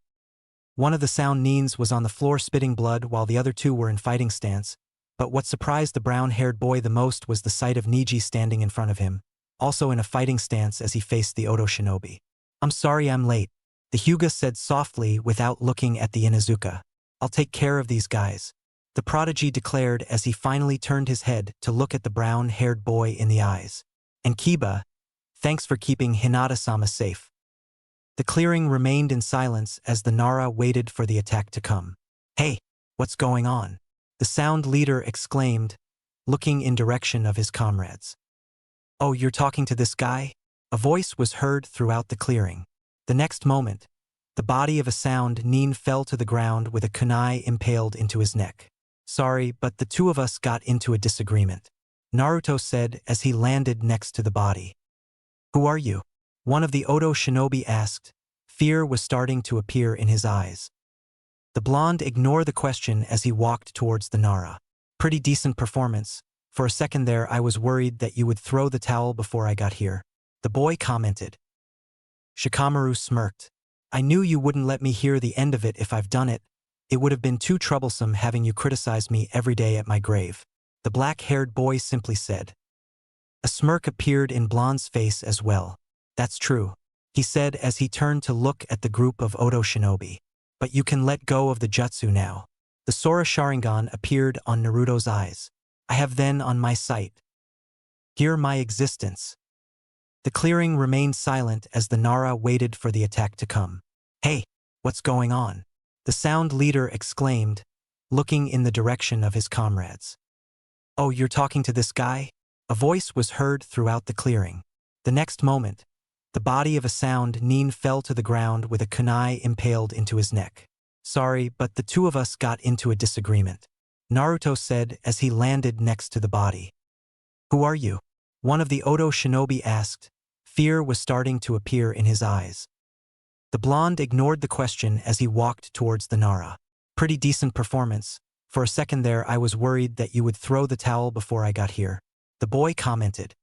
One of the sound Nins was on the floor spitting blood while the other two were in fighting stance, but what surprised the brown-haired boy the most was the sight of Niji standing in front of him, also in a fighting stance as he faced the Odo shinobi. I'm sorry I'm late, the Hyuga said softly without looking at the Inuzuka. I'll take care of these guys, the prodigy declared as he finally turned his head to look at the brown-haired boy in the eyes. And Kiba, thanks for keeping Hinata-sama safe. The clearing remained in silence as the Nara waited for the attack to come. Hey, what's going on? The sound leader exclaimed, looking in direction of his comrades. Oh, you're talking to this guy? A voice was heard throughout the clearing. The next moment, the body of a sound Nin fell to the ground with a kunai impaled into his neck. Sorry, but the two of us got into a disagreement, Naruto said as he landed next to the body. Who are you? One of the Odo shinobi asked. Fear was starting to appear in his eyes. The blonde ignored the question as he walked towards the Nara. Pretty decent performance. For a second there I was worried that you would throw the towel before I got here, the boy commented. Shikamaru smirked. I knew you wouldn't let me hear the end of it if I've done it. It would have been too troublesome having you criticize me every day at my grave, the black-haired boy simply said. A smirk appeared in Blonde's face as well. That's true, he said as he turned to look at the group of Odo shinobi. But you can let go of the jutsu now. The Sora Sharingan appeared on Naruto's eyes. I have then on my sight. Hear my existence. The clearing remained silent as the Nara waited for the attack to come. Hey, what's going on? The sound leader exclaimed, looking in the direction of his comrades. Oh, you're talking to this guy? A voice was heard throughout the clearing. The next moment, the body of a sound Nin fell to the ground with a kunai impaled into his neck. Sorry, but the two of us got into a disagreement, Naruto said as he landed next to the body. Who are you? One of the Odo shinobi asked. Fear was starting to appear in his eyes. The blonde ignored the question as he walked towards the Nara. Pretty decent performance. For a second there I was worried that you would throw the towel before I got here, the boy commented.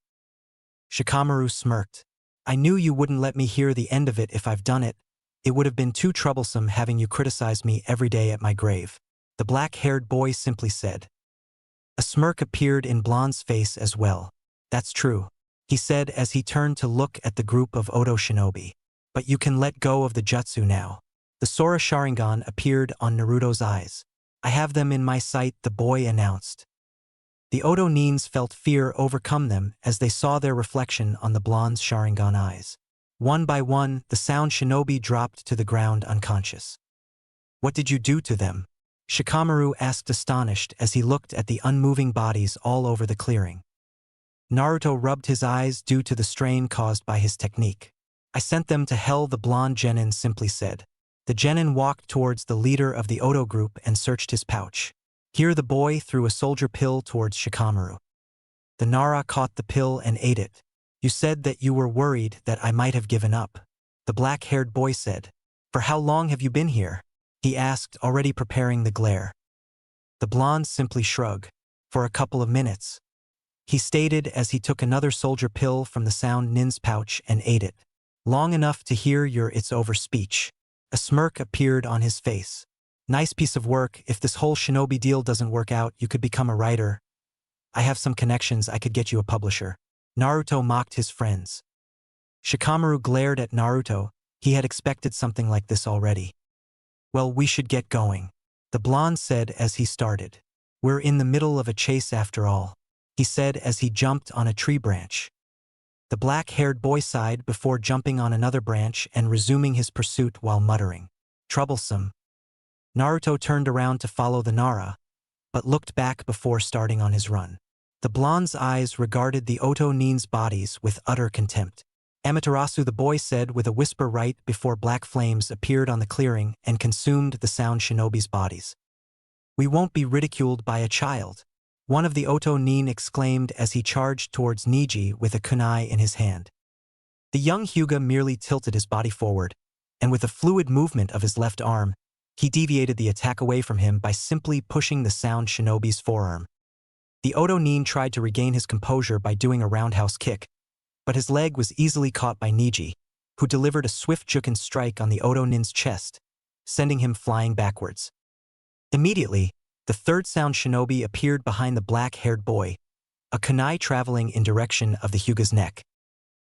Shikamaru smirked. I knew you wouldn't let me hear the end of it if I've done it. It would have been too troublesome having you criticize me every day at my grave. The black-haired boy simply said. A smirk appeared in Blonde's face as well. That's true, he said as he turned to look at the group of Odo shinobi. But you can let go of the jutsu now. The Sora Sharingan appeared on Naruto's eyes. I have them in my sight, the boy announced. The Odo Nins felt fear overcome them as they saw their reflection on the blonde's Sharingan eyes. One by one, the sound shinobi dropped to the ground unconscious. What did you do to them? Shikamaru asked astonished as he looked at the unmoving bodies all over the clearing. Naruto rubbed his eyes due to the strain caused by his technique. I sent them to hell, the blonde genin simply said. The genin walked towards the leader of the Odo group and searched his pouch. Here the boy threw a soldier pill towards Shikamaru. The Nara caught the pill and ate it. You said that you were worried that I might have given up, the black-haired boy said. For how long have you been here? He asked, already preparing the glare. The blonde simply shrugged. For a couple of minutes, he stated as he took another soldier pill from the sound nin's pouch and ate it. Long enough to hear your "it's over" speech. A smirk appeared on his face. Nice piece of work. If this whole shinobi deal doesn't work out, you could become a writer. I have some connections, I could get you a publisher. Naruto mocked his friends. Shikamaru glared at Naruto. He had expected something like this already. Well, we should get going, the blonde said as he started. We're in the middle of a chase after all, he said as he jumped on a tree branch. The black-haired boy sighed before jumping on another branch and resuming his pursuit while muttering, troublesome. Naruto turned around to follow the Nara, but looked back before starting on his run. The blonde's eyes regarded the Oto Nin's bodies with utter contempt. Amaterasu, the boy said with a whisper right before black flames appeared on the clearing and consumed the sound shinobi's bodies. We won't be ridiculed by a child, one of the Oto Nin exclaimed as he charged towards Niji with a kunai in his hand. The young Hyuga merely tilted his body forward, and with a fluid movement of his left arm, he deviated the attack away from him by simply pushing the sound shinobi's forearm. The Oto Nin tried to regain his composure by doing a roundhouse kick, but his leg was easily caught by Niji, who delivered a swift juken strike on the Oto Nin's chest, sending him flying backwards. Immediately, the third sound shinobi appeared behind the black-haired boy, a kunai traveling in direction of the Hyuga's neck.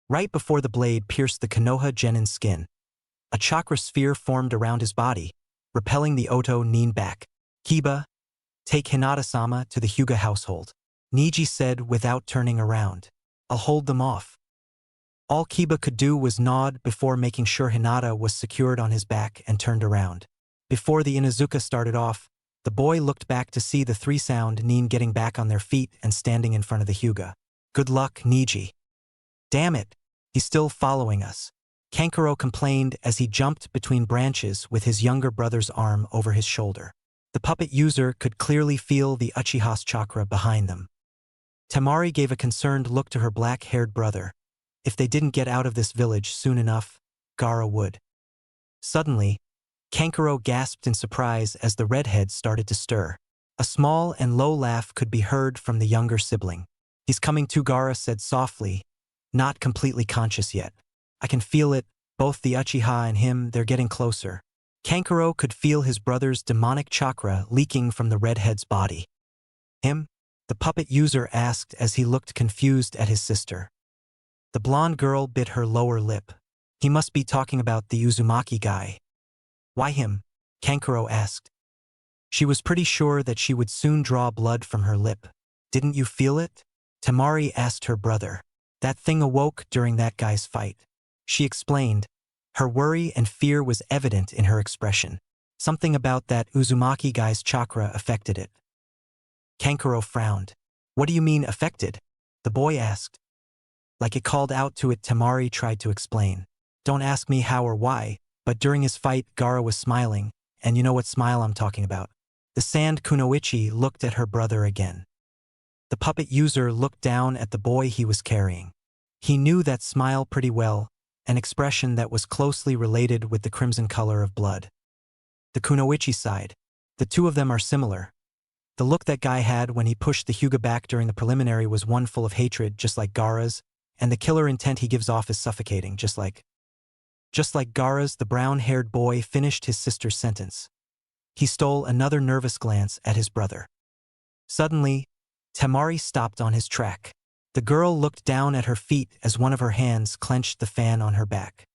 Right before the blade pierced the Konoha genin's skin, a chakra sphere formed around his body, repelling the Oto Nin back. Kiba, take Hinata-sama to the Hyuga household, Niji said without turning around. I'll hold them off. All Kiba could do was nod before making sure Hinata was secured on his back and turned around. Before the Inuzuka started off, the boy looked back to see the three sound Nin getting back on their feet and standing in front of the Hyuga. Good luck, Niji. Damn it, he's still following us, Kankuro complained as he jumped between branches with his younger brother's arm over his shoulder. The puppet user could clearly feel the Uchiha's chakra behind them. Temari gave a concerned look to her black-haired brother. If they didn't get out of this village soon enough, Gaara would. Suddenly, Kankuro gasped in surprise as the redhead started to stir. A small and low laugh could be heard from the younger sibling. He's coming to, Gaara said softly, not completely conscious yet. I can feel it, both the Uchiha and him, they're getting closer. Kankuro could feel his brother's demonic chakra leaking from the redhead's body. Him? The puppet user asked as he looked confused at his sister. The blonde girl bit her lower lip. He must be talking about the Uzumaki guy. Why him? Kankuro asked. She was pretty sure that she would soon draw blood from her lip. Didn't you feel it? Temari asked her brother. That thing awoke during that guy's fight, she explained. Her worry and fear was evident in her expression. Something about that Uzumaki guy's chakra affected it. Kankuro frowned. What do you mean affected? The boy asked. Like it called out to it, Temari tried to explain. Don't ask me how or why, but during his fight, Gaara was smiling, and you know what smile I'm talking about. The sand kunoichi looked at her brother again. The puppet user looked down at the boy he was carrying. He knew that smile pretty well, an expression that was closely related with the crimson color of blood. The kunoichi sighed. The two of them are similar. The look that guy had when he pushed the Hyuga back during the preliminary was one full of hatred, just like Gaara's, and the killer intent he gives off is suffocating, just like Gaara's. The brown-haired boy finished his sister's sentence. He stole another nervous glance at his brother. Suddenly, Temari stopped on his track. The girl looked down at her feet as one of her hands clenched the fan on her back.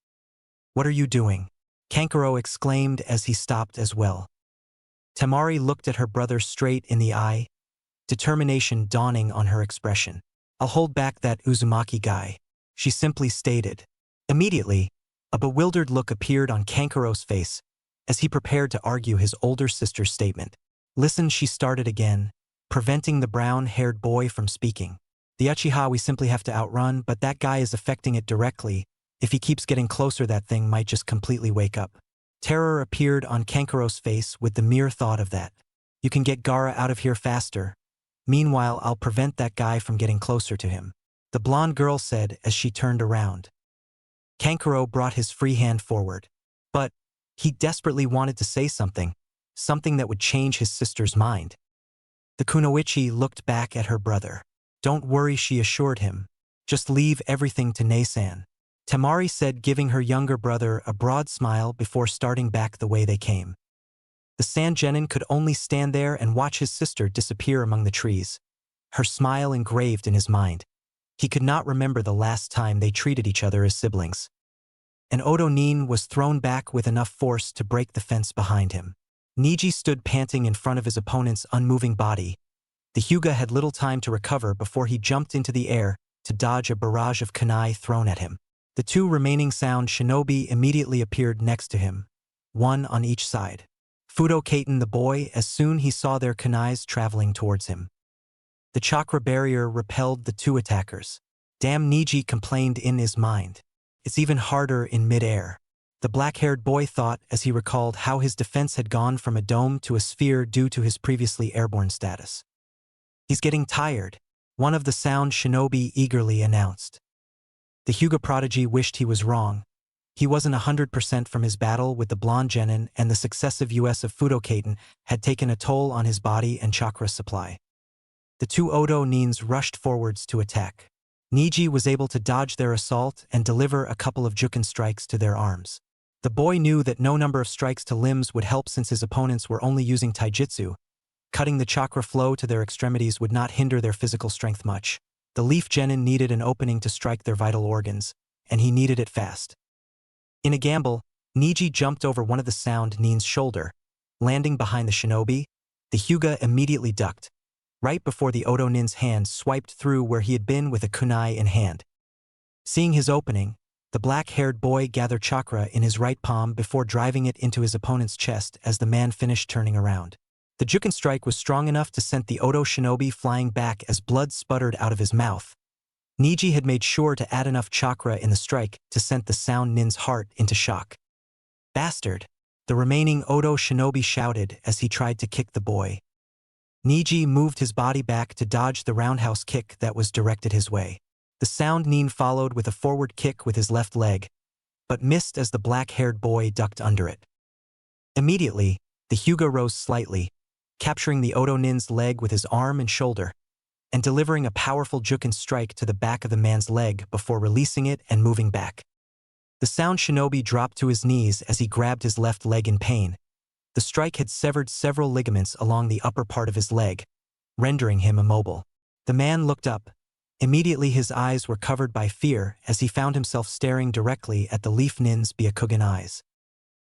"What are you doing?" Kankuro exclaimed as he stopped as well. Temari looked at her brother straight in the eye, determination dawning on her expression. "I'll hold back that Uzumaki guy," she simply stated. Immediately, a bewildered look appeared on Kankuro's face as he prepared to argue his older sister's statement. "Listen," she started again, preventing the brown-haired boy from speaking. "The Uchiha we simply have to outrun, but that guy is affecting it directly. If he keeps getting closer, that thing might just completely wake up." Terror appeared on Kankuro's face with the mere thought of that. "You can get Gaara out of here faster. Meanwhile, I'll prevent that guy from getting closer to him," the blonde girl said as she turned around. Kankuro brought his free hand forward. But he desperately wanted to say something that would change his sister's mind. The kunoichi looked back at her brother. "Don't worry," she assured him. "Just leave everything to Nei-san," Temari said, giving her younger brother a broad smile before starting back the way they came. The Sand Genin could only stand there and watch his sister disappear among the trees, her smile engraved in his mind. He could not remember the last time they treated each other as siblings. An Odo Nin was thrown back with enough force to break the fence behind him. Niji stood panting in front of his opponent's unmoving body. The Hyuga had little time to recover before he jumped into the air to dodge a barrage of kunai thrown at him. The two remaining sound shinobi immediately appeared next to him, one on each side. Fudo Kaiten the boy as soon he saw their kunais traveling towards him. The chakra barrier repelled the two attackers. "Damn," Niji complained in his mind. "It's even harder in mid-air," the black-haired boy thought as he recalled how his defense had gone from a dome to a sphere due to his previously airborne status. "He's getting tired," one of the sound shinobi eagerly announced. The Hyuga prodigy wished he was wrong. He wasn't 100% from his battle with the blonde genin, and the successive US of Fudo Kaiten had taken a toll on his body and chakra supply. The two Odo Nins rushed forwards to attack. Niji was able to dodge their assault and deliver a couple of juken strikes to their arms. The boy knew that no number of strikes to limbs would help since his opponents were only using taijutsu. Cutting the chakra flow to their extremities would not hinder their physical strength much. The leaf genin needed an opening to strike their vital organs, and he needed it fast. In a gamble, Niji jumped over one of the sound Nin's shoulder. Landing behind the shinobi, the Hyuga immediately ducked, right before the Odo Nin's hand swiped through where he had been with a kunai in hand. Seeing his opening, the black-haired boy gathered chakra in his right palm before driving it into his opponent's chest as the man finished turning around. The juken strike was strong enough to send the Odo shinobi flying back as blood sputtered out of his mouth. Niji had made sure to add enough chakra in the strike to send the sound nin's heart into shock. "Bastard!" the remaining Odo shinobi shouted as he tried to kick the boy. Niji moved his body back to dodge the roundhouse kick that was directed his way. The sound nin followed with a forward kick with his left leg, but missed as the black-haired boy ducked under it. Immediately, the Hyuga rose slightly, capturing the Odo nin's leg with his arm and shoulder, and delivering a powerful juken strike to the back of the man's leg before releasing it and moving back. The sound shinobi dropped to his knees as he grabbed his left leg in pain. The strike had severed several ligaments along the upper part of his leg, rendering him immobile. The man looked up. Immediately his eyes were covered by fear as he found himself staring directly at the leaf nin's Byakugan eyes.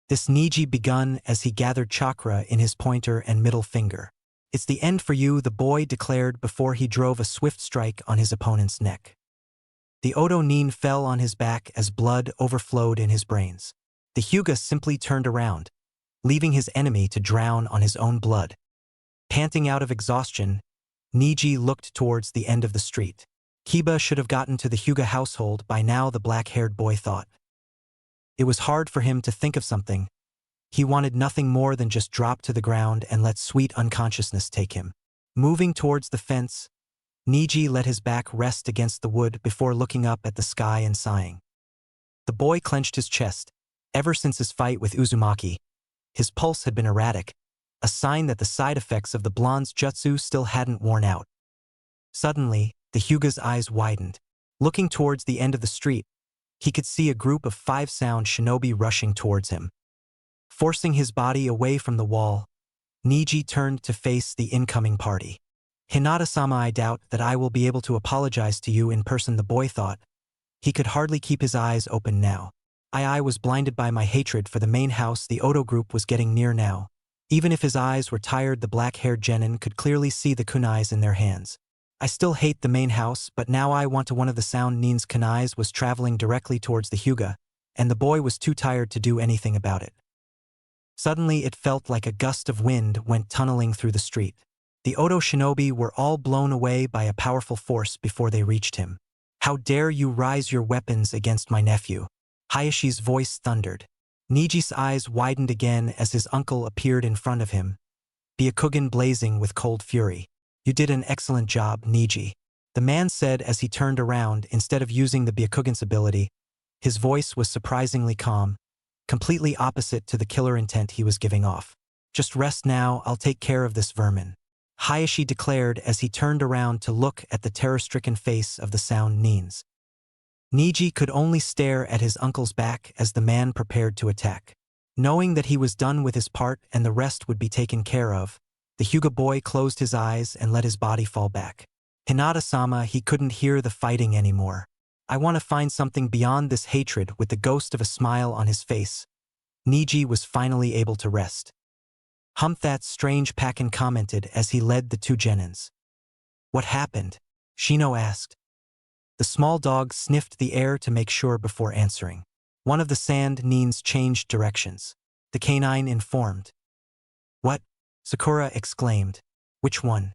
This Niji begun as he gathered chakra in his pointer and middle finger. "It's the end for you," the boy declared before he drove a swift strike on his opponent's neck. The Odo Nin fell on his back as blood overflowed in his brains. The Hyuga simply turned around, leaving his enemy to drown on his own blood. Panting out of exhaustion, Niji looked towards the end of the street. Kiba should have gotten to the Hyuga household by now, the black-haired boy thought. It was hard for him to think of something. He wanted nothing more than just drop to the ground and let sweet unconsciousness take him. Moving towards the fence, Niji let his back rest against the wood before looking up at the sky and sighing. The boy clenched his chest. Ever since his fight with Uzumaki, his pulse had been erratic, a sign that the side effects of the blonde's jutsu still hadn't worn out. Suddenly, the Hyuga's eyes widened. Looking towards the end of the street, he could see a group of 5 sound shinobi rushing towards him. Forcing his body away from the wall, Niji turned to face the incoming party. "Hinata-sama, I doubt that I will be able to apologize to you in person," the boy thought. He could hardly keep his eyes open now. I was blinded by my hatred for the main house. The Odo group was getting near now. Even if his eyes were tired, the black-haired genin could clearly see the kunais in their hands. I still hate the main house, but now I want to. One of the sound nin's kunais was traveling directly towards the Hyuga, and the boy was too tired to do anything about it. Suddenly it felt like a gust of wind went tunneling through the street. The Odo shinobi were all blown away by a powerful force before they reached him. "How dare you raise your weapons against my nephew?" Hayashi's voice thundered. Niji's eyes widened again as his uncle appeared in front of him, Byakugan blazing with cold fury. "You did an excellent job, Niji," the man said as he turned around. Instead of using the Byakugan's ability, his voice was surprisingly calm, completely opposite to the killer intent he was giving off. "Just rest now, I'll take care of this vermin," Hayashi declared as he turned around to look at the terror-stricken face of the sound nins. Niji could only stare at his uncle's back as the man prepared to attack. Knowing that he was done with his part and the rest would be taken care of, the Hyuga boy closed his eyes and let his body fall back. "Hinata-sama," he couldn't hear the fighting anymore. "I want to find something beyond this hatred." With the ghost of a smile on his face, Niji was finally able to rest. "That strange," Pakin commented as he led the 2 genins. "What happened?" Shino asked. The small dog sniffed the air to make sure before answering. "One of the sand nins changed directions," the canine informed. "What?" Sakura exclaimed. "Which one?"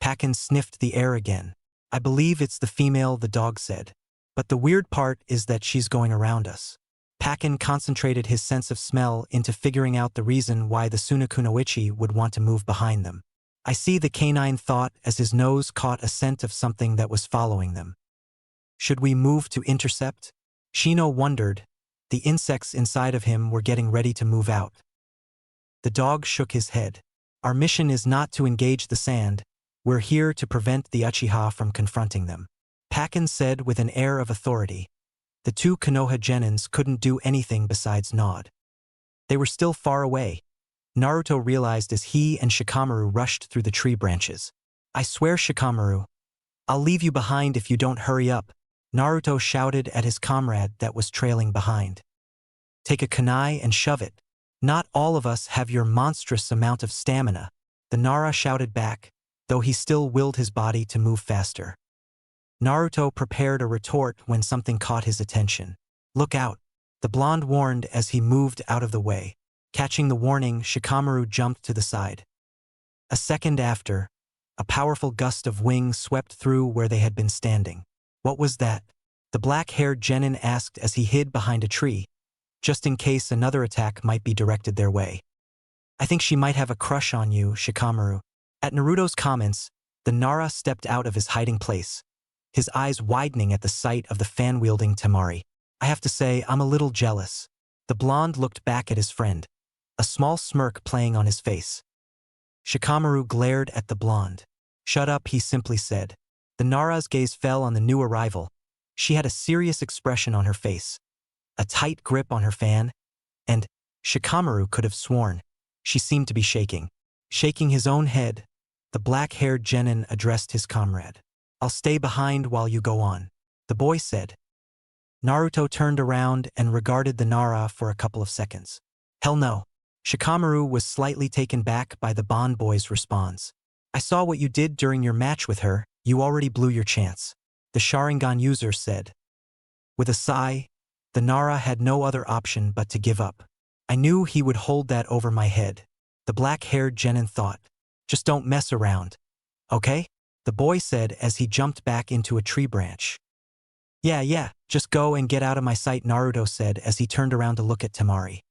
Pakin sniffed the air again. "I believe it's the female," the dog said. "But the weird part is that she's going around us." Pakin concentrated his sense of smell into figuring out the reason why the Sunakunoichi would want to move behind them. "I see," the canine thought as his nose caught a scent of something that was following them. "Should we move to intercept?" Shino wondered. The insects inside of him were getting ready to move out. The dog shook his head. "Our mission is not to engage the sand. We're here to prevent the Uchiha from confronting them," Pakin said with an air of authority. The 2 Konoha genins couldn't do anything besides nod. They were still far away. Naruto realized as he and Shikamaru rushed through the tree branches. "I swear, Shikamaru, I'll leave you behind if you don't hurry up," Naruto shouted at his comrade that was trailing behind. "Take a kunai and shove it. Not all of us have your monstrous amount of stamina," the Nara shouted back, though he still willed his body to move faster. Naruto prepared a retort when something caught his attention. "Look out," the blonde warned as he moved out of the way. Catching the warning, Shikamaru jumped to the side. A second after, a powerful gust of wind swept through where they had been standing. "What was that?" the black-haired genin asked as he hid behind a tree, just in case another attack might be directed their way. "I think she might have a crush on you, Shikamaru." At Naruto's comments, the Nara stepped out of his hiding place, his eyes widening at the sight of the fan-wielding Temari. "I have to say, I'm a little jealous." The blonde looked back at his friend, a small smirk playing on his face. Shikamaru glared at the blonde. "Shut up," he simply said. The Nara's gaze fell on the new arrival. She had a serious expression on her face, a tight grip on her fan, and Shikamaru could have sworn she seemed to be shaking. Shaking his own head, the black-haired genin addressed his comrade. "I'll stay behind while you go on," the boy said. Naruto turned around and regarded the Nara for a couple of seconds. "Hell no." Shikamaru was slightly taken back by the Bond boy's response. "I saw what you did during your match with her. You already blew your chance," the Sharingan user said. With a sigh, the Nara had no other option but to give up. "I knew he would hold that over my head," the black-haired genin thought. "Just don't mess around, okay?" the boy said as he jumped back into a tree branch. Yeah, just go and get out of my sight," Naruto said as he turned around to look at Temari.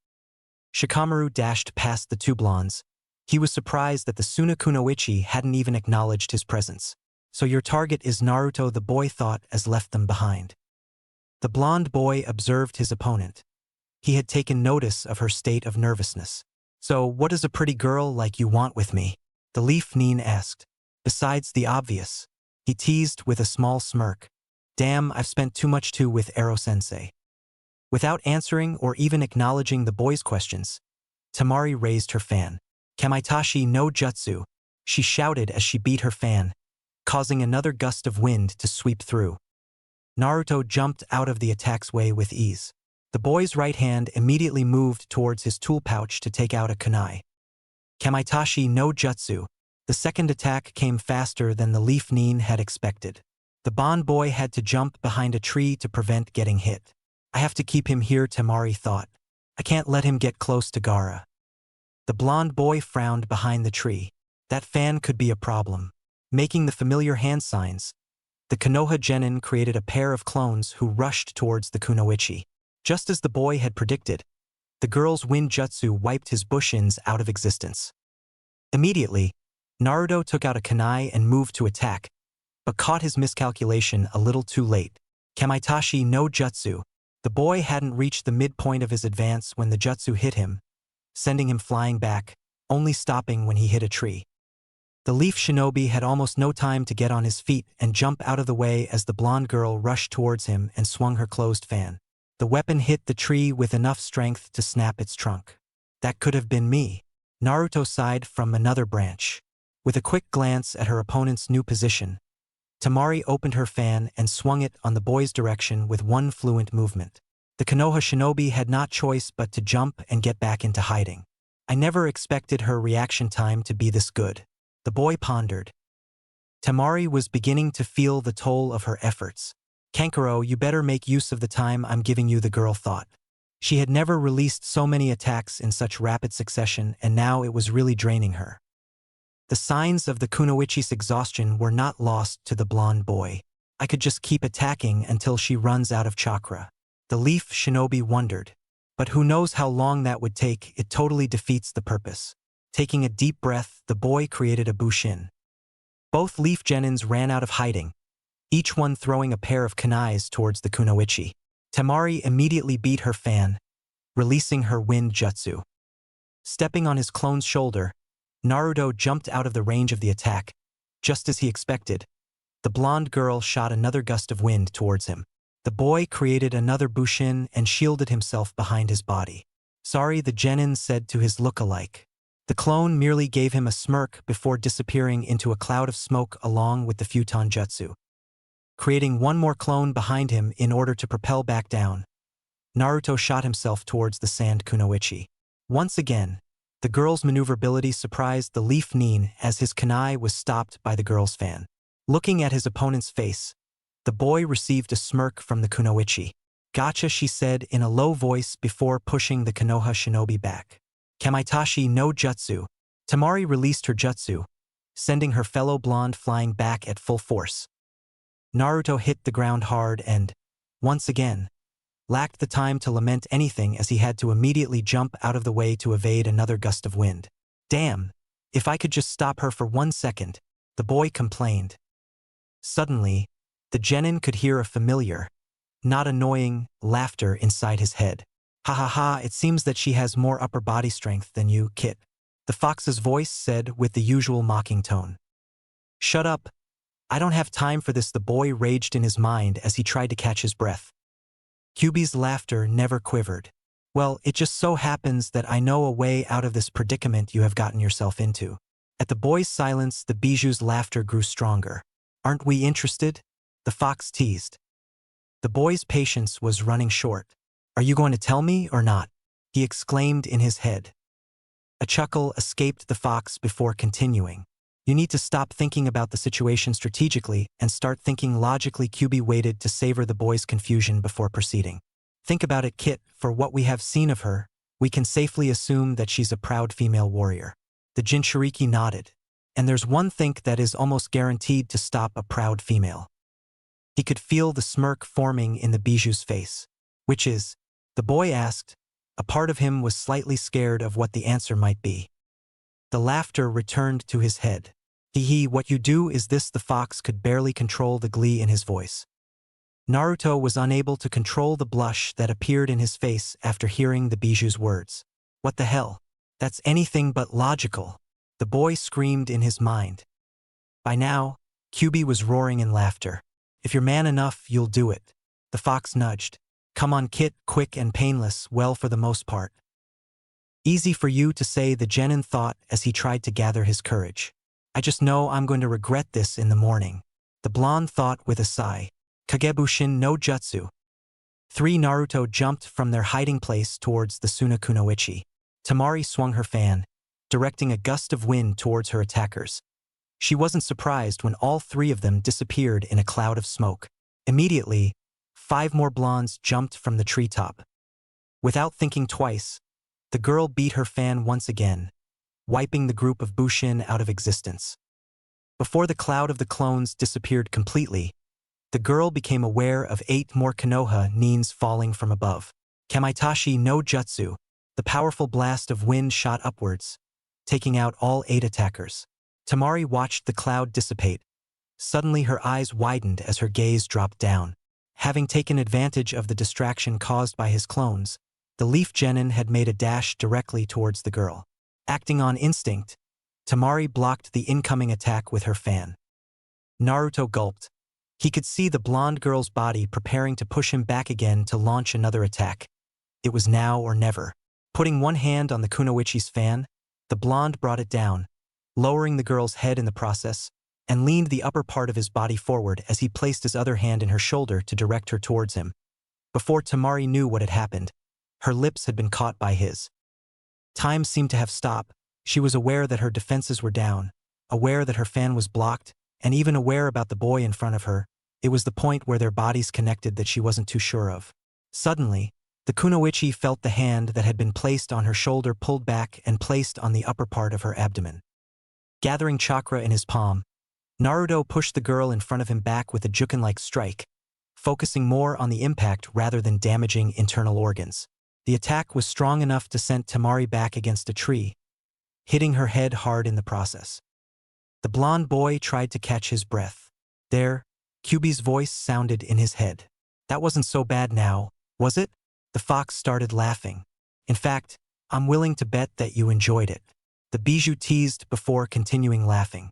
Shikamaru dashed past the 2 blondes. He was surprised that the Sunakunoichi hadn't even acknowledged his presence. "So your target is Naruto," the boy thought as left them behind. The blonde boy observed his opponent. He had taken notice of her state of nervousness. "So what does a pretty girl like you want with me?" the leaf nin asked. "Besides the obvious," he teased with a small smirk. Damn, I've spent too much too with Ero-sensei. Without answering or even acknowledging the boy's questions, Tamari raised her fan. Kamaitachi no jutsu, she shouted as she beat her fan, causing another gust of wind to sweep through. Naruto jumped out of the attack's way with ease. The boy's right hand immediately moved towards his tool pouch to take out a kunai. Kamaitachi no jutsu, the second attack came faster than the leaf nin had expected. The Bond boy had to jump behind a tree to prevent getting hit. I have to keep him here, Tamari thought. I can't let him get close to Gaara. The blonde boy frowned behind the tree. That fan could be a problem. Making the familiar hand signs, the Konoha genin created a pair of clones who rushed towards the kunoichi. Just as the boy had predicted, the girl's wind jutsu wiped his bushins out of existence. Immediately, Naruto took out a kunai and moved to attack, but caught his miscalculation a little too late. Kamaitachi no jutsu. The boy hadn't reached the midpoint of his advance when the jutsu hit him, sending him flying back, only stopping when he hit a tree. The leaf shinobi had almost no time to get on his feet and jump out of the way as the blonde girl rushed towards him and swung her closed fan. The weapon hit the tree with enough strength to snap its trunk. That could have been me. Naruto sighed from another branch. With a quick glance at her opponent's new position, Tamari opened her fan and swung it on the boy's direction with one fluent movement. The Konoha shinobi had not choice but to jump and get back into hiding. I never expected her reaction time to be this good. The boy pondered. Tamari was beginning to feel the toll of her efforts. Kankuro, you better make use of the time I'm giving you, the girl thought. She had never released so many attacks in such rapid succession, and now it was really draining her. The signs of the kunoichi's exhaustion were not lost to the blonde boy. I could just keep attacking until she runs out of chakra. The leaf shinobi wondered. But who knows how long that would take? It totally defeats the purpose. Taking a deep breath, the boy created a bushin. Both leaf genins ran out of hiding, each one throwing a pair of kunais towards the kunoichi. Tamari immediately beat her fan, releasing her wind jutsu. Stepping on his clone's shoulder, Naruto jumped out of the range of the attack. Just as he expected, the blonde girl shot another gust of wind towards him. The boy created another bushin and shielded himself behind his body. Sorry, the genin said to his look-alike. The clone merely gave him a smirk before disappearing into a cloud of smoke along with the futon jutsu. Creating one more clone behind him in order to propel back down, Naruto shot himself towards the sand kunoichi. Once again, the girl's maneuverability surprised the leaf nin as his kunai was stopped by the girl's fan. Looking at his opponent's face, the boy received a smirk from the kunoichi. Gotcha, she said in a low voice before pushing the Konoha shinobi back. Kamaitachi no jutsu. Tamari released her jutsu, sending her fellow blonde flying back at full force. Naruto hit the ground hard and, once again, lacked the time to lament anything as he had to immediately jump out of the way to evade another gust of wind. Damn, if I could just stop her for 1 second, the boy complained. Suddenly, the genin could hear a familiar, not annoying, laughter inside his head. Ha ha ha, it seems that she has more upper body strength than you, Kit. The fox's voice said with the usual mocking tone. Shut up. I don't have time for this, the boy raged in his mind as he tried to catch his breath. Kyubi's laughter never quivered. Well, it just so happens that I know a way out of this predicament you have gotten yourself into. At the boy's silence, the Biju's laughter grew stronger. Aren't we interested? The fox teased. The boy's patience was running short. Are you going to tell me or not? He exclaimed in his head. A chuckle escaped the fox before continuing. You need to stop thinking about the situation strategically and start thinking logically. Kyubi waited to savor the boy's confusion before proceeding. Think about it, Kit. For what we have seen of her, we can safely assume that she's a proud female warrior. The Jinchuriki nodded. And there's one thing that is almost guaranteed to stop a proud female. He could feel the smirk forming in the Biju's face. Which is? The boy asked. A part of him was slightly scared of what the answer might be. The laughter returned to his head. Hee, what you do is this. The fox could barely control the glee in his voice. Naruto was unable to control the blush that appeared in his face after hearing the Biju's words. What the hell? That's anything but logical. The boy screamed in his mind. By now, Kyubi was roaring in laughter. If you're man enough, you'll do it. The fox nudged. Come on, Kit, quick and painless, well for the most part. Easy for you to say, the genin thought as he tried to gather his courage. I just know I'm going to regret this in the morning. The blonde thought with a sigh. Kagebushin no jutsu. 3 Naruto jumped from their hiding place towards the Sunakunoichi. Tamari swung her fan, directing a gust of wind towards her attackers. She wasn't surprised when all 3 of them disappeared in a cloud of smoke. Immediately, 5 more blondes jumped from the treetop. Without thinking twice, the girl beat her fan once again, wiping the group of Bushin out of existence. Before the cloud of the clones disappeared completely, the girl became aware of 8 more Konoha nins falling from above. Kamaitachi no jutsu, the powerful blast of wind shot upwards, taking out all 8 attackers. Tamari watched the cloud dissipate. Suddenly her eyes widened as her gaze dropped down. Having taken advantage of the distraction caused by his clones, the Leaf Genin had made a dash directly towards the girl. Acting on instinct, Tamari blocked the incoming attack with her fan. Naruto gulped. He could see the blonde girl's body preparing to push him back again to launch another attack. It was now or never. Putting one hand on the Kunoichi's fan, the blonde brought it down, lowering the girl's head in the process, and leaned the upper part of his body forward as he placed his other hand in her shoulder to direct her towards him. Before Tamari knew what had happened, her lips had been caught by his. Time seemed to have stopped. She was aware that her defenses were down, aware that her fan was blocked, and even aware about the boy in front of her. It was the point where their bodies connected that she wasn't too sure of. Suddenly, the Kunoichi felt the hand that had been placed on her shoulder pulled back and placed on the upper part of her abdomen. Gathering chakra in his palm, Naruto pushed the girl in front of him back with a Juken-like strike, focusing more on the impact rather than damaging internal organs. The attack was strong enough to send Tamari back against a tree, hitting her head hard in the process. The blonde boy tried to catch his breath. There, Kyubi's voice sounded in his head. That wasn't so bad now, was it? The fox started laughing. In fact, I'm willing to bet that you enjoyed it. The bijou teased before continuing laughing.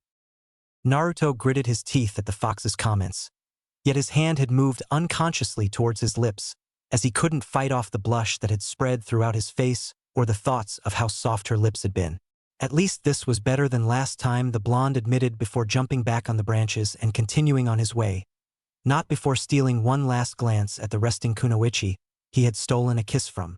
Naruto gritted his teeth at the fox's comments, yet his hand had moved unconsciously towards his lips, as he couldn't fight off the blush that had spread throughout his face or the thoughts of how soft her lips had been. At least this was better than last time, the blonde admitted before jumping back on the branches and continuing on his way, not before stealing one last glance at the resting Kunoichi he had stolen a kiss from.